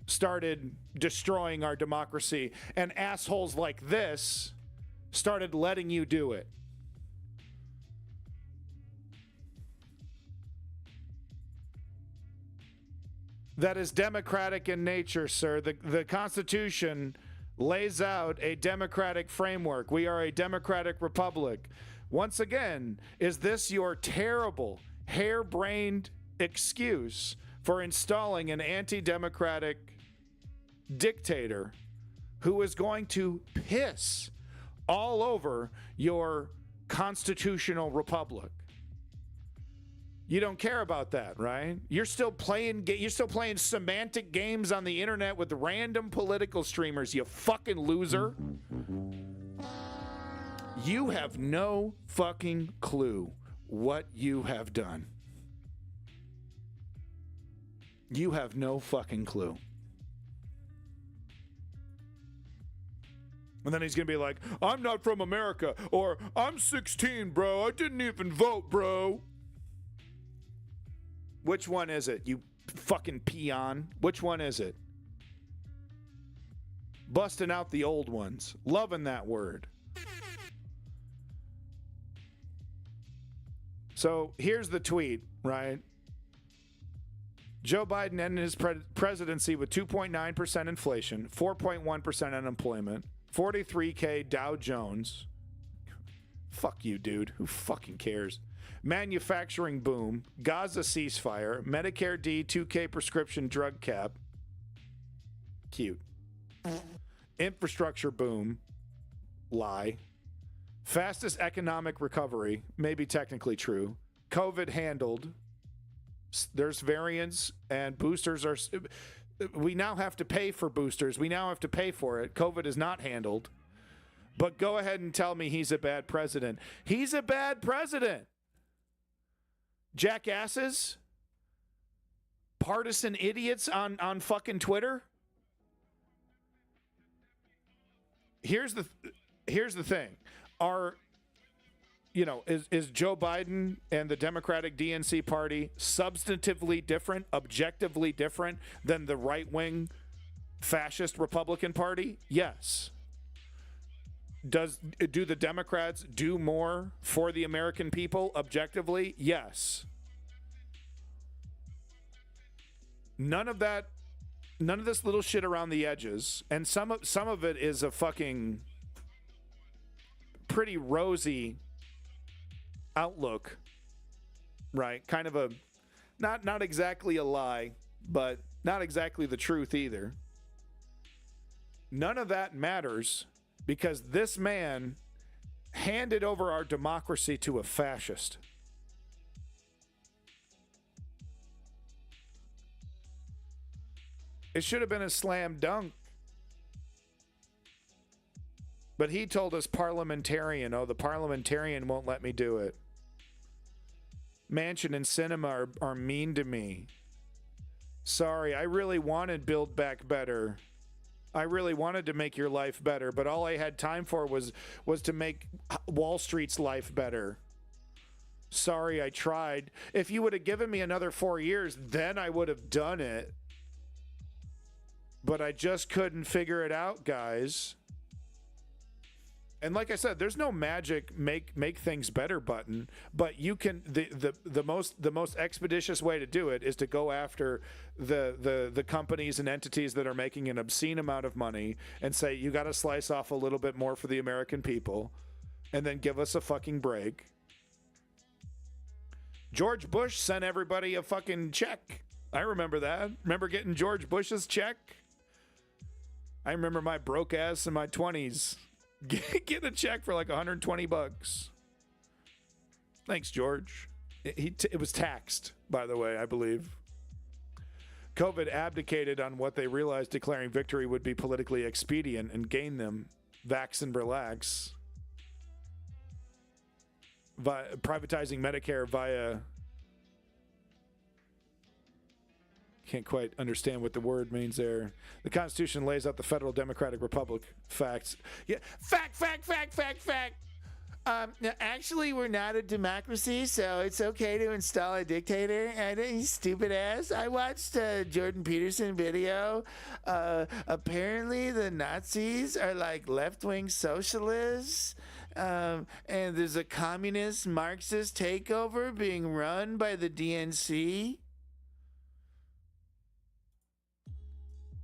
started destroying our democracy, and assholes like this started letting you do it. That is democratic in nature, sir. The Constitution lays out a democratic framework. We are a democratic republic. Once again, is this your terrible, harebrained excuse for installing an anti-democratic dictator who is going to piss all over your constitutional republic? You don't care about that, right? You're still playing semantic games on the internet with random political streamers, you fucking loser. You have no fucking clue what you have done. You have no fucking clue. And then he's going to be like, I'm not from America, or I'm 16, bro. I didn't even vote, bro. Which one is it, you fucking peon? Which one is it? Busting out the old ones. Loving that word. So here's the tweet, right? Joe Biden ended his presidency with 2.9% inflation, 4.1% unemployment, 43K Dow Jones. Fuck you, dude. Who fucking cares? Manufacturing boom, Gaza ceasefire, Medicare D, 2K prescription drug cap. Cute. Infrastructure boom. Lie. Fastest economic recovery, maybe technically true. COVID handled. There's variants and boosters are... We now have to pay for boosters. We now have to pay for it. COVID is not handled. But go ahead and tell me he's a bad president. He's a bad president. Jackasses? Partisan idiots on fucking Twitter? Here's the thing. Is Joe Biden and the Democratic DNC party substantively different, objectively different than the right-wing fascist Republican Party? Yes. Do the Democrats do more for the American people objectively? Yes. None of this little shit around the edges, and some of it is a fucking pretty rosy outlook, right? Kind of a not exactly a lie, but not exactly the truth either. None of that matters because this man handed over our democracy to a fascist. It should have been a slam dunk. But he told us parliamentarian. Oh, the parliamentarian won't let me do it. Manchin and Sinema are mean to me. Sorry, I really wanted Build Back Better. I really wanted to make your life better, but all I had time for was to make Wall Street's life better. Sorry, I tried. If you would have given me another 4 years, then I would have done it. But I just couldn't figure it out, guys. And like I said, there's no magic make things better button, but you can the most expeditious way to do it is to go after the companies and entities that are making an obscene amount of money and say you got to slice off a little bit more for the American people, and then give us a fucking break. George Bush sent everybody a fucking check. I remember that. Remember getting George Bush's check? I remember my broke ass in my 20s. Get a check for like $120. Thanks, George. It was taxed, by the way, I believe. COVID abdicated on what they realized declaring victory would be politically expedient and gain them vax and relax. Privatizing Medicare via... Can't quite understand what the word means there. The Constitution lays out the federal democratic republic facts. Yeah, fact. Actually, we're not a democracy, so it's okay to install a dictator. You stupid ass. I watched a Jordan Peterson video. Apparently, the Nazis are like left-wing socialists. And there's a communist Marxist takeover being run by the DNC.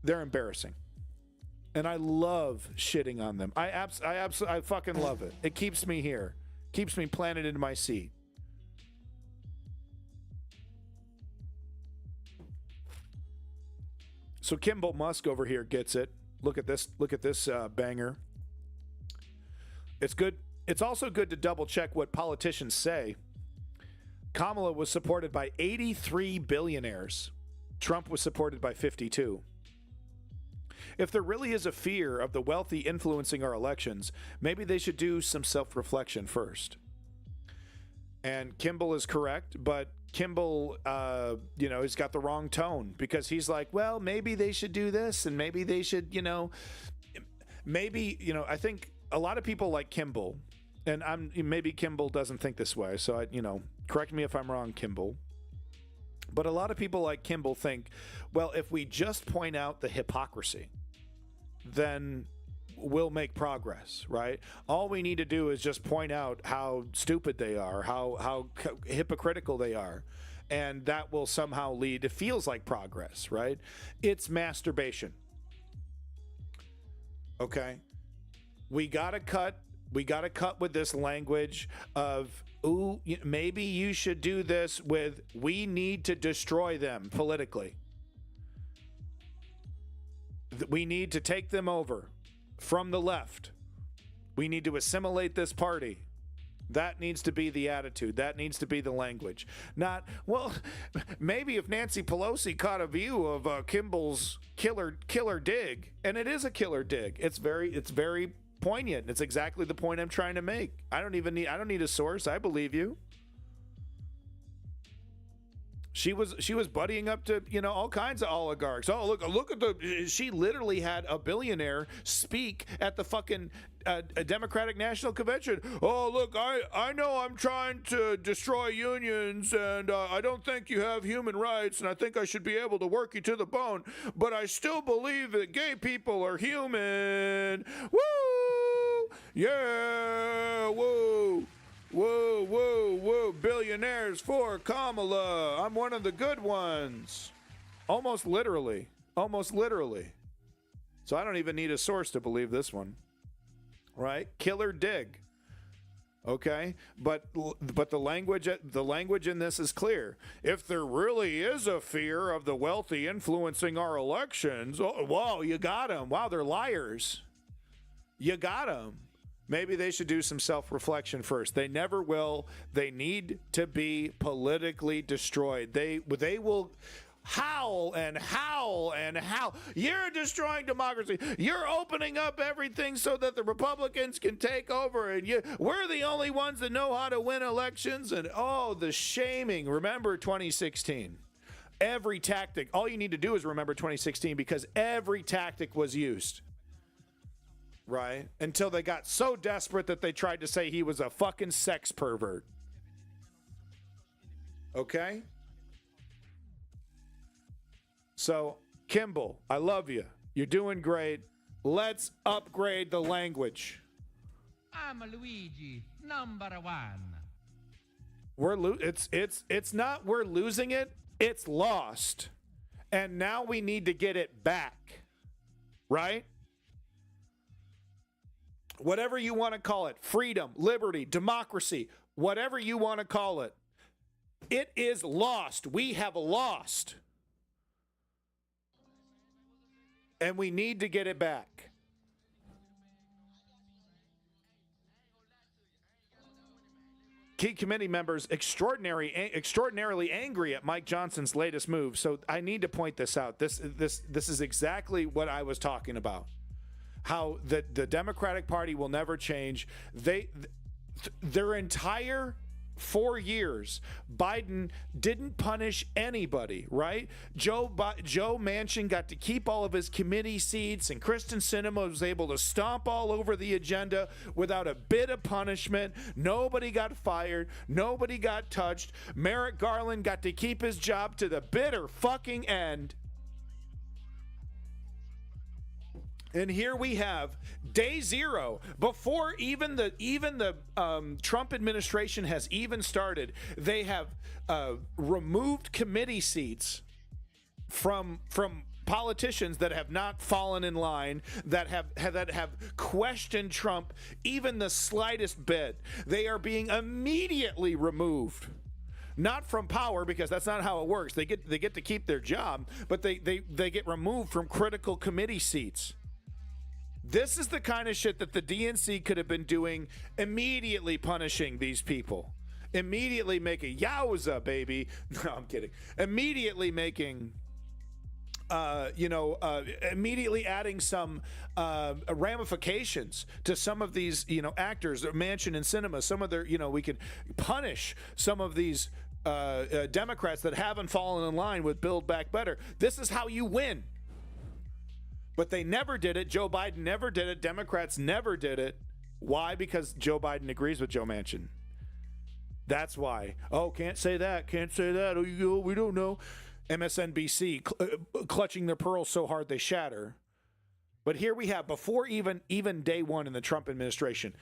They're embarrassing. And I love shitting on them. I fucking love it. It keeps me here. Keeps me planted in my seat. So Kimball Musk over here gets it. Look at this banger. It's good. It's also good to double check what politicians say. Kamala was supported by 83 billionaires. Trump was supported by 52. If there really is a fear of the wealthy influencing our elections, maybe they should do some self-reflection first. And Kimball is correct, but Kimball, he's got the wrong tone because he's like, well, maybe they should do this and maybe they should, I think a lot of people like Kimball, and maybe Kimball doesn't think this way. So correct me if I'm wrong, Kimball. But a lot of people like Kimball think, well, if we just point out the hypocrisy, then we'll make progress, right? All we need to do is just point out how stupid they are, how hypocritical they are, and that will somehow lead, it feels like progress, right? It's masturbation. Okay? We gotta cut with this language of, ooh, maybe you should do this with, we need to destroy them politically. We need to take them over from the left. We need to assimilate this party. That needs to be the attitude. That needs to be the language. Not, well, maybe if Nancy Pelosi caught a view of Kimball's killer dig, and it is a killer dig. It's very poignant. It's exactly the point I'm trying to make. I don't need a source. I believe you. She was buddying up to, all kinds of oligarchs. Oh, look at she literally had a billionaire speak at the fucking Democratic National Convention. Oh, look, I know I'm trying to destroy unions and I don't think you have human rights and I think I should be able to work you to the bone, but I still believe that gay people are human. Woo! Yeah! Woo! Whoa, whoa, whoa, billionaires for Kamala. I'm one of the good ones. Almost literally. So I don't even need a source to believe this one. Right? Killer dig. Okay? But the language in this is clear. If there really is a fear of the wealthy influencing our elections, oh, whoa, you got them. Wow, they're liars. You got them. Maybe they should do some self-reflection first. They never will. They need to be politically destroyed. They will howl and howl and howl. You're destroying democracy. You're opening up everything so that the Republicans can take over. And we're the only ones that know how to win elections. And, oh, the shaming. Remember 2016. Every tactic, all you need to do is remember 2016 because every tactic was used. Right? Until they got so desperate that they tried to say he was a fucking sex pervert. Okay? So, Kimball, I love you. You're doing great. Let's upgrade the language. I'm Luigi, number one. It's not we're losing it, it's lost. And now we need to get it back. Right? Whatever you want to call it, freedom, liberty, democracy, whatever you want to call it, it is lost. We have lost. And we need to get it back. Key committee members extraordinarily angry at Mike Johnson's latest move. So I need to point this out. This is exactly what I was talking about. How the Democratic Party will never change. Their entire 4 years, Biden didn't punish anybody, right? Joe Manchin got to keep all of his committee seats, and Kristen Sinema was able to stomp all over the agenda without a bit of punishment. Nobody got fired. Nobody got touched. Merrick Garland got to keep his job to the bitter fucking end. And here we have day zero, before even the Trump administration has even started. They have removed committee seats from politicians that have not fallen in line, that have questioned Trump even the slightest bit. They are being immediately removed. Not from power, because that's not how it works. They get to keep their job, but they get removed from critical committee seats. This is the kind of shit that the DNC could have been doing, immediately punishing these people. Immediately making, yowza, baby. No, I'm kidding. Immediately making, immediately adding some ramifications to some of these, actors, Manchin and Sinema. Some of their, we could punish some of these Democrats that haven't fallen in line with Build Back Better. This is how you win. But they never did it. Joe Biden never did it. Democrats never did it. Why? Because Joe Biden agrees with Joe Manchin. That's why. Oh, can't say that. Can't say that. Oh, we don't know. MSNBC clutching their pearls so hard they shatter. But here we have, before even day one in the Trump administration,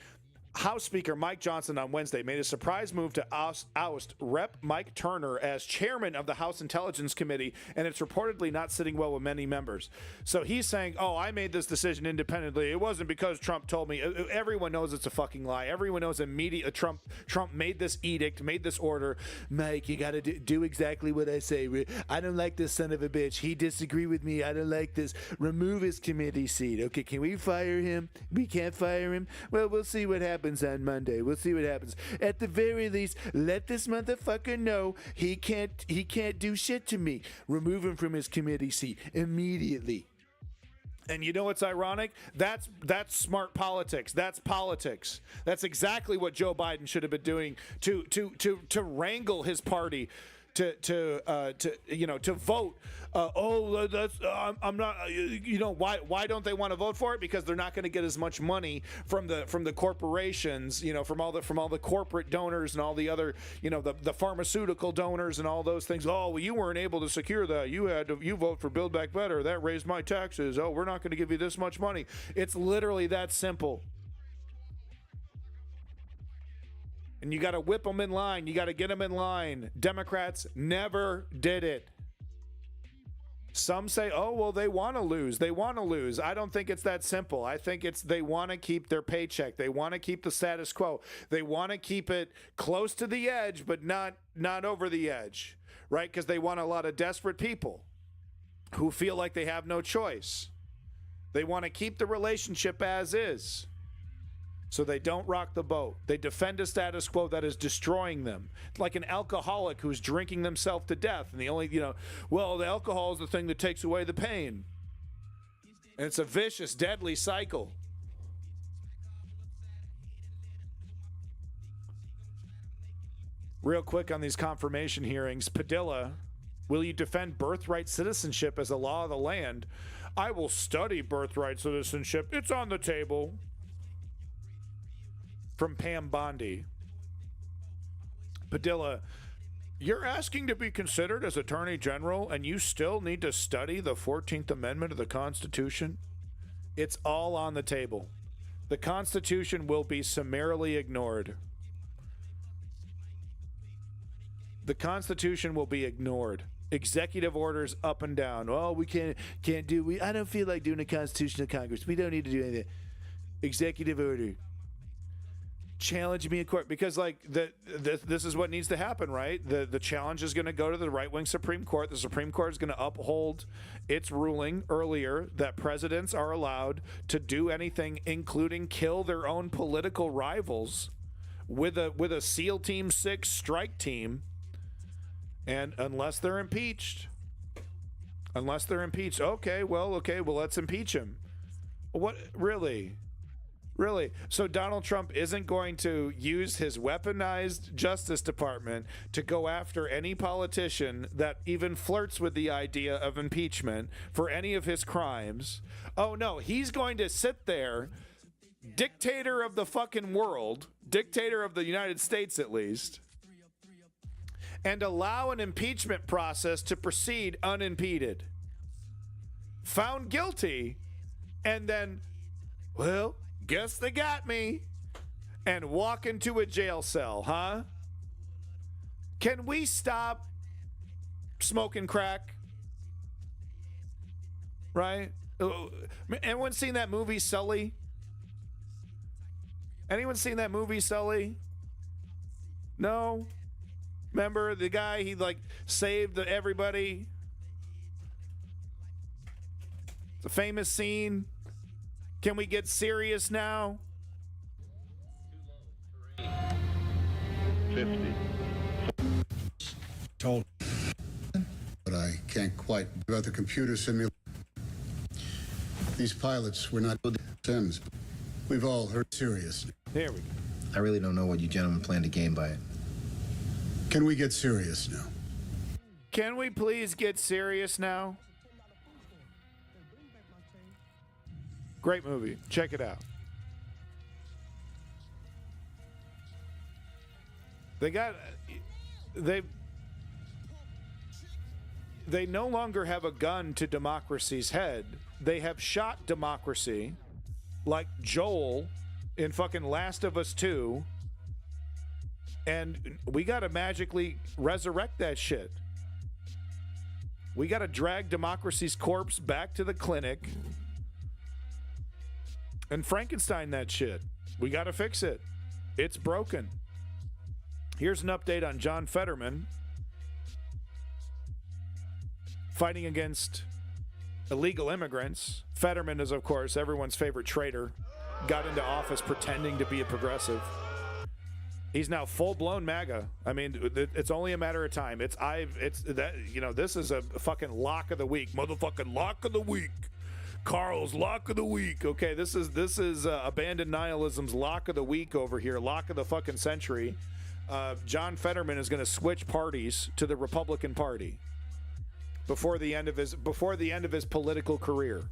House Speaker Mike Johnson on Wednesday made a surprise move to oust Rep. Mike Turner as chairman of the House Intelligence Committee, and it's reportedly not sitting well with many members. So he's saying, oh, I made this decision independently. It wasn't because Trump told me. Everyone knows it's a fucking lie. Everyone knows immediately Trump made this edict, made this order. Mike, you got to do exactly what I say. I don't like this son of a bitch. He disagreed with me. I don't like this. Remove his committee seat. Okay, can we fire him? We can't fire him? Well, we'll see what happens on Monday. We'll see what happens. At the very least, let this motherfucker know he can't do shit to me. Remove him from his committee seat immediately. And you know what's ironic? That's smart politics. That's politics. That's exactly what Joe Biden should have been doing to wrangle his party to vote. I'm not. Why don't they want to vote for it? Because they're not going to get as much money from the corporations. From all the corporate donors and all the other the pharmaceutical donors and all those things. Oh, well, you weren't able to secure that. You vote for Build Back Better. That raised my taxes. Oh, we're not going to give you this much money. It's literally that simple. And you got to whip them in line. You got to get them in line. Democrats never did it. Some say, oh, well, they want to lose. They want to lose. I don't think it's that simple. I think they want to keep their paycheck. They want to keep the status quo. They want to keep it close to the edge, but not over the edge, right? Because they want a lot of desperate people who feel like they have no choice. They want to keep the relationship as is. So they don't rock the boat. They defend a status quo that is destroying them. Like an alcoholic who's drinking themselves to death. And the only, the alcohol is the thing that takes away the pain. And it's a vicious, deadly cycle. Real quick on these confirmation hearings, Padilla Will you defend birthright citizenship as a law of the land? I will study birthright citizenship. It's on the table. From Pam Bondi. Padilla, you're asking to be considered as Attorney General and you still need to study the 14th Amendment of the Constitution? It's all on the table. The Constitution will be summarily ignored. The Constitution will be ignored. Executive orders up and down. Oh, we can't do. I don't feel like doing a constitutional Congress. We don't need to do anything. Executive order. Challenge me in court, because like this is what needs to happen, right? The challenge is going to go to the right-wing Supreme Court. The Supreme Court is going to uphold its ruling earlier that presidents are allowed to do anything, including kill their own political rivals with a SEAL Team 6 strike team. And unless they're impeached, okay, well, let's impeach him. What, really? So Donald Trump isn't going to use his weaponized Justice Department to go after any politician that even flirts with the idea of impeachment for any of his crimes. Oh no, he's going to sit there, dictator of the fucking world, dictator of the United States at least, and allow an impeachment process to proceed unimpeded. Found guilty, and then, well, guess they got me, and walk into a jail cell, huh? Can we stop smoking crack? Right? Anyone seen that movie, Sully? Anyone seen that movie, Sully? No? Remember the guy, he like saved everybody? It's a famous scene. Can we get serious now? 50. Told, but I can't quite about the computer simulation. These pilots were not Sims. We've all heard serious. There we go. I really don't know what you gentlemen plan to gain by it. Can we get serious now? Can we please get serious now? Great movie. Check it out. They no longer have a gun to democracy's head. They have shot democracy like Joel in fucking Last of Us 2. And we got to magically resurrect that shit. We got to drag democracy's corpse back to the clinic and Frankenstein that shit. We got to fix it. It's broken. Here's an update on John Fetterman fighting against illegal immigrants. Fetterman is, of course, everyone's favorite traitor. Got into office pretending to be a progressive. He's now full-blown MAGA. I mean, it's only a matter of time. This is a fucking lock of the week. Motherfucking lock of the week. Carl's lock of the week. Okay, this is abandoned nihilism's lock of the week over here. Lock of the fucking century. John Fetterman is going to switch parties to the Republican Party before the end of his political career.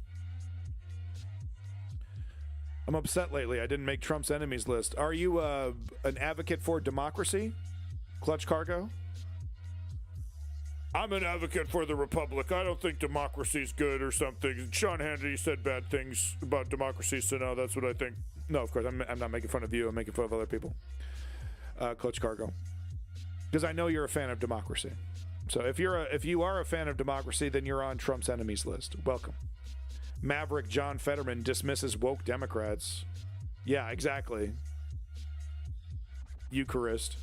I'm upset lately. I didn't make Trump's enemies list. Are you an advocate for democracy, Clutch Cargo? I'm an advocate for the Republic. I don't think democracy's good or something. Sean Hannity said bad things about democracy, so no, that's what I think. No, of course, I'm not making fun of you. I'm making fun of other people. Clutch Cargo. Because I know you're a fan of democracy. So if you are a fan of democracy, then you're on Trump's enemies list. Welcome. Maverick John Fetterman dismisses woke Democrats. Yeah, exactly. Eucharist.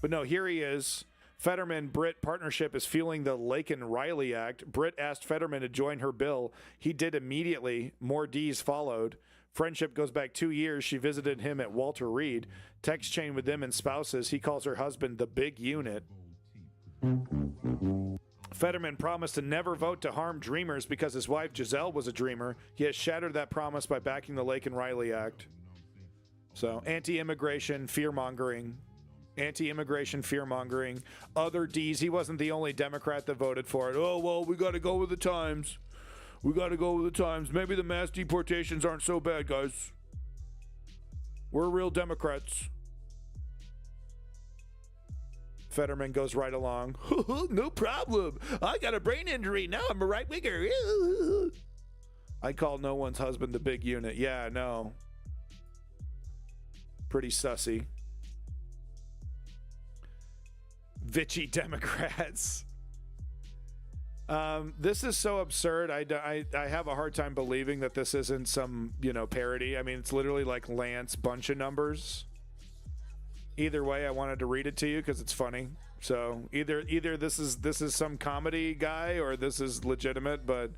But no, here he is. Fetterman-Britt partnership is fueling the Laken-Riley Act. Britt asked Fetterman to join her bill. He did immediately. More D's followed. Friendship goes back 2 years. She visited him at Walter Reed. Text chain with them and spouses. He calls her husband the big unit. Fetterman promised to never vote to harm dreamers because his wife Giselle was a dreamer. He has shattered that promise by backing the Laken-Riley Act. So, anti-immigration, fear-mongering. Anti-immigration fear-mongering. Other D's. He wasn't the only Democrat that voted for it. Oh, well, we got to go with the times. We got to go with the times. Maybe the mass deportations aren't so bad, guys. We're real Democrats. Fetterman goes right along. No problem. I got a brain injury. Now I'm a right-winger. I call no one's husband the big unit. Yeah, no. Pretty sussy. Bitchy Democrats. This is so absurd. I have a hard time believing that this isn't some, parody. I mean, it's literally like Lance bunch of numbers. Either way, I wanted to read it to you because it's funny. So either this is some comedy guy or this is legitimate. But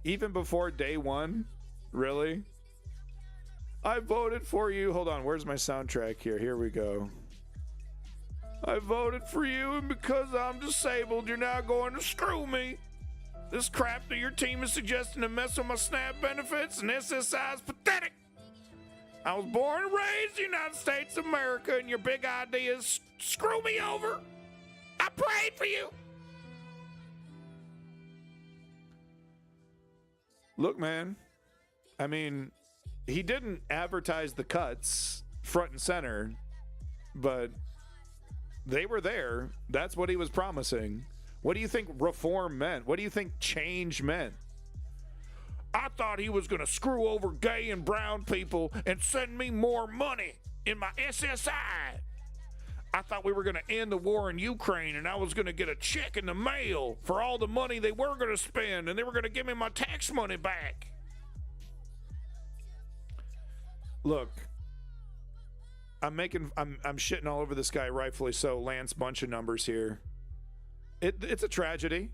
even before day one, really, I voted for you. Hold on, where's my soundtrack here? Here we go. I voted for you, and because I'm disabled, you're now going to screw me. This crap that your team is suggesting to mess with my SNAP benefits and SSI is pathetic. I was born and raised in the United States of America, and your big idea is screw me over. I prayed for you. Look, man, I mean, he didn't advertise the cuts front and center, but they were there. That's what he was promising. What do you think reform meant? What do you think change meant? I thought he was going to screw over gay and brown people and send me more money in my SSI. I thought we were going to end the war in Ukraine and I was going to get a check in the mail for all the money they were going to spend and they were going to give me my tax money back. Look, I'm shitting all over this guy, rightfully so. Lance bunch of numbers here. It's a tragedy.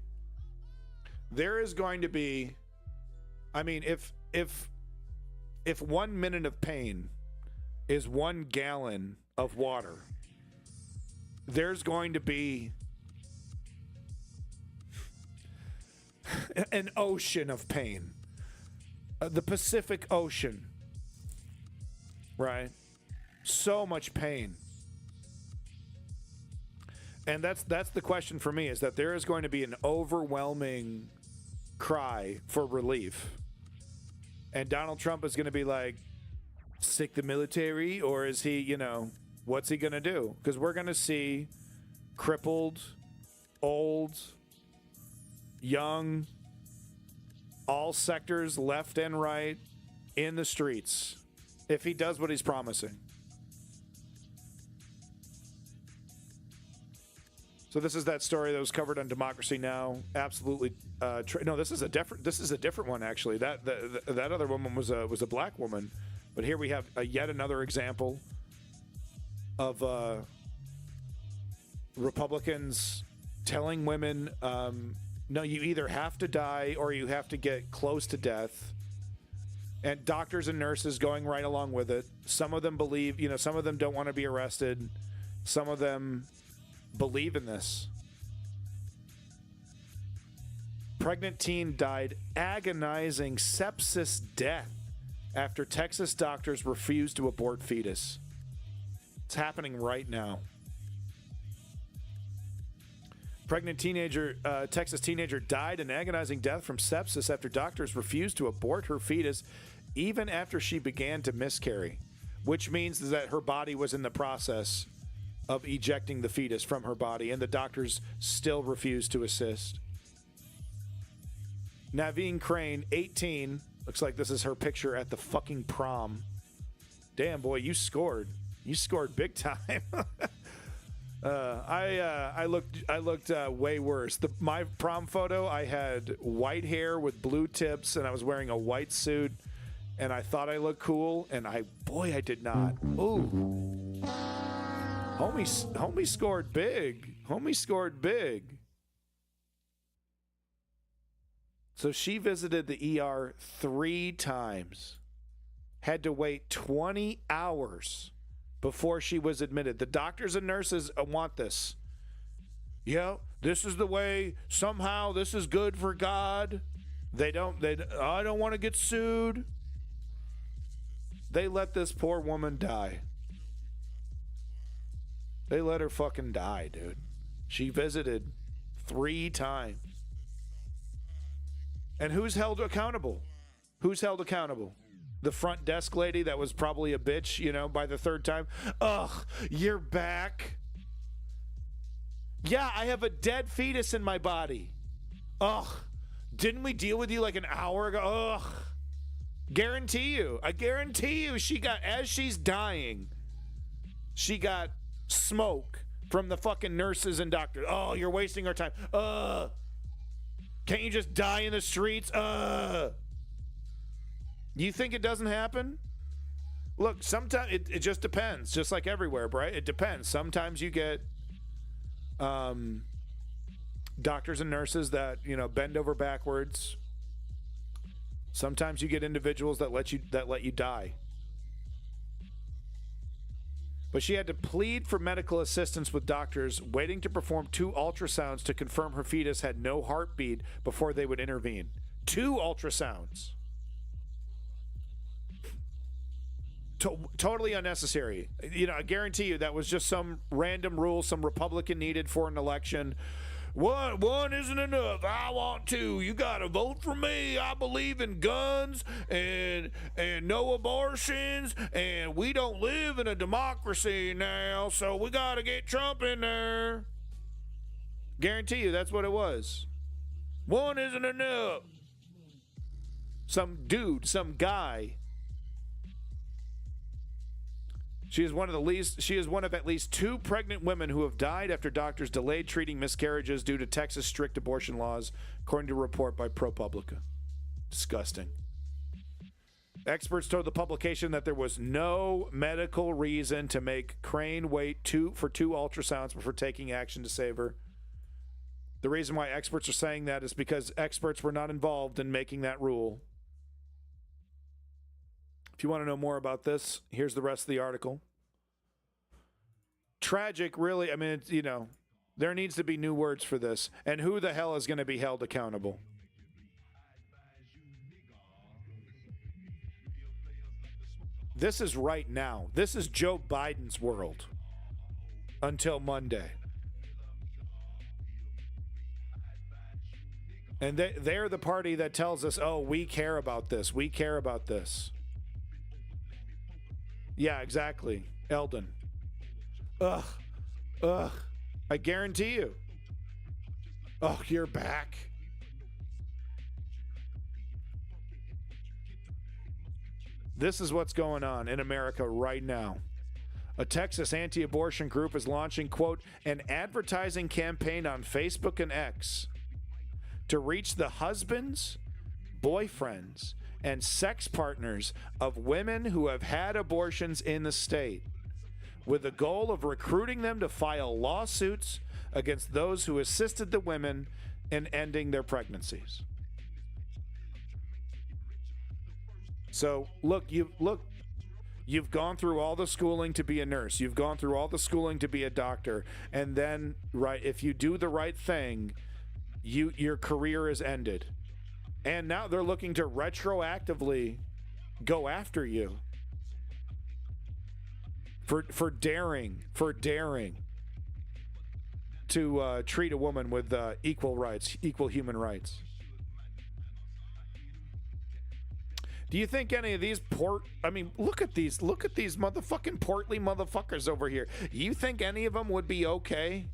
There is going to be, I mean, if 1 minute of pain is 1 gallon of water, there's going to be an ocean of pain. The Pacific Ocean, right? So much pain. And that's the question for me, is that there is going to be an overwhelming cry for relief. And Donald Trump is going to be like, sick the military, or is he, what's he going to do? Because we're going to see crippled, old, young, all sectors, left and right, in the streets, if he does what he's promising. So this is that story that was covered on Democracy Now! Absolutely. No, this is a different one, actually. That other woman was a black woman, but here we have yet another example of Republicans telling women, no, you either have to die or you have to get close to death. And doctors and nurses going right along with it. Some of them believe, some of them don't want to be arrested. Some of them believe in this. Pregnant teen died agonizing sepsis death after Texas doctors refused to abort fetus. It's happening right now. Pregnant Texas teenager died an agonizing death from sepsis after doctors refused to abort her fetus even after she began to miscarry, which means that her body was in the process of ejecting the fetus from her body, and the doctors still refused to assist. Naveen Crane, 18, looks like this is her picture at the fucking prom. Damn, boy, you scored. You scored big time. I looked way worse. My prom photo, I had white hair with blue tips, and I was wearing a white suit, and I thought I looked cool, and I did not. Ooh. Homie scored big. Homie scored big. So she visited the ER 3 times. Had to wait 20 hours before she was admitted. The doctors and nurses want this. Yeah, this is the way. Somehow this is good for God. I don't want to get sued. They let this poor woman die. They let her fucking die, dude. She visited 3 times. And who's held accountable? Who's held accountable? The front desk lady that was probably a bitch, you know, by the 3rd time. Ugh, you're back. Yeah, I have a dead fetus in my body. Ugh, didn't we deal with you like an hour ago? Ugh. I guarantee you she got, as she's dying, she got smoke from the fucking nurses and doctors. Oh, you're wasting our time. Can't you just die in the streets? You think it doesn't happen? Look, sometimes it just depends. Just like everywhere, right? It depends. Sometimes you get doctors and nurses that, you know, bend over backwards. Sometimes you get individuals that let you die. But she had to plead for medical assistance with doctors waiting to perform 2 ultrasounds to confirm her fetus had no heartbeat before they would intervene. 2 ultrasounds. Totally unnecessary. You know, I guarantee you that was just some random rule some Republican needed for an election. One isn't enough. I want 2. You got to vote for me. I believe in guns and no abortions, and we don't live in a democracy now, so we got to get Trump in there. Guarantee you that's what it was. 1 isn't enough. Some dude, some guy. She is one of at least 2 pregnant women who have died after doctors delayed treating miscarriages due to Texas strict abortion laws, according to a report by ProPublica. Disgusting. Experts told the publication that there was no medical reason to make Crane wait for 2 ultrasounds before taking action to save her. The reason why experts are saying that is because experts were not involved in making that rule. If you want to know more about this, here's the rest of the article. Tragic, really. I mean, it's, you know, there needs to be new words for this. And who the hell is going to be held accountable? This is right now. This is Joe Biden's world until Monday. And they're the party that tells us, oh, we care about this. We care about this. Yeah, exactly. Eldon. Ugh. I guarantee you. Oh, you're back. This is what's going on in America right now. A Texas anti-abortion group is launching, quote, an advertising campaign on Facebook and X to reach the husbands, boyfriends, and sex partners of women who have had abortions in the state, with the goal of recruiting them to file lawsuits against those who assisted the women in ending their pregnancies. So, you've gone through all the schooling to be a nurse. You've gone through all the schooling to be a doctor. And then, right, if you do the right thing, your career is ended. And now they're looking to retroactively go after you for daring to treat a woman with equal rights, equal human rights. Do you think any of these look at these motherfucking portly motherfuckers over here. You think any of them would be okay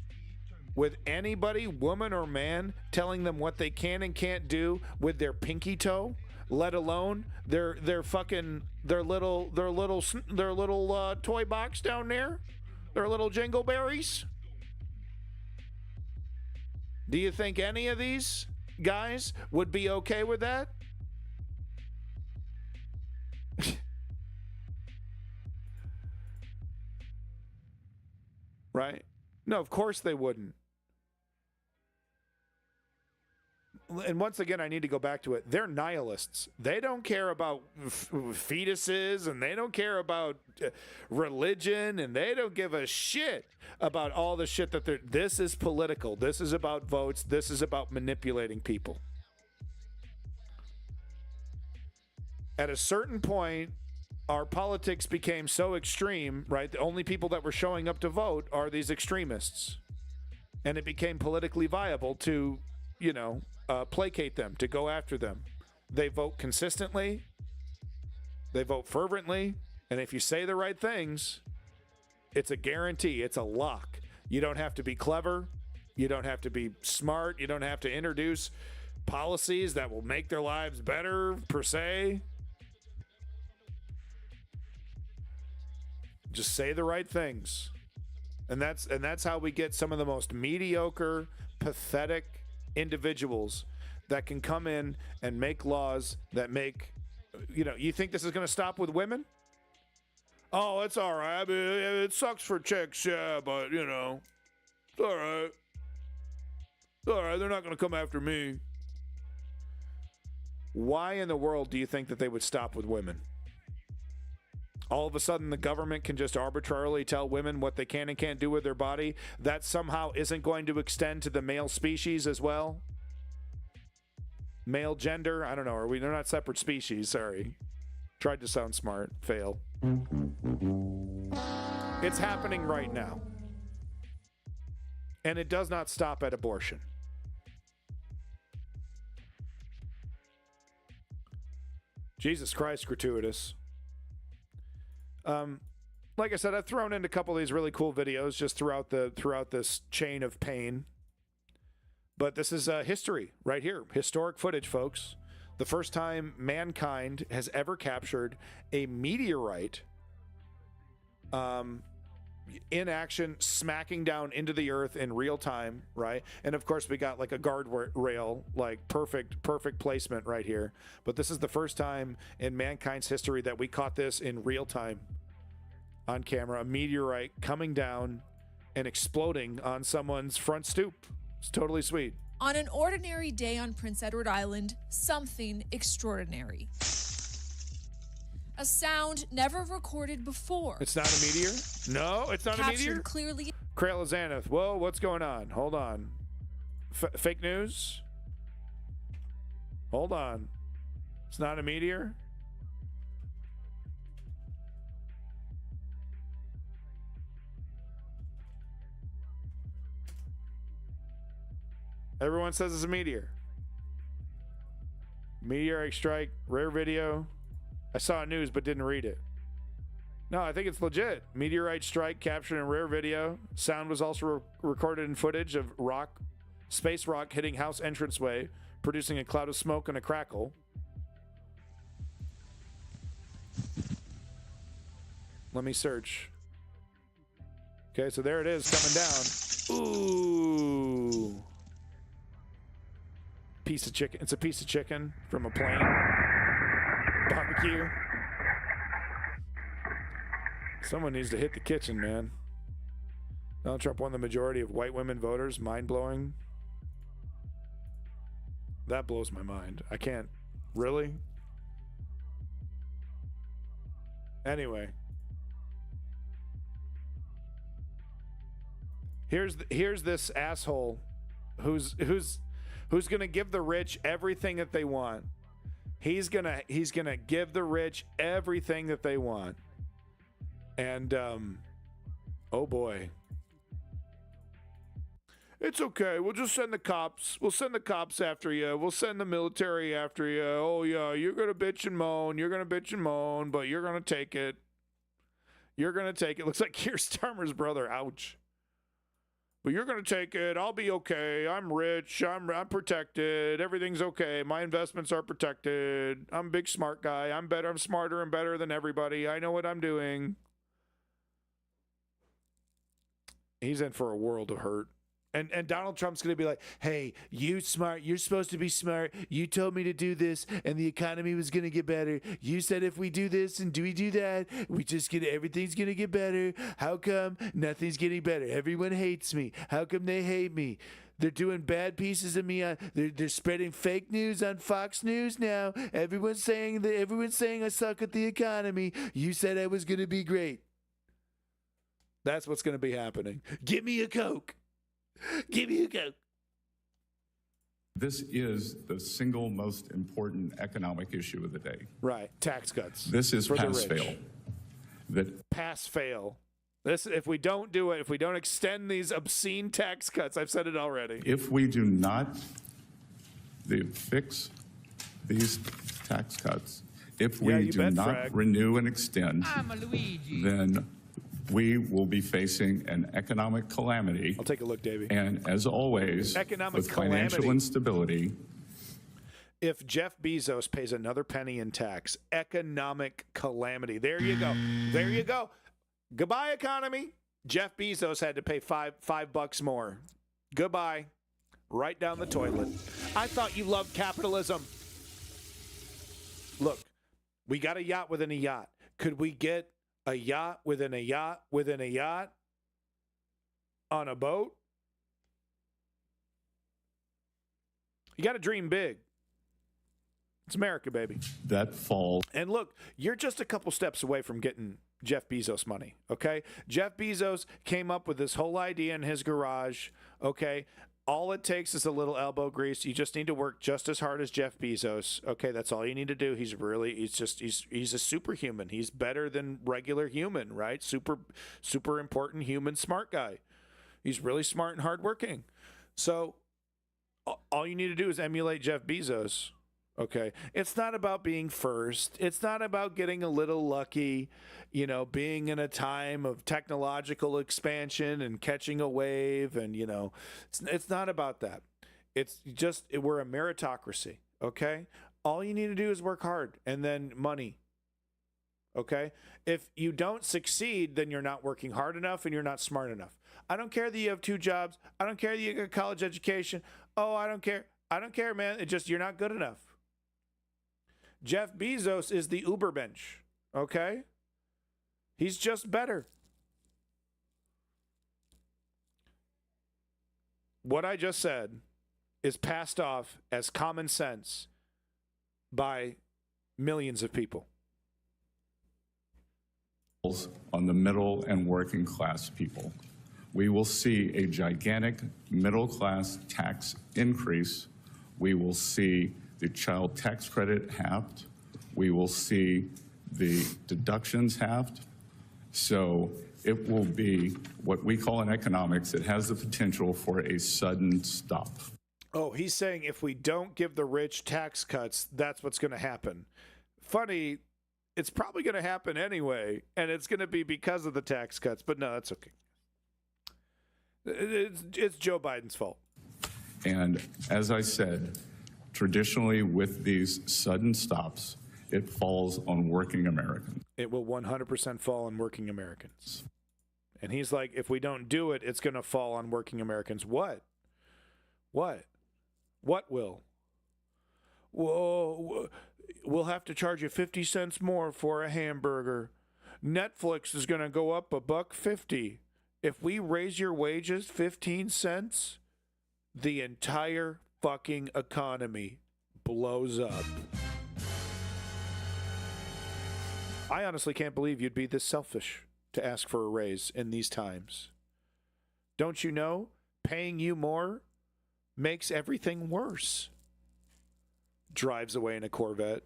with anybody, woman or man, telling them what they can and can't do with their pinky toe, let alone their little toy box down there, their little jingleberries? Do you think any of these guys would be okay with that? Right? No, of course they wouldn't. And once again, I need to go back to it. They're nihilists. They don't care about fetuses, and they don't care about religion, and they don't give a shit about all the shit that they're... This is political. This is about votes. This is about manipulating people. At a certain point, our politics became so extreme, right? The only people that were showing up to vote are these extremists. And it became politically viable to, placate them, to go after them. They vote consistently. They vote fervently. And if you say the right things, it's a guarantee. It's a lock. You don't have to be clever. You don't have to be smart. You don't have to introduce policies that will make their lives better, per se. Just say the right things. And that's how we get some of the most mediocre, pathetic individuals that can come in and make laws that make, you think this is going to stop with women? Oh, it's all right. I mean, it sucks for chicks, yeah, but, it's all right. It's all right. They're not going to come after me. Why in the world do you think that they would stop with women? All of a sudden, the government can just arbitrarily tell women what they can and can't do with their body. That somehow isn't going to extend to the male species as well. Male gender, I don't know. They're not separate species. Sorry. Tried to sound smart. Fail. It's happening right now. And it does not stop at abortion. Jesus Christ, gratuitous. Like I said, I've thrown in a couple of these really cool videos just throughout this chain of pain. But this is history right here. Historic footage, folks. The first time mankind has ever captured a meteorite in action, smacking down into the earth in real time, right? And of course, we got like a guardrail, like perfect placement right here. But this is the first time in mankind's history that we caught this in real time on camera. A meteorite coming down and exploding on someone's front stoop. It's totally sweet. On an ordinary day on Prince Edward Island, something extraordinary. A sound never recorded before. It's not a meteor? No, it's not a meteor? Captured clearly. Crail Xanath, whoa, what's going on? Hold on. Fake news? Hold on. It's not a meteor? Everyone says it's a meteor. Meteoric strike, rare video. I saw news but didn't read it. No, I think it's legit. Meteorite strike captured in rare video. Sound was also recorded in footage of space rock hitting house entranceway, producing a cloud of smoke and a crackle. Let me search. Okay, so there it is coming down. Ooh. Piece of chicken. It's a piece of chicken from a plane. Barbecue. Someone needs to hit the kitchen, man. Donald Trump won the majority of white women voters. Mind-blowing. That blows my mind. I can't. Really? Anyway. Here's this asshole who's gonna give the rich everything that they want. He's gonna give the rich everything that they want. And oh boy. It's okay. We'll just send the cops. We'll send the cops after you. We'll send the military after you. Oh yeah, you're gonna bitch and moan. You're gonna bitch and moan, but you're gonna take it. You're gonna take it. Looks like Keir Starmer's brother. Ouch. But you're going to take it. I'll be okay. I'm rich. I'm protected. Everything's okay. My investments are protected. I'm a big smart guy. I'm better. I'm smarter and better than everybody. I know what I'm doing. He's in for a world of hurt. And Donald Trump's going to be like, hey, you smart. You're supposed to be smart. You told me to do this, and the economy was going to get better. You said if we do this and we do that, everything's going to get better. How come nothing's getting better? Everyone hates me. How come they hate me? They're doing bad pieces of me. They're spreading fake news on Fox News now. Everyone's saying I suck at the economy. You said I was going to be great. That's what's going to be happening. Give me a Coke. Give me a Coke. This is the single most important economic issue of the day. Right. Tax cuts. This is for the pass rich. fail. That Pass fail. This, if we don't do it, if we don't extend these obscene tax cuts, I've said it already. if we do not fix these tax cuts, if we you do bet, not Frag. renew and extend, I'm a Luigi. then we will be facing an economic calamity. I'll take a look, Davey. And as always, Economic with financial calamity. instability, If Jeff Bezos pays another penny in tax, economic calamity. There you go. There you go. Goodbye, economy. Jeff Bezos had to pay $5 more. Goodbye. Right down the toilet. I thought you loved capitalism. Look, we got a yacht within a yacht. Could we get a yacht within a yacht within a yacht on a boat? You got to dream big. It's America, baby. that falls. And look, you're just a couple steps away from getting Jeff Bezos money, okay? Jeff Bezos came up with this whole idea in his garage, okay? All it takes is a little elbow grease. You just need to work just as hard as Jeff Bezos, okay? That's all you need to do. He's a superhuman. He's better than regular human, right? Super important human, smart guy. He's really smart and hardworking. So all you need to do is emulate Jeff Bezos. Okay. It's not about being first. It's not about getting a little lucky, being in a time of technological expansion and catching a wave. And, it's not about that. It's just, we're a meritocracy. Okay. All you need to do is work hard and then money. Okay. If you don't succeed, then you're not working hard enough and you're not smart enough. I don't care that you have 2 jobs. I don't care that you got a college education. Oh, I don't care. I don't care, man. It's just, you're not good enough. Jeff Bezos is the Ubermensch, okay? He's just better. What I just said is passed off as common sense by millions of people. On the middle and working class people. We will see a gigantic middle class tax increase. We will see the child tax credit halved. We will see the deductions halved. So it will be what we call in economics, it has the potential for a sudden stop. Oh, he's saying if we don't give the rich tax cuts, that's what's going to happen. Funny, it's probably going to happen anyway, and it's going to be because of the tax cuts, but no, that's okay. It's Joe Biden's fault. And as I said, traditionally with these sudden stops, it falls on working Americans. It will 100% fall on working Americans. And he's like, if we don't do it, it's going to fall on working Americans. What? What will? Whoa, we'll have to charge you 50 cents more for a hamburger. Netflix is going to go up $1.50. If we raise your wages 15 cents, the entire fucking economy blows up. I honestly can't believe you'd be this selfish to ask for a raise in these times. Don't you know? Paying you more makes everything worse. Drives away in a Corvette.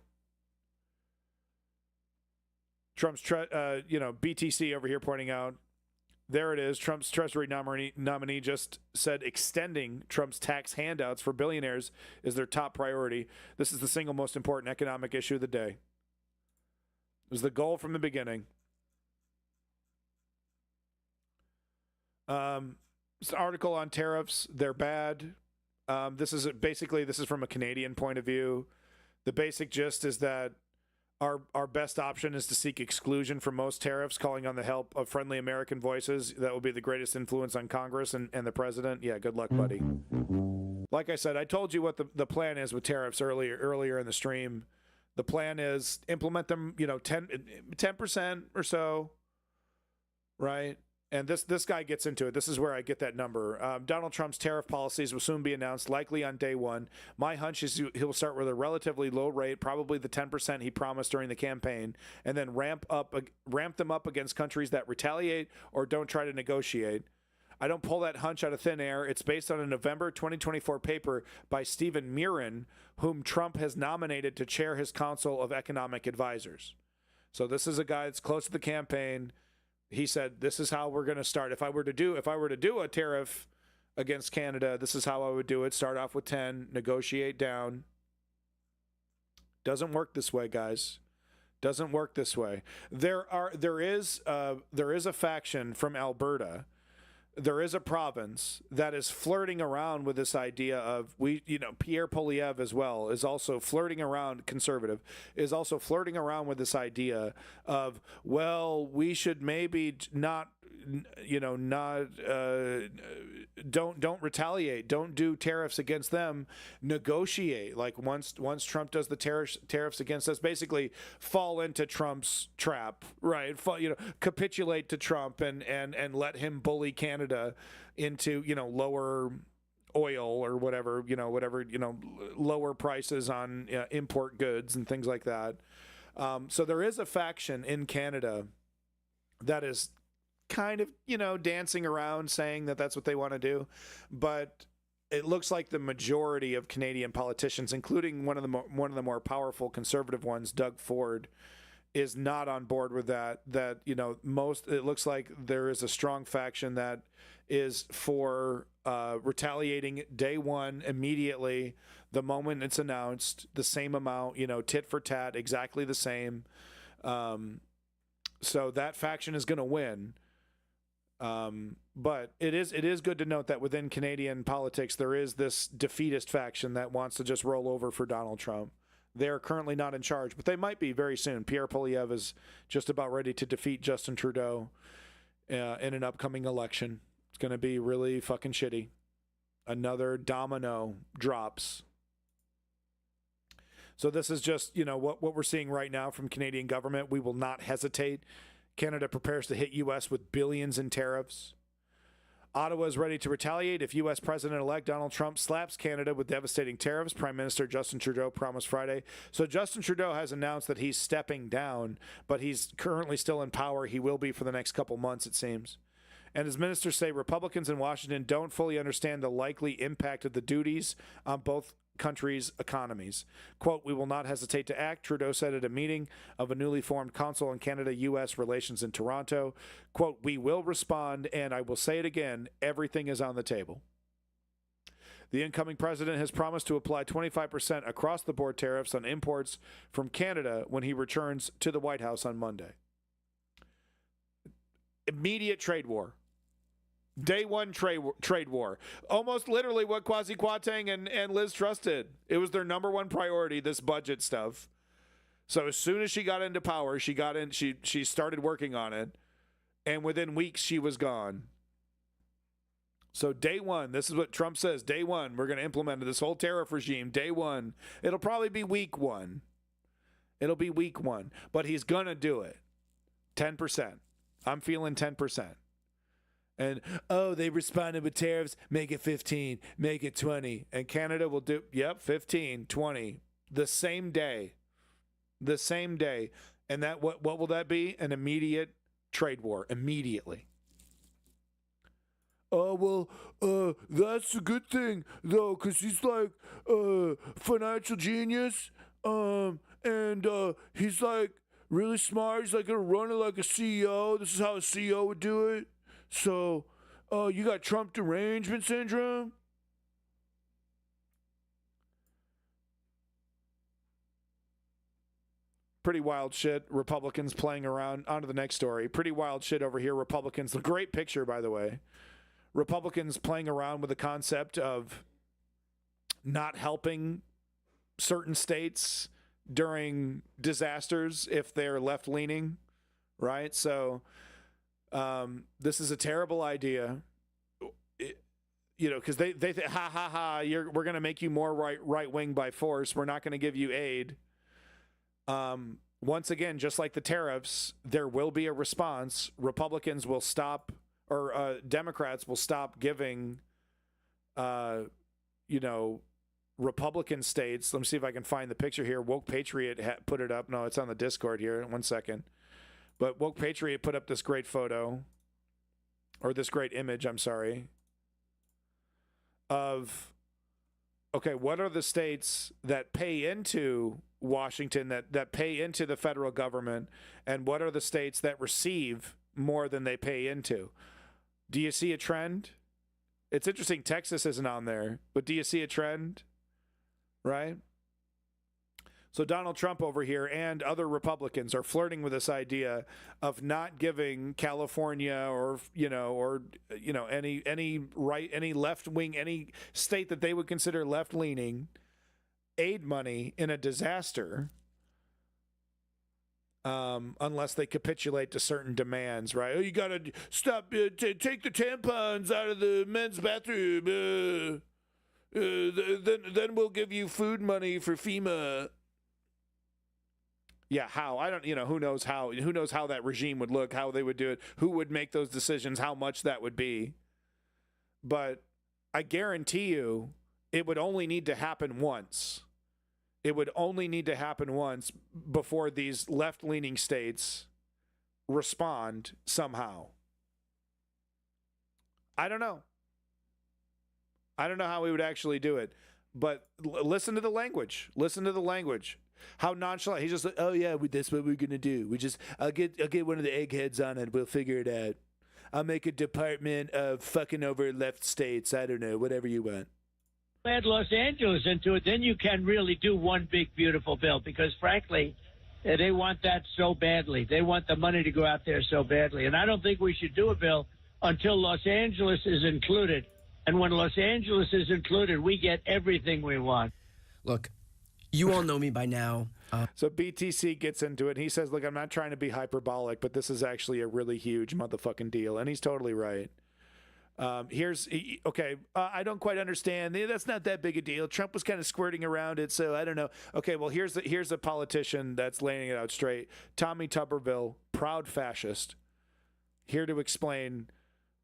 Trump's, BTC over here pointing out, there it is. Trump's Treasury nominee just said extending Trump's tax handouts for billionaires is their top priority. This is the single most important economic issue of the day. It was the goal from the beginning. This article on tariffs, they're bad. This is from a Canadian point of view. The basic gist is that our best option is to seek exclusion from most tariffs, calling on the help of friendly American voices. That will be the greatest influence on Congress and the president. Yeah, good luck, buddy. Like I said, I told you what the plan is with tariffs earlier in the stream. The plan is implement them, 10% or so, right? And this guy gets into it. This is where I get that number. Donald Trump's tariff policies will soon be announced, likely on day one. My hunch is he'll start with a relatively low rate, probably the 10% he promised during the campaign, and then ramp them up against countries that retaliate or don't try to negotiate. I don't pull that hunch out of thin air. It's based on a November 2024 paper by Stephen Murin, whom Trump has nominated to chair his Council of Economic Advisors. So this is a guy that's close to the campaign. He said, this is how we're going to start. If I were to do a tariff against Canada, this is how I would do it. Start off with 10, negotiate down. Doesn't work this way, guys. Doesn't work this way. There is a faction from Alberta. There is a province that is flirting around with this idea of Pierre Poilievre as well is also flirting around, conservative, is also flirting around with this idea of, well, we should maybe not don't retaliate, don't do tariffs against them, negotiate. Like once Trump does the tariffs against us, basically fall into Trump's trap, right? Capitulate to Trump and let him bully Canada into lower oil or whatever, lower prices on import goods and things like that. So there is a faction in Canada that is kind of, dancing around saying that that's what they want to do. But it looks like the majority of Canadian politicians, including one of the more powerful conservative ones, Doug Ford, is not on board with that. It looks like there is a strong faction that is for retaliating day one immediately, the moment it's announced, the same amount, tit for tat, exactly the same. So that faction is going to win. But it is good to note that within Canadian politics, there is this defeatist faction that wants to just roll over for Donald Trump. They're currently not in charge, but they might be very soon. Pierre Poilievre is just about ready to defeat Justin Trudeau in an upcoming election. It's going to be really fucking shitty. Another domino drops. So this is just, what we're seeing right now from Canadian government. We will not hesitate. Canada prepares to hit U.S. with billions in tariffs. Ottawa is ready to retaliate if U.S. President-elect Donald Trump slaps Canada with devastating tariffs, Prime Minister Justin Trudeau promised Friday. So Justin Trudeau has announced that he's stepping down, but he's currently still in power. He will be for the next couple months, it seems. And his ministers say Republicans in Washington don't fully understand the likely impact of the duties on both countries' economies. Quote, "We will not hesitate to act," Trudeau said at a meeting of a newly formed Council on Canada-U.S. Relations in Toronto. Quote, "We will respond, and I will say it again, everything is on the table." The incoming president has promised to apply 25% across-the-board tariffs on imports from Canada when he returns to the White House on Monday. Immediate trade war. Day one trade war. Almost literally what Kwasi Kwarteng and Liz Truss did. It was their number one priority, this budget stuff. So as soon as she got into power, she started working on it. And within weeks, she was gone. So day one, this is what Trump says. Day one, we're going to implement this whole tariff regime. Day one. It'll probably be week one. It'll be week one. But he's going to do it. 10%. I'm feeling 10%. And, they responded with tariffs, make it 15, make it 20. And Canada will do, 15, 20, the same day. The same day. And that what will that be? An immediate trade war, immediately. That's a good thing, though, because he's like financial genius, and he's like really smart. He's like going to run it like a CEO. This is how a CEO would do it. So, you got Trump derangement syndrome? Pretty wild shit. Republicans playing around. On to the next story. Pretty wild shit over here. Republicans. The great picture, by the way. Republicans playing around with the concept of not helping certain states during disasters if they're left-leaning, right? So this is a terrible idea, because they think, we're going to make you more right-wing by force. We're not going to give you aid. Once again, just like the tariffs, there will be a response. Republicans will stop, or Democrats will stop giving, Republican states. Let me see if I can find the picture here. Woke Patriot put it up. No, it's on the Discord here. 1 second. But Woke Patriot put up this great photo or this great image, I'm sorry, of, okay, what are the states that pay into Washington, that pay into the federal government, and what are the states that receive more than they pay into? Do you see a trend? It's interesting Texas isn't on there, but do you see a trend? Right? So Donald Trump over here and other Republicans are flirting with this idea of not giving California or any right, any left wing, any state that they would consider left leaning aid money in a disaster, unless they capitulate to certain demands, right? Oh, you got to stop, take the tampons out of the men's bathroom. Then we'll give you food money for FEMA. Yeah, how? I don't, who knows how that regime would look, how they would do it, who would make those decisions, how much that would be. But I guarantee you it would only need to happen once. It would only need to happen once before these left-leaning states respond somehow. I don't know. I don't know how we would actually do it. But listen to the language. Listen to the language. How nonchalant. He's just like, oh, yeah, that's what we're going to do. I'll get one of the eggheads on it. We'll figure it out. I'll make a department of fucking over left states. I don't know, whatever you want. Add Los Angeles into it, then you can really do one big, beautiful bill, because, frankly, they want that so badly. They want the money to go out there so badly. And I don't think we should do a bill until Los Angeles is included. And when Los Angeles is included, we get everything we want. Look, you all know me by now. So BTC gets into it. He says, look, I'm not trying to be hyperbolic, but this is actually a really huge motherfucking deal. And he's totally right. I don't quite understand. That's not that big a deal. Trump was kind of squirting around it, so I don't know. Okay, well, here's a politician that's laying it out straight. Tommy Tuberville, proud fascist, here to explain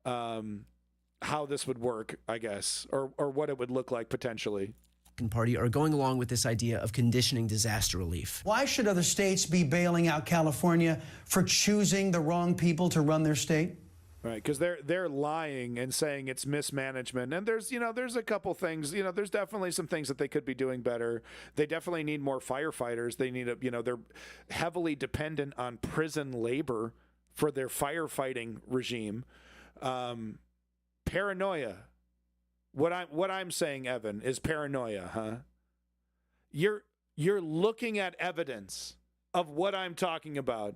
how this would work, I guess, or what it would look like potentially. Party are going along with this idea of conditioning disaster relief. Why should other states be bailing out California for choosing the wrong people to run their state? Right, because they're lying and saying it's mismanagement, and there's a couple things, there's definitely some things that they could be doing better. They definitely need more firefighters. They need they're heavily dependent on prison labor for their firefighting regime. Paranoia. What I'm saying, Evan, is paranoia, huh? You're looking at evidence of what I'm talking about.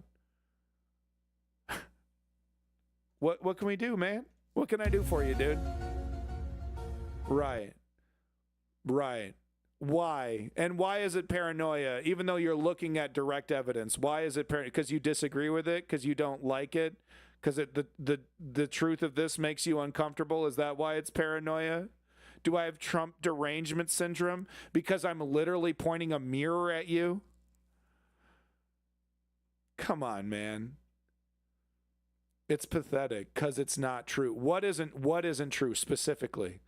What can we do, man? What can I do for you, dude? Right. Why? And why is it paranoia? Even though you're looking at direct evidence, why is it paranoia? Because you disagree with it? Because you don't like it? Because the truth of this makes you uncomfortable? Is that why it's paranoia? Do I have Trump derangement syndrome because I'm literally pointing a mirror at you? Come on, man. It's pathetic because it's not true. What isn't true specifically?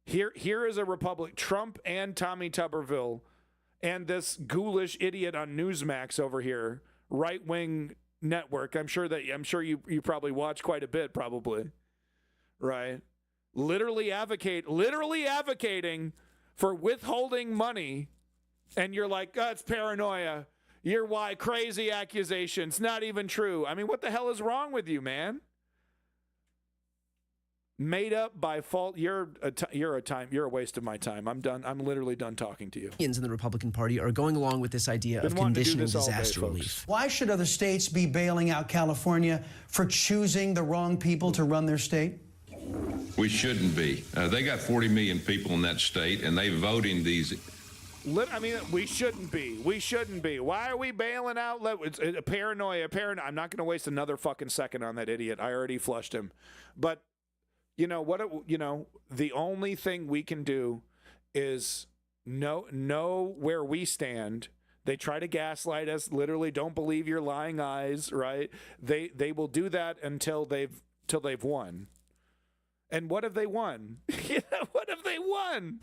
Here is a Republic. Trump and Tommy Tuberville and this ghoulish idiot on Newsmax over here, right-wing network. I'm sure you probably watch quite a bit, probably, right? Literally advocating for withholding money, and you're like, oh, it's paranoia. You're crazy accusations, not even true. I mean, what the hell is wrong with you, man? Made up by fault. You're a waste of my time. I'm done. I'm literally done talking to you. In the Republican Party are going along with this idea of conditioning disaster relief. Why should other states be bailing out California for choosing the wrong people to run their state? We shouldn't be. They got 40 million people in that state, and they voting these. We shouldn't be. We shouldn't be. Why are we bailing out? It's paranoia. I'm not going to waste another fucking second on that idiot. I already flushed him. But the only thing we can do is know where we stand. They try to gaslight us. Literally, don't believe your lying eyes. Right? They will do that until they've won. And what have they won? What have they won?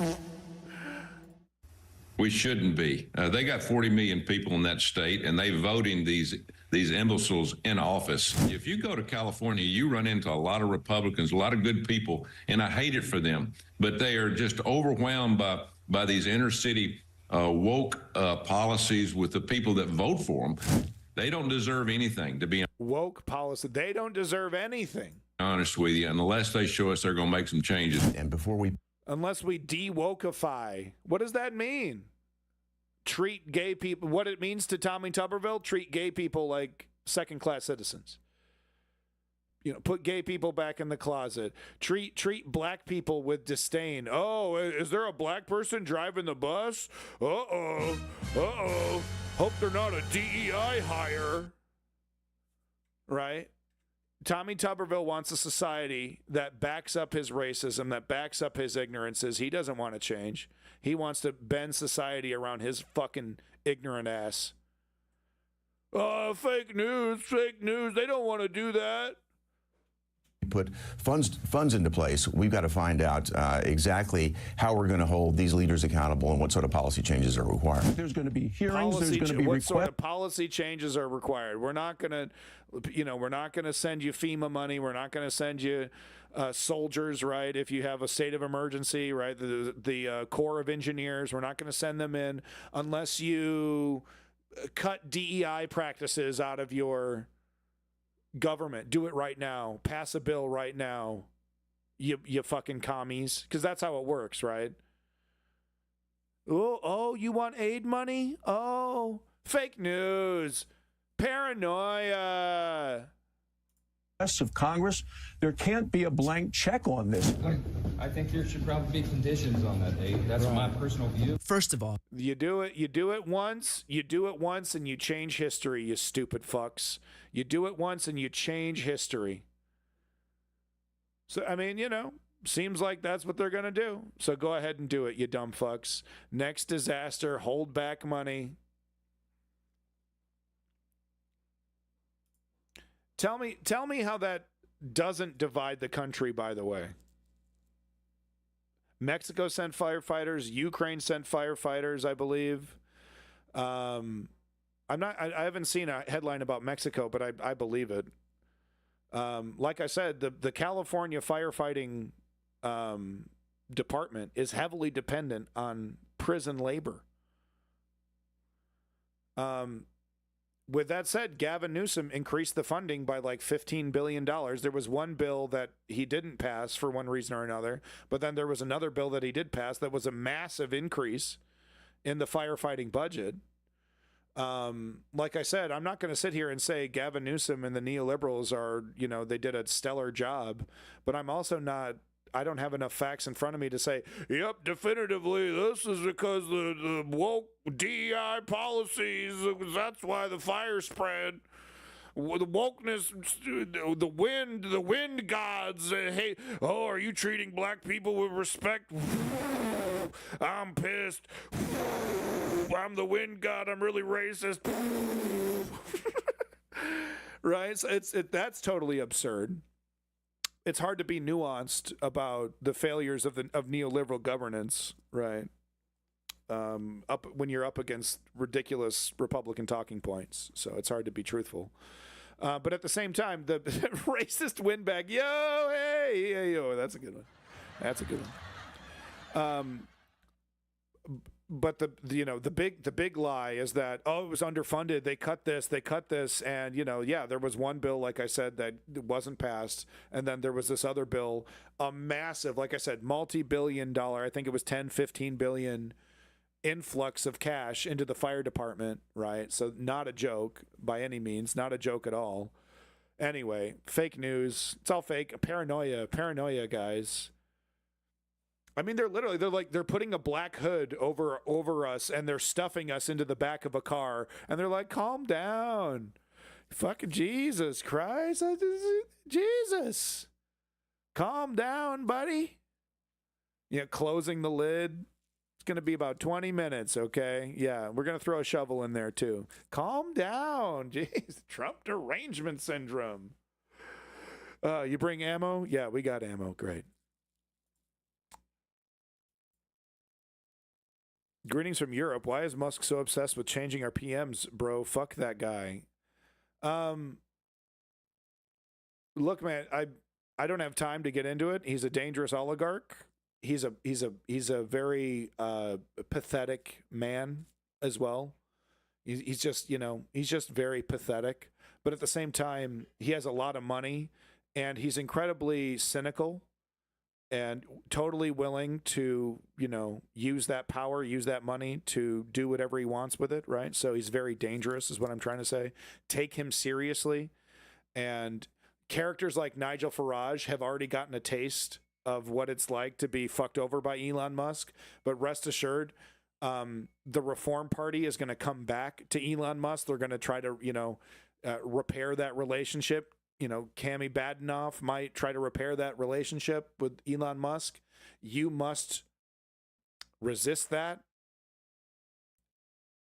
We shouldn't be. They got 40 million people in that state, and they voting these imbeciles in office. If you go to California, you run into a lot of Republicans, a lot of good people, and I hate it for them. But they are just overwhelmed by these inner city woke policies with the people that vote for them. They don't deserve anything to be woke policy. They don't deserve anything. Honest with you, unless they show us they're going to make some changes. And before we unless we de-wokeify. What does that mean? Treat gay people, what it means to Tommy Tuberville, treat gay people like second-class citizens. You know, put gay people back in the closet. Treat black people with disdain. Oh, is there a black person driving the bus? Uh-oh. Hope they're not a DEI hire. Right? Tommy Tuberville wants a society that backs up his racism, that backs up his ignorances. He doesn't want to change. He wants to bend society around his fucking ignorant ass. Fake news. They don't want to do that. Put funds into place, we've got to find out exactly how we're going to hold these leaders accountable and what sort of policy changes are required. There's going to be hearings. There's going to be what sort of policy changes are required? We're not going to send you FEMA money. We're not going to send you soldiers, right? If you have a state of emergency, right? The Corps of Engineers, we're not going to send them in unless you cut DEI practices out of your government. Do it right now. Pass a bill right now. You fucking commies. Because that's how it works, right? Oh, you want aid money? Oh, fake news. Paranoia. Of Congress, there can't be a blank check on this. I think there should probably be conditions on that, Dave. That's my personal view. First of all, you do it once, and you change history, you stupid fucks. You do it once and you change history. So, I mean, seems like that's what they're going to do. So go ahead and do it, you dumb fucks. Next disaster, hold back money. Tell me how that doesn't divide the country, by the way. Mexico sent firefighters, Ukraine sent firefighters, I believe. I haven't seen a headline about Mexico, but I believe it. Like I said, the California firefighting department is heavily dependent on prison labor. With that said, Gavin Newsom increased the funding by like $15 billion. There was one bill that he didn't pass for one reason or another, but then there was another bill that he did pass that was a massive increase in the firefighting budget. Like I said, I'm not going to sit here and say Gavin Newsom and the neoliberals are, they did a stellar job, but I'm also not, I don't have enough facts in front of me to say, yep, definitively, this is because the woke DEI policies, that's why the fire spread. The wokeness, the wind gods, hey, are you treating black people with respect? I'm pissed. I'm the wind god. I'm really racist. Right? So that's totally absurd. It's hard to be nuanced about the failures of neoliberal governance, right? When you're up against ridiculous Republican talking points, so it's hard to be truthful. But at the same time, the racist windbag, yo, hey, yo, that's a good one. But the big lie is that, it was underfunded. They cut this, and there was one bill, like I said, that wasn't passed, and then there was this other bill, a massive, like I said, multi-billion dollar, I think it was 10-15 billion influx of cash into the fire department, right? So not a joke by any means, not a joke at all. Anyway, fake news. It's all fake. Paranoia, guys. I mean, they're putting a black hood over us, and they're stuffing us into the back of a car, and they're like, calm down. Fucking Jesus Christ. Jesus. Calm down, buddy. Closing the lid. It's going to be about 20 minutes, okay? Yeah, we're going to throw a shovel in there, too. Calm down. Jeez, Trump derangement syndrome. You bring ammo? Yeah, we got ammo. Great. Greetings from Europe. Why is Musk so obsessed with changing our PMs, bro? Fuck that guy. Look, man, I don't have time to get into it. He's a dangerous oligarch. He's a very pathetic man as well. He's just, you know, he's just very pathetic. But at the same time, he has a lot of money, and he's incredibly cynical and totally willing to, you know, use that power, use that money to do whatever he wants with it, right? So he's very dangerous is what I'm trying to say. Take him seriously. And characters like Nigel Farage have already gotten a taste of what it's like to be fucked over by Elon Musk. But rest assured, the Reform Party is going to come back to Elon Musk. They're going to try to, you know, repair that relationship. You know, Cami Badenoff might try to repair that relationship with Elon Musk. You must resist that.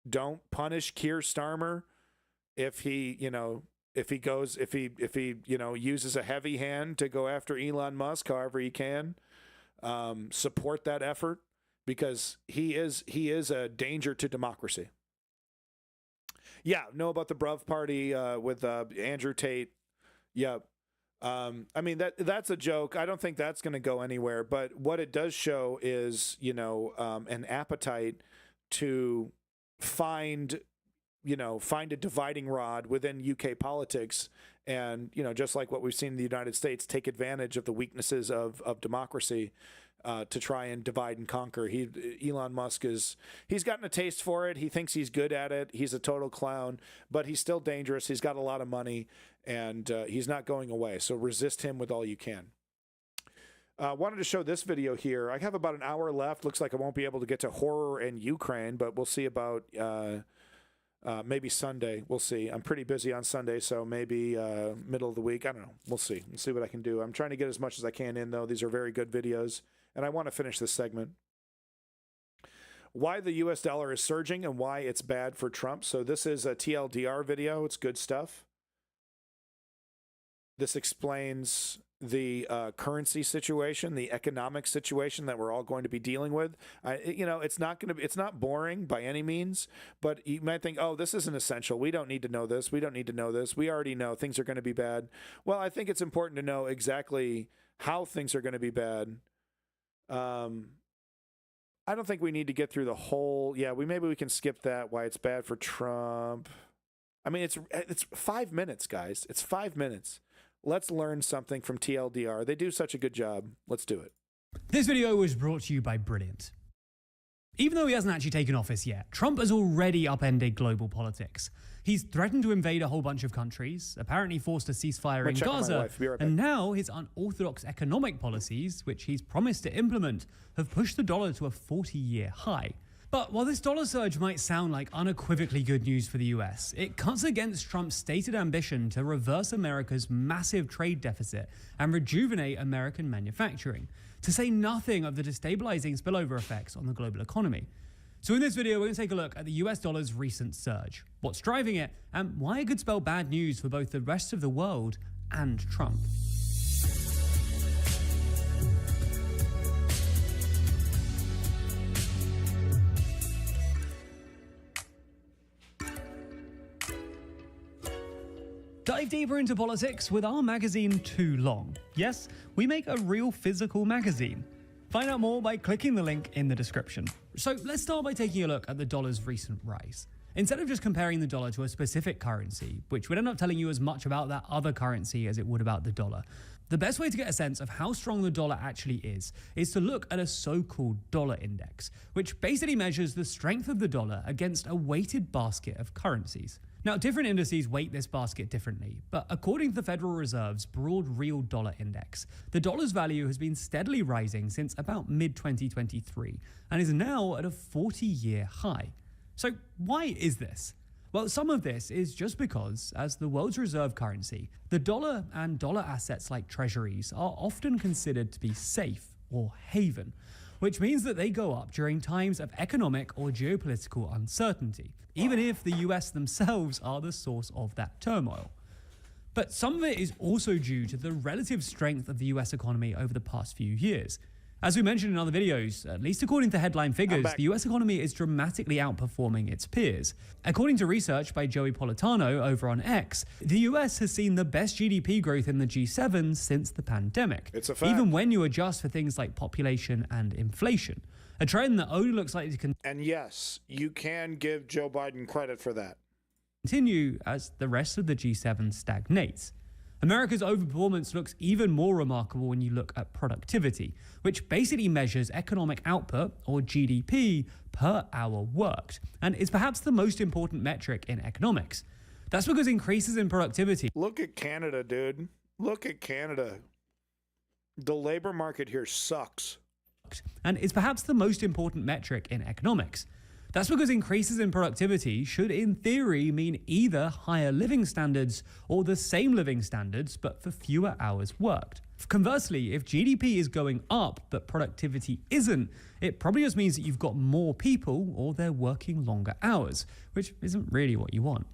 Don't punish Keir Starmer if he, you know, if he you know, uses a heavy hand to go after Elon Musk, however he can. Support that effort, because he is a danger to democracy. Yeah, know about the Bruv Party with Andrew Tate. Yep. I mean, that's a joke. I don't think that's going to go anywhere. But what it does show is, you know, an appetite to find a dividing rod within UK politics, and, you know, just like what we've seen in the United States, take advantage of the weaknesses of democracy to try and divide and conquer. Elon Musk he's gotten a taste for it. He thinks he's good at it. He's a total clown, but he's still dangerous. He's got a lot of money, and he's not going away. So resist him with all you can. Wanted to show this video here. I have about an hour left. Looks like I won't be able to get to horror and Ukraine, but we'll see about maybe Sunday. We'll see. I'm pretty busy on Sunday, so maybe middle of the week. I don't know. We'll see. We'll see what I can do. I'm trying to get as much as I can in, though. These are very good videos, and I want to finish this segment. Why the U.S. dollar is surging and why it's bad for Trump. So this is a TLDR video. It's good stuff. This explains the currency situation, the economic situation that we're all going to be dealing with. You know, it's not boring by any means, but you might think, oh, this isn't essential. We don't need to know this. We don't need to know this. We already know things are going to be bad. Well, I think it's important to know exactly how things are going to be bad. I don't think we need to get through the whole. Yeah, maybe we can skip that. Why it's bad for Trump. I mean, it's 5 minutes, guys. It's 5 minutes. Let's learn something from TLDR. They do such a good job. Let's do it. This video was brought to you by Brilliant. Even though he hasn't actually taken office yet, Trump has already upended global politics. He's threatened to invade a whole bunch of countries, apparently forced a ceasefire in Gaza, and now his unorthodox economic policies, which he's promised to implement, have pushed the dollar to a 40-year high. But while this dollar surge might sound like unequivocally good news for the US, it cuts against Trump's stated ambition to reverse America's massive trade deficit and rejuvenate American manufacturing, to say nothing of the destabilizing spillover effects on the global economy. So in this video, we're going to take a look at the US dollar's recent surge, what's driving it, and why it could spell bad news for both the rest of the world and Trump. Dive deeper into politics with our magazine Too Long. Yes, we make a real physical magazine. Find out more by clicking the link in the description. So let's start by taking a look at the dollar's recent rise. Instead of just comparing the dollar to a specific currency, which would end up telling you as much about that other currency as it would about the dollar, the best way to get a sense of how strong the dollar actually is to look at a so-called dollar index, which basically measures the strength of the dollar against a weighted basket of currencies. Now, different indices weight this basket differently, but according to the Federal Reserve's Broad Real Dollar Index, the dollar's value has been steadily rising since about mid-2023 and is now at a 40-year high. So why is this? Well, some of this is just because, as the world's reserve currency, the dollar and dollar assets like treasuries are often considered to be safe or haven, which means that they go up during times of economic or geopolitical uncertainty, even if the US themselves are the source of that turmoil. But some of it is also due to the relative strength of the US economy over the past few years. As we mentioned in other videos, at least according to headline figures, the US economy is dramatically outperforming its peers. According to research by Joey Politano over on X, the US has seen the best GDP growth in the G7 since the pandemic. It's a fact. Even when you adjust for things like population and inflation. A trend that only looks likely to And yes, you can give Joe Biden credit for that. continue as the rest of the G7 stagnates. America's overperformance looks even more remarkable when you look at productivity, which basically measures economic output, or GDP, per hour worked, and is perhaps the most important metric in economics. That's because increases in productivity. Look at Canada, dude. Look at Canada. The labor market here sucks. And is perhaps the most important metric in economics. That's because increases in productivity should, in theory, mean either higher living standards or the same living standards, but for fewer hours worked. Conversely, if GDP is going up but productivity isn't, it probably just means that you've got more people or they're working longer hours, which isn't really what you want.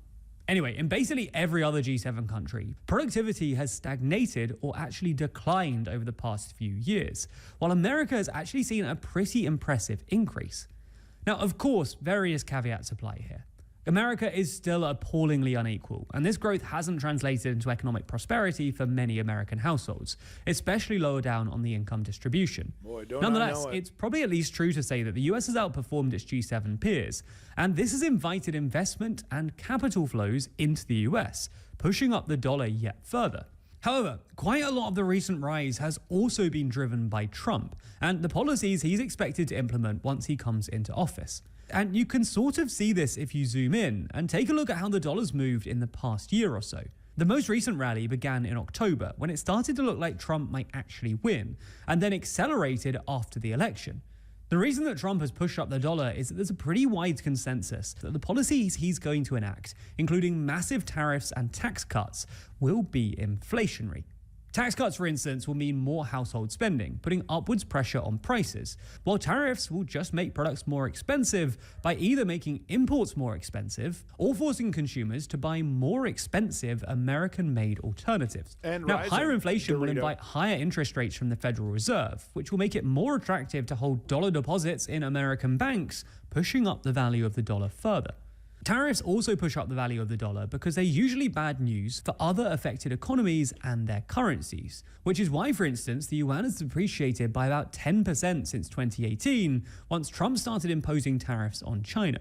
Anyway, in basically every other G7 country, productivity has stagnated or actually declined over the past few years, while America has actually seen a pretty impressive increase. Now, of course, various caveats apply here. America is still appallingly unequal, and this growth hasn't translated into economic prosperity for many American households, especially lower down on the income distribution. Nonetheless, it's probably at least true to say that the US has outperformed its G7 peers, and this has invited investment and capital flows into the US, pushing up the dollar yet further. However, quite a lot of the recent rise has also been driven by Trump and the policies he's expected to implement once he comes into office. And you can sort of see this if you zoom in and take a look at how the dollar's moved in the past year or so. The most recent rally began in October, when it started to look like Trump might actually win, and then accelerated after the election. The reason that Trump has pushed up the dollar is that there's a pretty wide consensus that the policies he's going to enact, including massive tariffs and tax cuts, will be inflationary. Tax cuts, for instance, will mean more household spending, putting upwards pressure on prices, while tariffs will just make products more expensive by either making imports more expensive or forcing consumers to buy more expensive American-made alternatives. Now, higher inflation will invite higher interest rates from the Federal Reserve, which will make it more attractive to hold dollar deposits in American banks, pushing up the value of the dollar further. Tariffs also push up the value of the dollar because they're usually bad news for other affected economies and their currencies, which is why, for instance, the yuan has depreciated by about 10% since 2018, once Trump started imposing tariffs on China.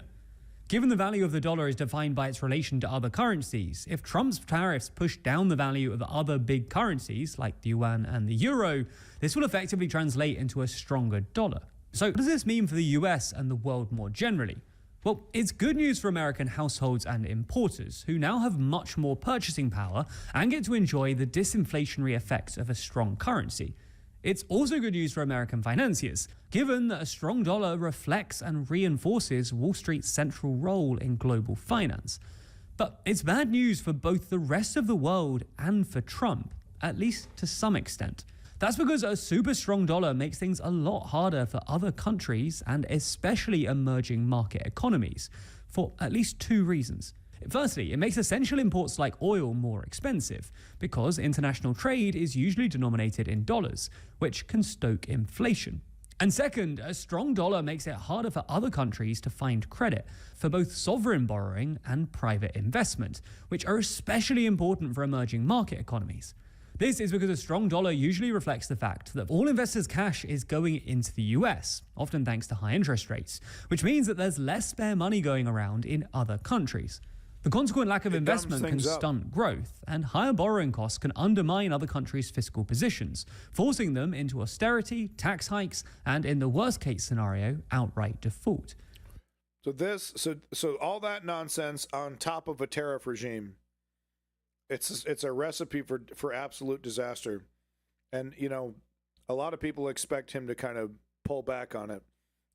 Given the value of the dollar is defined by its relation to other currencies, if Trump's tariffs push down the value of other big currencies, like the yuan and the euro, this will effectively translate into a stronger dollar. So what does this mean for the US and the world more generally? Well, it's good news for American households and importers, who now have much more purchasing power and get to enjoy the disinflationary effects of a strong currency. It's also good news for American financiers, given that a strong dollar reflects and reinforces Wall Street's central role in global finance. But it's bad news for both the rest of the world and for Trump, at least to some extent. That's because a super strong dollar makes things a lot harder for other countries and especially emerging market economies, for at least two reasons. Firstly, it makes essential imports like oil more expensive, because international trade is usually denominated in dollars, which can stoke inflation. And second, a strong dollar makes it harder for other countries to find credit for both sovereign borrowing and private investment, which are especially important for emerging market economies. This is because a strong dollar usually reflects the fact that all investors' cash is going into the US, often thanks to high interest rates, which means that there's less spare money going around in other countries. The consequent lack of investment can stunt growth, and higher borrowing costs can undermine other countries' fiscal positions, forcing them into austerity, tax hikes, and in the worst case scenario, outright default. So all that nonsense on top of a tariff regime. It's a recipe for absolute disaster. And, you know, a lot of people expect him to kind of pull back on it.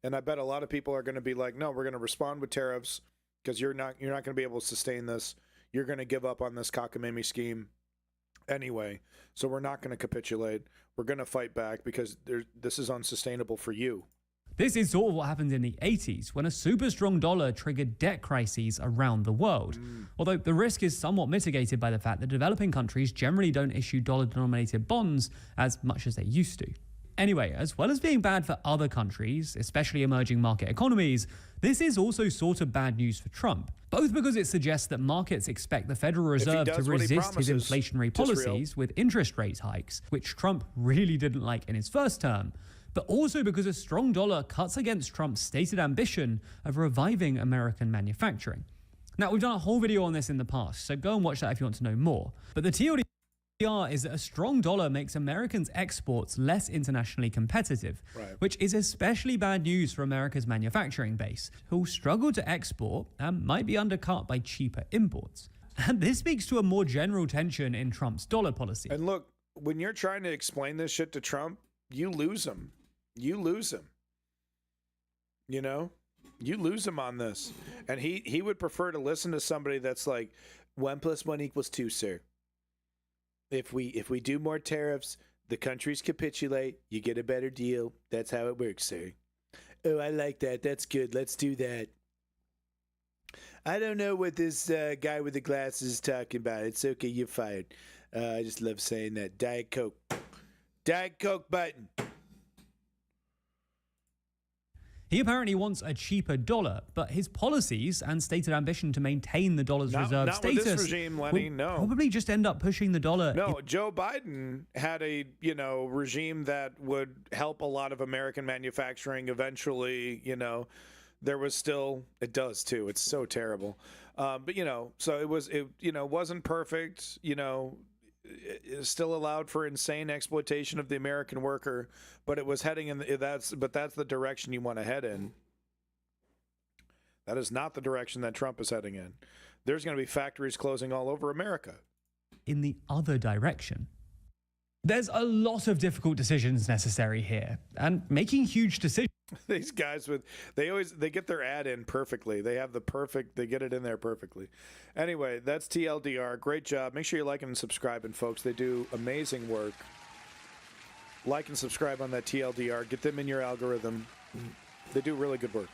And I bet a lot of people are going to be like, no, we're going to respond with tariffs because you're not going to be able to sustain this. You're going to give up on this cockamamie scheme anyway. So we're not going to capitulate. We're going to fight back because this is unsustainable for you. This is sort of what happened in the 80s, when a super strong dollar triggered debt crises around the world. Although the risk is somewhat mitigated by the fact that developing countries generally don't issue dollar-denominated bonds as much as they used to. Anyway, as well as being bad for other countries, especially emerging market economies, this is also sort of bad news for Trump. Both because it suggests that markets expect the Federal Reserve to resist his inflationary policies with interest rate hikes, which Trump really didn't like in his first term, but also because a strong dollar cuts against Trump's stated ambition of reviving American manufacturing. Now, we've done a whole video on this in the past, so go and watch that if you want to know more. But the TLDR is that a strong dollar makes Americans' exports less internationally competitive, which is especially bad news for America's manufacturing base, who'll struggle to export and might be undercut by cheaper imports. And this speaks to a more general tension in Trump's dollar policy. And look, when you're trying to explain this shit to Trump, you lose him. You lose him. You know? You lose him on this. And he would prefer to listen to somebody that's like, 1 + 1 = 2, sir. If we do more tariffs, the countries capitulate, you get a better deal. That's how it works, sir. Oh, I like that. That's good. Let's do that. I don't know what this guy with the glasses is talking about. It's okay. You're fired. I just love saying that. Diet Coke. Diet Coke button. He apparently wants a cheaper dollar, but his policies and stated ambition to maintain the dollar's reserve status with this regime, Lenny, no. probably just end up pushing the dollar. No, Joe Biden had a regime that would help a lot of American manufacturing. Eventually, there was still, it does too. It's so terrible, but so it wasn't perfect. It still allowed for insane exploitation of the American worker, but it was heading in that's the direction you want to head in. That is not the direction that Trump is heading in. There's going to be factories closing all over America. In the other direction. There's a lot of difficult decisions necessary here, and making huge decisions. These guys they get their ad in perfectly. They get it in there perfectly. Anyway, that's TLDR. Great job. Make sure you're liking and subscribing, folks. They do amazing work. Like and subscribe on that TLDR. Get them in your algorithm. They do really good work.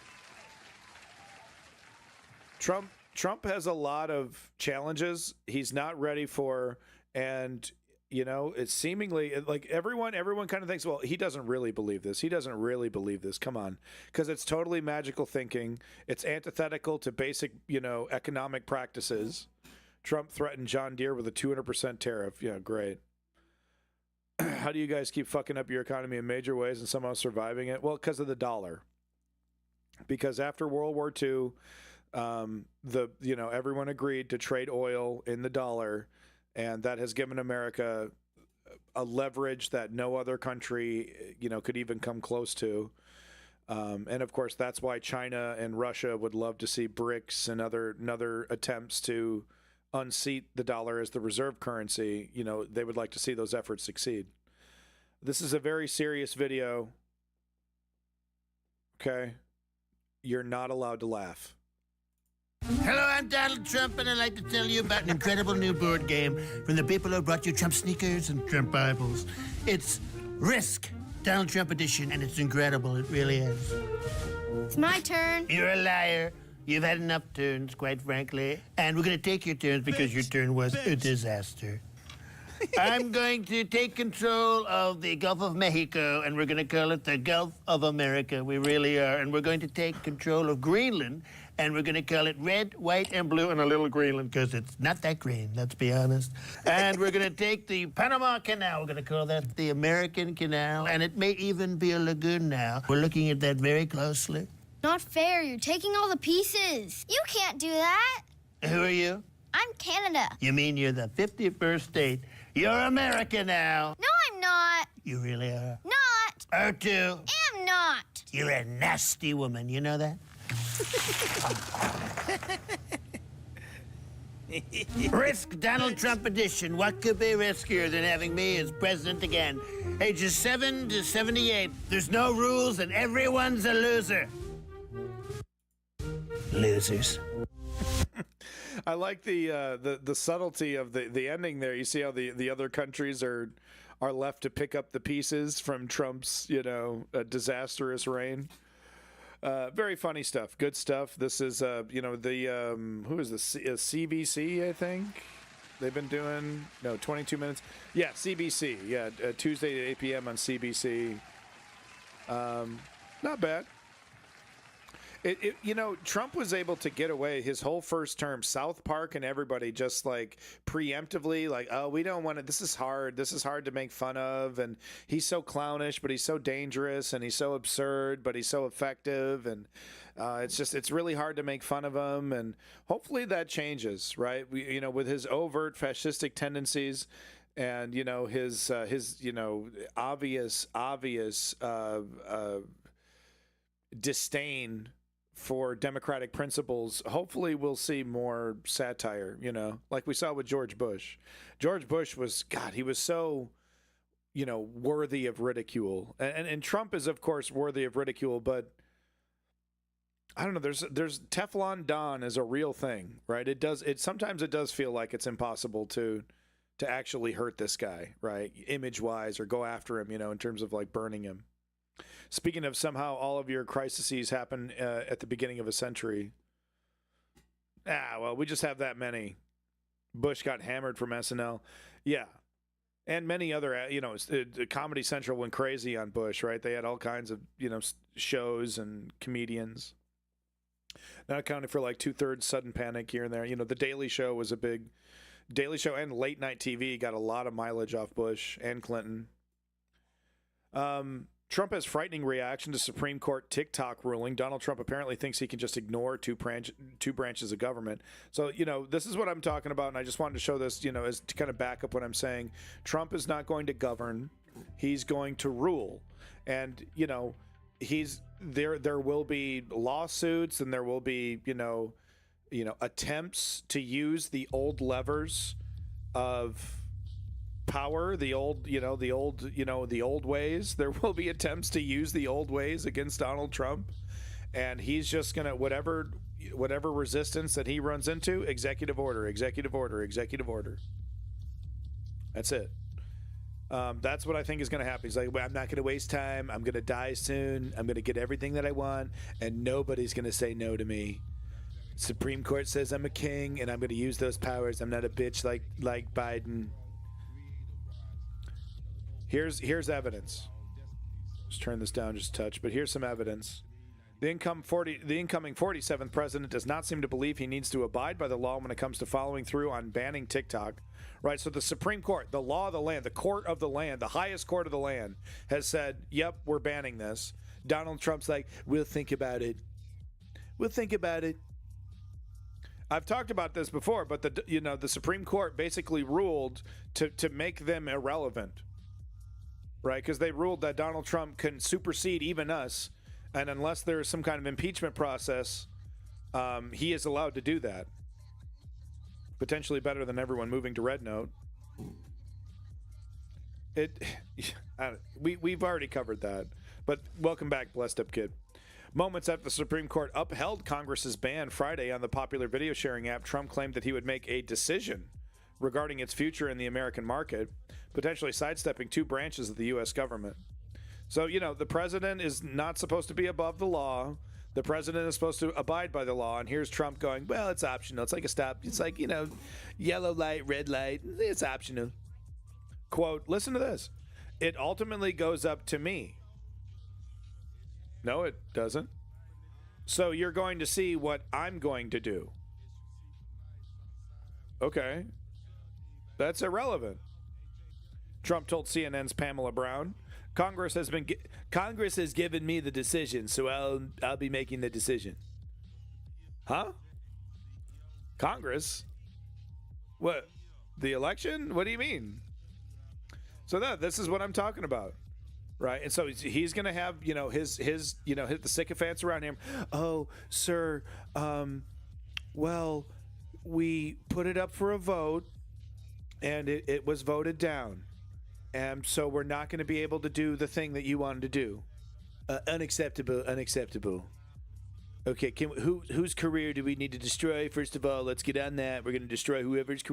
Trump has a lot of challenges he's not ready for, and it's seemingly like everyone kind of thinks, well, he doesn't really believe this. He doesn't really believe this. Come on. Because it's totally magical thinking. It's antithetical to basic, economic practices. Trump threatened John Deere with a 200% tariff. Yeah, great. How do you guys keep fucking up your economy in major ways and somehow surviving it? Well, because of the dollar. Because after World War II, everyone agreed to trade oil in the dollar. And that has given America a leverage that no other country, could even come close to. And of course, that's why China and Russia would love to see BRICS and other attempts to unseat the dollar as the reserve currency. They would like to see those efforts succeed. This is a very serious video. Okay? You're not allowed to laugh. Hello, I'm Donald Trump, and I'd like to tell you about an incredible new board game from the people who brought you Trump sneakers and Trump Bibles. It's Risk, Donald Trump edition, and it's incredible. It really is. It's my turn. You're a liar. You've had enough turns, quite frankly. And we're going to take your turns because your turn was a disaster. I'm going to take control of the Gulf of Mexico, and we're going to call it the Gulf of America. We really are. And we're going to take control of Greenland, and we're going to call it red, white, and blue, and a little Greenland, because it's not that green, let's be honest. And we're going to take the Panama Canal. We're going to call that the American Canal, and it may even be a lagoon now. We're looking at that very closely. Not fair. You're taking all the pieces. You can't do that. Who are you? I'm Canada. You mean you're the 51st state? You're America now. No, I'm not. You really are. Not. Are too. Am not. You're a nasty woman. You know that? Risk Donald Trump edition. What could be riskier than having me as president again? Ages 7 to 78. There's no rules and everyone's a loser. Losers. I like the subtlety of the ending there. You see how the other countries are left to pick up the pieces from Trump's disastrous reign. Very funny stuff. Good stuff. This is who is the CBC, I think. They've been doing 22 minutes. Yeah, CBC. Yeah, Tuesday at 8 p.m. on CBC. Not bad. Trump was able to get away his whole first term. South Park and everybody just like preemptively like, oh, we don't want to. This is hard. This is hard to make fun of. And he's so clownish, but he's so dangerous, and he's so absurd, but he's so effective. And it's really hard to make fun of him. And hopefully that changes, right? With his overt fascistic tendencies. And his obvious disdain for democratic principles. Hopefully we'll see more satire, like we saw with George Bush. George Bush was, God, he was so, worthy of ridicule. And Trump is, of course, worthy of ridicule, but I don't know, there's Teflon Don is a real thing, right? Sometimes it does feel like it's impossible to actually hurt this guy, right? Image-wise, or go after him, in terms of like burning him. Speaking of somehow all of your crises happen at the beginning of a century. Well, we just have that many. Bush got hammered from SNL. Yeah. And many other, Comedy Central went crazy on Bush, right? They had all kinds of, shows and comedians. Not accounting for like 2/3 sudden panic here and there. The Daily Show was a big... Daily Show and late night TV got a lot of mileage off Bush and Clinton. Trump has frightening reaction to Supreme Court TikTok ruling. Donald Trump apparently thinks he can just ignore two branches of government. So, this is what I'm talking about, and I just wanted to show this, as to kind of back up what I'm saying. Trump is not going to govern. He's going to rule. And, there will be lawsuits, and there will be, attempts to use the old levers of power, the old ways. There will be attempts to use the old ways against Donald Trump, and he's just gonna whatever resistance that he runs into, executive order. That's it. That's what I think is going to happen. He's like, well, I'm not going to waste time. I'm going to die soon. I'm going to get everything that I want, and nobody's going to say no to me. Supreme Court says I'm a king, and I'm going to use those powers. I'm not a bitch like Biden. Here's evidence. Let's turn this down just a touch, but here's some evidence. The incoming 47th president does not seem to believe he needs to abide by the law when it comes to following through on banning TikTok. Right, so the Supreme Court, the law of the land, the court of the land, the highest court of the land, has said, yep, we're banning this. Donald Trump's like, we'll think about it. I've talked about this before, but the Supreme Court basically ruled to make them irrelevant. Right, because they ruled that Donald Trump can supersede even us, and unless there is some kind of impeachment process, he is allowed to do that. Potentially better than everyone moving to Red Note. We've already covered that, but welcome back, blessed up kid. Moments after the Supreme Court upheld Congress's ban Friday on the popular video sharing app, Trump claimed that he would make a decision regarding its future in the American market, potentially sidestepping two branches of the U.S. government. So, the president is not supposed to be above the law. The president is supposed to abide by the law. And here's Trump going, well, it's optional. It's like a stop. It's like, yellow light, red light. It's optional. Quote, listen to this. It ultimately goes up to me. No, it doesn't. So you're going to see what I'm going to do. Okay. That's irrelevant. Trump told CNN's Pamela Brown, Congress has given me the decision, so I'll be making the decision. Huh? Congress? What? The election? What do you mean? So this is what I'm talking about. Right? And so he's going to have, his the sycophants around him. Oh, sir, well, we put it up for a vote and it was voted down. And so we're not going to be able to do the thing that you wanted to do. Unacceptable. Okay, whose career do we need to destroy? First of all, let's get on that. We're going to destroy whoever's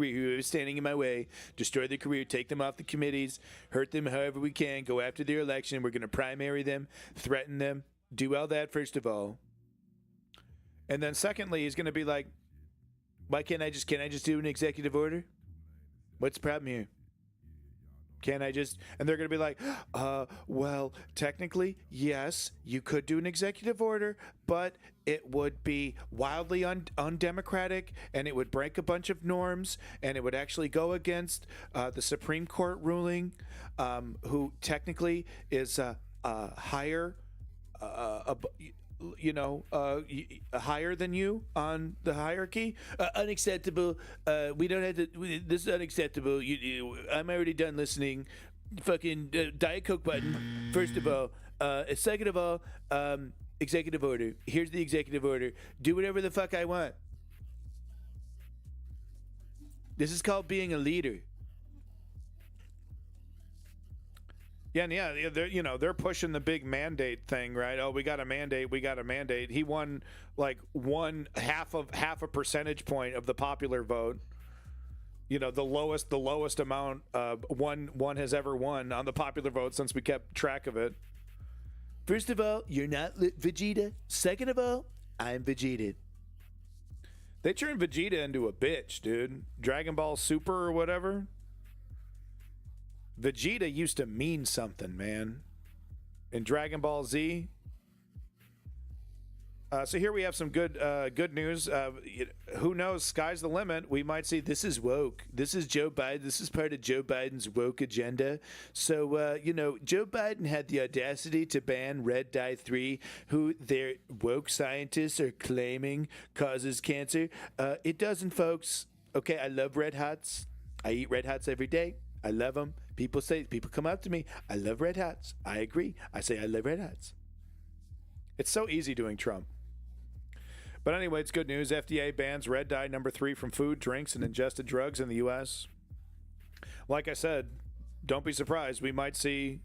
standing in my way, destroy their career, take them off the committees, hurt them however we can, go after their election. We're going to primary them, threaten them, do all that first of all. And then secondly, he's going to be like, why can't I just do an executive order? What's the problem here? Can't I just, and they're going to be like, well, technically, yes, you could do an executive order, but it would be wildly undemocratic, and it would break a bunch of norms, and it would actually go against the Supreme Court ruling, who technically is higher, higher than you on the hierarchy. Unacceptable. We don't have to. This is unacceptable. I'm already done listening. Fucking Diet Coke button. First of all, second of all, executive order. Here's the executive order. Do whatever the fuck I want. This is called being a leader. Yeah, they're pushing the big mandate thing, right? Oh, we got a mandate. He won like half a percentage point of the popular vote. The lowest amount one has ever won on the popular vote since we kept track of it. First of all, you're not Vegeta. Second of all, I'm Vegeta. They turned Vegeta into a bitch, dude. Dragon Ball Super or whatever. Vegeta used to mean something, man. In Dragon Ball Z. So here we have some good news. Who knows? Sky's the limit. We might see this is woke. This is Joe Biden. This is part of Joe Biden's woke agenda. So, Joe Biden had the audacity to ban Red Dye 3, who their woke scientists are claiming causes cancer. It doesn't, folks. Okay, I love Red Hots. I eat Red Hots every day. I love them. People come up to me, I love Red Hots. I agree. I say I love Red Hots. It's so easy doing Trump. But anyway, it's good news. FDA bans red dye number 3 from food, drinks, and ingested drugs in the U.S. Like I said, don't be surprised. We might see...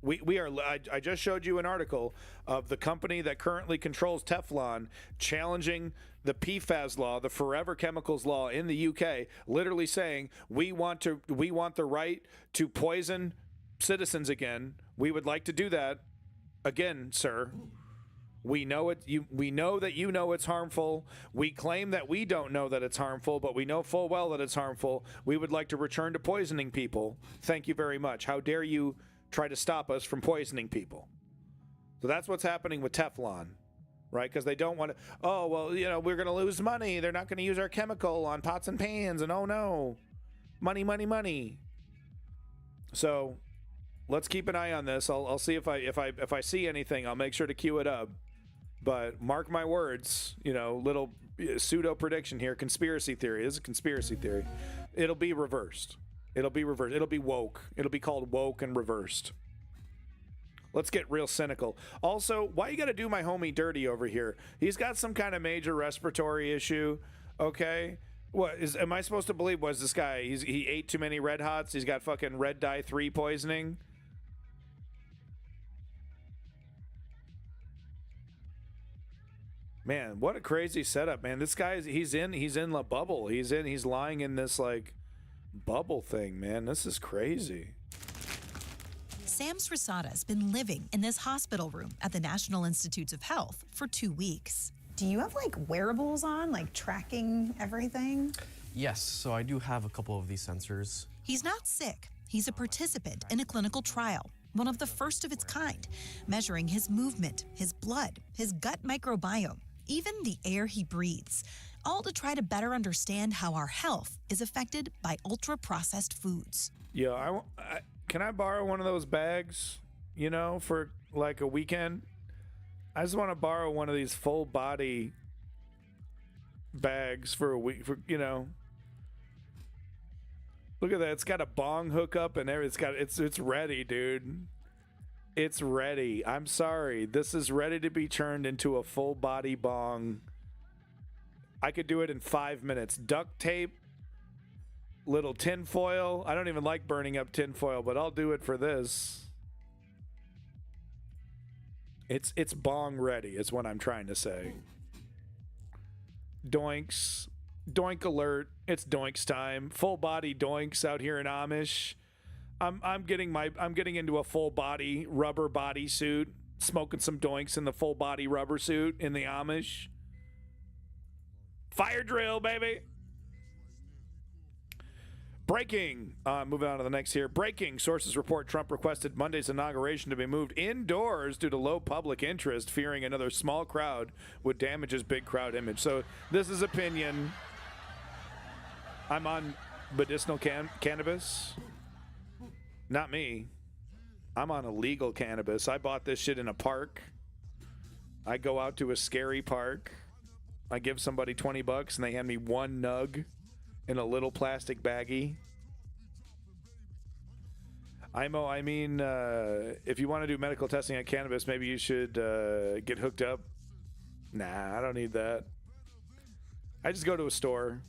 I just showed you an article of the company that currently controls Teflon challenging the PFAS law, the forever chemicals law in the UK, literally saying we want the right to poison citizens again. We would like to do that again, sir. We know it. We know that you know it's harmful. We claim that we don't know that it's harmful, but we know full well that it's harmful. We would like to return to poisoning people. Thank you very much. How dare you try to stop us from poisoning people? So that's what's happening with Teflon, right? Because they don't want to, oh, well, we're going to lose money. They're not going to use our chemical on pots and pans, and oh no, money, money, money. So let's keep an eye on this. I'll see if I see anything, I'll make sure to queue it up. But mark my words, little pseudo prediction here, conspiracy theory. This is a conspiracy theory. It'll be reversed. It'll be reversed. It'll be woke. It'll be called woke and reversed. Let's get real cynical. Also, why you got to do my homie dirty over here? He's got some kind of major respiratory issue. Okay. Am I supposed to believe was this guy? He ate too many Red Hots. He's got fucking Red Dye 3 poisoning. Man, what a crazy setup, man. This guy, he's in the bubble. He's lying in this like bubble thing, man. This is crazy. Sam Srasada's been living in this hospital room at the National Institutes of Health for 2 weeks. Do you have like wearables on, like tracking everything? Yes, so I do have a couple of these sensors. He's not sick. He's a participant in a clinical trial, one of the first of its kind, measuring his movement, his blood, his gut microbiome, even the air he breathes, all to try to better understand how our health is affected by ultra-processed foods. Yeah, can I borrow one of those bags, for like a weekend? I just want to borrow one of these full body bags for a week, Look at that. It's got a bong hookup and everything. It's ready, dude. It's ready. I'm sorry. This is ready to be turned into a full body bong. I could do it in 5 minutes. Duct tape, little tin foil. I don't even like burning up tin foil, but I'll do it for this. It's bong ready is what I'm trying to say. Doinks. Doink alert. It's doinks time. Full body doinks out here in Amish. I'm getting into a full body rubber body suit, smoking some doinks in the full body rubber suit in the Amish. Fire drill, baby. Breaking. Moving on to the next here. Breaking. Sources report Trump requested Monday's inauguration to be moved indoors due to low public interest, fearing another small crowd would damage his big crowd image. So this is opinion. I'm on medicinal cannabis. Not me. I'm on illegal cannabis. I bought this shit in a park. I go out to a scary park. I give somebody $20 and they hand me one nug in a little plastic baggie. I mean, if you want to do medical testing on cannabis, maybe you should get hooked up. Nah, I don't need that. I just go to a store.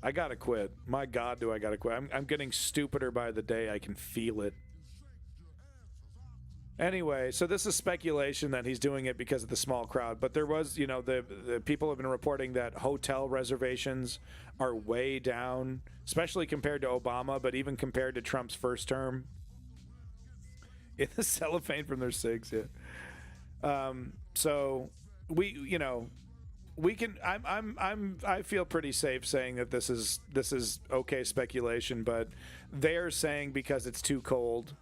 I gotta quit. My God, do I gotta quit. I'm getting stupider by the day. I can feel it. Anyway, so this is speculation that he's doing it because of the small crowd. But there was, you know, the people have been reporting that hotel reservations are way down, especially compared to Obama, but even compared to Trump's first term. In the cellophane from their cigs, yeah. So we, you know, we can. I feel pretty safe saying that this is okay speculation, but they're saying because it's too cold.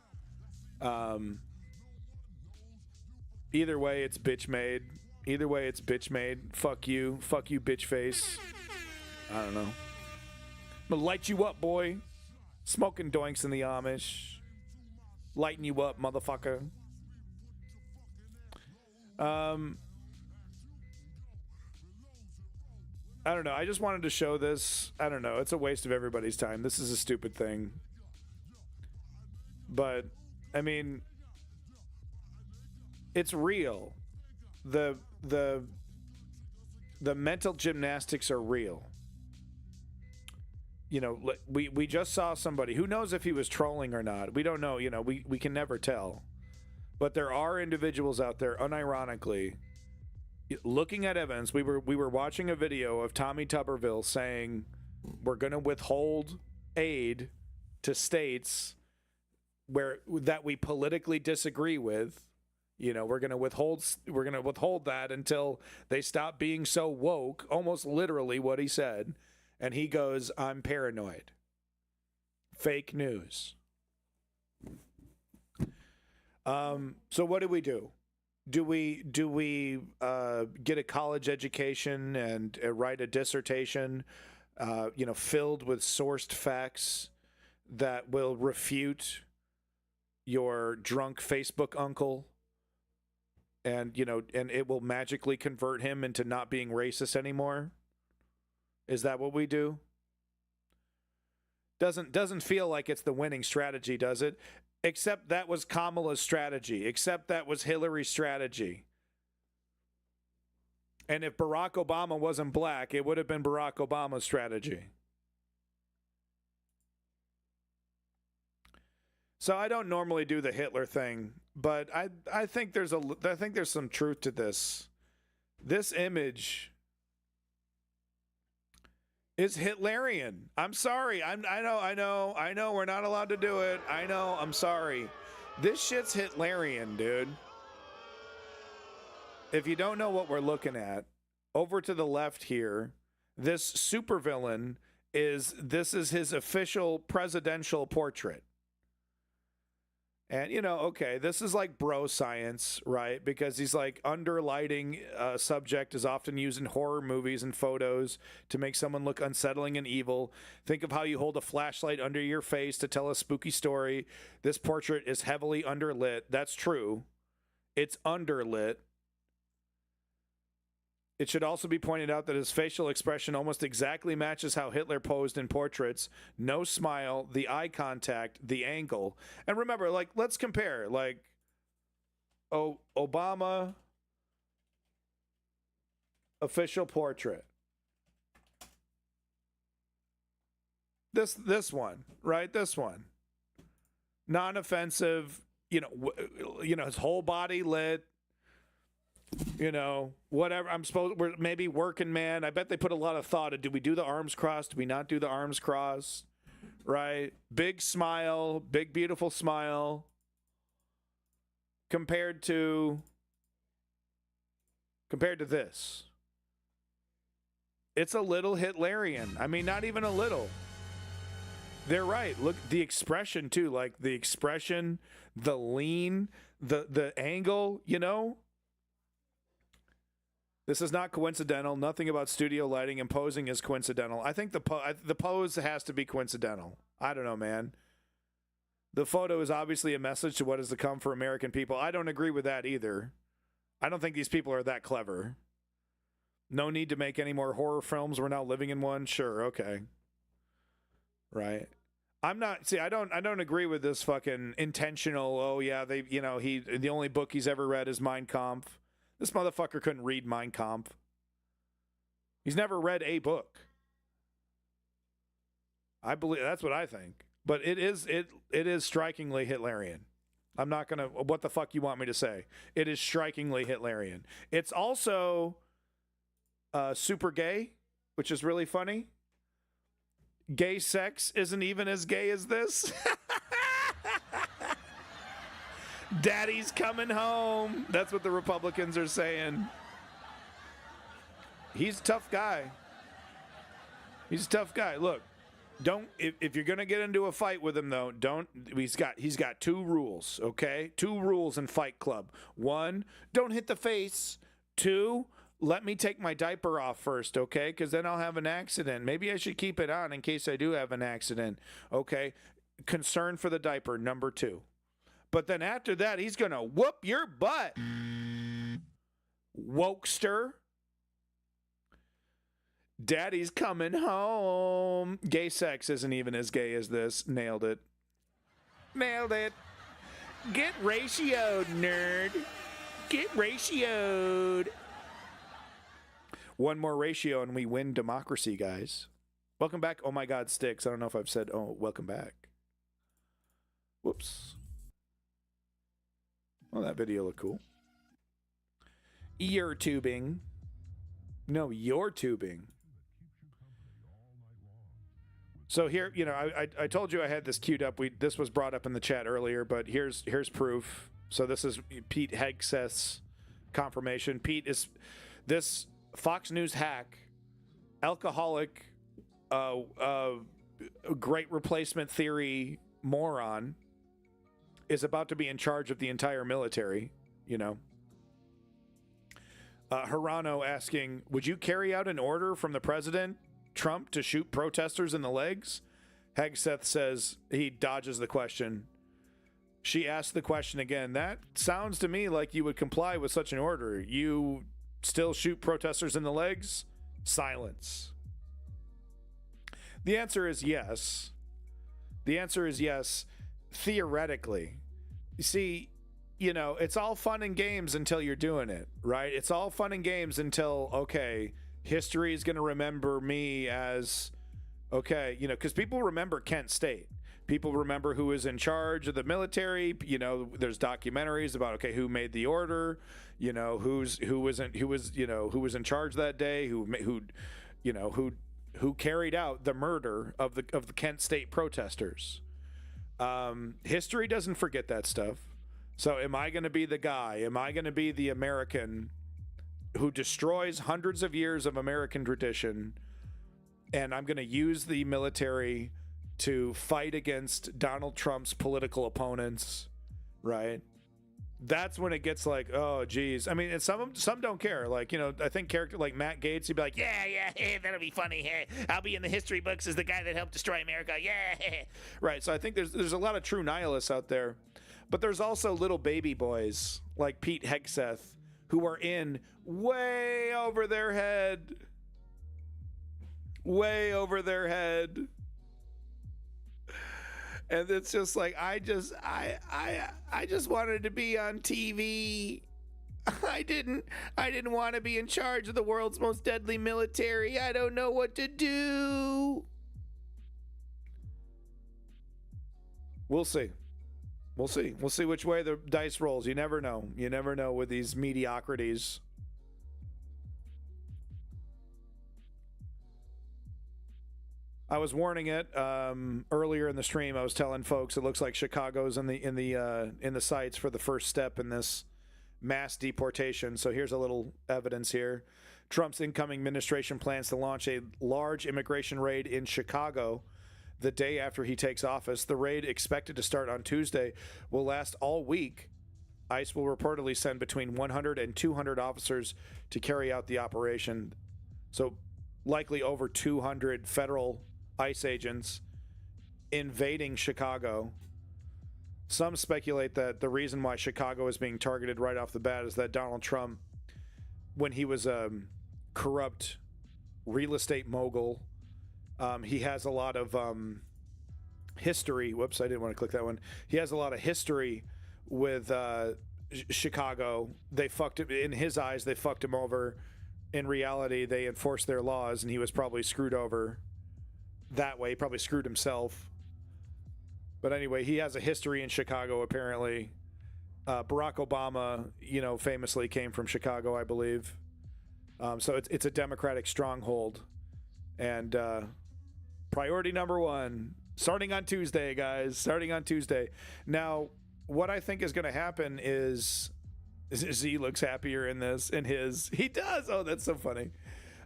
Either way, it's bitch made. Either way, it's bitch made. Fuck you, bitch face. I don't know. I'm gonna light you up, boy. Smoking doinks in the Amish. Lighting you up, motherfucker. I don't know. I just wanted to show this. I don't know. It's a waste of everybody's time. This is a stupid thing. But, I mean, it's real. The mental gymnastics are real. You know, we just saw somebody. Who knows if he was trolling or not? We don't know. You know, we can never tell. But there are individuals out there, unironically, looking at evidence. We were watching a video of Tommy Tuberville saying we're going to withhold aid to states that we politically disagree with. You know, we're going to withhold that until they stop being so woke, almost literally what he said. And he goes, I'm paranoid. Fake news. So what do we do? Do we get a college education and write a dissertation, filled with sourced facts that will refute your drunk Facebook uncle? And, and it will magically convert him into not being racist anymore? Is that what we do? Doesn't feel like it's the winning strategy, does it? Except that was Kamala's strategy. Except that was Hillary's strategy. And if Barack Obama wasn't black, it would have been Barack Obama's strategy. So I don't normally do the Hitler thing, but I think there's some truth to this. This image is Hitlerian. I'm sorry. I know we're not allowed to do it. I know. I'm sorry. This shit's Hitlerian, dude. If you don't know what we're looking at, over to the left here, this supervillain is his official presidential portrait. And, okay, this is like bro science, right? Because he's like underlighting subject is often used in horror movies and photos to make someone look unsettling and evil. Think of how you hold a flashlight under your face to tell a spooky story. This portrait is heavily underlit. That's true. It's underlit. It should also be pointed out that his facial expression almost exactly matches how Hitler posed in portraits. No smile, the eye contact, the angle. And remember, let's compare. Obama official portrait. This one, right? This one. Non-offensive, his whole body lit. Whatever. We're maybe working man. I bet they put a lot of thought into, do we do the arms crossed? Do we not do the arms crossed? Right? Big smile, big, beautiful smile. Compared to this. It's a little Hitlerian. I mean, not even a little. They're right. Look, the expression too, like the expression, the lean, the angle, you know? This is not coincidental. Nothing about studio lighting and posing is coincidental. I think the pose has to be coincidental. I don't know, man. The photo is obviously a message to what is to come for American people. I don't agree with that either. I don't think these people are that clever. No need to make any more horror films. We're now living in one. Sure, okay. Right. I'm not, see, I don't agree with this fucking intentional, oh yeah, they, you know, the only book he's ever read is Mein Kampf. This motherfucker couldn't read Mein Kampf. He's never read a book. I believe, that's what I think. But it is strikingly Hitlerian. I'm not going to, what the fuck you want me to say? It is strikingly Hitlerian. It's also super gay, which is really funny. Gay sex isn't even as gay as this. Daddy's coming home. That's what the Republicans are saying. He's a tough guy. He's a tough guy. Look, don't, if you're going to get into a fight with him, though, don't, he's got 2 rules, okay? 2 rules in Fight Club. 1, don't hit the face. 2, let me take my diaper off first, okay? Because then I'll have an accident. Maybe I should keep it on in case I do have an accident, okay? Concern for the diaper, number 2. But then after that, he's going to whoop your butt. Wokester. Daddy's coming home. Gay sex isn't even as gay as this. Nailed it. Nailed it. Get ratioed, nerd. Get ratioed. One more ratio and we win democracy, guys. Welcome back. Oh my God, Sticks. I don't know if I've said, oh, welcome back. Whoops. Well, that video looked cool. Ear tubing. No, you're tubing. So here, you know, I told you I had this queued up. This was brought up in the chat earlier, but here's proof. So this is Pete Hegseth's confirmation. Pete is this Fox News hack, alcoholic, great replacement theory moron is about to be in charge of the entire military, you know. Hirano asking, would you carry out an order from the president, Trump, to shoot protesters in the legs? Hegseth says he dodges the question. She asked the question again. That sounds to me like you would comply with such an order. You still shoot protesters in the legs? Silence. The answer is yes. The answer is yes, theoretically. You see, you know, it's all fun and games until you're doing it, right? It's all fun and games until, okay, history is going to remember me as, okay, you know, because people remember Kent State. People remember who was in charge of the military. You know, there's documentaries about, okay, who made the order, you know, who was in charge that day, who carried out the murder of the Kent State protesters. History doesn't forget that stuff. So am I going to be the guy? Am I going to be the American who destroys hundreds of years of American tradition, and I'm going to use the military to fight against Donald Trump's political opponents, right? That's when it gets like, oh, geez. I mean, and some don't care. Like, you know, I think character like Matt Gaetz, he'd be like, yeah, hey, that'll be funny. Hey, I'll be in the history books as the guy that helped destroy America. Yeah, right. So I think there's a lot of true nihilists out there, but there's also little baby boys like Pete Hegseth who are in way over their head. And it's just like, I just wanted to be on TV. I didn't want to be in charge of the world's most deadly military. I don't know what to do. We'll see. We'll see which way the dice rolls. You never know. You never know with these mediocrities. I was warning it earlier in the stream. I was telling folks it looks like Chicago's in the sights for the first step in this mass deportation. So here's a little evidence here. Trump's incoming administration plans to launch a large immigration raid in Chicago the day after he takes office. The raid, expected to start on Tuesday, will last all week. ICE will reportedly send between 100 and 200 officers to carry out the operation. So likely over 200 federal ICE agents invading Chicago. Some speculate that the reason why Chicago is being targeted right off the bat is that Donald Trump, when he was a corrupt real estate mogul, he has a lot of history. Whoops, I didn't want to click that one. He has a lot of history with Chicago. They fucked him, in his eyes, they fucked him over. In reality, they enforced their laws, and he was probably screwed over that way. He probably screwed himself. But anyway, he has a history in Chicago, apparently. Barack Obama, famously came from Chicago, I believe. So it's a Democratic stronghold. And priority number one, starting on Tuesday, guys. Starting on Tuesday. Now, what I think is going to happen is Z looks happier in this, in his. He does. Oh, that's so funny.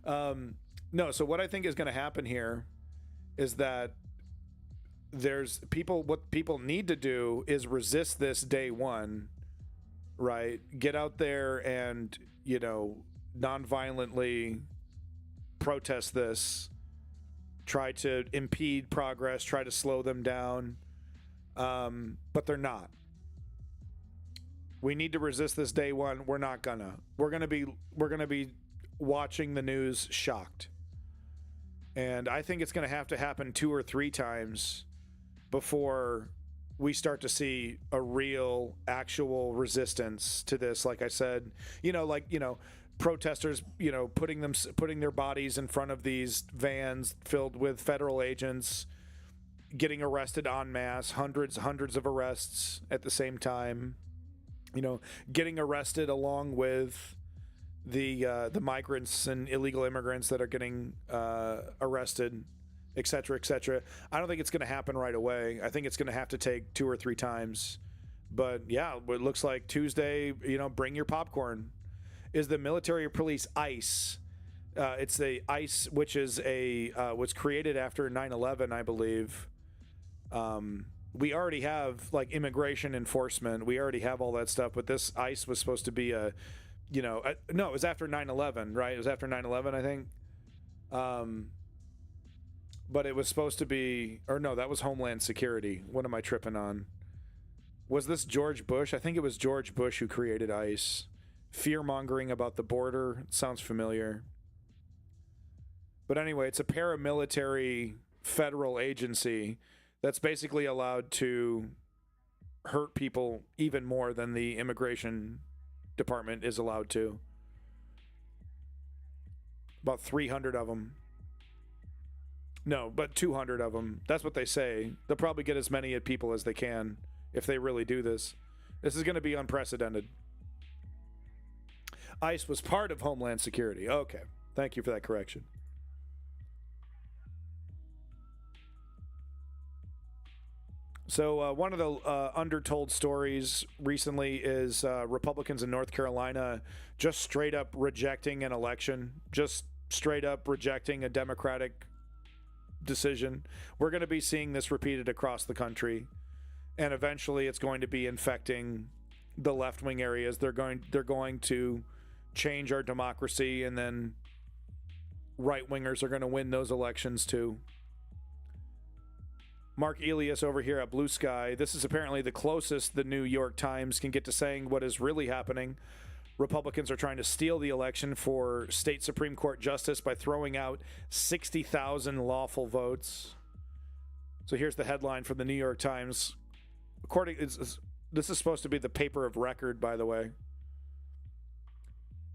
No, so what I think is going to happen here is that what people need to do is resist this day one, right? Get out there and, non-violently protest this, try to impede progress, try to slow them down. But they're not. We need to resist this day one. We're not gonna. We're gonna be watching the news shocked. And I think it's gonna have to happen 2 or 3 times before we start to see a real, actual resistance to this. Like I said, protesters, putting their bodies in front of these vans filled with federal agents, getting arrested en masse, hundreds of arrests at the same time. Getting arrested along with the migrants and illegal immigrants that are getting arrested, et cetera, et cetera. I don't think it's going to happen right away. I think it's going to have to take 2 or 3 times. But yeah, it looks like Tuesday, bring your popcorn. Is the military police ICE? It's the ICE, which is was created after 9/11, I believe. We already have immigration enforcement. We already have all that stuff, but this ICE was supposed to be no, it was after 9/11, right? It was after 9/11, I think. But it was supposed to be, or no, that was Homeland Security. What am I tripping on? Was this George Bush? I think it was George Bush who created ICE. Fear-mongering about the border. Sounds familiar. But anyway, it's a paramilitary federal agency that's basically allowed to hurt people even more than the immigration department is allowed to. About 300 of them. No, but 200 of them. That's what they say. They'll probably get as many people as they can if they really do this. This is going to be unprecedented. ICE was part of Homeland Security. Okay. Thank you for that correction. So one of the undertold stories recently is Republicans in North Carolina just straight up rejecting an election, just straight up rejecting a Democratic decision. We're going to be seeing this repeated across the country, and eventually it's going to be infecting the left-wing areas. They're going to change our democracy, and then right-wingers are going to win those elections too. Mark Elias over here at Blue Sky. This is apparently the closest the New York Times can get to saying what is really happening. Republicans are trying to steal the election for state Supreme Court justice by throwing out 60,000 lawful votes. So here's the headline from the New York Times. This is supposed to be the paper of record, by the way.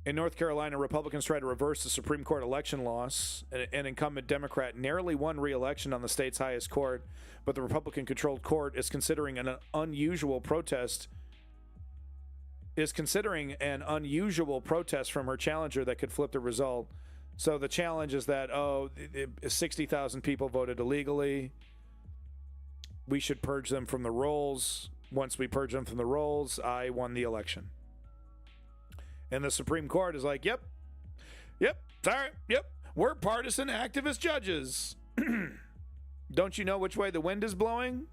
In North Carolina, Republicans try to reverse the Supreme Court election loss. An incumbent Democrat narrowly won re-election on the state's highest court, but the Republican-controlled court is considering an unusual protest from her challenger that could flip the result. So the challenge is that, 60,000 people voted illegally. We should purge them from the rolls. Once we purge them from the rolls, I won the election. And the Supreme Court is like, yep, Yep. Sorry. Yep. We're partisan activist judges. Don't you know which way the wind is blowing?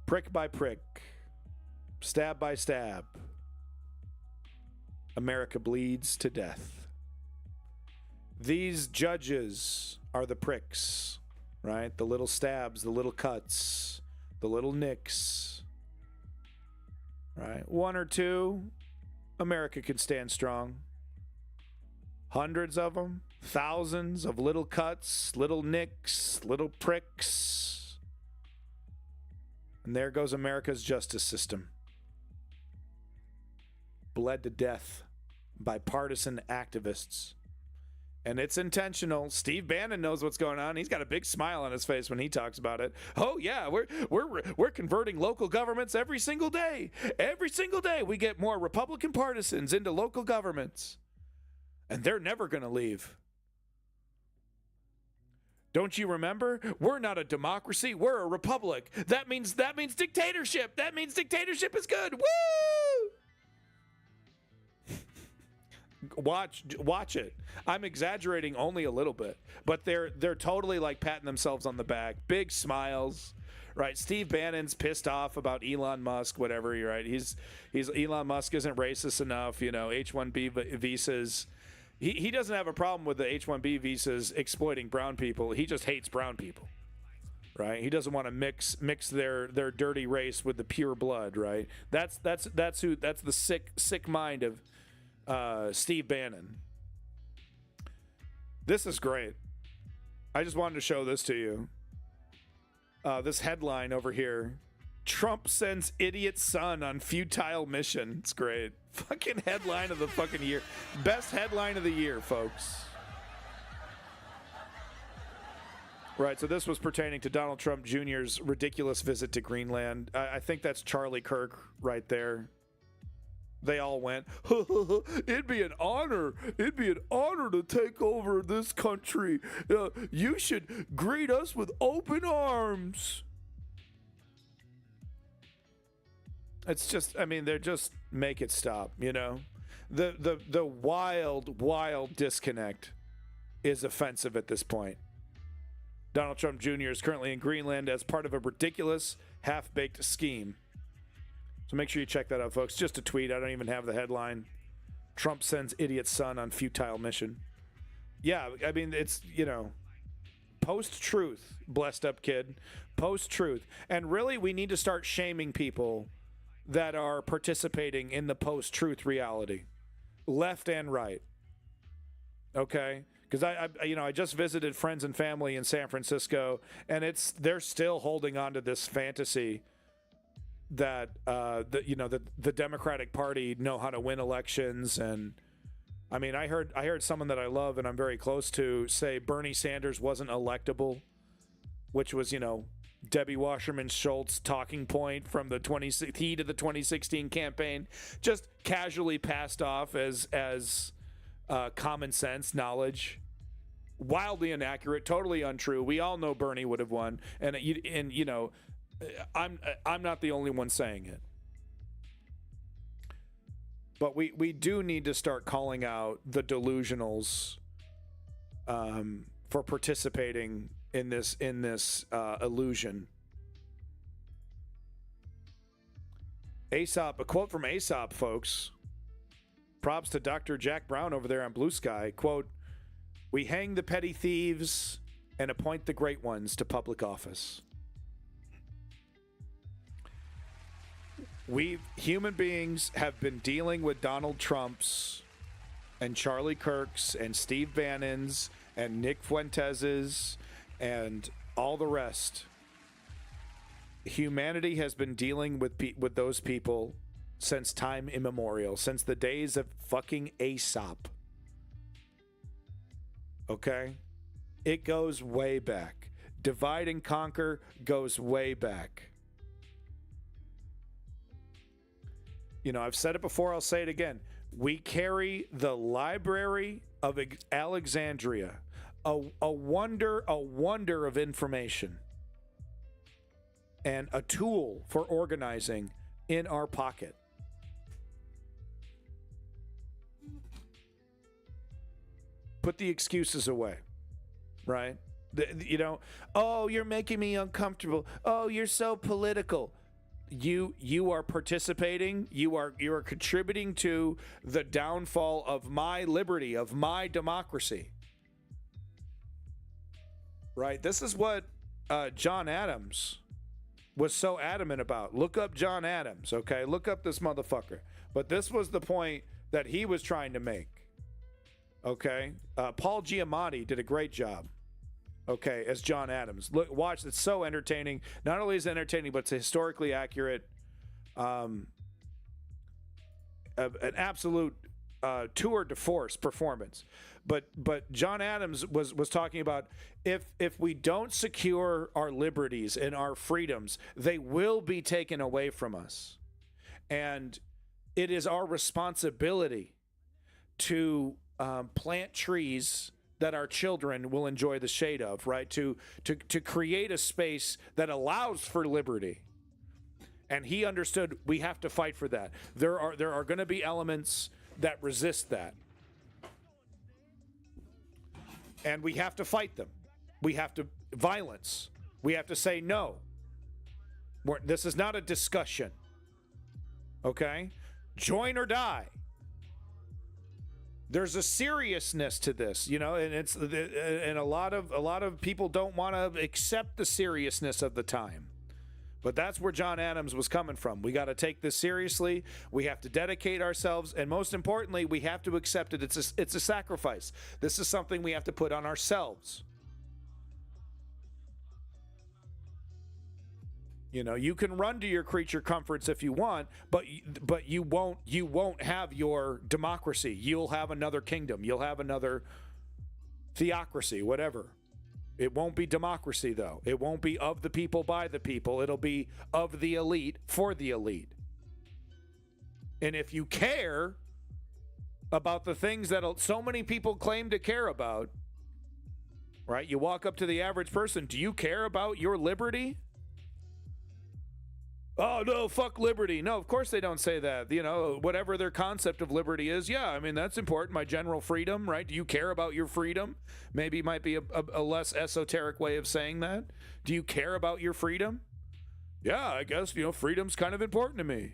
Prick by prick. Stab by stab. America bleeds to death. These judges are the pricks, right? The little stabs, the little cuts, the little nicks, right? One or two, America can stand strong. Hundreds of them, thousands of little cuts, little nicks, little pricks. And there goes America's justice system. Bled to death by partisan activists. And it's intentional. Steve Bannon knows what's going on. He's got a big smile on his face when he talks about it. Oh yeah, we're converting local governments every single day. Every single day we get more Republican partisans into local governments. And they're never going to leave. Don't you remember? We're not a democracy. We're a republic. That means dictatorship. That means dictatorship is good. Woo! Watch it. I'm exaggerating only a little bit, but they're totally like patting themselves on the back. Big smiles. Right, Steve Bannon's pissed off about Elon Musk, whatever. You're right. He's Elon Musk isn't racist enough. You know, H-1B visas. He doesn't have a problem with the H-1B visas exploiting brown people. He just hates brown people, right? He doesn't want to mix their dirty race with the pure blood, right? That's the sick mind of Steve Bannon. This is great. I just wanted to show this to you. This headline over here. Trump sends idiot son on futile mission. It's great. Fucking headline of the fucking year. Best headline of the year, folks. Right, so this was pertaining to Donald Trump Jr.'s ridiculous visit to Greenland. I think that's Charlie Kirk right there. They all went, it'd be an honor. It'd be an honor to take over this country. You should greet us with open arms. It's just, I mean, they're just make it stop, you know? The wild disconnect is offensive at this point. Donald Trump Jr. is currently in Greenland as part of a ridiculous, half-baked scheme. So make sure you check that out, folks. Just a tweet. I don't even have the headline. Trump sends idiot son on futile mission. Yeah, I mean, it's, you know, post-truth, blessed up kid. Post-truth. And really, we need to start shaming people that are participating in the post-truth reality, left and right. Okay? Because I just visited friends and family in San Francisco, and they're still holding on to this fantasy that the Democratic Party know how to win elections. And I mean, I heard someone that I love and I'm very close to say Bernie Sanders wasn't electable, which was, you know, Debbie Wasserman Schultz talking point from the 2016 campaign, just casually passed off as common sense knowledge. Wildly inaccurate, totally untrue. We all know Bernie would have won, and you know, I'm not the only one saying it. But we do need to start calling out the delusionals for participating in this illusion. Aesop, a quote from Aesop, folks. Props to Dr. Jack Brown over there on Blue Sky. Quote, "We hang the petty thieves and appoint the great ones to public office." We human beings have been dealing with Donald Trump's and Charlie Kirk's and Steve Bannon's and Nick Fuentes's and all the rest. Humanity has been dealing with those people since time immemorial, since the days of fucking Aesop. Okay? It goes way back. Divide and conquer goes way back. You know, I've said it before, I'll say it again. We carry the Library of Alexandria, a wonder of information, and a tool for organizing in our pocket. Put the excuses away, right? You know, oh, you're making me uncomfortable. Oh, you're so political. You are participating. You are contributing to the downfall of my liberty, of my democracy. Right? This is what John Adams was so adamant about. Look up John Adams, okay? Look up this motherfucker. But this was the point that he was trying to make, okay? Paul Giamatti did a great job, okay, as John Adams. Look, watch, it's so entertaining. Not only is it entertaining, but it's historically accurate. An absolute tour de force performance. But John Adams was talking about if we don't secure our liberties and our freedoms, they will be taken away from us. And it is our responsibility to plant trees that our children will enjoy the shade of, right? To create a space that allows for liberty. And he understood we have to fight for that. There are going to be elements that resist that. And we have to fight them. We have to violence. We have to say no. This is not a discussion. Okay? Join or die. There's a seriousness to this, you know, and a lot of people don't want to accept the seriousness of the time. But that's where John Adams was coming from. We got to take this seriously. We have to dedicate ourselves. And most importantly, we have to accept it. It's a sacrifice. This is something we have to put on ourselves. You know, you can run to your creature comforts if you want, but you won't have your democracy. You'll have another kingdom. You'll have another theocracy, whatever. It won't be democracy, though. It won't be of the people, by the people. It'll be of the elite, for the elite. And if you care about the things that so many people claim to care about, right? You walk up to the average person, do you care about your liberty? Oh, no, fuck liberty. No, of course they don't say that. You know, whatever their concept of liberty is, yeah, I mean, that's important. My general freedom, right? Do you care about your freedom? Maybe it might be a less esoteric way of saying that. Do you care about your freedom? Yeah, I guess, you know, freedom's kind of important to me.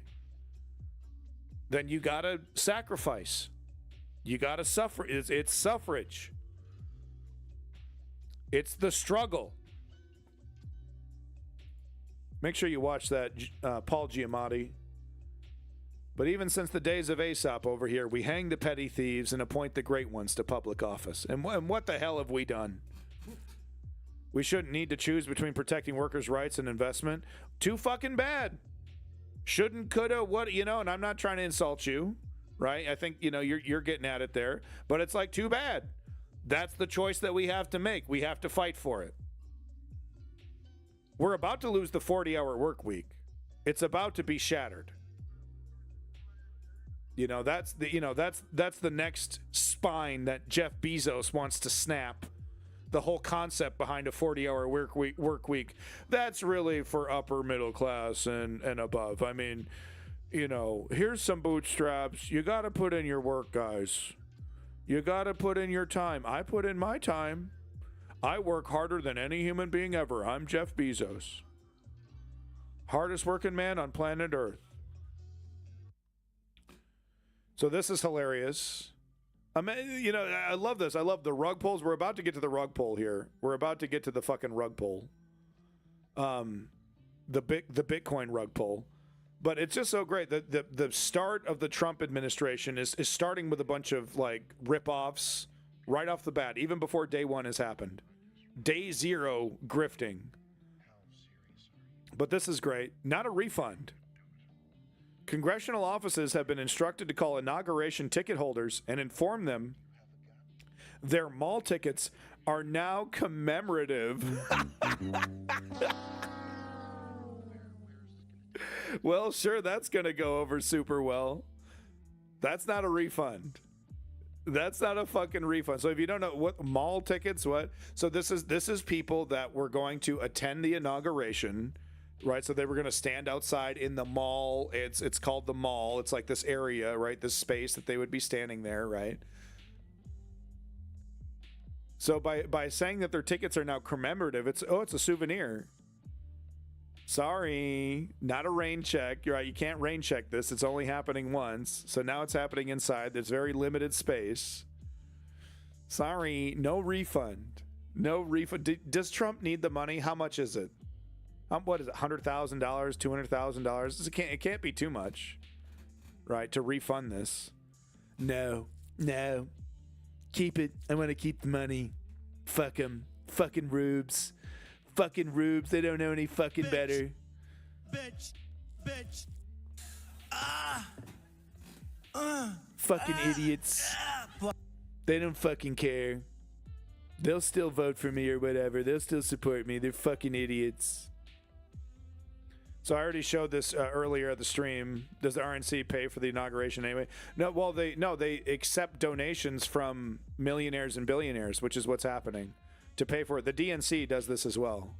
Then you got to sacrifice. You got to suffer. It's suffrage. It's the struggle. Make sure you watch that, Paul Giamatti. But even since the days of Aesop over here, we hang the petty thieves and appoint the great ones to public office. And what the hell have we done? We shouldn't need to choose between protecting workers' rights and investment. Too fucking bad. Shouldn't, coulda, what, you know, and I'm not trying to insult you, right? I think, you know, you're getting at it there. But it's like, too bad. That's the choice that we have to make. We have to fight for it. We're about to lose the 40-hour work week. It's about to be shattered. You know, that's the next spine that Jeff Bezos wants to snap. The whole concept behind a 40-hour work week. That's really for upper middle class and above. I mean, you know, here's some bootstraps. You got to put in your work, guys. You got to put in your time. I put in my time. I work harder than any human being ever. I'm Jeff Bezos. Hardest working man on planet Earth. So this is hilarious. I mean, you know, I love this. I love the rug pulls. We're about to get to the rug pull here. We're about to get to the fucking rug pull. The Bitcoin rug pull. But it's just so great. The start of the Trump administration is starting with a bunch of like rip-offs right off the bat, even before day one has happened. Day zero grifting. But this is great. Not a refund. Congressional offices have been instructed to call inauguration ticket holders and inform them their mall tickets are now commemorative. Well, sure, that's going to go over super well. That's not a refund. That's not a fucking refund. So if you don't know what mall tickets, what? So this is people that were going to attend the inauguration, right? So they were going to stand outside in the mall. It's called the mall. It's like this area, right? This space that they would be standing there, right? So by saying that their tickets are now commemorative, it's a souvenir. Sorry, not a rain check. You're right, you can't rain check this. It's only happening once. So now it's happening inside. There's very limited space. Sorry, no refund. No refund. Does Trump need the money? How much is it? What is it? $100,000, $200,000? It can't be too much, right? To refund this. No. Keep it. I want to keep the money. Fuck them. Fucking rubes. Fucking rubes. They don't know any fucking better. Bitch. Fucking idiots. They don't fucking care. They'll still vote for me or whatever. They'll still support me. They're fucking idiots. So I already showed this earlier at the stream. Does the RNC pay for the inauguration anyway? No. Well, they accept donations from millionaires and billionaires, which is what's happening to pay for it. The DNC does this as well,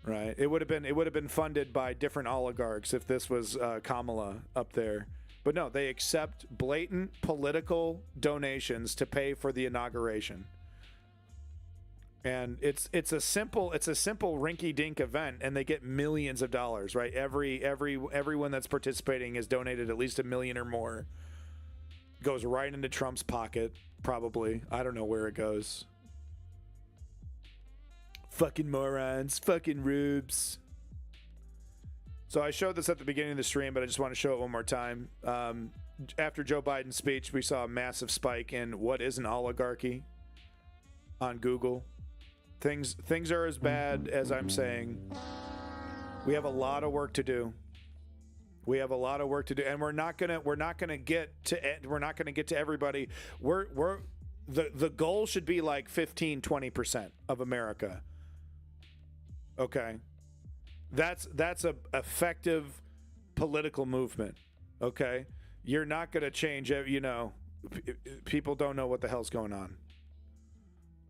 right? It would have been funded by different oligarchs if this was Kamala up there, but no, they accept blatant political donations to pay for the inauguration. And it's a simple rinky-dink event, and they get millions of dollars, right? Everyone that's participating has donated at least $1 million or more. Goes right into Trump's pocket, probably. I don't know where it goes. Fucking morons, fucking rubes. So I showed this at the beginning of the stream, but I just want to show it one more time. After Joe Biden's speech, we saw a massive spike in what is an oligarchy on Google. Things are as bad as I'm saying. We have a lot of work to do. And we're not gonna get to everybody. The goal should be like 15-20% of America. Okay, that's a effective political movement. Okay, you're not gonna change it. You know, people don't know what the hell's going on.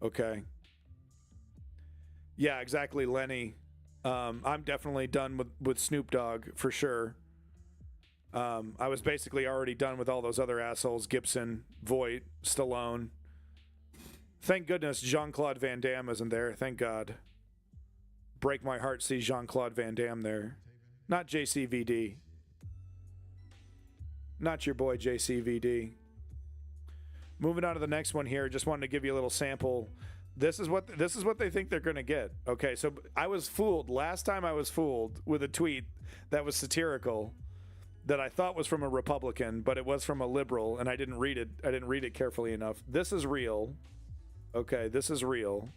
Okay. Yeah, exactly, Lenny. I'm definitely done with Snoop Dogg for sure. I was basically already done with all those other assholes: Gibson, Voight, Stallone. Thank goodness Jean-Claude Van Damme isn't there. Thank God. Break my heart, see Jean-Claude Van Damme there. Not JCVD. Not your boy JCVD. Moving on to the next one here. Just wanted to give you a little sample. This is what they think they're going to get. Okay, so I was fooled. Last time I was fooled with a tweet that was satirical that I thought was from a Republican, but it was from a liberal, and I didn't read it. I didn't read it carefully enough. This is real. Okay, this is real.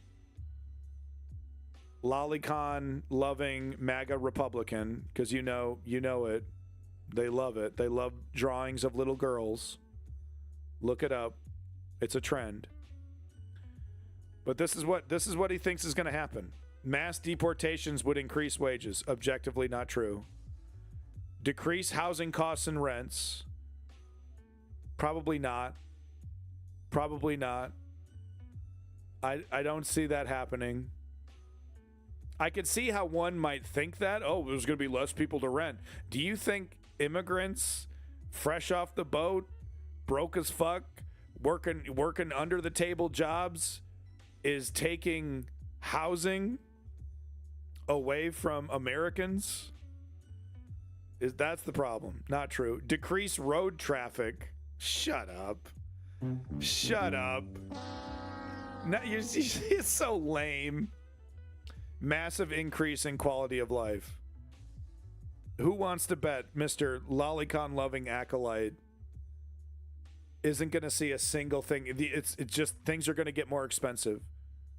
Lolicon loving MAGA Republican, because you know it. They love it. They love drawings of little girls. Look it up. It's a trend. But this is what he thinks is going to happen. Mass deportations would increase wages. Objectively not true. Decrease housing costs and rents. Probably not. Probably not. I don't see that happening. I could see how one might think that. Oh, there's going to be less people to rent. Do you think immigrants, fresh off the boat, broke as fuck, working under the table jobs, is taking housing away from Americans? That's the problem. Not true. Decrease road traffic. Shut up. Shut up. No, it's so lame. Massive increase in quality of life. Who wants to bet Mr. Lolicon loving acolyte isn't going to see a single thing? It's just things are going to get more expensive.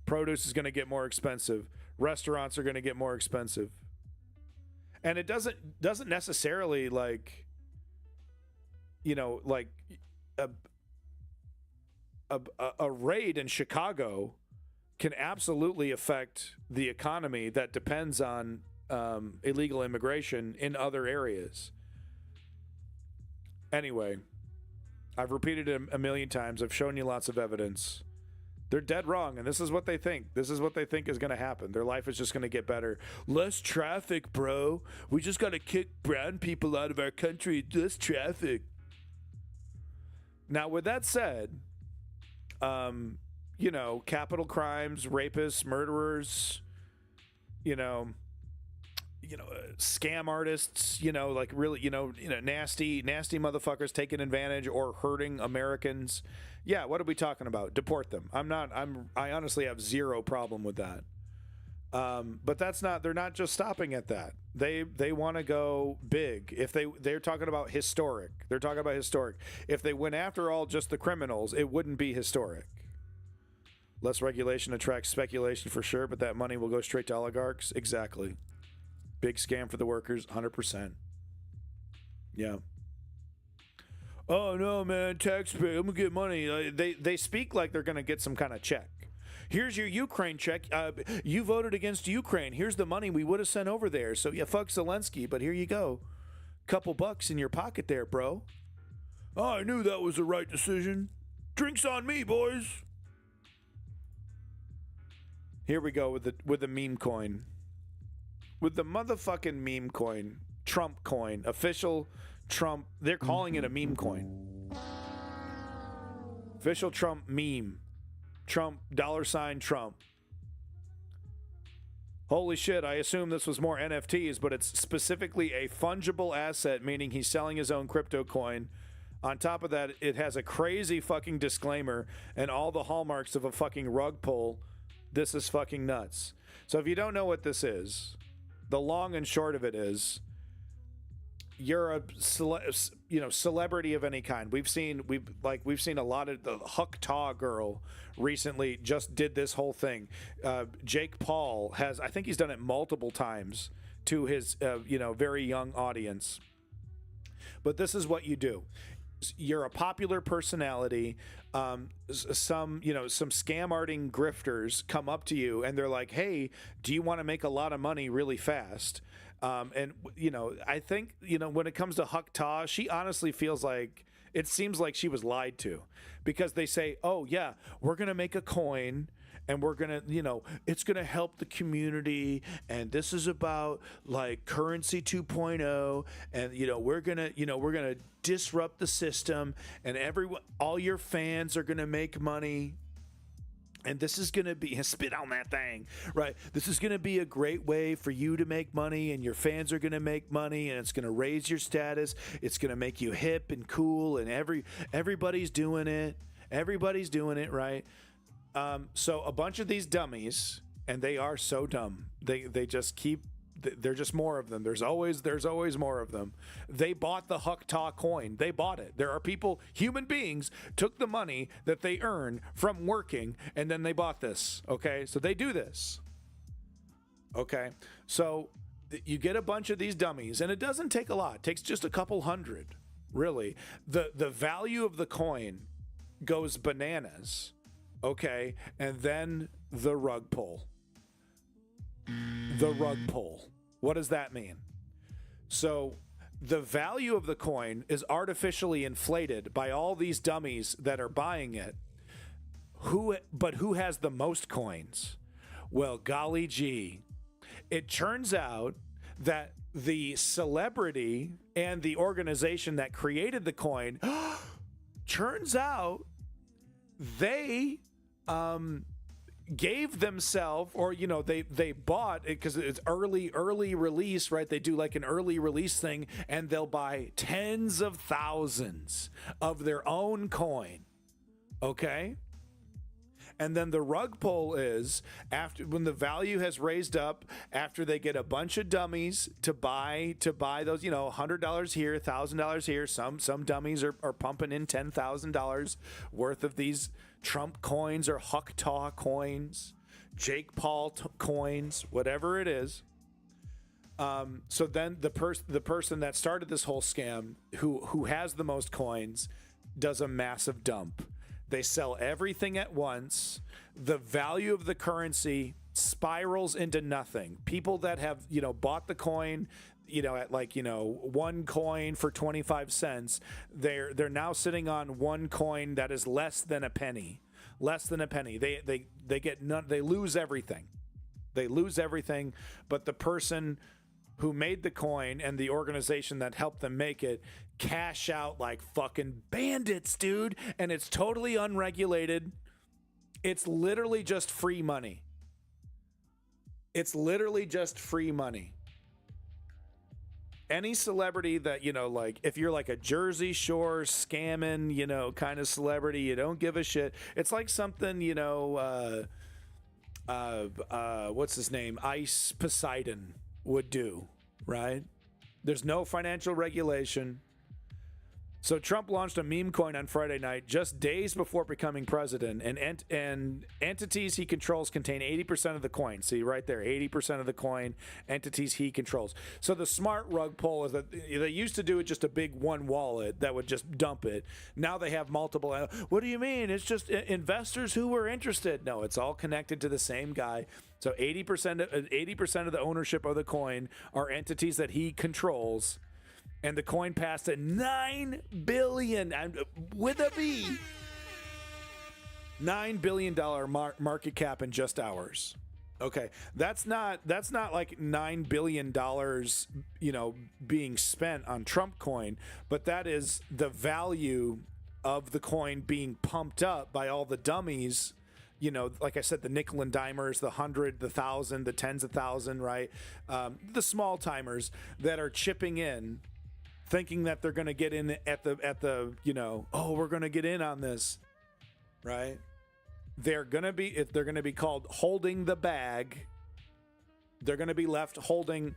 Produce is going to get more expensive. Restaurants are going to get more expensive. And it doesn't necessarily like a raid in Chicago can absolutely affect the economy that depends on illegal immigration in other areas. Anyway, I've repeated it a million times. I've shown you lots of evidence. They're dead wrong, and this is what they think. This is what they think is going to happen. Their life is just going to get better. Less traffic, bro. We just got to kick brown people out of our country. Less traffic. Now, with that said, you know, capital crimes, rapists, murderers, you know, scam artists, you know, like really, nasty motherfuckers taking advantage or hurting Americans. Yeah, what are we talking about? Deport them. I honestly have zero problem with that. But they're not just stopping at that. They want to go big. If they're talking about historic. They're talking about historic. If they went after all just the criminals, it wouldn't be historic. Less regulation attracts speculation for sure, but that money will go straight to oligarchs. Exactly. Big scam for the workers, 100%. Yeah. Oh no, man, taxpayer, I'm gonna get money. They speak like they're gonna get some kind of check. Here's your Ukraine check. You voted against Ukraine. Here's the money we would have sent over there. So yeah, fuck Zelensky, but here you go. Couple bucks in your pocket there, bro. Oh, I knew that was the right decision. Drinks on me, boys. Here we go with the meme coin. With the motherfucking meme coin. Trump coin. Official Trump. They're calling it a meme coin. Official Trump meme. Trump, $ Trump. Holy shit, I assume this was more NFTs, but it's specifically a fungible asset, meaning he's selling his own crypto coin. On top of that, it has a crazy fucking disclaimer and all the hallmarks of a fucking rug pull. This is fucking nuts. So if you don't know what this is, the long and short of it is, you're a celebrity of any kind. We've seen a lot of the Huck Ta girl recently just did this whole thing. Jake Paul I think he's done it multiple times to his very young audience. But this is what you do. You're a popular personality. Some scam-arting grifters come up to you and they're like, hey, do you want to make a lot of money really fast? I think, when it comes to Huck Ta, she honestly feels like, it seems like she was lied to, because they say, oh yeah, we're going to make a coin and we're going to, it's going to help the community. And this is about like currency 2.0. And, we're going to disrupt the system and all your fans are going to make money. And this is going to be, spit on that thing, right? This is going to be a great way for you to make money, and your fans are going to make money, and it's going to raise your status. It's going to make you hip and cool, and everybody's doing it. Everybody's doing it, right? So a bunch of these dummies, and they are so dumb. They just keep. They're just more of them. There's always more of them. They bought the Huck Ta coin. They bought it. There are people, human beings, took the money that they earn from working, and then they bought this. Okay, so they do this. Okay, so you get a bunch of these dummies, and it doesn't take a lot. It takes just a couple hundred, really. The value of the coin goes bananas. Okay, and then the rug pull. The rug pull. What does that mean? So the value of the coin is artificially inflated by all these dummies that are buying it. But who has the most coins? Well, golly gee. It turns out that the celebrity and the organization that created the coin, turns out they gave themselves, or they bought it because it's early release, right? They do like an early release thing, and they'll buy tens of thousands of their own coin. Okay, and then the rug pull is after, when the value has raised up, after they get a bunch of dummies to buy those, $100 here, $1,000 here. Some dummies are pumping in $10,000 worth of these Trump coins or Huck Ta coins, Jake Paul coins, whatever it is. So then the person that started this whole scam, who has the most coins, does a massive dump. They sell everything at once. The value of the currency spirals into nothing. People that have, bought the coin, at one coin for 25 cents, they're now sitting on one coin that is less than a penny. They get none. They lose everything. But the person who made the coin and the organization that helped them make it cash out like fucking bandits, dude. And it's totally unregulated. It's literally just free money. It's literally just free money. Any celebrity that, you know, like if you're like a Jersey Shore scamming, you know, kind of celebrity, you don't give a shit. It's like something, you know, what's his name? Ice Poseidon would do, right? There's no financial regulation. So Trump launched a meme coin on Friday night, just days before becoming president, and entities he controls contain 80% of the coin. See right there, 80% of the coin, entities he controls. So the smart rug pull is that they used to do it just a big one wallet that would just dump it. Now they have multiple. What do you mean? It's just investors who were interested. No, it's all connected to the same guy. So 80% of the ownership of the coin are entities that he controls. And the coin passed a $9 billion, with a B, $9 billion market cap in just hours. Okay, that's not like $9 billion, you know, being spent on Trump coin, but that is the value of the coin being pumped up by all the dummies. You know, like I said, the nickel and dimers, the 100, the 1,000, the tens of thousand, right? The small timers that are chipping in, thinking that they're going to get in at the you know, oh, we're going to get in on this, right? They're going to be called holding the bag. They're going to be left holding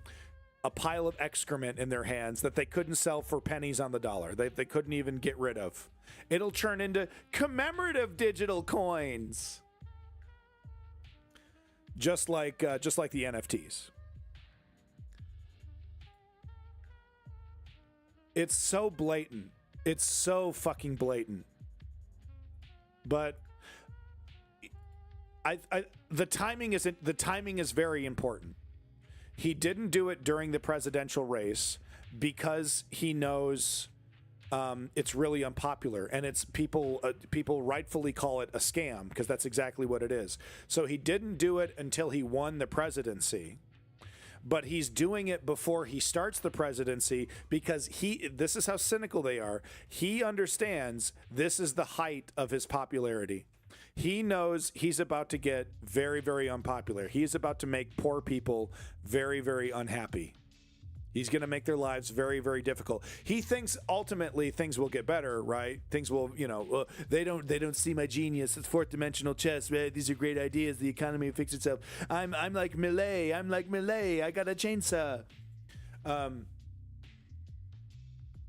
a pile of excrement in their hands that they couldn't sell for pennies on the dollar. They couldn't even get rid of. It'll turn into commemorative digital coins, just like the NFTs. It's so blatant. It's so fucking blatant. But the timing is very important. He didn't do it during the presidential race because he knows it's really unpopular, and it's people rightfully call it a scam because that's exactly what it is. So he didn't do it until he won the presidency. But he's doing it before he starts the presidency because this is how cynical they are. He understands this is the height of his popularity. He knows he's about to get very, very unpopular. He's about to make poor people very, very unhappy. He's going to make their lives very, very difficult. He thinks ultimately things will get better, right? Things will, you know, they don't see my genius. It's fourth dimensional chess, right? These are great ideas. The economy will fix itself. I'm like Millet. I got a chainsaw.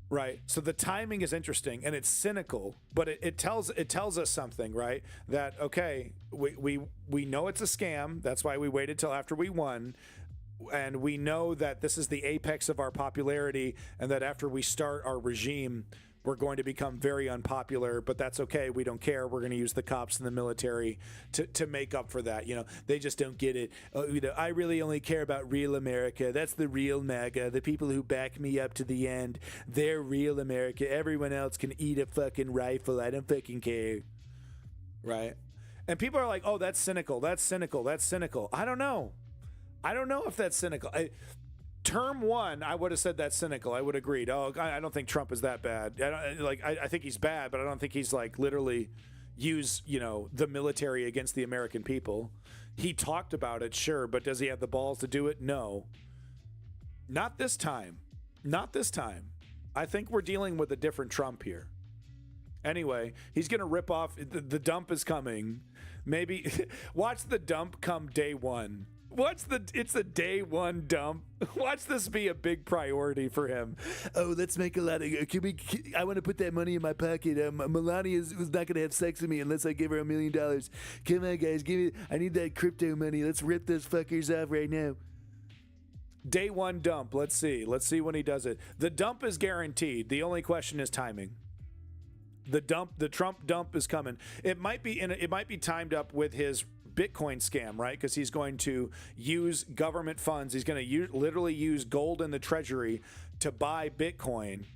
Right. So the timing is interesting and it's cynical, but it tells us something, right? That, okay, we know it's a scam. That's why we waited till after we won. And we know that this is the apex of our popularity, and that after we start our regime, we're going to become very unpopular, but that's okay. We don't care. We're going to use the cops and the military to make up for that. You know, they just don't get it. You know, I really only care about real America. That's the real MAGA. The people who back me up to the end, they're real America. Everyone else can eat a fucking rifle. I don't fucking care. Right? And people are like, oh, that's cynical. That's cynical. That's cynical. I don't know if that's cynical. Term one, I would have said that's cynical. I would have agreed. Oh, I don't think Trump is that bad. I think he's bad, but I don't think he's like literally use, you know, the military against the American people. He talked about it, sure, but does he have the balls to do it? No. Not this time. Not this time. I think we're dealing with a different Trump here. Anyway, he's going to rip off. The dump is coming. Maybe watch the dump come day one. It's a day one dump. Watch this be a big priority for him. Oh, let's make a lot of. I want to put that money in my pocket. Melania was not going to have sex with me unless I give her $1 million. Come on, guys, give me. I need that crypto money. Let's rip those fuckers off right now. Day one dump. Let's see. Let's see when he does it. The dump is guaranteed. The only question is timing. The Trump dump is coming. It might be timed up with his Bitcoin scam, right? Because he's going to use government funds. He's going to literally use gold in the treasury to buy Bitcoin,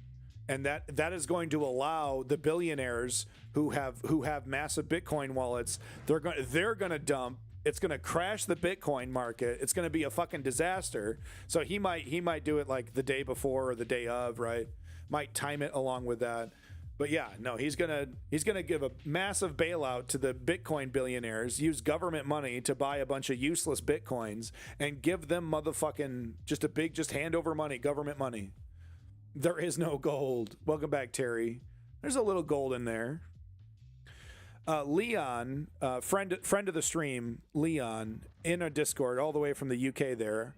and that is going to allow the billionaires who have massive Bitcoin wallets. They're going to dump. It's going to crash the Bitcoin market. It's going to be a fucking disaster. So he might do it like the day before or the day of, right? Might time it along with that. But yeah, no, he's gonna give a massive bailout to the Bitcoin billionaires, use government money to buy a bunch of useless Bitcoins, and give them motherfucking just hand over money, government money. There is no gold. Welcome back, Terry. There's a little gold in there. Leon, friend of the stream, Leon, in a Discord all the way from the UK there,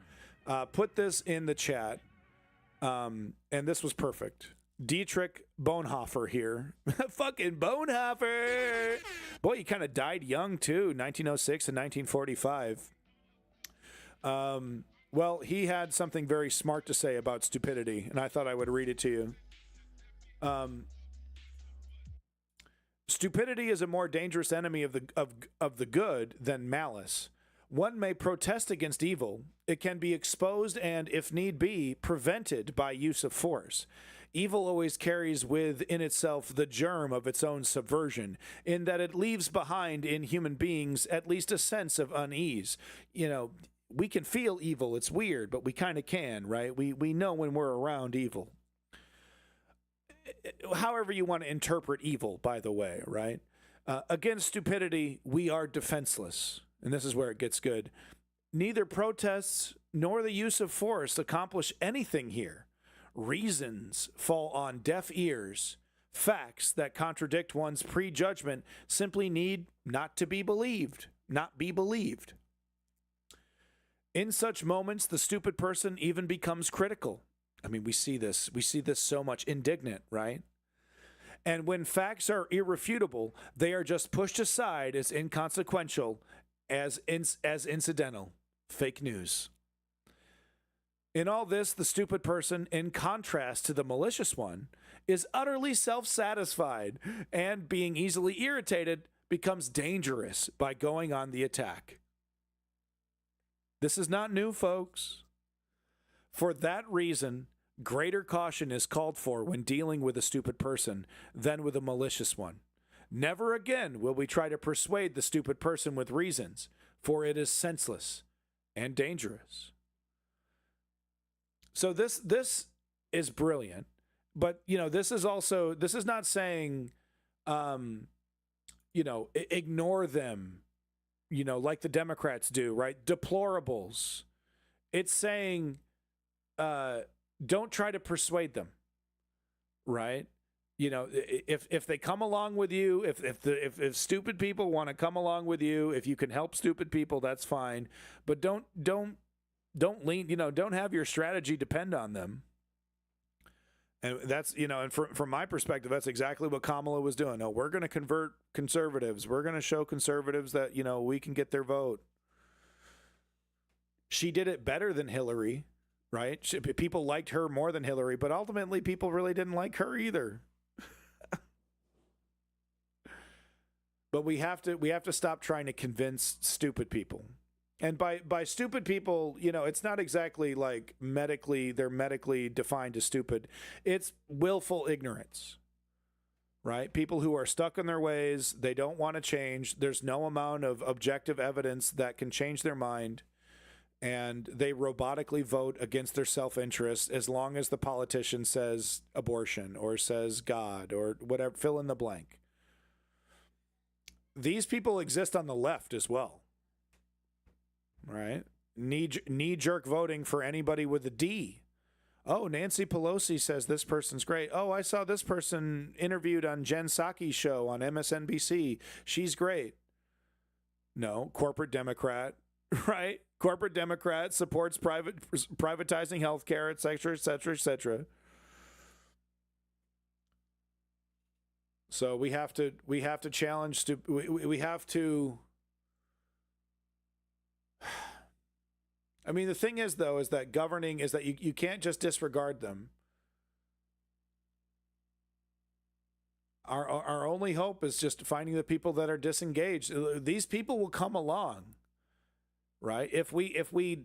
put this in the chat, and this was perfect. Dietrich Bonhoeffer here. Fucking Bonhoeffer! Boy, he kind of died young, too, 1906 and 1945. Well, he had something very smart to say about stupidity, and I thought I would read it to you. Stupidity is a more dangerous enemy of the good than malice. One may protest against evil. It can be exposed and, if need be, prevented by use of force. Evil always carries within itself the germ of its own subversion, in that it leaves behind in human beings at least a sense of unease. You know, we can feel evil. It's weird, but we kind of can, right? We know when we're around evil. However you want to interpret evil, by the way, right? Against stupidity, we are defenseless. And this is where it gets good. Neither protests nor the use of force accomplish anything here. Reasons fall on deaf ears. Facts that contradict one's prejudgment simply need not to be believed, not be believed. In such moments, the stupid person even becomes critical. I mean, we see this so much, indignant, right? And when facts are irrefutable, they are just pushed aside as inconsequential, as incidental, fake news. In all this, the stupid person, in contrast to the malicious one, is utterly self-satisfied and, being easily irritated, becomes dangerous by going on the attack. This is not new, folks. For that reason, greater caution is called for when dealing with a stupid person than with a malicious one. Never again will we try to persuade the stupid person with reasons, for it is senseless and dangerous. So this is brilliant, but this is not saying ignore them, like the Democrats do, right? Deplorables. It's saying don't try to persuade them, right? If they come along with you, if stupid people want to come along with you, if you can help stupid people, that's fine. But don't lean, don't have your strategy depend on them. And that's, and from my perspective, that's exactly what Kamala was doing. No, we're going to convert conservatives. We're going to show conservatives that, we can get their vote. She did it better than Hillary, right? People liked her more than Hillary, but ultimately people really didn't like her either. But we have to stop trying to convince stupid people. And by stupid people, it's not exactly like they're medically defined as stupid. It's willful ignorance, right? People who are stuck in their ways, they don't want to change. There's no amount of objective evidence that can change their mind. And they robotically vote against their self-interest as long as the politician says abortion or says God or whatever, fill in the blank. These people exist on the left as well. Right? Knee-jerk voting for anybody with a D. Oh, Nancy Pelosi says this person's great. Oh, I saw this person interviewed on Jen Psaki's show on MSNBC. She's great. No, corporate Democrat, right? Corporate Democrat supports privatizing healthcare, et cetera, et cetera, et cetera. So we have to challenge. We have to. I mean, the thing is, though, is that governing is that you can't just disregard them. Our only hope is just finding the people that are disengaged. These people will come along, right? If we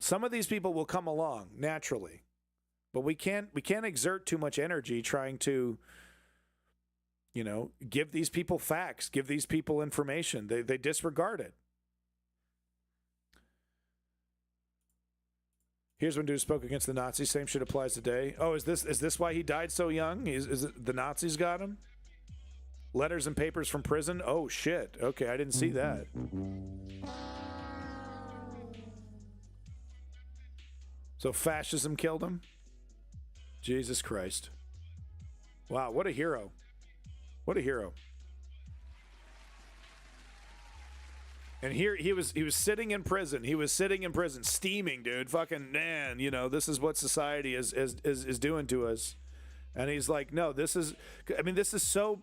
some of these people will come along naturally, but we can't exert too much energy trying to, give these people facts, give these people information. They disregard it. Here's one dude spoke against the Nazis. Same shit applies today. Oh, is this why he died so young? Is it the Nazis got him? Letters and papers from prison? Oh, shit. Okay, I didn't see that. So fascism killed him? Jesus Christ. Wow, what a hero. What a hero. And here he was sitting in prison. He was sitting in prison, steaming, dude. Fucking, man, you know, this is what society is doing to us. And he's like, no, this is so,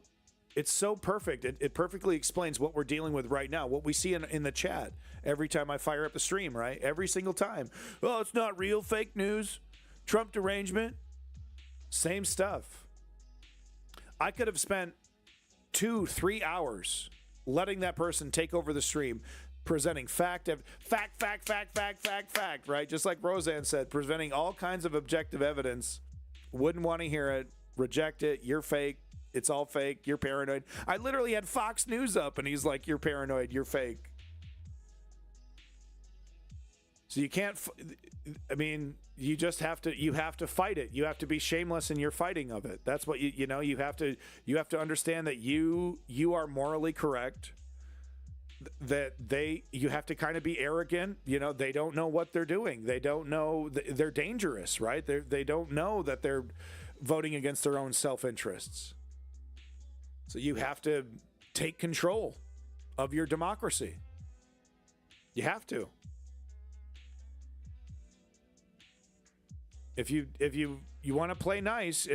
it's so perfect. It perfectly explains what we're dealing with right now, what we see in the chat every time I fire up the stream, right? Every single time. Oh, it's not real, fake news, Trump derangement. Same stuff. I could have spent 2-3 hours letting that person take over the stream, presenting fact, right? Just like Roseanne said, presenting all kinds of objective evidence. Wouldn't want to hear it, reject it, you're fake, it's all fake, you're paranoid. I literally had Fox News up and he's like, you're paranoid, you're fake. So you can't, you just have to fight it. You have to be shameless in your fighting of it. That's what you have to understand that you are morally correct, that you have to kind of be arrogant. You know, they don't know what they're doing. They don't know, they're dangerous, right? They don't know that they're voting against their own self-interests. So you have to take control of your democracy. You have to. If you want to play nice,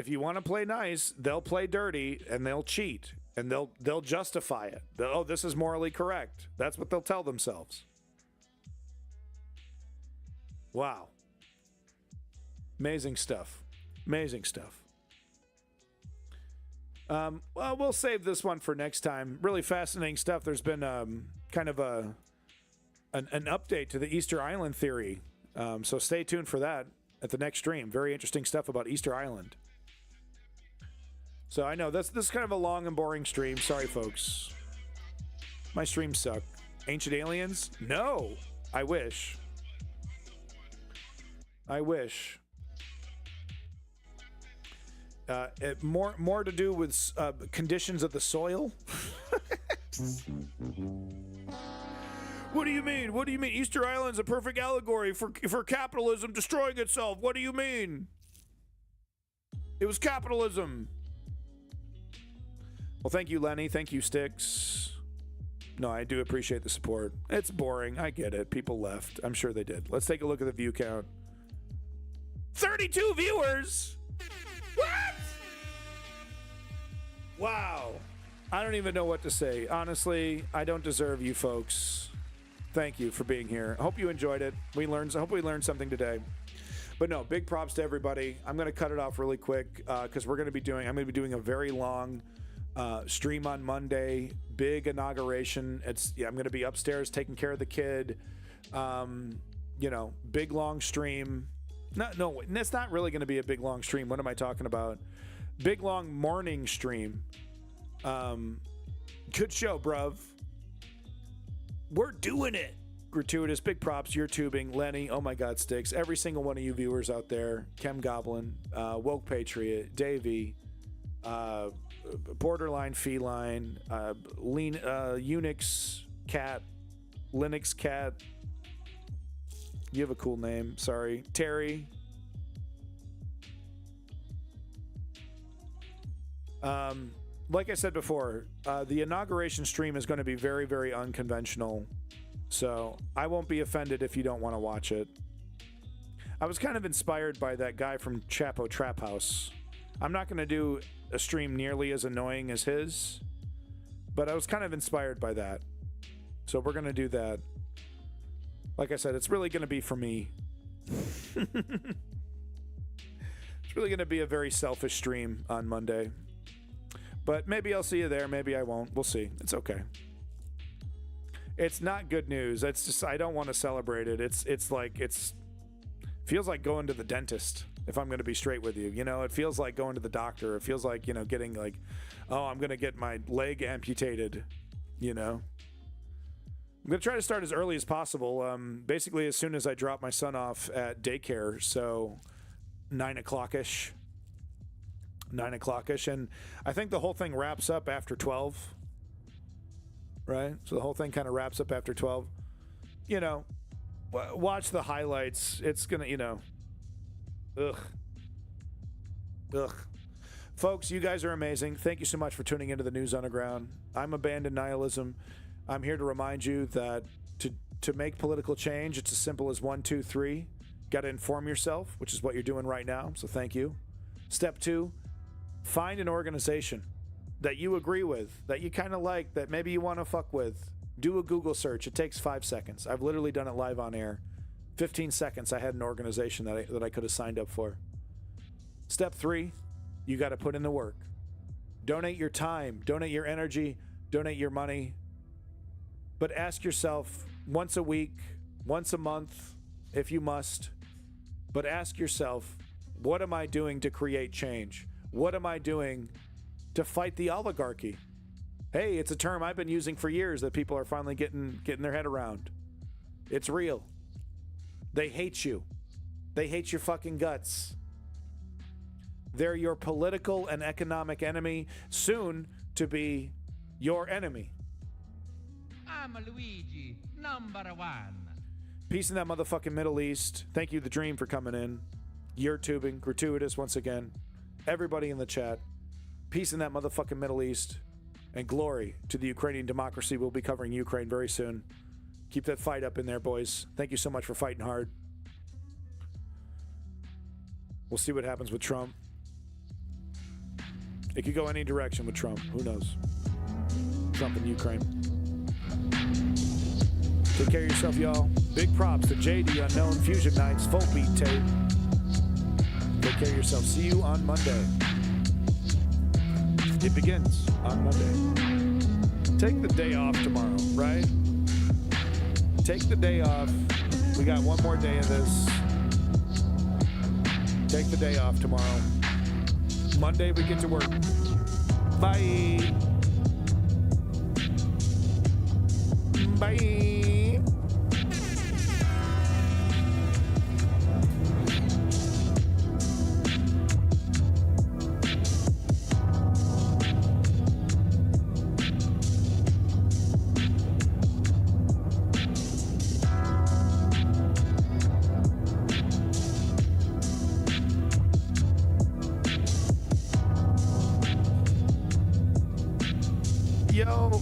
they'll play dirty and they'll cheat and they'll justify it. Oh, this is morally correct. That's what they'll tell themselves. Wow. Amazing stuff. Amazing stuff. Well, we'll save this one for next time. Really fascinating stuff. There's been kind of an update to the Easter Island theory. So stay tuned for that at the next stream. Very interesting stuff about Easter Island. So I know this is kind of a long and boring stream. Sorry, folks. My streams suck. Ancient Aliens? No. I wish. More to do with conditions of the soil. What do you mean? What do you mean? Easter Island's a perfect allegory for capitalism destroying itself. What do you mean? It was capitalism. Well, thank you, Lenny. Thank you, Sticks. No, I do appreciate the support. It's boring. I get it. People left. I'm sure they did. Let's take a look at the view count. 32 viewers! What? Wow. I don't even know what to say. Honestly, I don't deserve you folks. Thank you for being here. I hope you enjoyed it. I hope we learned something today. But no, big props to everybody. I'm going to cut it off really quick because I'm going to be doing a very long stream on Monday. Big inauguration. I'm going to be upstairs taking care of the kid. Big long stream. No, it's not really going to be a big long stream. What am I talking about? Big long morning stream. Good show, bruv. We're doing it. Gratuitous. Big props. You're tubing. Lenny. Oh my God, Sticks. Every single one of you viewers out there. Chem Goblin. Woke Patriot. Davey. Borderline Feline. Unix Cat. Linux Cat. You have a cool name. Sorry. Terry. Like I said before, the inauguration stream is going to be very, very unconventional. So I won't be offended if you don't want to watch it. I was kind of inspired by that guy from Chapo Trap House. I'm not going to do a stream nearly as annoying as his, but I was kind of inspired by that. So we're going to do that. Like I said, it's really going to be for me. It's really going to be a very selfish stream on Monday. But maybe I'll see you there. Maybe I won't. We'll see. It's okay. It's not good news. It's just, I don't want to celebrate it. It feels like going to the dentist, if I'm going to be straight with you. You know, it feels like going to the doctor. It feels like, getting like, oh, I'm going to get my leg amputated, I'm going to try to start as early as possible. Basically, as soon as I drop my son off at daycare, so 9 o'clock-ish. 9 o'clock-ish. And I think the whole thing wraps up after 12. Right? So the whole thing kind of wraps up after 12. You know, watch the highlights. It's going to, you know, ugh. Folks, you guys are amazing. Thank you so much for tuning into the News Underground. I'm Abandoned Nihilism. I'm here to remind you that to make political change, it's as simple as 1, 2, 3. Got to inform yourself, which is what you're doing right now. So thank you. Step 2, find an organization that you agree with, that you kind of like, that maybe you want to fuck with. Do a Google search. It takes 5 seconds. I've literally done it live on air. 15 seconds, I had an organization that I could have signed up for. Step 3, you got to put in the work. Donate your time, donate your energy, donate your money. But ask yourself once a week, once a month, if you must. But ask yourself, what am I doing to create change? What am I doing to fight the oligarchy? Hey, it's a term I've been using for years that people are finally getting their head around. It's real. They hate you. They hate your fucking guts. They're your political and economic enemy, soon to be your enemy. I'm Luigi, #1. Peace in that motherfucking Middle East. Thank you, The Dream, for coming in. You're tubing, gratuitous once again. Everybody in the chat. Peace in that motherfucking Middle East. And glory to the Ukrainian democracy. We'll be covering Ukraine very soon. Keep that fight up in there, boys. Thank you so much for fighting hard. We'll see what happens with Trump. It could go any direction with Trump. Who knows? Trump and Ukraine. Take care of yourself, y'all. Big props to JD Unknown Fusion Nights, Full Beat Tape. Take care of yourself. See you on Monday. It begins on Monday. Take the day off tomorrow, right? Take the day off. We got one more day of this. Take the day off tomorrow. Monday we get to work. Bye. Bye.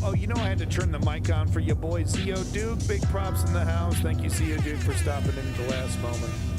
Oh, you know I had to turn the mic on for your boy Zio Duke. Big props in the house. Thank you, Zio Duke, for stopping in at the last moment.